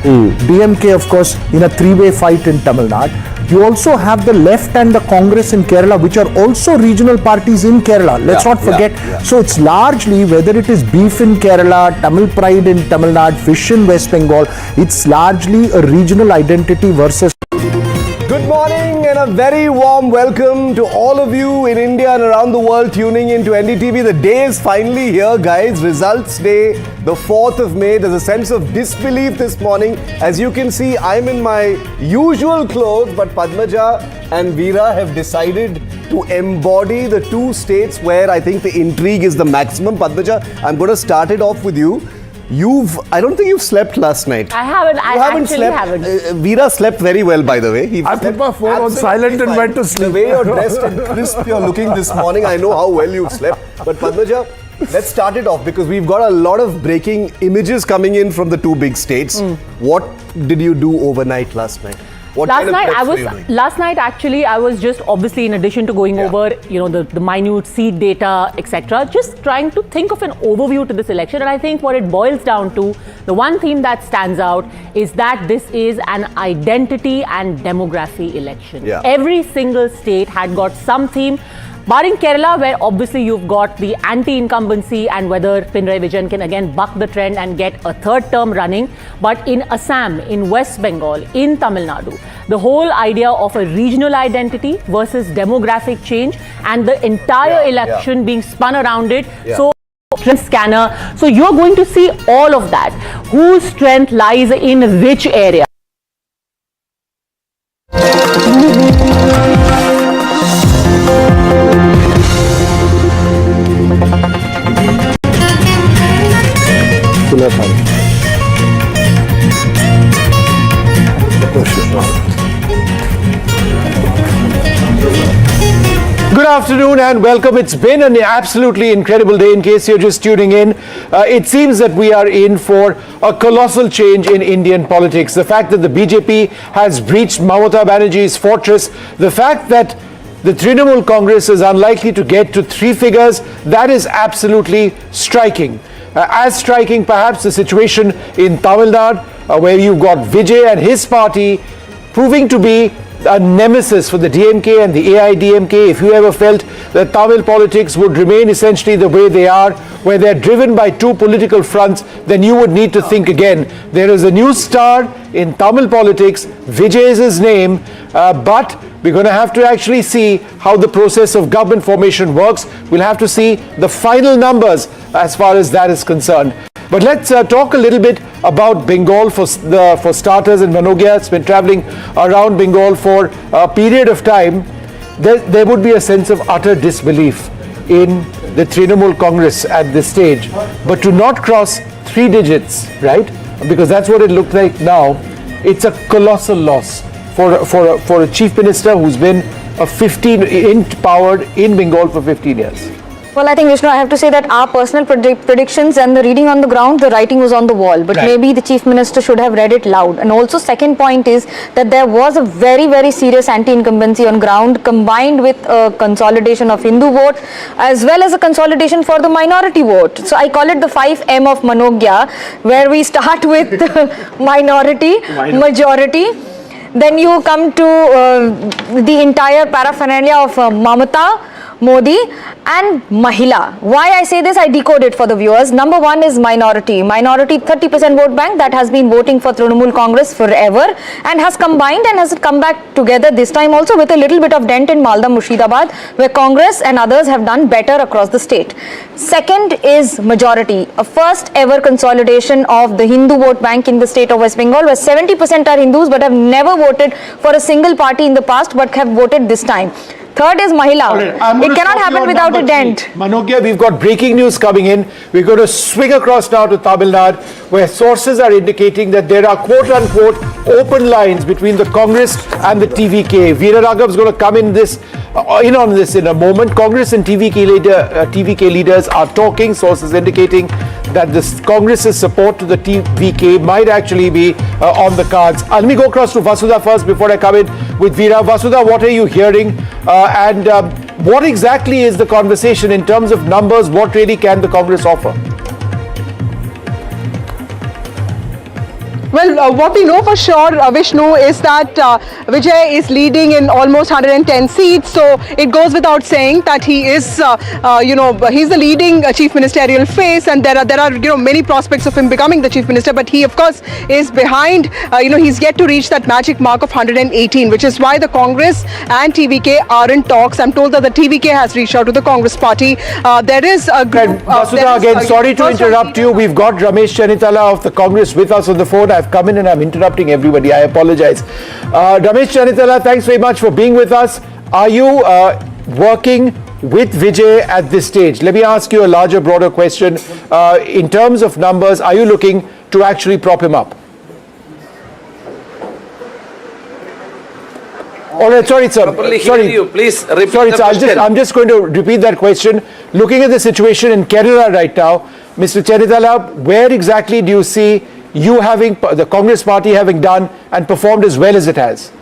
DMK, of course, in a three-way fight in Tamil Nadu. You also have the left and the Congress in Kerala, which are also regional parties in Kerala. Let's not forget. So it's largely, whether it is beef in Kerala, Tamil pride in Tamil Nadu, fish in West Bengal, it's largely a regional identity versus. Good morning and a very warm welcome to all of you in India and around the world tuning into NDTV. The day is finally here, guys. Results day, the 4th of May. There's a sense of disbelief this morning. As you can see, I'm in my usual clothes, but Padmaja and Veera have decided to embody the two states where I think the intrigue is the maximum. Padmaja, I'm going to start it off with you. I don't think you've slept last night. I haven't. haven't. Veera slept very well, by the way. I put my phone on silent and went to sleep. The way you're dressed and crisp you're looking this morning, I know how well you've slept. But Padmaja, let's start it off because we've got a lot of breaking images coming in from the two big states. What did you do overnight last night? Last night actually I was just obviously, in addition to going over the minute seat data, etc., just trying to think of an overview to this election. And I think what it boils down to, the one theme that stands out is that this is an identity and demography election. Every single state had got some theme, barring Kerala, where obviously you've got the anti-incumbency and whether Pinarayi Vijayan can again buck the trend and get a third term running. But in Assam, in West Bengal, in Tamil Nadu, the whole idea of a regional identity versus demographic change and the entire election being spun around it. So trend scanner. So you're going to see all of that. Whose strength lies in which area? Good afternoon and welcome. It's been an absolutely incredible day. In case you're just tuning in, it seems that we are in for a colossal change in Indian politics. The fact that the BJP has breached Mamata Banerjee's fortress, the fact that the Trinamool Congress is unlikely to get to three figures, that is absolutely striking. As striking perhaps the situation in Tamil Nadu, where you've got Vijay and his party proving to be a nemesis for the DMK and the AIDMK. If you ever felt that Tamil politics would remain essentially the way they are, where they're driven by two political fronts, then you would need to think again. There is a new star in Tamil politics. Vijay is his name, but we're going to have to actually see how the process of government formation works. We'll have to see the final numbers as far as that is concerned. But let's talk a little bit about Bengal for starters. And Manogia has been traveling around Bengal for a period of time. There would be a sense of utter disbelief in the Trinamool Congress at this stage. But to not cross 3 digits, right? Because that's what it looked like now. It's a colossal loss for a chief minister who's been in power in Bengal for 15 years. Well, I think, Vishnu, I have to say that our personal predictions and the reading on the ground, the writing was on the wall. But maybe the Chief Minister should have read it loud. And also, second point is that there was a very, very serious anti-incumbency on ground, combined with a consolidation of Hindu vote, as well as a consolidation for the minority vote. So I call it the 5M of Manogya, where we start with the minority, majority. Then you come to the entire paraphernalia of Mamata, Modi and Mahila. Why I say this, I decode it for the viewers. Number one is minority. Minority 30% vote bank that has been voting for Trinamool Congress forever and has combined and has come back together this time also with a little bit of dent in Malda, Murshidabad, where Congress and others have done better across the state. Second is majority. A first ever consolidation of the Hindu vote bank in the state of West Bengal, where 70% are Hindus but have never voted for a single party in the past but have voted this time. Third is Mahila. It cannot happen without a dent. Manogia, we've got breaking news coming in. We're going to swing across now to Tamil Nadu, where sources are indicating that there are quote-unquote open lines between the Congress and the TVK. Veera Raghav is going to come in on this in a moment. Congress and TVK leaders are talking, sources indicating that this Congress's support to the TVK might actually be on the cards. Let me go across to Vasudha first before I come in with Veera. Vasudha, what are you hearing? And what exactly is the conversation in terms of numbers? What really can the Congress offer? Well, what we know for sure, Vishnu, is that Vijay is leading in almost 110 seats. So it goes without saying that he is, he's the leading chief ministerial face, and there are many prospects of him becoming the chief minister. But he, of course, is behind. He's yet to reach that magic mark of 118, which is why the Congress and TVK are in talks. I'm told that the TVK has reached out to the Congress party. There is a group. Vasudha, again, sorry to interrupt you. We've got Ramesh Chanitala of the Congress with us on the phone. I've come in and I'm interrupting everybody. I apologize. Ramesh Chanitala, thanks very much for being with us. Are you working with Vijay at this stage? Let me ask you a larger, broader question. In terms of numbers, are you looking to actually prop him up? All right, sorry, sir. Sorry, you. Please repeat sorry, the sir. question. I'm just going to repeat that question. Looking at the situation in Kerala right now, Mr. Chanitala, where exactly do you see you having, the Congress party having done and performed as well as it has?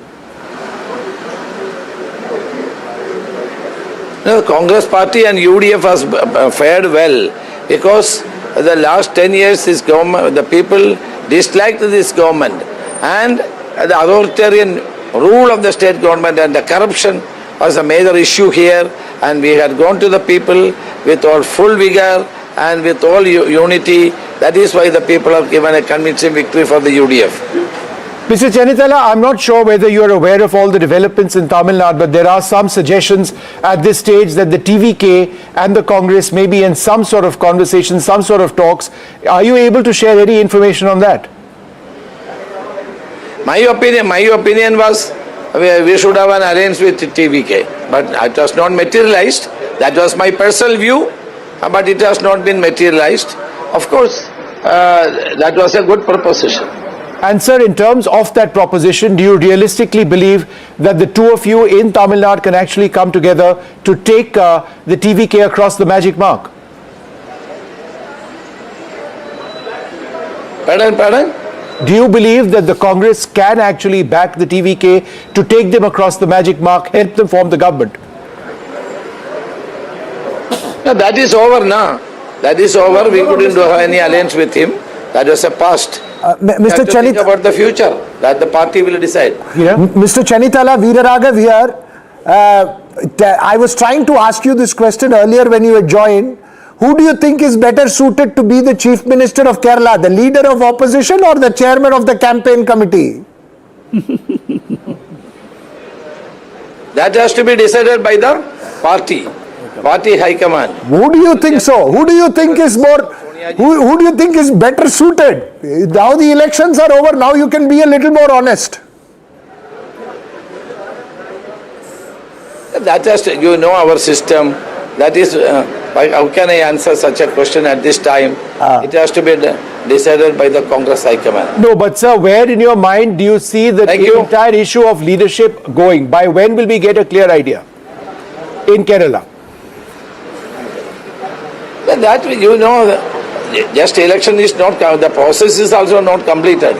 No, Congress party and UDF has fared well because the last 10 years this government, the people disliked this government, and the authoritarian rule of the state government and the corruption was a major issue here, and we had gone to the people with all full vigor and with all unity. That is why the people have given a convincing victory for the UDF. Mr. Chanitala, I'm not sure whether you're aware of all the developments in Tamil Nadu, but there are some suggestions at this stage that the TVK and the Congress may be in some sort of conversation, some sort of talks. Are you able to share any information on that? My opinion was we should have an alliance with TVK, but it was not materialized. That was my personal view, but it has not been materialized. Of course, that was a good proposition. And sir, in terms of that proposition, do you realistically believe that the two of you in Tamil Nadu can actually come together to take the TVK across the magic mark? Pardon? Do you believe that the Congress can actually back the TVK to take them across the magic mark, help them form the government? No, that is over now. That is over. We couldn't do any alliance with him. That was a past. Mr. Chanitala, think about the future. That the party will decide. Mr. Chanitala, Veeraraghav here. I was trying to ask you this question earlier when you had joined. Who do you think is better suited to be the Chief Minister of Kerala, the leader of opposition or the chairman of the campaign committee? That has to be decided by the party high command. Who do you think so? Who do you think is more? Who do you think is better suited? Now the elections are over. Now you can be a little more honest. That has to, our system. That is, how can I answer such a question at this time? It has to be decided by the Congress High Command. No, but sir, where in your mind do you see the entire issue of leadership going? By when will we get a clear idea in Kerala? That, just election is not, the process is also not completed.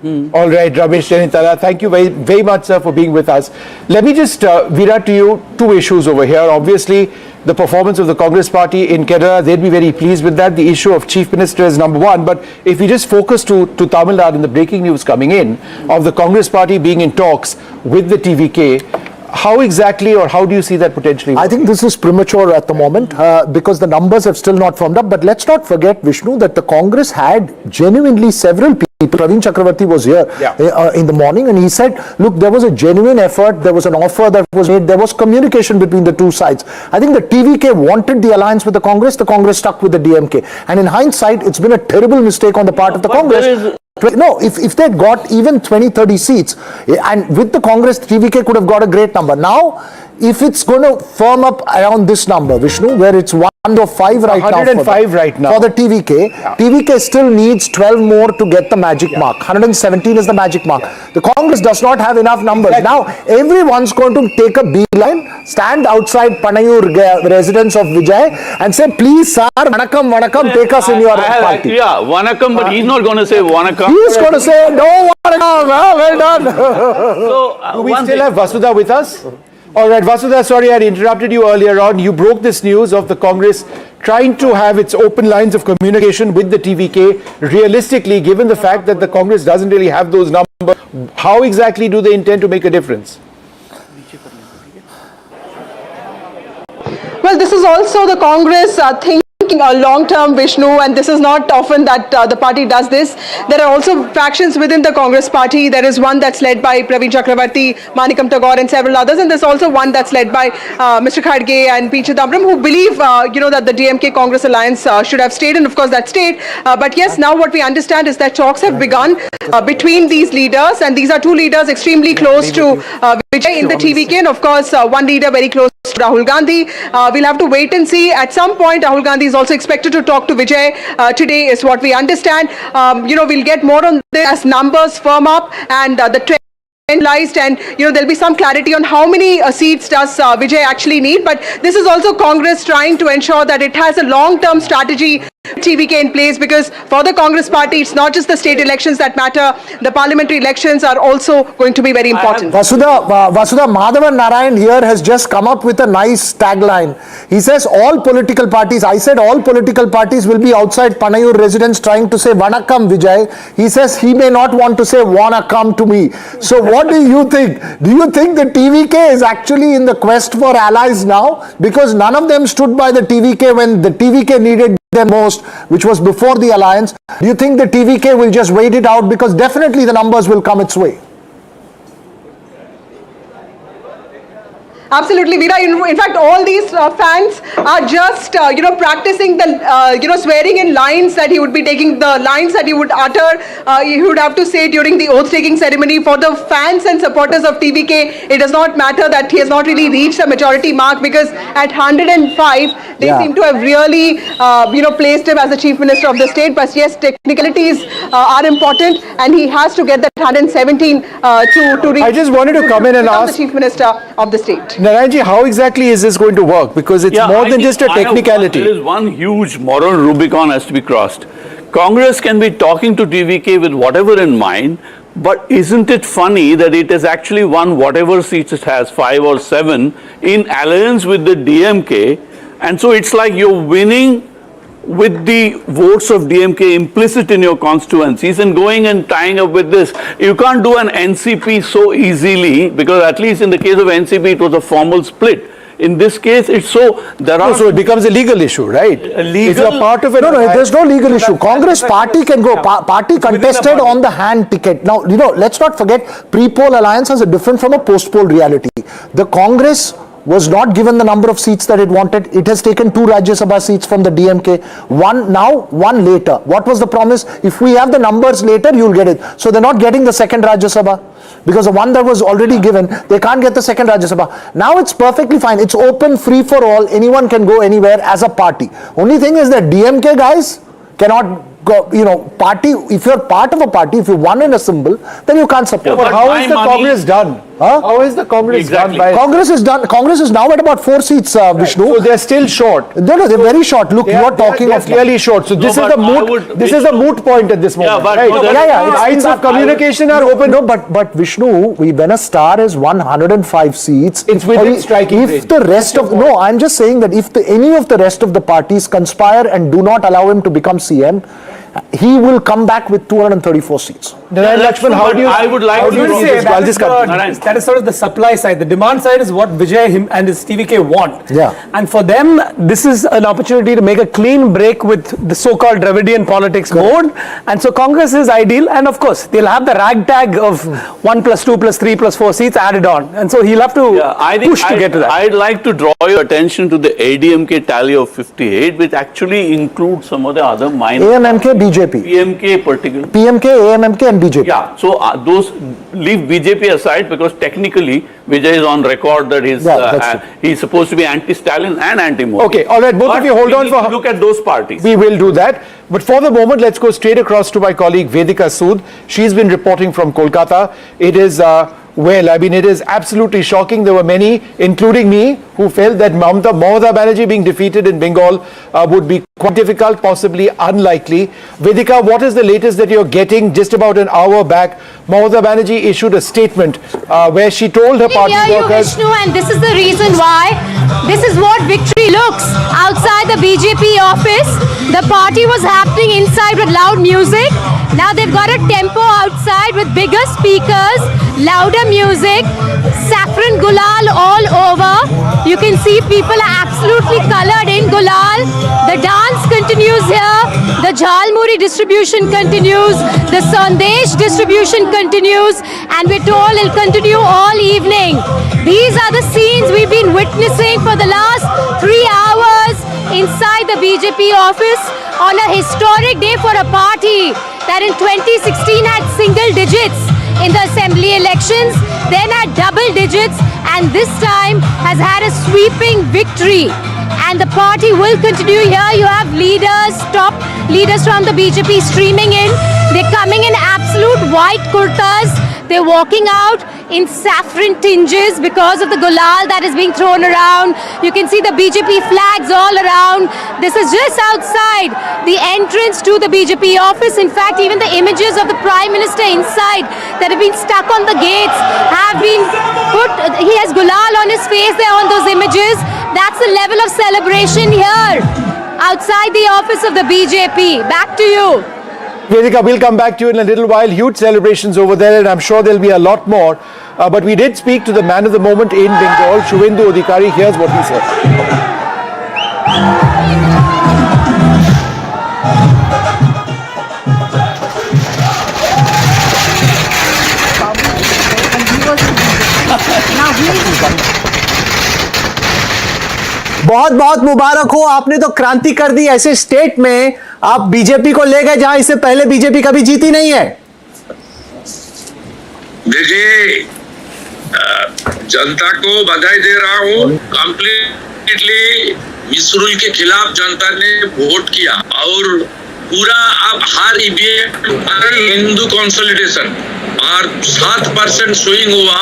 All right, Ramesh Chanitala, thank you very, very much, sir, for being with us. Let me just, Veera, to you, two issues over here. Obviously, the performance of the Congress party in Kerala, they'd be very pleased with that. The issue of Chief Minister is number one. But if we just focus to Tamil Nadu and the breaking news coming in of the Congress party being in talks with the TVK, how exactly or how do you see that potentially? I think this is premature at the moment because the numbers have still not formed up. But let's not forget, Vishnu, that the Congress had genuinely several people. Praveen Chakravarti was here in the morning and he said, look, there was a genuine effort, there was an offer that was made, there was communication between the two sides. I think the TVK wanted the alliance with the Congress stuck with the DMK. And in hindsight, it's been a terrible mistake on the part of the Congress. No, if they got even 20-30 seats, and with the Congress, TVK could have got a great number. Now, if it's going to firm up around this number, Vishnu, where it's 105 right now. 105 right now. For the TVK, TVK still needs 12 more to get the magic mark. 117 is the magic mark. The Congress does not have enough numbers. Now, everyone's going to take a beeline, stand outside Panayur residence of Vijay and say, please, sir, Vanakkam, take us in your party. Yeah, Vanakkam, but he's not going to say Vanakkam. He's going to say, no, Vanakkam, well done. Do we still have Vasudha with us? All right, Vasudha, sorry I interrupted you earlier on. You broke this news of the Congress trying to have its open lines of communication with the TVK. Realistically, given the fact that the Congress doesn't really have those numbers, how exactly do they intend to make a difference? Well, this is also the Congress thinking a long-term, Vishnu, and this is not often that the party does this. There are also factions within the Congress party. There is one that's led by Praveen Chakravarti, Manikam Tagore and several others, and there's also one that's led by Mr. Khadge and P. Chidambaram, who believe, that the DMK Congress alliance should have stayed, and of course that stayed. But yes, now what we understand is that talks have begun between these leaders, and these are two leaders extremely close to Vijay in the TVK, and of course one leader very close to Rahul Gandhi. We'll have to wait and see. At some point, Rahul Gandhi is also expected to talk to Vijay today, is what we understand. We'll get more on this as numbers firm up and the trend analyzed, and there'll be some clarity on how many seats does Vijay actually need. But this is also Congress trying to ensure that it has a long-term strategy TVK in place, because for the Congress party, it's not just the state elections that matter. The parliamentary elections are also going to be very important. Vasudha Madhavan Narayan here has just come up with a nice tagline. He says all political parties, I said all political parties will be outside Panayur residence trying to say Vanakkam Vijay. He says he may not want to say wanna come to me. So what do you think? Do you think the TVK is actually in the quest for allies now? Because none of them stood by the TVK when the TVK needed them most, which was before the alliance. Do you think the TVK will just wait it out, because definitely the numbers will come its way? Absolutely, Veera. In fact, all these fans are just, practicing the, swearing in lines that he would be taking, the lines that he would utter, he would have to say during the oath-taking ceremony. For the fans and supporters of TVK, it does not matter that he has not really reached a majority mark, because at 105, they seem to have really, placed him as the Chief Minister of the state. But yes, technicalities are important, and he has to get that 117 to reach. I just wanted to come in and ask the Chief Minister of the state. Narayanji, how exactly is this going to work? Because it's more than just a technicality. There is one huge moral Rubicon has to be crossed. Congress can be talking to TVK with whatever in mind, but isn't it funny that it has actually won whatever seats it has, 5 or 7, in alliance with the DMK, and so it's like you're winning with the votes of DMK implicit in your constituencies and going and tying up with this. You can't do an NCP so easily, because at least in the case of NCP it was a formal split. In this case, it's so so it becomes a legal issue, right? It's a part of it. No, there's no legal issue. Congress party can go. Party contested on the hand ticket. Now, let's not forget, pre-poll alliances are different from a post-poll reality. The Congress was not given the number of seats that it wanted. It has taken 2 Rajya Sabha seats from the DMK. One now, one later. What was the promise? If we have the numbers later, you'll get it. So they're not getting the second Rajya Sabha, because the one that was already given, they can't get the second Rajya Sabha. Now it's perfectly fine. It's open, free for all. Anyone can go anywhere as a party. Only thing is that DMK guys cannot go, party, if you're part of a party, if you won in a symbol, then you can't support. But how is the Congress done? Huh? How is the Congress done? Congress is now at about 4 seats, Vishnu. So they're still short. No, they're very short. Look, you're talking they're clearly short. So this is a moot point at this moment. Lines of communication are open. No, but Vishnu, when a star is 105 seats, it's within striking range. If the rest of I'm just saying that if any of the rest of the parties conspire and do not allow him to become CM, he will come back with 234 seats. Lakshman, how do you? I would like to say that is sort of the supply side. The demand side is what Vijay and his TVK want. Yeah. And for them, this is an opportunity to make a clean break with the so-called Dravidian politics mode. And so Congress is ideal. And of course, they'll have the ragtag of 1 + 2 + 3 + 4 seats added on. And so he'll have to push to get to that. I'd like to draw your attention to the ADMK tally of 58, which actually includes some of the other minor. AMMK, BJP. PMK particularly. PMK, AMMK and BJP. Yeah, so those leave BJP aside, because technically Vijay is on record that he's supposed to be anti-Stalin and anti-Modi. Okay, all right, both of you hold on for... Look at those parties. We will do that. But for the moment, let's go straight across to my colleague Vedika Sood. She's been reporting from Kolkata. It is well. I mean, it is absolutely shocking. There were many, including me, who felt that Mamata Banerjee being defeated in Bengal would be quite difficult, possibly unlikely. Vedika, what is the latest that you're getting? Just about an hour back, Mamata Banerjee issued a statement where she told her party workers... Vishnu, and this is the reason why. This is what victory looks outside the BJP office. The party was happening inside with loud music. Now they've got a tempo outside with bigger speakers, louder music, saffron gulal all over. You can see people are absolutely colored in gulal. The dance continues here. The jhalmuri distribution continues. The sandesh distribution continues. And we're told it'll continue all evening. These are the scenes we've been witnessing for the last 3 hours inside the BJP office on a historic day for a party that in 2016 had single digits in the assembly elections, then had double digits, and this time has had a sweeping victory. And the party will continue here. You have leaders, top leaders from the BJP streaming in. They're coming in absolute white kurtas. They're walking out in saffron tinges because of the gulal that is being thrown around. You can see the BJP flags all around. This is just outside the entrance to the BJP office. In fact, even the images of the Prime Minister inside that have been stuck on the gates have been put. He has gulal on his face there on those images. That's the level of celebration here outside the office of the BJP. Back to you. Vedika, we'll come back to you in a little while. Huge celebrations over there, and I'm sure there'll be a lot more. But we did speak to the man of the moment in Bengal, Shubhendu Adhikari. Here's what he said. बहुत बहुत मुबारक हो, आपने तो क्रांति कर दी। ऐसे state में आप बीजेपी को ले गए जहां इससे पहले बीजेपी कभी जीती नहीं है। देखिए, जनता को बधाई दे रहा हूँ। कंप्लीटली मिसरूल के खिलाफ जनता ने वोट किया और पूरा अब हर ईवीएम हिंदू कंसोलिडेशन और 7% स्विंग हुआ।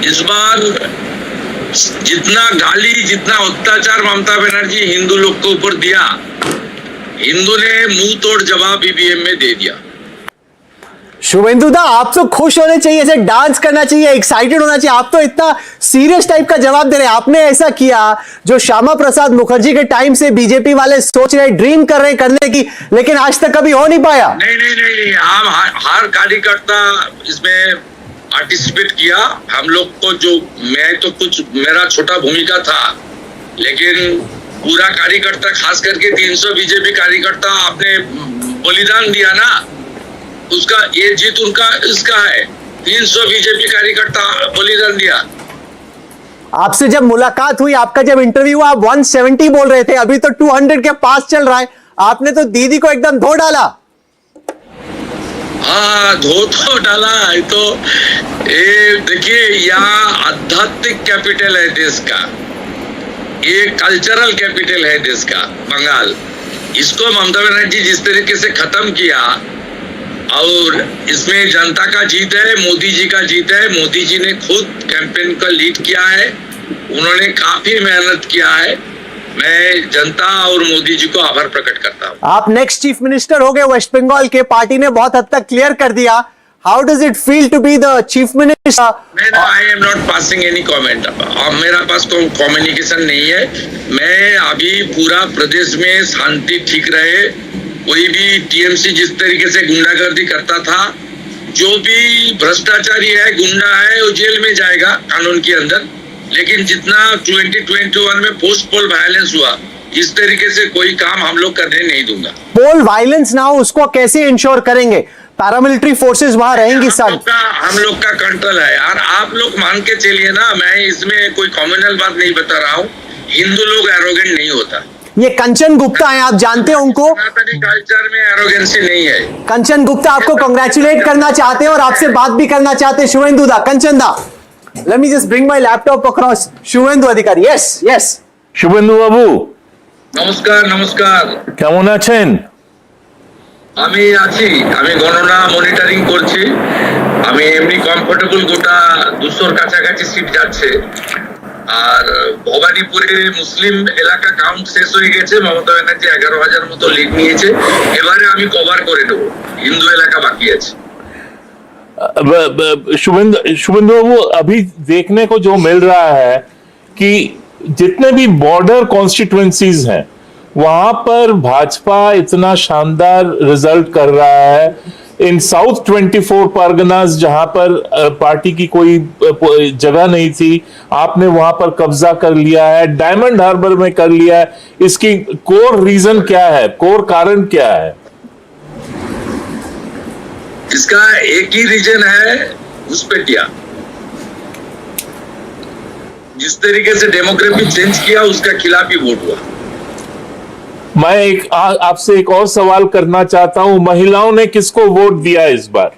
इस बार जितना गाली, जितना अत्याचार ममता बनर्जी हिंदू लोग को ऊपर दिया, हिंदू ने मुंह तोड़ जवाब ईवीएम में दे दिया। शुभेंदु दा, आप तो खुश होने चाहिए, ऐसे डांस करना चाहिए, एक्साइटेड होना चाहिए। आप तो इतना सीरियस टाइप का जवाब दे रहे हैं। आपने ऐसा किया जो श्यामा प्रसाद मुखर्जी के टाइम से बीजेपी वाले सोच रहे, ड्रीम कर रहे करने की, लेकिन आज तक कभी हो नहीं पाया। नहीं, हम हर कार्यकर्ता इसमें पार्टिसिपेट किया। हम लोग को जो, मैं तो कुछ मेरा छोटा भूमिका था, लेकिन पूरा कार्यकर्ता, खास करके 300 बीजेपी कार्यकर्ता आपने बलिदान दिया ना, उसका ये जीत उनका इसका है। 300 बीजेपी कार्यकर्ता बलिदान दिया। आपसे जब मुलाकात हुई, आपका जब इंटरव्यू हुआ, आप 170 बोल रहे थे, अभी तो 200 के पास चल रहा है। आपने तो दीदी को एकदम धो डाला। हाँ, धो तो डाला है। तो ये देखिए, यहाँ आध्यात्मिक कैपिटल है देश का, ये कल्चरल कैपिटल है देश का बंगाल। इसको ममता बनर्जी जिस तरीके से खत्म किया, और इसमें जनता का जीत है, मोदी जी का जीत है। मोदी जी ने खुद कैंपेन का लीड किया है, उन्होंने काफी मेहनत किया है। मैं जनता और मोदी जी को आभार प्रकट करता हूँ। आप नेक्स्ट चीफ मिनिस्टर हो गए वेस्ट बंगाल के, पार्टी ने बहुत हद तक क्लियर कर दिया। How does it feel to be the chief minister? I am not passing any comment. मेरा पास कोई कम्युनिकेशन नहीं है। मैं अभी पूरा प्रदेश में शांति ठीक रहे। कोई भी टीएमसी जिस तरीके से गुंडागर्दी करता था, जो भी भ्रष्टाचारी है, गुंडा है, वो जेल में जाएगा कानून के अंदर। लेकिन जितना 2021 में पोस्ट पोल वायलेंस हुआ, इस तरीके से कोई काम हम लोग करने नहीं दूंगा। पोल वायलेंस ना हो, उसको कैसे इंश्योर करेंगे? पैरामिलिट्री फोर्सेस वहां रहेंगी सर। हम लोग का कंट्रोल है यार, आप लोग मान के चलिए ना। मैं इसमें कोई कम्युनल बात नहीं बता रहा हूँ। हिंदू लोग एरोगेंट नहीं होता। ये कंचन गुप्ता है, आप जानते हैं उनको। कल्चर में एरोगेंसी नहीं है। कंचन गुप्ता आपको कांग्रेचुलेट करना चाहते हैं और आपसे बात भी करना चाहते हैं। शुभेंदु दा, कंचन दा, let me just bring my laptop across. Shubhendu Adhikari, yes. Suvendu বাবু, নমস্কার। কেমন আছেন? আমি আছি, আমি গণনা মনিটরিং করছি। আমি এমনি কমফোর্টেবল গোটা 200-র কাছাকাছি সিট যাচ্ছে। আর ভবানীপুরে মুসলিম এলাকা কাউন্ট শেষ হয়ে গেছে, মমতা ব্যানার্জি 11,000 মতো লিড নিয়েছে। এবারে আমি কভার করে দেবো, হিন্দু এলাকা বাকি আছে। शुभेंदु बाबू, अभी देखने को जो मिल रहा है कि जितने भी बॉर्डर कॉन्स्टिट्यूएंसीज हैं वहां पर भाजपा इतना शानदार रिजल्ट कर रहा है। इन साउथ 24 परगनास जहां पर पार्टी की कोई जगह नहीं थी, आपने वहां पर कब्जा कर लिया है, डायमंड हार्बर में कर लिया है। इसकी कोर रीजन क्या है, कोर कारण क्या है? इसका एक ही रीजन है, घुसपैठिया। जिस तरीके से डेमोग्राफी चेंज किया उसका खिलाफ ही वोट हुआ। मैं आपसे एक और सवाल करना चाहता हूं, महिलाओं ने किसको वोट दिया इस बार?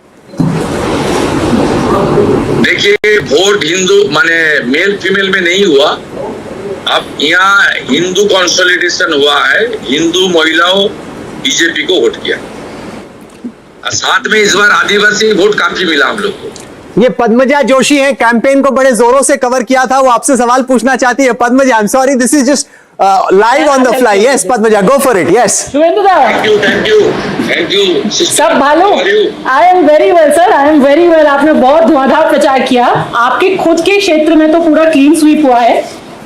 देखिए, वोट हिंदू माने मेल फीमेल में नहीं हुआ। अब यहाँ हिंदू कंसोलिडेशन हुआ है, हिंदू महिलाओं बीजेपी को वोट किया। साथ में इस बार आदिवासी वोट काफी मिला हम लोग को। ये पद्मजा जोशी हैं, कैंपेन को बड़े जोरों से कवर किया था, वो आपसे सवाल पूछना चाहती है। Padmaja, I am sorry, this is just live on the fly. Yes Padmaja, go for it. Yes Suvendu da, thank you सब भालो। I am very well sir, I am very well. आपने बहुत धुआंधार प्रचार किया। आपके खुद के क्षेत्र में तो पूरा क्लीन स्वीप हुआ है।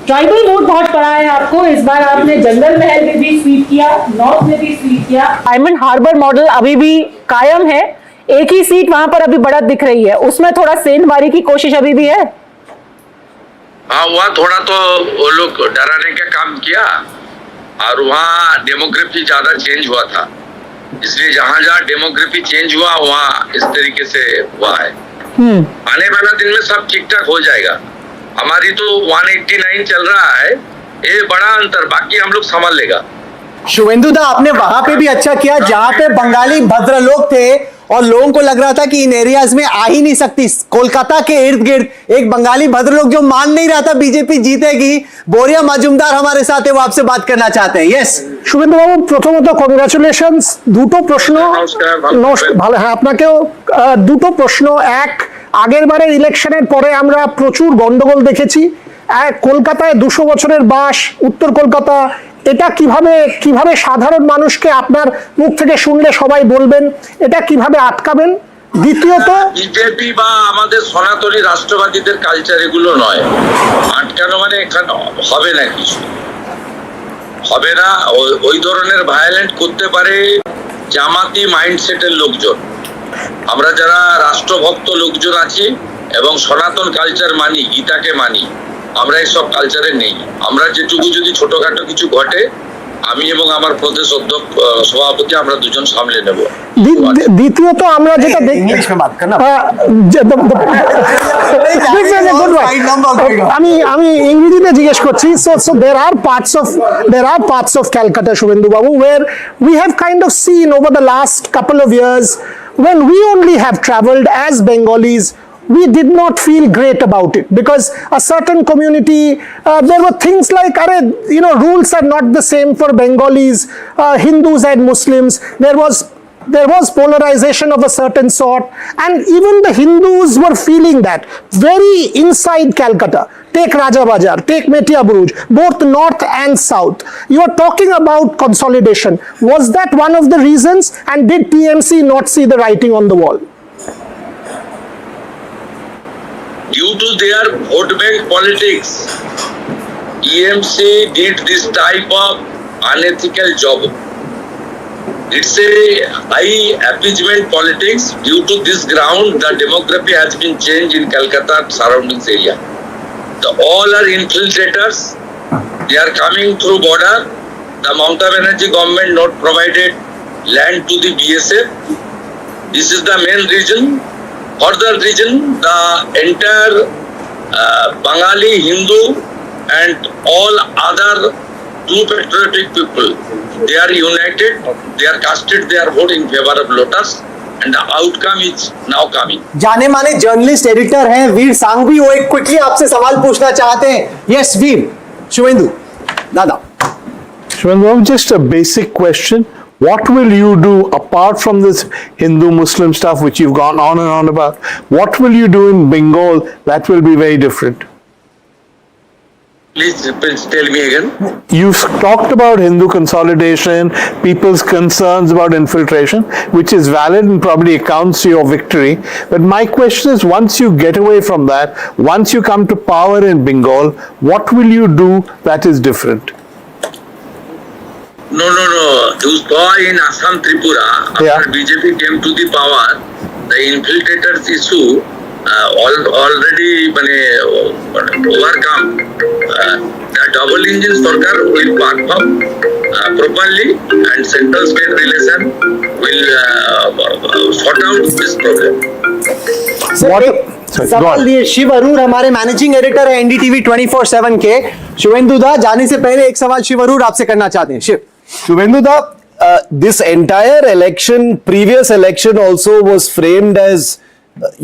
ट्राइबल वोट बहुत पड़ा है आपको। इस बार आपने जंगल महल में भी स्वीप किया, नॉर्थ में भी स्वीप किया। डायमंड हार्बर मॉडल अभी भी कायम है, एक ही सीट वहां पर अभी बढ़त दिख रही है, उसमें थोड़ा सेंधमारी की कोशिश अभी भी है। हाँ, वहाँ थोड़ा तो वो लोग डराने का काम किया और वहाँ डेमोग्राफी ज्यादा चेंज हुआ था, इसलिए जहाँ जहाँ डेमोग्राफी चेंज हुआ वहाँ इस तरीके से हुआ है। आने वाला दिन में सब ठीक ठाक हो जाएगा। हमारी तो 189 चल रहा है, ये बड़ा अंतर, बाकी हम लोग संभाल लेगा। शुभेंदु दा, आपने वहां पे भी अच्छा किया जहां पे बंगाली भद्र लोग थे और लोगों को लग रहा था कि इन एरियाज में आ ही नहीं सकती। कोलकाता के इर्द गिर्द एक बंगाली भद्र लोग जो मान नहीं रहा था बीजेपी जीतेगी। बोरिया मजुमदार हमारे साथ है, वो आपसे बात करना चाहते हैं। यस শুভেন্দু বাবু, প্রথমত কংগ্রাচুলেশনস। দুটো প্রশ্ন, ভালো। হ্যাঁ, আপনাকেও দুটো প্রশ্ন। এক, আগের বারের ইলেকশনের পরে আমরা প্রচুর গন্ডগোল দেখেছি। কলকাতায় 200 বছরের বাস, উত্তর কলকাতা, এটা কিভাবে সাধারণ মানুষকে আপনার মুখ থেকে শুনলে সবাই বলবেন, এটা কিভাবে আটকাবেন? দ্বিতীয়ত, বিজেপি বা আমাদের সনাতনী রাষ্ট্রবাদীদের কালচার এগুলো নয়। আটকানো মানে এখানে হবে না, কিছু হবে না। ওই ধরনের ভায়োলেন্ট করতে পারে জামাতি মাইন্ডসেটের লোকজন। আমরা যারা রাষ্ট্রভক্ত লোকজন আছি এবং সনাতন কালচার মানি, গীতাকে মানি, আমরা এইসব কালচারে নেই। আমরা যেটুকু যদি ছোটখাটো কিছু ঘটে, আমি এবং আমার প্রদেশ অধ্যক্ষ সভাপতি আমরা দুজন সামলে নেব। দ্বিতীয়ত, আমরা যেটা দেখি, আমি ইংরেজিতে জিজ্ঞেস করছি। so there are parts of Calcutta, Shubhendu Babu, where we have kind of seen over the last couple of years, when we only have traveled as Bengalis, we did not feel great about it, because a certain community, there were things like, rules are not the same for Bengalis, Hindus and Muslims. There was polarization of a certain sort, and even the Hindus were feeling that very inside Calcutta. Take Raja Bazar, take Metia Buruj, both north and south. You are talking about consolidation. Was that one of the reasons, and did TMC not see the writing on the wall? Due to their vote bank politics, TMC did this type of unethical job. It's a high appeasement politics. Due to this ground, the demography has been changed in Calcutta surroundings area. All are infiltrators. They are coming through border. The Mamata Banerjee government not provided land to the BSF. This is the main reason. Further reason, the entire Bengali, Hindu and all other true patriotic people, they are united, they are casted their vote in favor of Lotus, and the outcome is now coming. जाने माने journalist editor हैं वीर सांघवी, वो एक quickly आपसे सवाल पूछना चाहते हैं। यस वीर, शुभेंदु दादा। Shubhendu, just a basic question. What will you do apart from this Hindu-Muslim stuff which you've gone on and on about? What will you do in Bengal that will be very different? Please tell me again. You've talked about Hindu consolidation, people's concerns about infiltration, which is valid and probably accounts to your victory. But my question is, once you get away from that, once you come to power in Bengal, what will you do that is different? No. You saw in Assam, Tripura, after BJP came to the power, the infiltrators issue already overcome. The double engine Sarkar will perform properly, and central state relation will sort out this problem. सवाल ये शिव अरूर हमारे managing editor है NDTV 24/7 के। शुभेंदु दा, जाने से पहले एक सवाल शिव अरूर आपसे करना चाहते हैं। Shiv, Shubhendu da, this entire election, previous election also was framed as,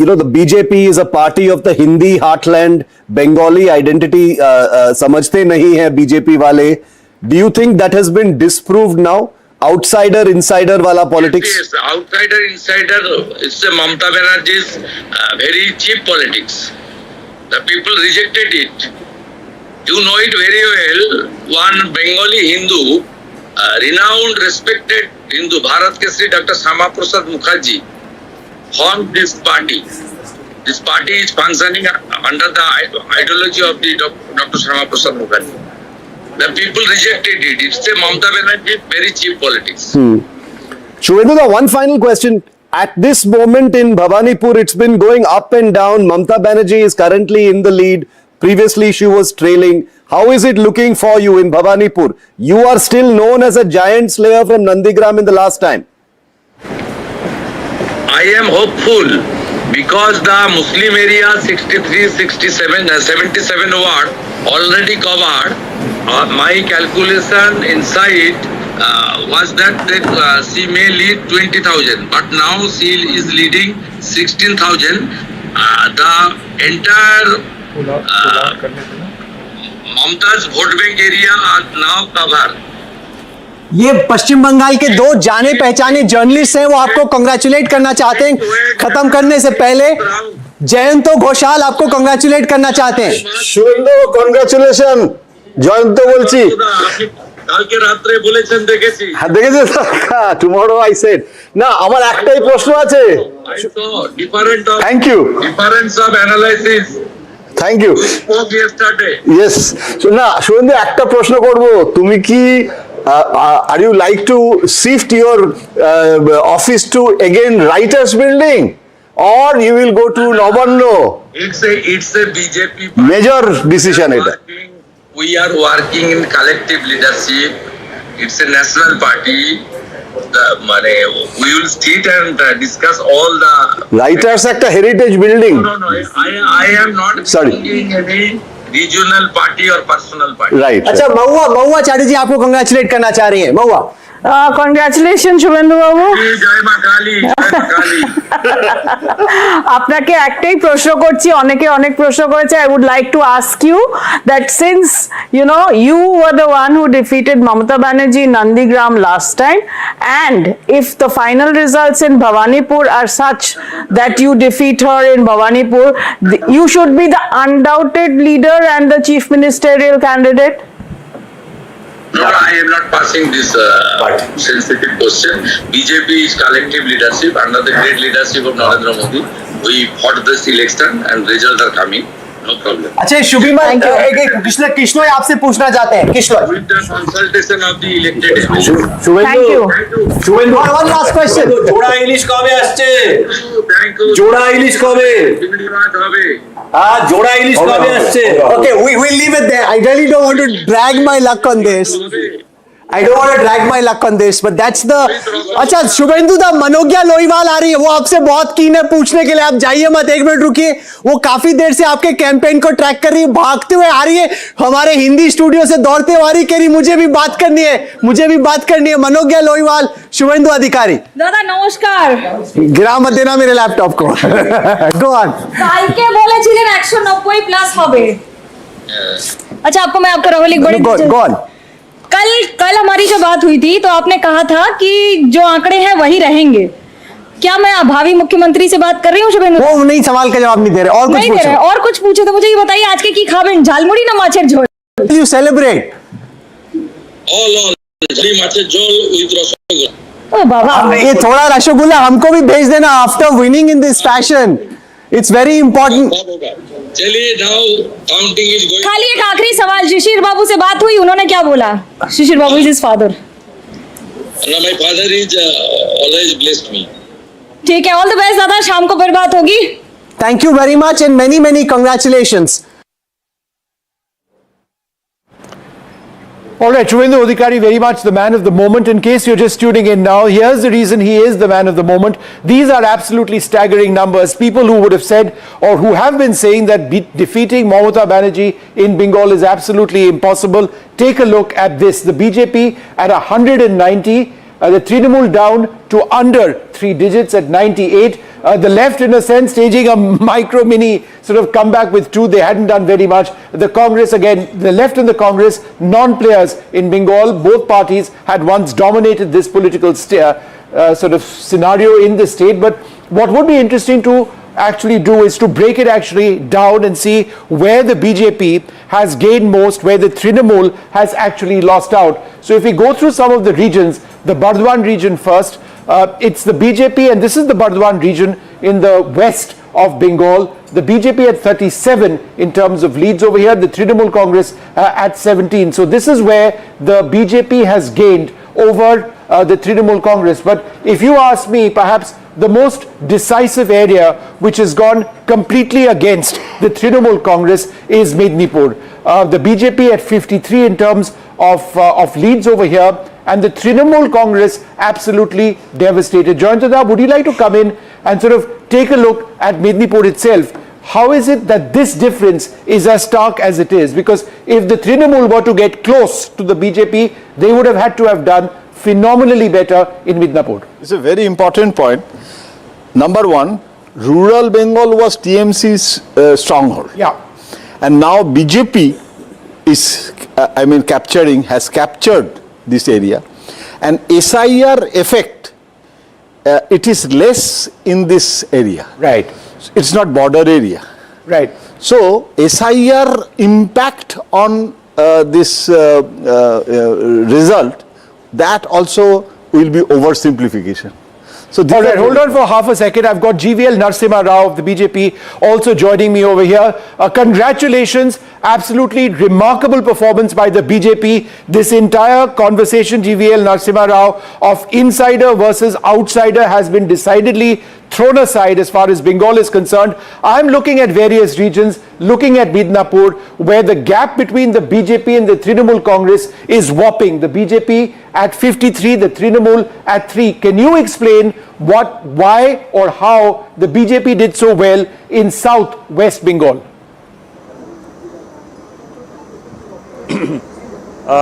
the BJP is a party of the Hindi heartland, Bengali identity समझते नहीं है BJP वाले. Do you think that has been disproved now? Outsider, insider wala politics? Yes, outsider, insider, it's a Mamata Banerjee's very cheap politics. The people rejected it. You know it very well. One Bengali Hindu, renowned, respected Hindu, Bharat Kesari Dr. Shama Prasad Mukherjee, formed this party. This party is functioning under the ideology of the Dr. Shama Prasad Mukherjee. The people rejected it. It's a Mamata Banerjee, very cheap politics. Shubhendu da, one final question. At this moment in Bhawanipur, it's been going up and down. Mamata Banerjee is currently in the lead. Previously, she was trailing. How is it looking for you in Bhawanipur? You are still known as a giant slayer from Nandigram in the last time. I am hopeful because the Muslim area 63, 67, 77 ward already covered. My calculation inside was that she may lead 20,000, but now she is leading 16,000. The entire Mamta's vote bank area are now covered. ये पश्चिम बंगाल के दो जाने पहचाने journalist हैं, वो आपको congratulate करना चाहते हैं। खत्म करने से पहले जयंत घोषाल आपको कांग्रेचुलेट करना चाहते हैं। शुभेंदु, कॉन्ग्रेचुलेशन। जयंत बोलছি কালকে রাতে বলেছেন দেখেছি। হ্যাঁ দেখেছি, টুমরো আই সেড। না, আমার একটাই প্রশ্ন আছে। Thank you. Difference of analysis. Thank you. Yes. না, শুভেন্দু, একটা প্রশ্ন করব। তুমি কি are you like to shift your office to again writers building, or you will go to Nabanno? It's a BJP major decision এটা। We are working in collective leadership. It's a national party. We will sit and discuss all the writers একটা heritage building. No, I am not thinking any regional party or personal party. Right. अच्छा, महुआ चैटर्जी आपको congratulate करना चाह रही है। महुआ, congratulation Suvendu বাবু। জয় মা কালী, জয় মা কালী। আপনাকে একটাই প্রশ্ন করছি, অনেকে অনেক প্রশ্ন করেছে। I would like to ask you that since you were the one who defeated Mamata Banerjee in Nandigram last time, and if the final results in Bhawanipur are such that you defeat her in Bhawanipur, you should be the undoubted leader and the chief ministerial candidate. No, I am not passing this sensitive question. BJP is collective leadership under the great leadership of Narendra Modi. We fought this election and results are coming. No problem. अच्छा, शुभिमा, कृष्ण आपसे पूछना चाहते हैं। Krishna, with the consultation of the elected MLAs. Thank you. Suvendu, one last question. জোড়া ইলিশ কবে আসছে? Thank you. জোড়া ইলিশ কবে? ধন্যবাদ হবে। জোড়া ইলিশ কবে আসছে? Okay, we'll leave it there. I really don't want to drag my luck on this. but that's the. अच्छा, शुभेंदु दा, मनोज्ञा लोईवाल आ रही है, वो आपसे बहुत कीन है पूछने के लिए। आप जाइए मत, एक मिनट रुकिए। वो काफी देर से आपके कैंपेन को ट्रैक कर रही है, भागते हुए आ रही है, हमारे हिंदी स्टूडियो से दौड़ते हुए आ रही, कह रही मुझे भी बात करनी है। मनोज्ञा लोईवाल, शुभेंदु अधिकारी। दादा नमस्कार। गिरा मत देना मेरे लैपटॉप को। Go on. কালকে বলেছিলেন 190 প্লাস হবে। আচ্ছা, आपको मैं आपका राहुल एक बड़ी Go on. कल हमारी जो बात हुई थी तो आपने कहा था कि जो आंकड़े हैं वही रहेंगे। क्या मैं भावी मुख्यमंत्री से बात कर रही हूँ शुभेंदु? वो नहीं, सवाल का जवाब नहीं दे रहे, और कुछ पूछो। और कुछ पूछे तो मुझे ये बताइए, आज के की खाबेन झालमुड़ी ना माछेर झोल? You celebrate? all माछेर झोल with रसगुल्ला। ओ बाबा, ये थोड़ा रसगुल्ला हमको भी भेज देना after winning in this fashion. It's very important. चलिए नाउ काउंटिंग इज गोइंग। खाली एक आखिरी सवाल, शिशिर बाबू से बात हुई, उन्होंने क्या बोला? Shishir babu is his father. My father is always blessed me. ठीक है, ऑल द बेस्ट दादा, शाम को फिर बात होगी। Thank you very much and many many congratulations. All right, Shubhendu Adhikari, very much the man of the moment. In case you're just tuning in now, here's the reason he is the man of the moment. These are absolutely staggering numbers. People who would have said or who have been saying that defeating Mamata Banerjee in Bengal is absolutely impossible. Take a look at this. The BJP at 190, the Trinamool down to under 3 digits at 98. The left, in a sense, staging a micro mini sort of comeback with 2. They hadn't done very much. The Congress, again, the left and the Congress, non-players in Bengal, both parties had once dominated this political sort of scenario in the state. But what would be interesting to actually do is to break it actually down and see where the BJP has gained most, where the Trinamool has actually lost out. So if we go through some of the regions, the Bardwan region first, it's the BJP, and this is the Bardwan region in the west of Bengal. The BJP at 37 in terms of leads over here, the Trinamool Congress at 17. So this is where the BJP has gained over the Trinamool Congress. But if you ask me, perhaps the most decisive area which has gone completely against the Trinamool Congress is Mednipur. The BJP at 53 in terms of leads over here, and the Trinamool Congress absolutely devastated. Joyantada, would you like to come in and sort of take a look at Mednipur itself? How is it that this difference is as stark as it is? Because if the Trinamool were to get close to the BJP, they would have had to have done phenomenally better in Midnapur. It's a very important point. Number one, rural Bengal was TMC's stronghold. Yeah. And now BJP is, has captured this area. And SIR effect, it is less in this area. Right. It's not border area. Right. So SIR impact on this result, that also will be oversimplification. So all right, hold on for half a second. I've got GVL Narasimha Rao of the BJP also joining me over here. Congratulations. Absolutely remarkable performance by the BJP. This entire conversation, GVL Narasimha Rao, of insider versus outsider has been decidedly thrown aside as far as Bengal is concerned. I'm looking at various regions, looking at Midnapur, where the gap between the BJP and the Trinamool Congress is whopping. The BJP at 53, the Trinamool at 3. Can you explain why or how the BJP did so well in South West Bengal?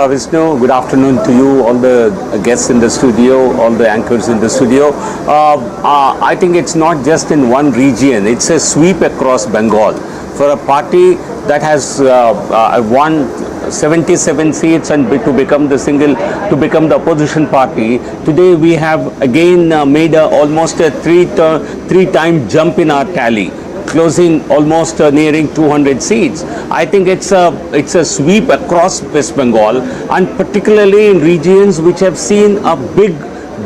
Vishnu, good afternoon to you, all the guests in the studio, all the anchors in the studio. I think it's not just in one region, it's a sweep across Bengal. For a party that has won 77 seats and to become the opposition party, today we have again made almost a three-time jump in our tally, closing almost nearing 200 seats. I think it's a sweep across West Bengal, and particularly in regions which have seen a big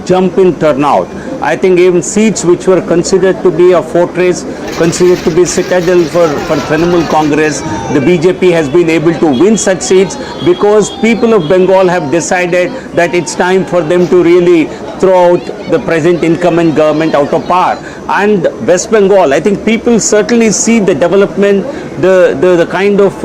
jump in turnout. I think even seats which were considered to be a fortress, considered to be citadel for Trinamool Congress, the BJP has been able to win such seats because people of Bengal have decided that it's time for them to really throw out the present incumbent government out of power. And West Bengal, I think people certainly see the development, the kind of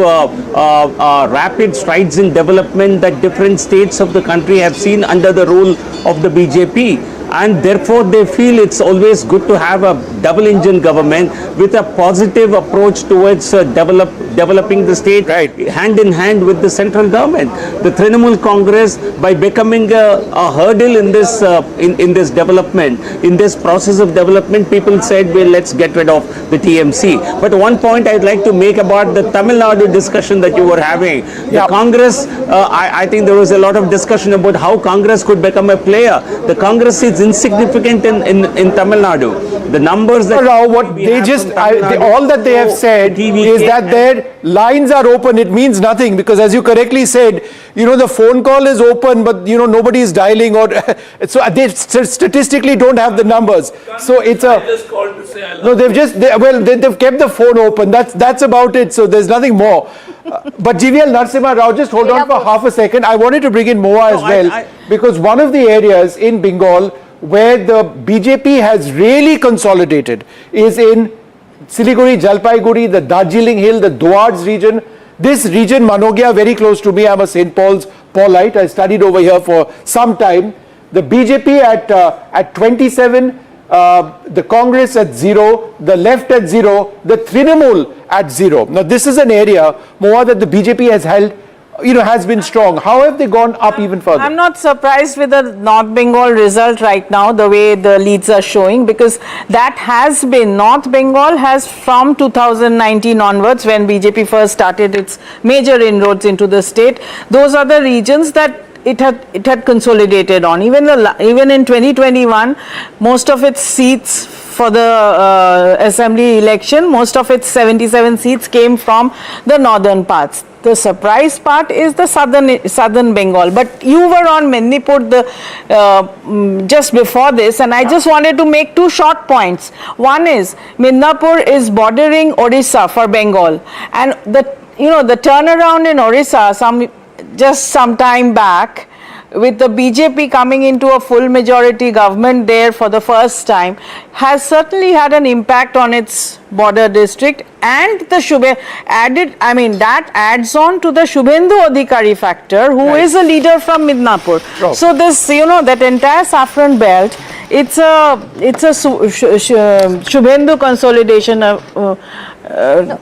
rapid strides in development that different states of the country have seen under the rule of the BJP. and therefore they feel it's always good to have a double engine government with a positive approach towards developing the state hand in hand with the central government. The Trinamool Congress, by becoming a hurdle in this in this development, in this process of development, people said, well, let's get rid of the TMC. But one point I'd like to make about the Tamil Nadu discussion that you were having. The Congress, I think there was a lot of discussion about how Congress could become a player. The Congress is insignificant in Tamil Nadu. The numbers that what they just all that they have said is that their lines are open. It means nothing, because as you correctly said, you know, the phone call is open, but you know, nobody is dialing, or so they statistically don't have the numbers. So it's a no. They've kept the phone open. That's about it. So there's nothing more. But GVL Narasimha Rao, just hold on for half a second. I wanted to bring in Moa as well, because one of the areas in Bengal where the BJP has really consolidated is in Siliguri, Jalpaiguri, the Darjeeling Hill, the Dwards region. This region, Manogia, very close to me. I'm a St. Paul's Paulite. I studied over here for some time. The BJP at 27, the Congress at 0, the left at 0, the Trinamool at 0. Now this is an area more that the BJP has held, you know, has been strong. How have they gone up even further? I'm not surprised with the North Bengal result right now, the way the leads are showing, because that has been, North Bengal has from 2019 onwards, when BJP first started its major inroads into the state, those are the regions that it had consolidated on. Even in 2021, most of its seats for the assembly election, most of its 77 seats came from the northern parts. The surprise part is the southern Bengal. But you were on Mednipur just before this, and I just wanted to make two short points. One is Mednipur is bordering Orissa for Bengal, and the turnaround in Orissa just some time back, with the BJP coming into a full majority government there for the first time, has certainly had an impact on its border district, and the that adds on to the Shubhendu Adhikari factor, who is a leader from Midnapur. So this, that entire saffron belt, it's a Shubhendu consolidation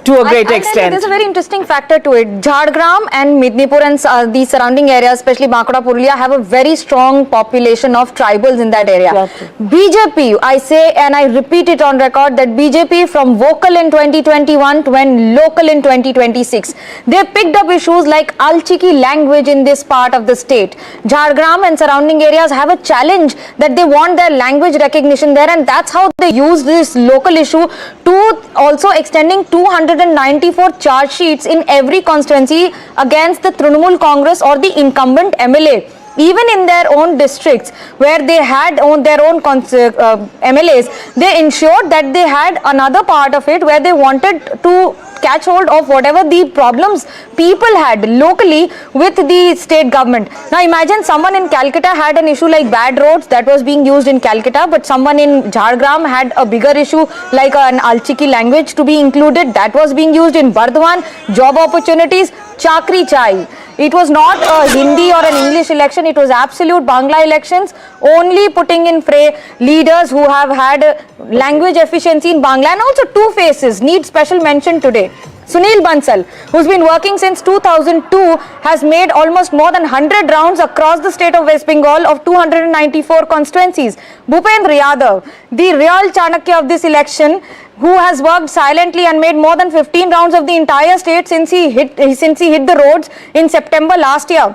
to a great extent. There's a very interesting factor to it. Jhargram and Midnapur and the surrounding areas, especially Bankura, Purulia, have a very strong population of tribals in that area. Exactly. BJP, I say and I repeat it on record, that BJP from vocal in 2021 to when local in 2026. They picked up issues like Alchiki language in this part of the state. Jhargram and surrounding areas have a challenge that they want their language recognition there, and that's how they use this local issue to also extending 294 charge sheets in every constituency against the Trinamool Congress or the incumbent MLA. Even in their own districts where they had their own MLAs, they ensured that they had another part of it where they wanted to catch hold of whatever the problems people had locally with the state government. Now imagine someone in Calcutta had an issue like bad roads that was being used in Calcutta, but someone in Jhargram had a bigger issue like an Alchiki language to be included that was being used in Bardhaman. Job opportunities, chakri chai. It was not a Hindi or an English election, it was absolute Bangla elections, only putting in fray leaders who have had language efficiency in Bangla, and also two faces need special mention today. Sunil Bansal, who's been working since 2002, has made almost more than 100 rounds across the state of West Bengal of 294 constituencies. Bhupendra Yadav, the real Chanakya of this election, who has worked silently and made more than 15 rounds of the entire state since he hit the roads in September last year.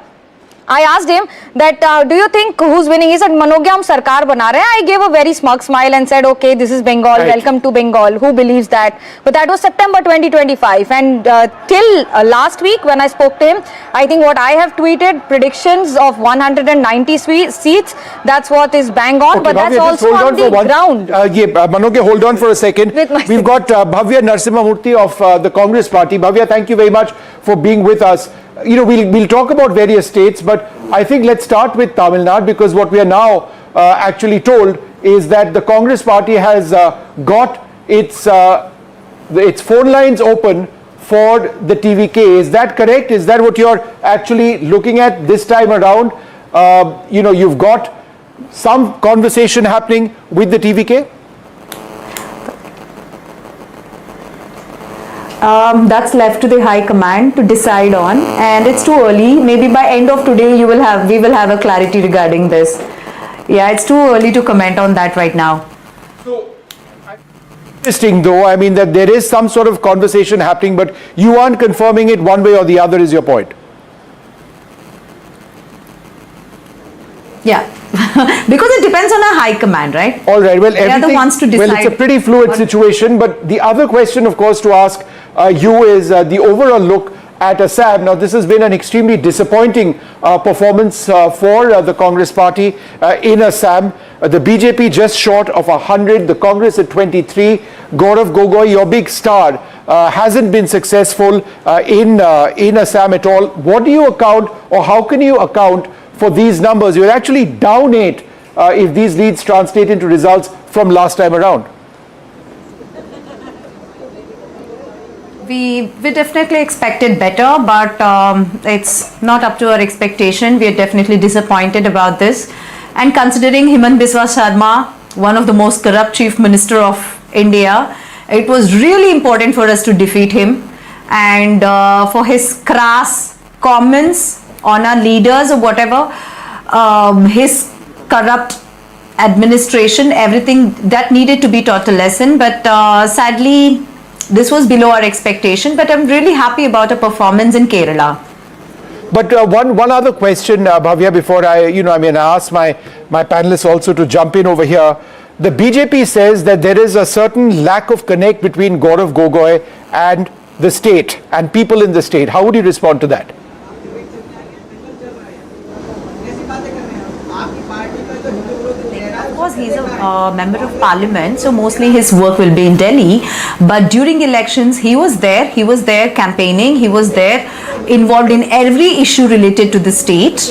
I asked him that, do you think who's winning? He said, Manogyam Sarkar bana rahe. I gave a very smug smile and said, okay, this is Bengal, welcome to Bengal. Who believes that? But that was September 2025. And till last week when I spoke to him, I think what I have tweeted, predictions of 190 seats, that's what is bang on. Okay, but Bhavya, that's also on the ground. Manogya, hold on for a second. We've got Bhavya Narasimhamurthy of the Congress party. Bhavya, thank you very much for being with us. We'll talk about various states, but I think let's start with Tamil Nadu, because what we are now actually told is that the Congress party has got its phone lines open for the TVK. Is that correct? Is that what you're actually looking at this time around? You've got some conversation happening with the TVK? That's left to the High Command to decide on, and it's too early. Maybe by end of today we will have a clarity regarding this. Yeah, it's too early to comment on that right now. Interesting though, I mean that there is some sort of conversation happening, but you aren't confirming it one way or the other, is your point? Yeah, because it depends on our High Command, right? All right, well, they are the ones to decide. Well, it's a pretty fluid situation, but the other question, of course, to ask you is the overall look at Assam. Now, this has been an extremely disappointing performance for the Congress party in Assam. The BJP just short of 100, the Congress at 23. Gaurav Gogoi, your big star, hasn't been successful in Assam at all. What do you account, or how can you account for these numbers? You're actually down 8 if these leads translate into results from last time around. We definitely expected better, but it's not up to our expectation. We are definitely disappointed about this. And considering Himant Biswa Sharma, one of the most corrupt Chief Minister of India, it was really important for us to defeat him. And for his crass comments on our leaders or whatever, his corrupt administration, everything that needed to be taught a lesson. But sadly, this was below our expectation, but I'm really happy about our performance in Kerala. But one other question, Bhavya, before I ask my panelists also to jump in over here. The BJP says that there is a certain lack of connect between Gaurav Gogoi and the state and people in the state. How would you respond to that? Of course, he's a member of parliament, so mostly his work will be in Delhi. But during elections, he was there campaigning, he was there involved in every issue related to the state.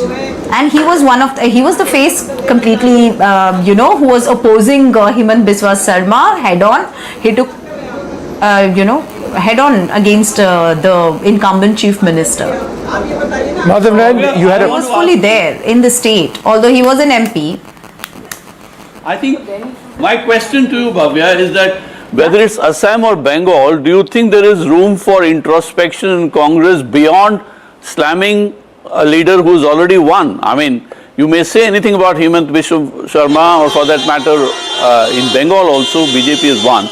And he was he was the face completely, who was opposing Himant Biswa Sharma head on. He took, head on against the incumbent chief minister. Madhavan, you had he was fully there in the state, although he was an MP. I think my question to you, Bhavya, is that whether it's Assam or Bengal, do you think there is room for introspection in Congress beyond slamming a leader who's already won? I mean, you may say anything about Himant Biswa Sharma, or for that matter, in Bengal also, BJP has won.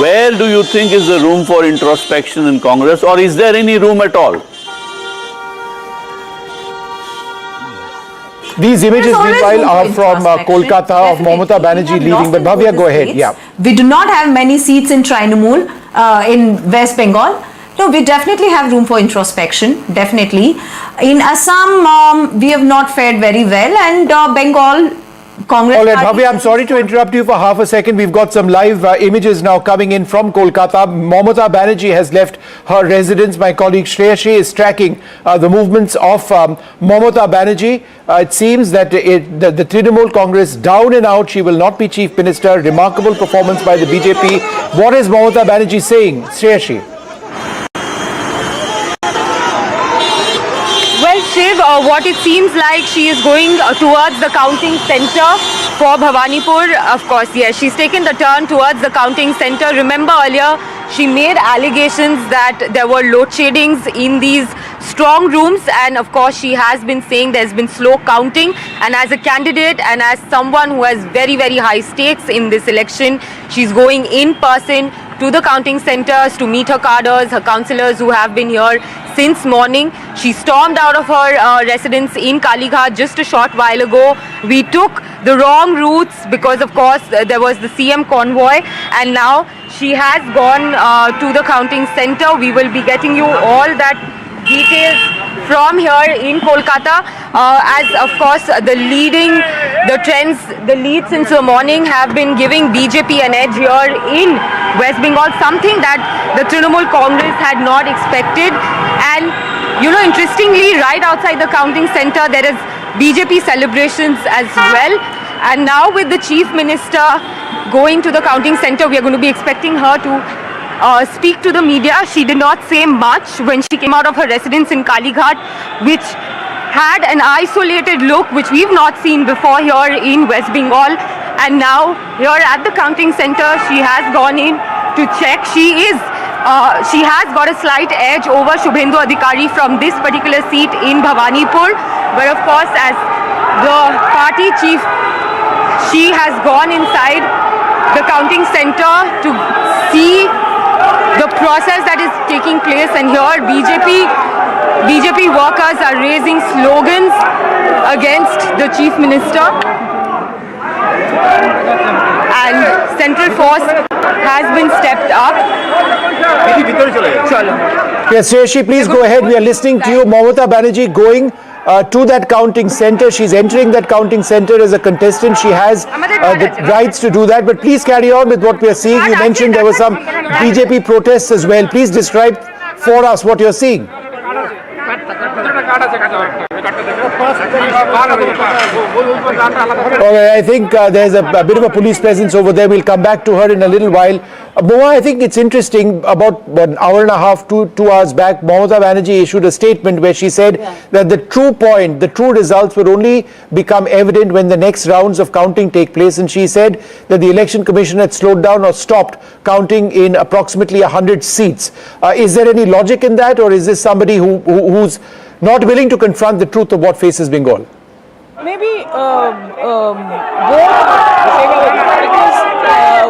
Where do you think is the room for introspection in Congress, or is there any room at all? These images, meanwhile, are from Kolkata of Mamata Banerjee leaving. But Bhavya, go ahead. Yeah. We do not have many seats in Trinamool in West Bengal. No, we definitely have room for introspection. Definitely. In Assam, we have not fared very well, and Bengal. Congress. All right, Bhavya, I'm sorry to interrupt you for half a second. We've got some live images now coming in from Kolkata. Mamata Banerjee has left her residence. My colleague Shreyashi is tracking the movements of Mamata Banerjee. It seems that the Trinamool Congress down and out. She will not be chief minister. Remarkable performance by the BJP. What is Mamata Banerjee saying? Shreyashi. Well, Shiv, what it seems like, she is going towards the counting center for Bhawanipur. Of course, yes, she's taken the turn towards the counting center. Remember earlier, she made allegations that there were load sheddings in these strong rooms, and of course she has been saying there's been slow counting, and as a candidate and as someone who has very, very high stakes in this election, she's going in person to the counting centers to meet her cadres, her councillors who have been here since morning. She stormed out of her residence in Kalighat just a short while ago. We took the wrong routes because of course there was the CM convoy, and now she has gone to the counting center. We will be getting you all that details from here in Kolkata, as of course the leads since the morning have been giving BJP an edge here in West Bengal, something that the Trinamool Congress had not expected. And interestingly, right outside the counting center there is BJP celebrations as well. And now with the Chief Minister going to the counting center, we are going to be expecting her to speak to the media. She did not say much when she came out of her residence in Kalighat, which had an isolated look which we've not seen before here in West Bengal, and now here at the counting center she has gone in to check. She has got a slight edge over Shubhendu Adhikari from this particular seat in Bhawanipur, but of course as the party chief, she has gone inside the counting center to see the process that is taking place, and here BJP workers are raising slogans against the chief minister, and central force has been stepped up. Yes, Shreyashi, please go ahead. We are listening to you. Mamata Banerjee going to that counting center. She's entering that counting center as a contestant. She has the rights to do that. But please carry on with what we are seeing. You mentioned there were some BJP protests as well. Please describe for us what you're seeing. Okay, I think there's a bit of a police presence over there. We'll come back to her in a little while. Moa, I think it's interesting, about an hour and a half, 2 hours back, Mamata Banerjee issued a statement where she said that the true results would only become evident when the next rounds of counting take place, and she said that the Election Commission had slowed down or stopped counting in approximately 100 seats. Is there any logic in that, or is this somebody who's not willing to confront the truth of what faces Bengal? Maybe both, because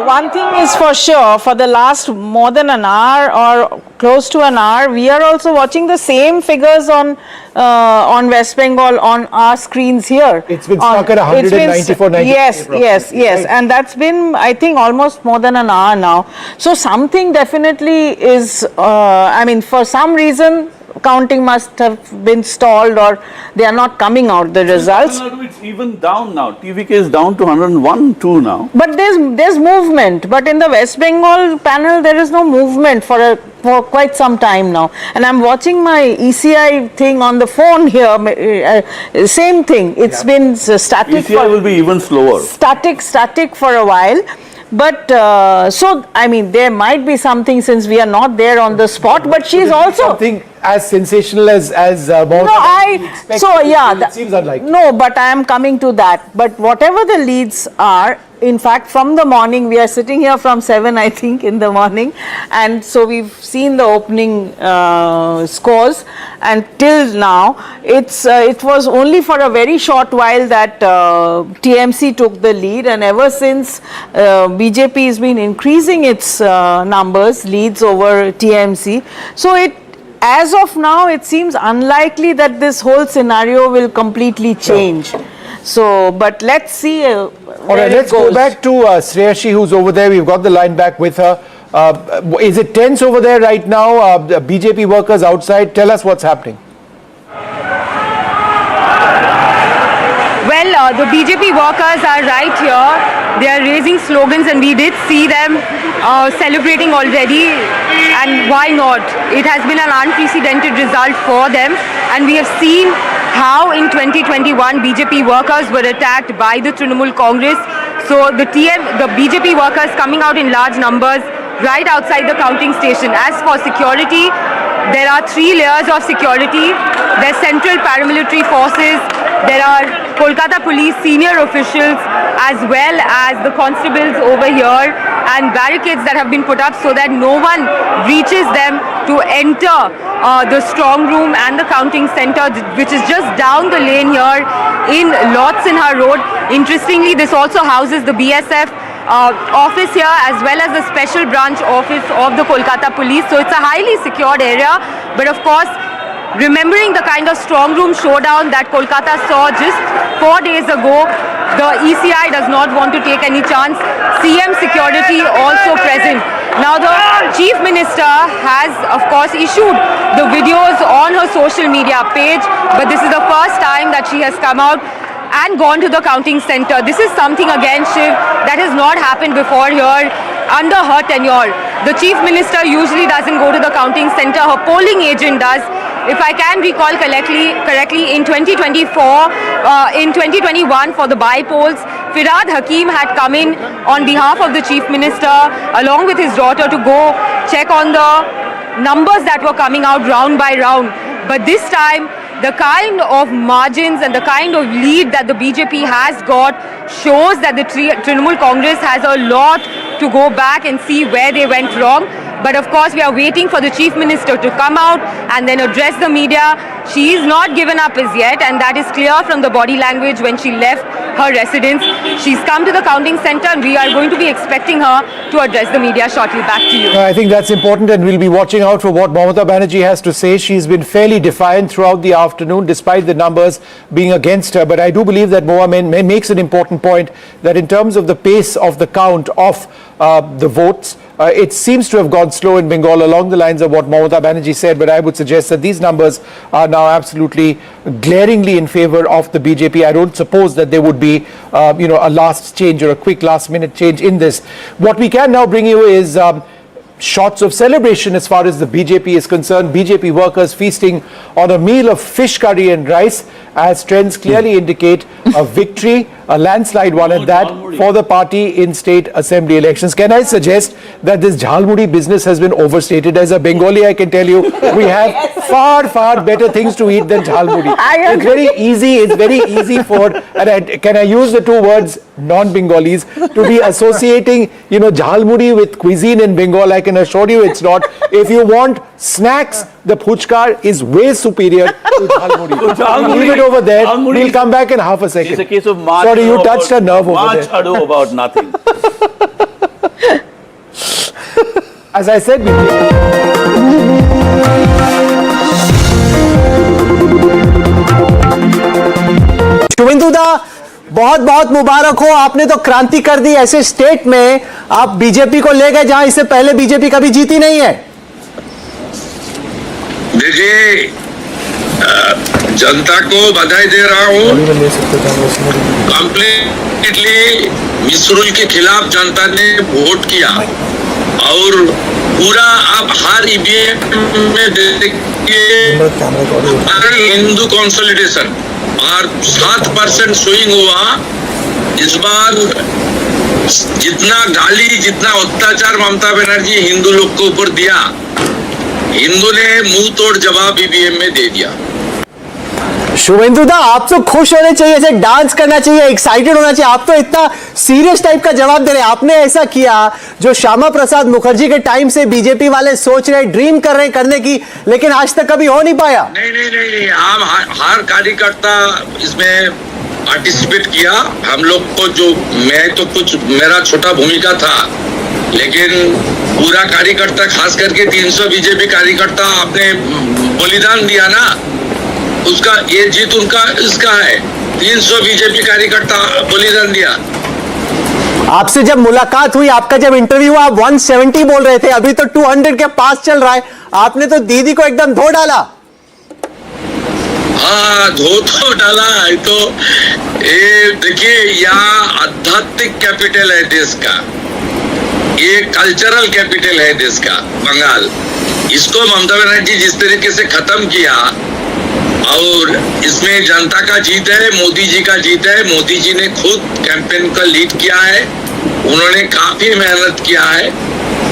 one thing is for sure, for the last more than an hour or close to an hour, we are also watching the same figures on West Bengal on our screens here. It's been stuck at 194, 95. Yes, and that's been, I think, almost more than an hour now. So something definitely is, I mean, for some reason, counting must have been stalled, or they are not coming out, the results. Tamil Nadu, it's even down now. TVK is down to 101-2 now. But there's movement. But in the West Bengal panel, there is no movement for quite some time now. And I'm watching my ECI thing on the phone here. Same thing. It's been static. ECI will be even slower. Static for a while. But so, I mean, there might be something, since we are not there on the spot, but she's also something as sensational as it seems unlikely. No, but I am coming to that. But whatever the leads are, in fact, from the morning, we are sitting here from 7, I think, in the morning, and so we've seen the opening scores, and till now, it was only for a very short while that TMC took the lead, and ever since BJP has been increasing its leads over TMC. So as of now, it seems unlikely that this whole scenario will completely change. So, but let's see. All right, let's go back to Shreyashi, who's over there. We've got the line back with her. Is it tense over there right now? The BJP workers outside, tell us what's happening. Well, the BJP workers are right here. They are raising slogans, and we did see them celebrating already. And why not? It has been an unprecedented result for them. And we have seen how in 2021 BJP workers were attacked by the Trinamool Congress. So the BJP workers coming out in large numbers right outside the counting station. As for security, there are 3 layers of security. There's central paramilitary forces, there are Kolkata police senior officials, as well as the constables over here, and barricades that have been put up so that no one reaches them to enter the strong room and the counting center, which is just down the lane here in Lord Sinha Road. Interestingly, this also houses the BSF office here, as well as the special branch office of the Kolkata police. So it's a highly secured area. But of course, remembering the kind of strong room showdown that Kolkata saw just 4 days ago, the ECI does not want to take any chance. CM security also present. Now the Chief Minister has, of course, issued the videos on her social media page, but this is the first time that she has come out and gone to the counting center. This is something, again, Shiv, that has not happened before here under her tenure. The Chief Minister usually doesn't go to the counting center. Her polling agent does. If I can recall correctly, in 2021 for the by-polls, Firhad Hakim had come in on behalf of the Chief Minister along with his daughter to go check on the numbers that were coming out round by round. But this time, the kind of margins and the kind of lead that the BJP has got shows that the Trinamool Congress has a lot to go back and see where they went wrong. But of course, we are waiting for the Chief Minister to come out and then address the media. She is not given up as yet, and that is clear from the body language when she left her residence. She's come to the counting center, and we are going to be expecting her to address the media shortly. Back to you. I think that's important, and we'll be watching out for what Mamata Banerjee has to say. She's been fairly defiant throughout the afternoon, despite the numbers being against her. But I do believe that Moa makes an important point that in terms of the pace of the count of the votes, it seems to have gone slow in Bengal along the lines of what Mamata Banerjee said, but I would suggest that these numbers are now absolutely glaringly in favor of the BJP. I don't suppose that there would be, a last change or a quick last minute change in this. What we can now bring you is shots of celebration as far as the BJP is concerned. BJP workers feasting on a meal of fish curry and rice, as trends clearly indicate a victory, a landslide one at that, for the party in state assembly elections. Can I suggest that this jhalmudi business has been overstated? As a Bengali, I can tell you, we have far better things to eat than jhalmudi. It's very easy for, and can I use the two words non-Bengalis, to be associating, jhalmudi with cuisine in Bengal. I can assure you it's not. If you want snacks, the puchkar is way superior to jhalmudi. Leave it over there. We'll come back in half a second. It's a case of March. Sorry, you touched a nerve over there. March about nothing. As I said, शुभेंदुदा, बहुत बहुत मुबारक हो। आपने तो क्रांति कर दी। ऐसे state में आप बीजेपी को ले गए जहां इससे पहले बीजेपी कभी जीती नहीं है। देखिए, जनता को बधाई दे रहा हूँ। कंप्लीटली मिसरूल के खिलाफ जनता ने वोट किया और पूरा आप हर ईवीएम में देखिए हिंदू कंसोलिडेशन और 7% स्विंग हुआ। इस बार जितना गाली, जितना अत्याचार ममता बनर्जी हिंदू लोग को ऊपर दिया, हिंदू ने मुंह तोड़ जवाब ईवीएम में दे दिया। शुभेंदुदा, आप तो खुश होने चाहिए, ऐसे डांस करना चाहिए, एक्साइटेड होना चाहिए। आप तो इतना सीरियस टाइप का जवाब दे रहे हैं। आपने ऐसा किया जो श्यामा प्रसाद मुखर्जी के टाइम से बीजेपी वाले सोच रहे, ड्रीम कर रहे हैं करने की, लेकिन आज तक कभी हो नहीं पाया। नहीं, हम हर कार्यकर्ता इसमें पार्टिसिपेट किया। हम लोग को मैं तो कुछ मेरा छोटा भूमिका था, लेकिन पूरा कार्यकर्ता, खास करके 300 बीजेपी कार्यकर्ता आपने बलिदान दिया ना, उसका ये जीत उनका इसका है। 300 बीजेपी कार्यकर्ता बलिदान दिया। आपसे जब मुलाकात हुई, आपका जब इंटरव्यू हुआ, आप 170 बोल रहे थे, अभी तो 200 के पास चल रहा है। आपने तो दीदी को एकदम धो डाला। हाँ, धो तो डाला है। तो ये देखिए, यहाँ आध्यात्मिक कैपिटल है देश का, ये कल्चरल कैपिटल है देश का बंगाल। इसको ममता बनर्जी जिस तरीके से खत्म किया, और इसमें जनता का जीत है, मोदी जी का जीत है। मोदी जी ने खुद कैंपेन का लीड किया है, उन्होंने काफी मेहनत किया है।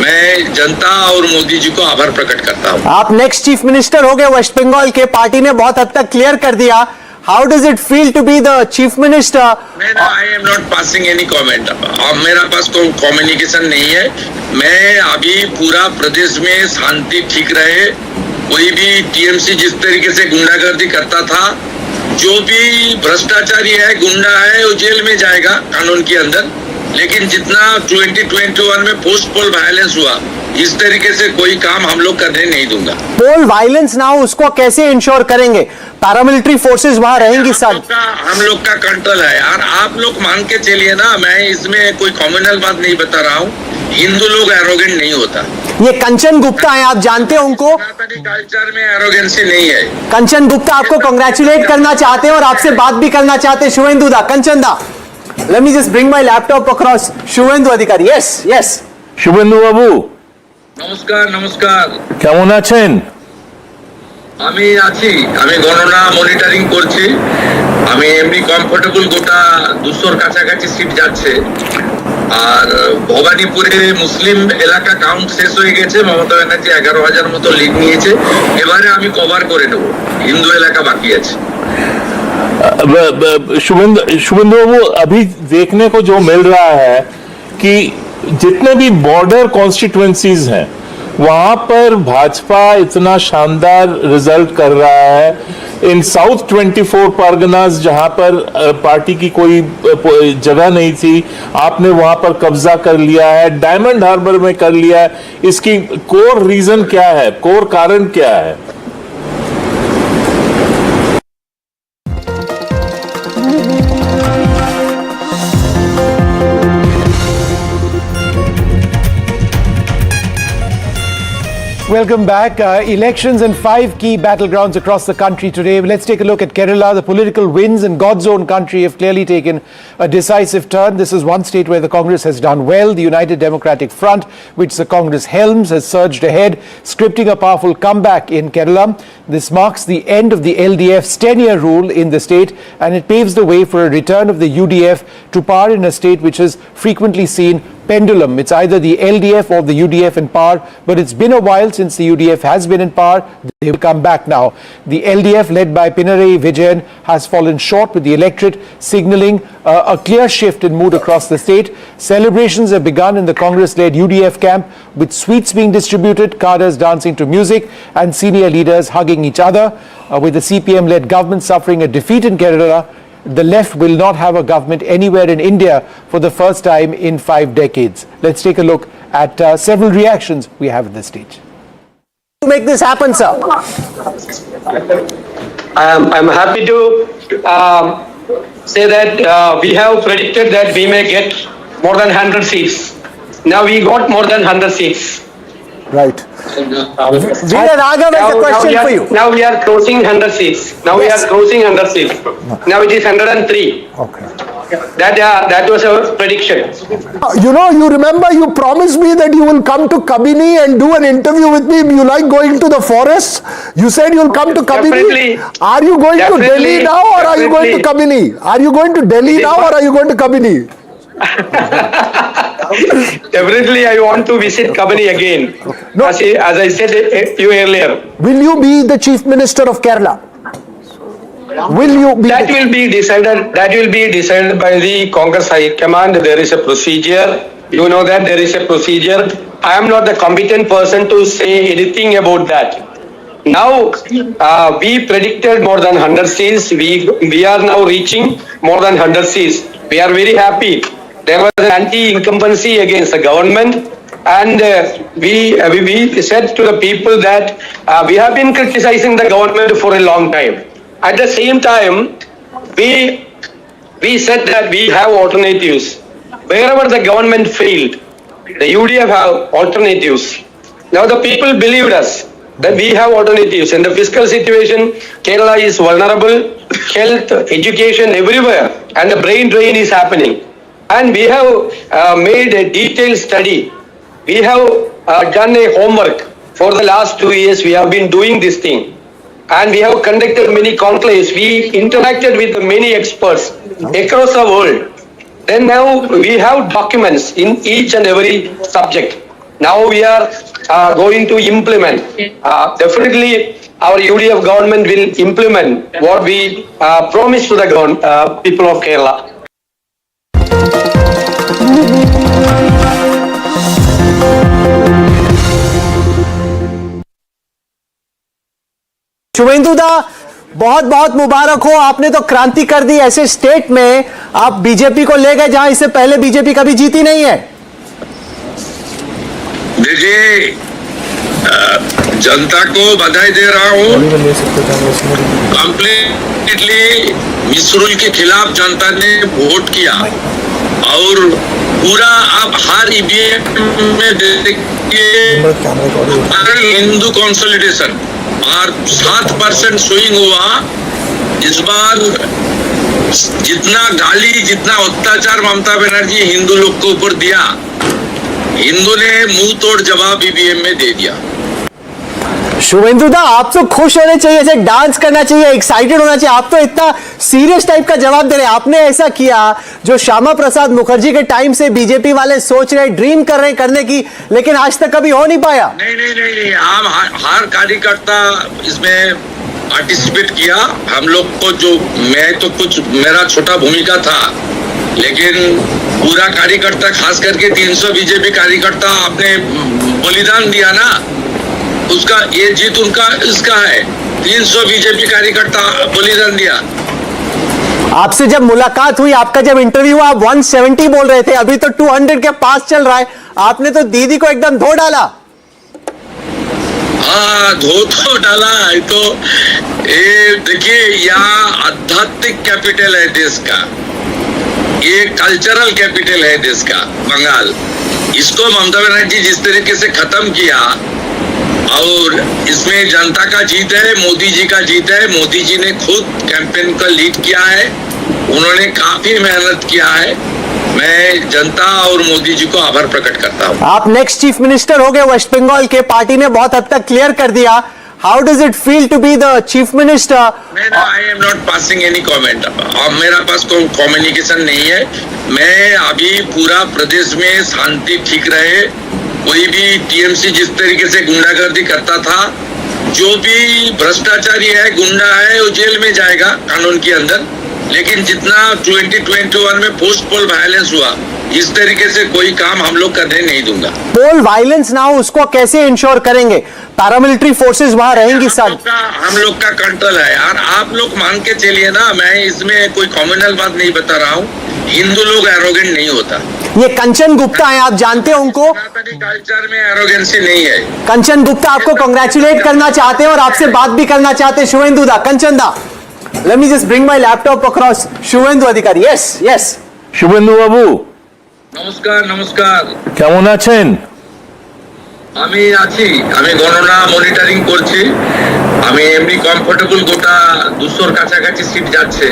मैं जनता और मोदी जी को आभार प्रकट करता हूँ। आप नेक्स्ट चीफ मिनिस्टर हो गए वेस्ट बंगाल के, पार्टी ने बहुत हद तक क्लियर कर दिया। How does it feel to be the chief minister? I am not passing any comment. मेरा पास कोई कम्युनिकेशन नहीं है। मैं अभी पूरा प्रदेश में शांति ठीक रहे, कोई भी टीएमसी जिस तरीके से गुंडागर्दी करता था, जो भी भ्रष्टाचारी है, गुंडा है, वो जेल में जाएगा कानून के अंदर। लेकिन जितना 2021 में पोस्ट पोल वायलेंस हुआ, इस तरीके से कोई काम हम लोग करने नहीं दूंगा। पोल वायलेंस ना हो, उसको कैसे इंश्योर करेंगे? पैरामिलिट्री फोर्सेस वहां रहेंगी सर। हम लोग का कंट्रोल है यार, आप लोग मान के चलिए ना। मैं इसमें कोई कम्युनल बात नहीं बता रहा हूँ। हिंदू लोग एरोगेंट नहीं होता। ये कंचन गुप्ता है, आप जानते हैं उनको। कल्चर में एरोगेंसी नहीं है। कंचन गुप्ता आपको कांग्रेचुलेट करना चाहते हैं और आपसे बात भी करना चाहते हैं। शुभेंदु दा, कंचन दा, let me just bring my laptop across. Suvendu Adhikari, yes. Suvendu বাবু, নমস্কার। কেমন আছেন? আমি আছি, আমি গণনা মনিটরিং করছি। আমি এমনি কমফোর্টেবল, গোটা 200-র কাছাকাছি সিট যাচ্ছে। আর ভবানীপুরে মুসলিম এলাকা কাউন্ট শেষ হয়ে গেছে, মমতা ব্যানার্জি 11,000 মতো লিড নিয়েছে, এবারে আমি কভার করে নেব, হিন্দু এলাকা বাকি আছে। शुभेंदु बाबू, अभी देखने को जो मिल रहा है कि जितने भी बॉर्डर कॉन्स्टिट्यूएंसीज हैं वहां पर भाजपा इतना शानदार रिजल्ट कर रहा है। इन साउथ 24 परगनास जहां पर पार्टी की कोई जगह नहीं थी, आपने वहां पर कब्जा कर लिया है, डायमंड हार्बर में कर लिया है। इसकी कोर रीजन क्या है, कोर कारण क्या है? Welcome back. Elections in 5 key battlegrounds across the country today. Let's take a look at Kerala. The political winds in God's own country have clearly taken a decisive turn. This is one state where the Congress has done well. The United Democratic Front, which the Congress helms, has surged ahead, scripting a powerful comeback in Keralam. This marks the end of the LDF's 10-year rule in the state, and it paves the way for a return of the UDF to power in a state which has frequently seen pendulum. It's either the LDF or the UDF in power, but it's been a while since the UDF has been in power. They will come back now. The LDF, led by Vijay, has fallen short, with the electorate signalling a clear shift in mood across the state. Celebrations have begun in the Congress-led UDF camp, with sweets being distributed, cadres dancing to music, and senior leaders hugging each other. With the CPM-led government suffering a defeat in Kerala, the left will not have a government anywhere in India for the first time in 5 decades. Let's take a look at several reactions we have at this stage. To make this happen, sir? I'm happy to say that we have predicted that we may get more than 100 seats. Now we got more than 100 seats. Right. Vijay Raghav has a question for you. Now we are crossing 100 seats. Now we are crossing 100 seats. Now it is 103. Okay. That was our prediction. You know, you remember you promised me that you will come to Kabini and do an interview with me. You like going to the forests? You said you'll come to Kabini. Definitely. Are you going to Delhi now, or are you going to Kabini? Are you going to Delhi now, or are you going to Kabini? Definitely, I want to visit Kabini again. No. As I said you earlier. Will you be the Chief Minister of Kerala? Will you be? That will be decided. That will be decided by the Congress High Command. There is a procedure. You know that there is a procedure. I am not the competent person to say anything about that. Now, we predicted more than 100 seats. We are now reaching more than 100 seats. We are very happy. There was an anti-incumbency against the government, and we said to the people that we have been criticizing the government for a long time. At the same time, we said that we have alternatives. Wherever the government failed, the UDF have alternatives. Now the people believed us that we have alternatives. In the fiscal situation, Kerala is vulnerable, health, education, everywhere, and the brain drain is happening. And we have made a detailed study. We have done a homework. For the last 2 years, we have been doing this thing. And we have conducted many conclaves. We interacted with many experts across the world. Then now we have documents in each and every subject. Now we are going to implement. Definitely our UDF government will implement what we promised to the people of Kerala. Suvendu दा, बहुत बहुत मुबारक हो, आपने तो क्रांति कर दी। ऐसे state में आप बीजेपी को ले गए जहां इससे पहले बीजेपी कभी जीती नहीं है। देखिए, जनता को बधाई दे रहा हूँ। कंप्लीटली मिसरूल के खिलाफ जनता ने वोट किया और पूरा आप हर ईवीएम में देखिए हिंदू कंसोलिडेशन और 7% स्विंग हुआ। इस बार जितना गाली, जितना अत्याचार ममता बनर्जी हिंदू लोग को ऊपर दिया, हिंदू ने मुंह तोड़ जवाब ईवीएम में दे दिया। शुभेंदु दा, आप तो खुश होने चाहिए, ऐसे डांस करना चाहिए, एक्साइटेड होना चाहिए। आप तो इतना सीरियस टाइप का जवाब दे रहे हैं। आपने ऐसा किया जो श्यामा प्रसाद मुखर्जी के टाइम से बीजेपी वाले सोच रहे, ड्रीम कर रहे करने की, लेकिन आज तक कभी हो नहीं पाया। नहीं, हम हर कार्यकर्ता इसमें पार्टिसिपेट किया। हम लोग को जो मैं तो कुछ मेरा छोटा भूमिका था, लेकिन पूरा कार्यकर्ता खास करके 300 बीजेपी कार्यकर्ता आपने बलिदान दिया ना, उसका ये जीत उनका इसका है। 300 बीजेपी कार्यकर्ता बलिदान दिया। आपसे जब मुलाकात हुई, आपका जब इंटरव्यू हुआ, आप 170 बोल रहे थे, अभी तो 200 के पास चल रहा है। आपने तो दीदी को एकदम धो डाला। हाँ, धो तो डाला है। तो ये देखिए, यहाँ आध्यात्मिक कैपिटल है देश का, ये कल्चरल कैपिटल है देश का बंगाल। इसको ममता बनर्जी जिस तरीके से खत्म किया, और इसमें जनता का जीत है, मोदी जी का जीत है। मोदी जी ने खुद कैंपेन का लीड किया है, उन्होंने काफी मेहनत किया है। मैं जनता और मोदी जी को आभार प्रकट करता हूँ। आप नेक्स्ट चीफ मिनिस्टर हो गए वेस्ट बंगाल के, पार्टी ने बहुत हद तक क्लियर कर दिया। How does it feel to be the chief minister? I am not passing any comment. अब मेरा पास कोई कम्युनिकेशन नहीं है। मैं अभी पूरा प्रदेश में शांति ठीक रहे। कोई भी टीएमसी जिस तरीके से गुंडागर्दी करता था, जो भी भ्रष्टाचारी है, गुंडा है, वो जेल में जाएगा कानून के अंदर। लेकिन जितना 2021 में पोस्ट पोल वायलेंस हुआ, इस तरीके से कोई काम हम लोग करने नहीं दूंगा। पोल वायलेंस ना हो, उसको कैसे इंश्योर करेंगे? पैरामिलिट्री फोर्सेस वहां रहेंगी सर। हम लोग का कंट्रोल है यार, आप लोग मान के चलिए ना। मैं इसमें कोई कॉम्युनल बात नहीं बता रहा हूँ। हिंदू लोग एरोगेंट नहीं होता। ये कंचन गुप्ता है, आप जानते हैं उनको? कल्चर में एरोगेंसी नहीं है। कंचन गुप्ता आपको कांग्रेचुलेट करना चाहते हैं और आपसे बात भी करना चाहते हैं। शुभेंदु दा, कंचन दा, let me just bring my laptop across. Suvendu Adhikari, yes. Suvendu বাবু, নমস্কার। কেমন আছেন? আমি আছি, আমি গণনা মনিটরিং করছি। আমি এমনি কমফোর্টেবল, গোটা 200-র কাছাকাছি সিট যাচ্ছে।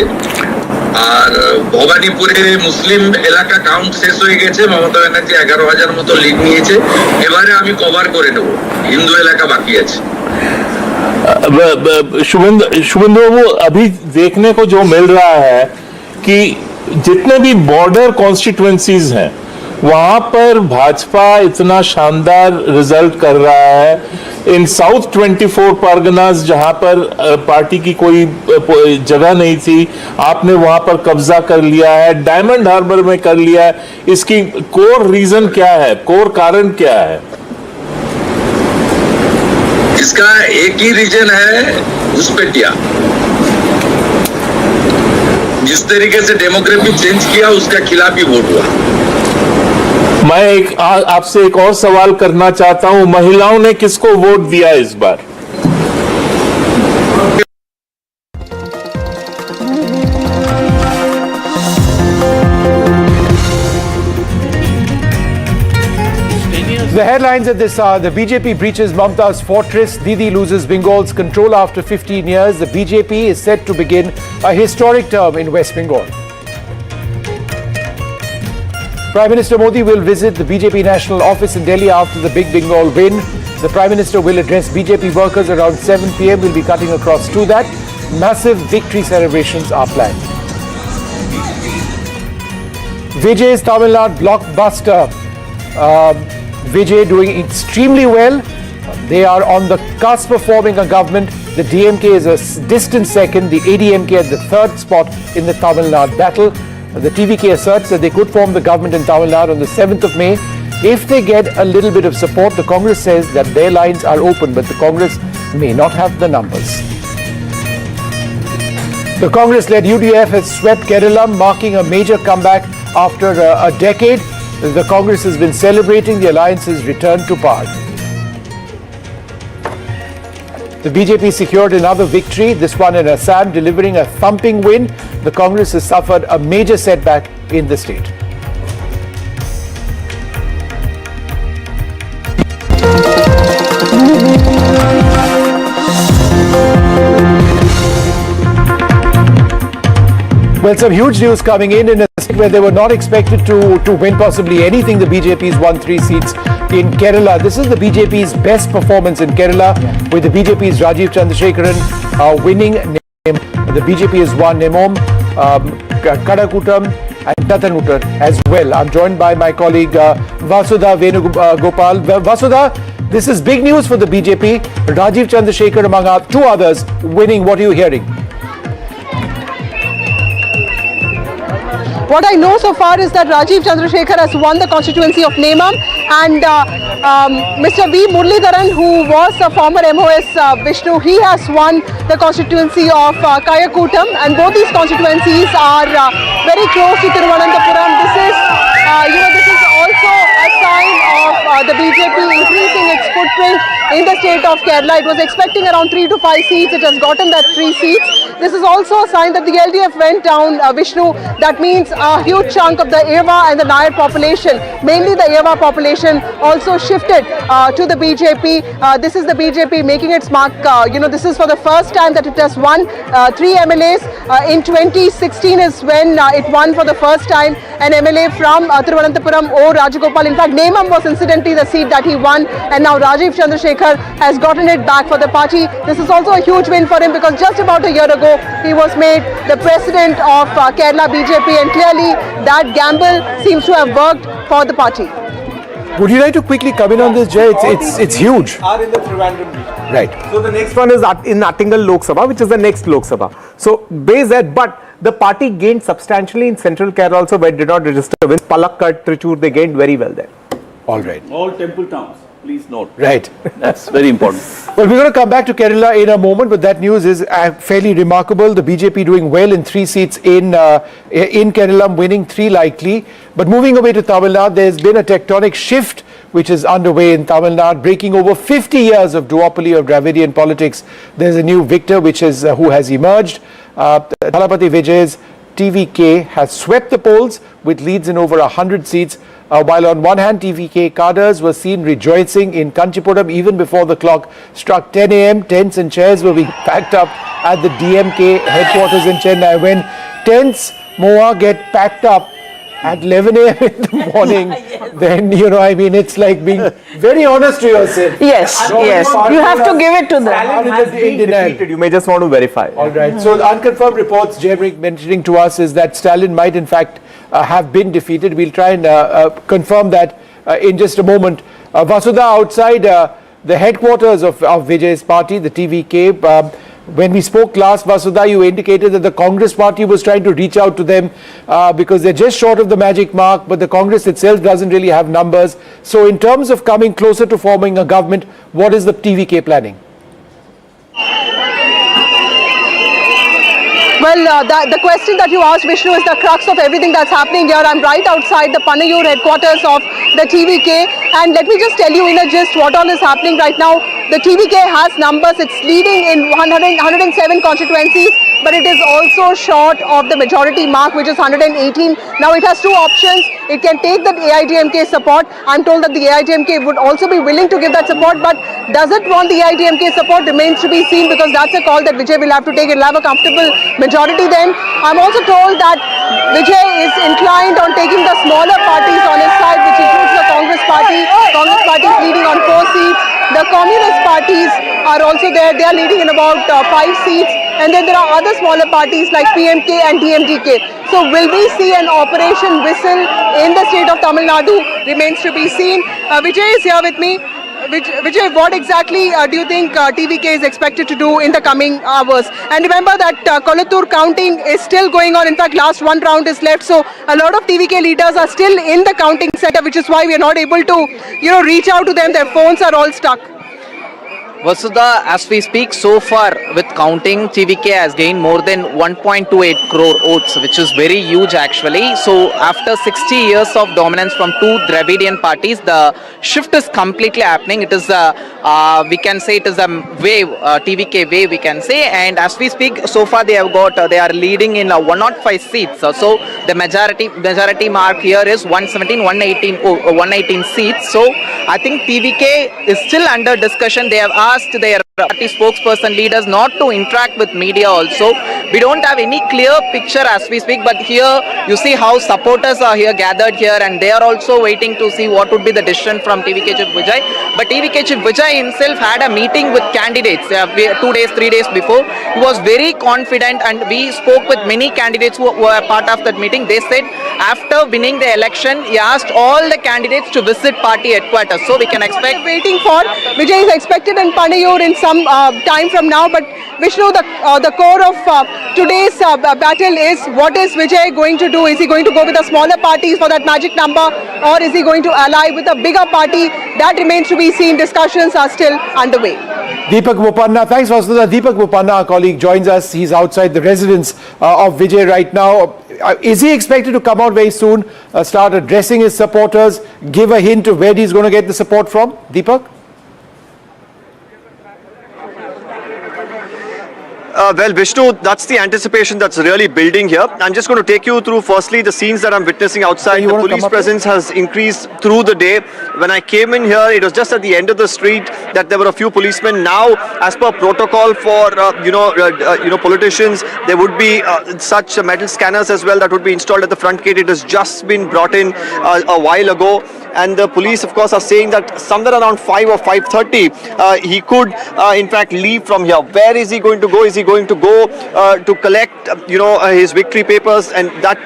আর ভবানীপুরে মুসলিম এলাকা কাউন্ট শেষ হয়ে গেছে। মমতা ব্যানার্জি 11,000 মতো লিড নিয়েছে। এবারে আমি কভার করে নেব, হিন্দু এলাকা বাকি আছে। शुभेंदु बाबू, अभी देखने को जो मिल रहा है कि जितने भी बॉर्डर कॉन्स्टिट्यूएंसीज हैं, वहां पर भाजपा इतना शानदार रिजल्ट कर रहा है। इन साउथ 24 परगनास, जहां पर पार्टी की कोई जगह नहीं थी, आपने वहां पर कब्जा कर लिया है। डायमंड हार्बर में कर लिया है। इसकी कोर रीजन क्या है, कोर कारण क्या है? इसका एक ही रीजन है, घुसपैठिया। जिस तरीके से डेमोग्राफी चेंज किया, उसका खिलाफ ही वोट हुआ। मैं आपसे एक और सवाल करना चाहता हूं। महिलाओं ने किसको वोट दिया इस बार? The headlines at this hour: the BJP breaches Mamta's fortress, Didi loses Bengal's control after 15 years. The BJP is set to begin a historic term in West Bengal. Prime Minister Modi will visit the BJP national office in Delhi after the Big Bengal win. The Prime Minister will address BJP workers around 7 p.m. We'll be cutting across to that. Massive victory celebrations are planned. Vijay's Tamil Nadu blockbuster. Vijay doing extremely well. They are on the cusp of forming a government. The DMK is a distant second, the ADMK at the third spot in the Tamil Nadu battle. The TVK asserts that they could form the government in Tamil Nadu on the 7th of May if they get a little bit of support. The Congress says that their lines are open, but the Congress may not have the numbers. The Congress-led UDF has swept Keralam, marking a major comeback after a decade. The Congress has been celebrating the alliance's return to power. The BJP secured another victory, this one in Assam, delivering a thumping win. The Congress has suffered a major setback in the state. Well, some huge news coming in a where they were not expected to win possibly anything. The BJP's won 3 seats in Kerala. This is the BJP's best performance in Kerala, with the BJP's Rajiv Chandrasekharan winning. The BJP has won Nemom, Kadakutam and Tatanuttar as well. I'm joined by my colleague Vasudha Venugopal. Vasudha, this is big news for the BJP. Rajiv Chandrasekhar among 2 others winning. What are you hearing? What I know so far is that Rajiv Chandrasekhar has won the constituency of Nemam, and Mr. V. Muralidharan, who was a former MOS Vishnu, he has won the constituency of Kayakutam, and both these constituencies are very close to Thiruvananthapuram. This is also a sign of the BJP increasing its footprint in the state of Kerala. It was expecting around 3 to 5 seats. It has gotten that 3 seats. This is also a sign that the LDF went down, Vishnu. That means a huge chunk of the Eva and the Nair population, mainly the Eva population, also shifted to the BJP. This is the BJP making its mark. This is for the first time that it has won 3 MLAs. In 2016 is when it won for the first time an MLA from Thiruvananthapuram, O. Rajagopal. In fact, Nemam was incidentally the seat that he won, and now Rajiv Chandrasekhar has gotten it back for the party. This is also a huge win for him, because just about a year ago, he was made the president of Kerala BJP, and clearly that gamble seems to have worked for the party. Would you like to quickly come in on this, Jay? It's huge. Are in the Trivandrum region. Right. So the next one is in Attingal Lok Sabha, which is the next Lok Sabha. So based that, but the party gained substantially in central Kerala also, where it did not register wins. Palakkad, Trichur, they gained very well there. All right. All temple towns, please note. Right. That's very important. Well, we're going to come back to Kerala in a moment, but that news is fairly remarkable. The BJP doing well in 3 seats in Keralam, winning 3 likely. But moving away to Tamil Nadu, there's been a tectonic shift which is underway in Tamil Nadu, breaking over 50 years of duopoly of Dravidian politics. There's a new victor who has emerged. Thalapathy Vijay's TVK has swept the polls with leads in over 100 seats. While on one hand, TVK cadres were seen rejoicing in Kanchipuram even before the clock struck 10 a.m. Tents and chairs were being packed up at the DMK headquarters in Chennai. When tents, Moa, get packed up at 11 a.m. in the morning, then, it's like being very honest to yourself. Yes, yes. You have to give it to them. Stalin has been defeated. You may just want to verify. All right. So the unconfirmed reports, Jay mentioning to us, is that Stalin might in fact have been defeated. We'll try and confirm that in just a moment. Vasudha, outside the headquarters of Vijay's party, the TVK, when we spoke last, Vasudha, you indicated that the Congress party was trying to reach out to them because they're just short of the magic mark, but the Congress itself doesn't really have numbers. So in terms of coming closer to forming a government, what is the TVK planning? Well, the question that you asked, Vishnu, is the crux of everything that's happening here. I'm right outside the Panayur headquarters of the TVK, and let me just tell you in a gist what all is happening right now. The TVK has numbers. It's leading in 107 constituencies, but it is also short of the majority mark, which is 118. Now it has 2 options. It can take the AIDMK support. I'm told that the AIDMK would also be willing to give that support, but does it want the AIDMK support remains to be seen, because that's a call that Vijay will have to take. It'll have a comfortable majority then. I'm also told that Vijay is inclined on taking the smaller parties on his side, which includes the Congress party. Congress party is leading on 4 seats. The communist parties are also there. They are leading in about 5 seats. And then there are other smaller parties like PMK and DMDK. So will we see an operation whistle in the state of Tamil Nadu remains to be seen. Vijay is here with me. Vijay, what exactly do you think TVK is expected to do in the coming hours? And remember that Kolattur counting is still going on. In fact, last 1 round is left. So a lot of TVK leaders are still in the counting center, which is why we are not able to, reach out to them. Their phones are all stuck. Vasudha, as we speak, so far with counting, TVK has gained more than 1.28 crore votes, which is very huge actually. So after 60 years of dominance from 2 Dravidian parties, the shift is completely happening. It is we can say it is a wave, TVK wave we can say. And as we speak, so far they are leading in 105 seats. So the majority mark here is 118 seats. So I think TVK is still under discussion. They have asked their party spokesperson leaders not to interact with media also, we don't have any clear picture as we speak, but here you see how supporters are here gathered here, and they are also waiting to see what would be the decision from TVK Chief Vijay. But TVK Chief Vijay himself had a meeting with candidates 2 days, 3 days before. He was very confident, and we spoke with many candidates who were part of that meeting. They said after winning the election, he asked all the candidates to visit party headquarters. So we can expect. Waiting for Vijay is expected in Panayur in some time from now. But Vishnu, the core of today's battle is what is Vijay going to do? Is he going to go with the smaller parties for that magic number, or is he going to ally with a bigger party? That remains to be seen. Discussions are still underway. Deepak Bopanna, thanks Vasudha. Deepak Bopanna, our colleague, joins us. He's outside the residence of Vijay right now. Is he expected to come out very soon, start addressing his supporters, give a hint of where he's going to get the support from? Deepak? Well, Vishnu, that's the anticipation that's really building here. I'm just going to take you through firstly the scenes that I'm witnessing outside. The police presence has increased through the day. When I came in here, it was just at the end of the street that there were a few policemen. Now, as per protocol for politicians, there would be such metal scanners as well that would be installed at the front gate. It has just been brought in a while ago. And the police, of course, are saying that somewhere around 5 or 5:30, he could, in fact, leave from here. Where is he going to go? Is he going to go to collect, his victory papers? And that,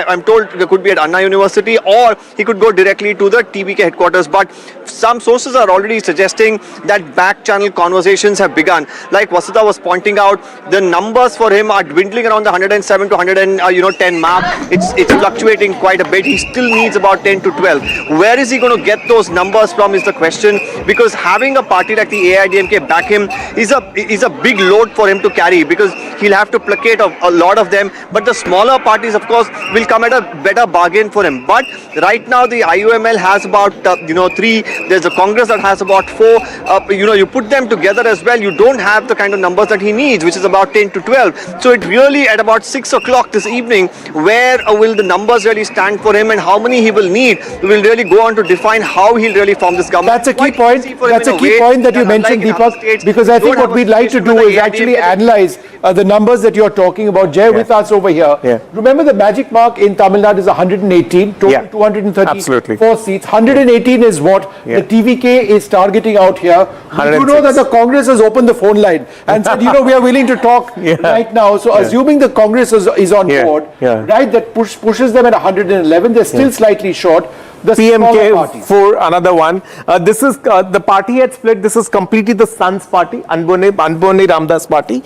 I'm told, there could be at Anna University, or he could go directly to the TVK headquarters. But some sources are already suggesting that back-channel conversations have begun. Like Vasudha was pointing out, the numbers for him are dwindling around the 107 to 110 mark. It's fluctuating quite a bit. He still needs about 10 to 12. Where is he going to get those numbers from is the question, because having a party like the AIDMK back him is a big load for him to carry, because he'll have to placate a lot of them. But the smaller parties, of course, will come at a better bargain for him. But right now the IUML has about 3. There's a Congress that has about 4. You put them together as well, you don't have the kind of numbers that he needs, which is about 10 to 12. So it really at about 6 o'clock this evening, where will the numbers really stand for him and how many he will need, will really go on to define how he'll really form this government. That's a key point. That's a key point that you mentioned, Deepak, because I think what we'd like to do is actually analyze the numbers that you're talking about. Jay, with us over here. Yeah. Remember, the magic mark in Tamil Nadu is 118, total 234 seats. 118 is what the TVK is targeting out here. You know that the Congress has opened the phone line and said, we are willing to talk right now. So assuming the Congress is on board, right, that pushes them at 111, they're still slightly short. The PMK for another one. This is the party had split. This is completely the Sons party, Anbone Ramdas party.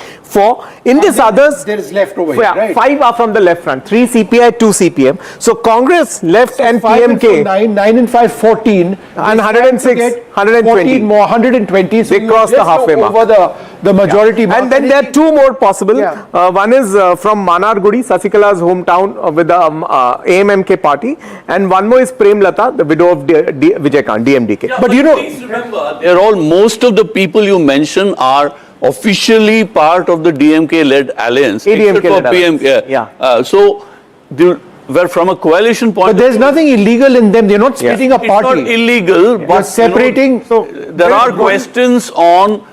In this others, there is left over here, right? 5 are from the left front, 3 CPI, 2 CPM. So Congress left, so and PMK 9 and 5, 14, and 106, 120 14 more, 120. So they crossed the halfway mark over the majority mark. And then there are 2 more possible. One is from Manargudi, Sasikala's hometown, with the AMMK party, and one more is Prem Lata, the widow of Vijay Kant, DMDK. But please remember, most of the people you mention are officially part of the DMK-led alliance. ADMK-led alliance. So, where from a coalition point, but there's nothing illegal in them. They're not splitting a party. It's not illegal, but separating. There are questions on.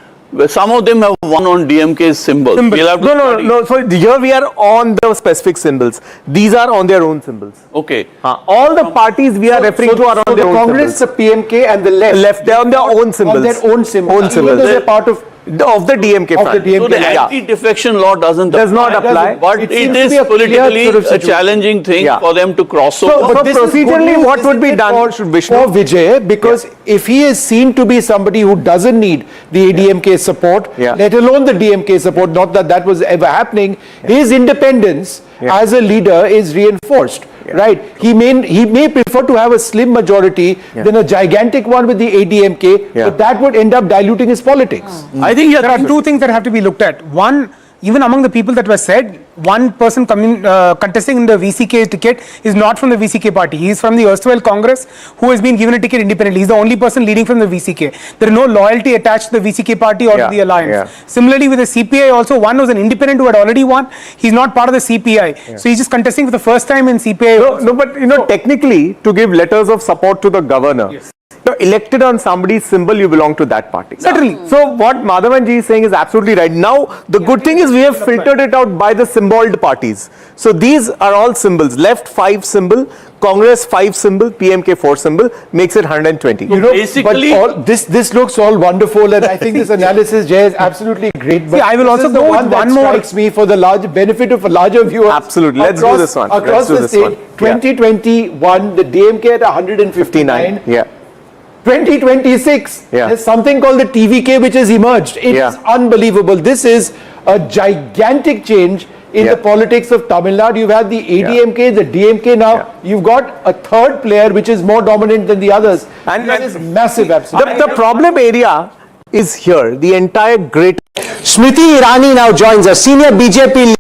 Some of them have won on DMK's symbol. No. So here we are on the specific symbols. These are on their own symbols. Okay. All the parties we are referring to are on their own Congress, symbols. the PMK and the left. They are on their own symbols. On their own symbols. They're part of the DMK front. So the anti-defection law does not apply. But it is politically a challenging thing for them to cross over. So procedurally, what would be done for Vijay? Because if he is seen to be somebody who doesn't need the ADMK support, let alone the DMK support, not that that was ever happening, his independence as a leader is reinforced. Right, he may prefer to have a slim majority than a gigantic one with the ADMK, but that would end up diluting his politics. I think there are 2 things that have to be looked at. One, even among the people that were said, one person contesting in the VCK ticket is not from the VCK party. He is from the erstwhile Congress, who has been given a ticket independently. He is the only person leading from the VCK. There is no loyalty attached to the VCK party or to the alliance. Similarly, with the CPI also, one was an independent who had already won. He is not part of the CPI. So he is just contesting for the first time in CPI. No, but technically, to give letters of support to the governor, elected on somebody's symbol, you belong to that party. Certainly. So what Madhavanji is saying is absolutely right. Now, the good thing is we have filtered it out by the symboled parties. So these are all symbols. Left 5 symbol, Congress 5 symbol, PMK 4 symbol, makes it 120. You know, basically, but this looks all wonderful, and I think this analysis, Jay, is absolutely great. But I will also go with one more. Strikes me for the large benefit of a larger viewer. Absolutely. Let's do this one. Across the state, 2021, the DMK at 159. Yeah. 2026, there's something called the TVK which has emerged. It is unbelievable. This is a gigantic change in the politics of Tamil Nadu. You've had the ADMK, the DMK now. You've got a third player which is more dominant than the others. And that is massive, absolutely. The problem area is here. The entire great... Smriti Irani now joins us, senior BJP.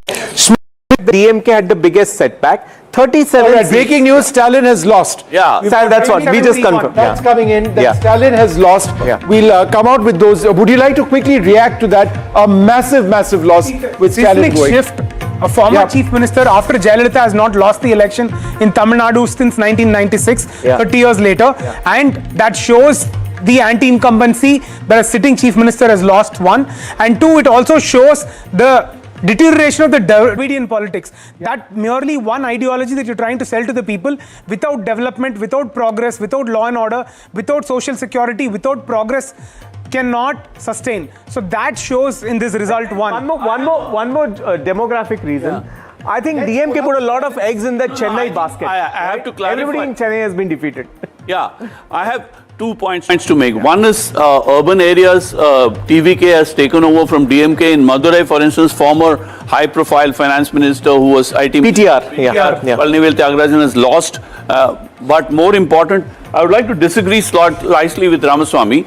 The DMK had the biggest setback. 37 All right, breaking news, Stalin has lost. Yeah, that's what we just confirmed. That's coming in, that Stalin has lost. We'll come out with those. Would you like to quickly react to that? A massive, massive loss with Stalin going. Shift. A former chief minister after Jayalalitha has not lost the election in Tamil Nadu since 1996, 30 years later. And that shows the anti-incumbency that a sitting chief minister has lost, one. And two, it also shows the deterioration of the Dravidian politics. That merely one ideology that you're trying to sell to the people without development, without progress, without law and order, without social security, without progress cannot sustain. So that shows in this result one more demographic reason. I think DMK put a lot of eggs in that Chennai basket. I have to clarify. Everybody in Chennai has been defeated. Yeah, I have 2 points to make. One is urban areas. TVK has taken over from DMK. In Madurai, for instance, former high-profile finance minister who was IT PTR, Palnivel Tyagarajan has lost. But more important, I would like to disagree slightly with Ramaswamy.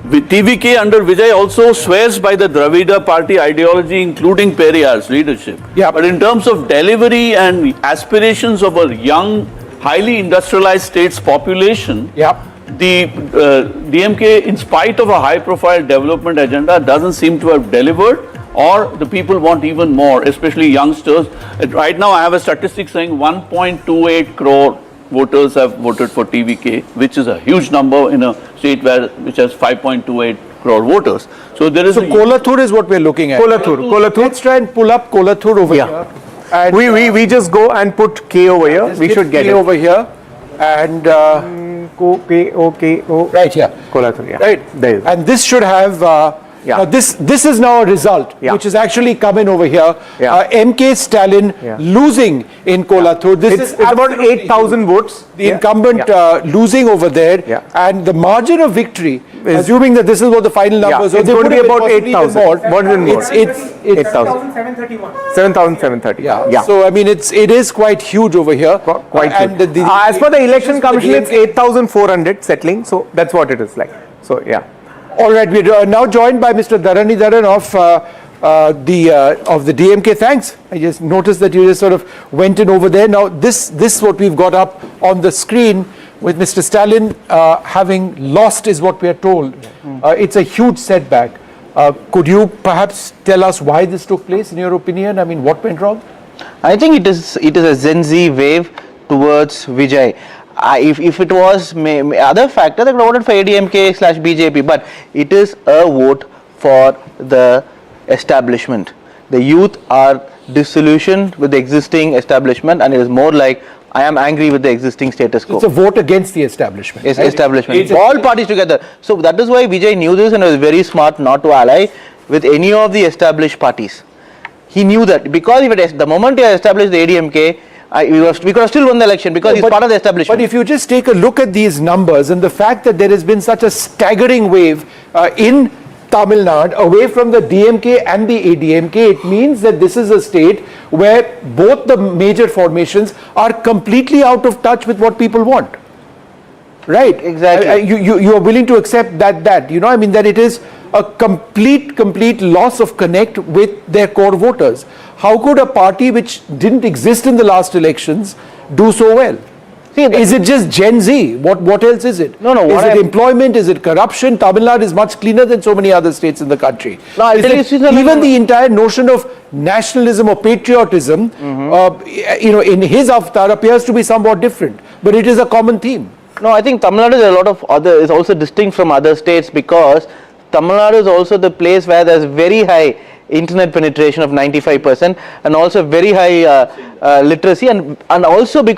TVK under Vijay also swears by the Dravida party ideology, including Periyar's leadership. But in terms of delivery and aspirations of a young, highly industrialized state's population, the DMK, in spite of a high-profile development agenda, doesn't seem to have delivered, or the people want even more, especially youngsters. Right now, I have a statistic saying 1.28 crore voters have voted for TVK, which is a huge number in a state which has 5.28 crore voters. So there is. So Kolathur is what we're looking at. Kolathur. Let's try and pull up Kolathur over here. And we just go and put K over here. We should get K it over here, and K-O. right here. Kolathur, Right. There you go. And this should have. Now this is now a result which has actually come in over here. MK Stalin losing in Kolathur. This is about 8,000 votes. The incumbent losing over there, and the margin of victory, assuming that this is what the final numbers are, it's going to be about 8,000. It's 7,731. 7,730. So I mean, it is quite huge over here. Quite huge. As per the election commission, it's 8,400 settling. So that's what it is like. So All right, we are now joined by Mr. Dharanidharan of the DMK. Thanks. I just noticed that you just sort of went in over there. Now, this is what we've got up on the screen with Mr. Stalin having lost, is what we are told. It's a huge setback. Could you perhaps tell us why this took place, in your opinion? I mean, what went wrong? I think it is a Gen Z wave towards Vijay. If it was other factor, they would have voted for ADMK/BJP, but it is a vote for the establishment. The youth are disillusioned with the existing establishment, and it is more like, I am angry with the existing status quo. It's a vote against the establishment. Establishment. All parties together. So that is why Vijay knew this and was very smart not to ally with any of the established parties. He knew that because the moment he established the ADMK, we could have still won the election because he's part of the establishment. But if you just take a look at these numbers and the fact that there has been such a staggering wave in Tamil Nadu away from the DMK and the ADMK, it means that this is a state where both the major formations are completely out of touch with what people want. Right? Exactly. You are willing to accept that that it is a complete loss of connect with their core voters. How could a party which didn't exist in the last elections do so well? Is it just Gen Z? What else is it? No. Is it employment? Is it corruption? Tamil Nadu is much cleaner than so many other states in the country. No, even the entire notion of nationalism or patriotism, in his avatar appears to be somewhat different, but it is a common theme. No, I think Tamil Nadu is a lot of other, is also distinct from other states because Tamil Nadu is also the place where there's very high internet penetration of 95% and also very high literacy and also because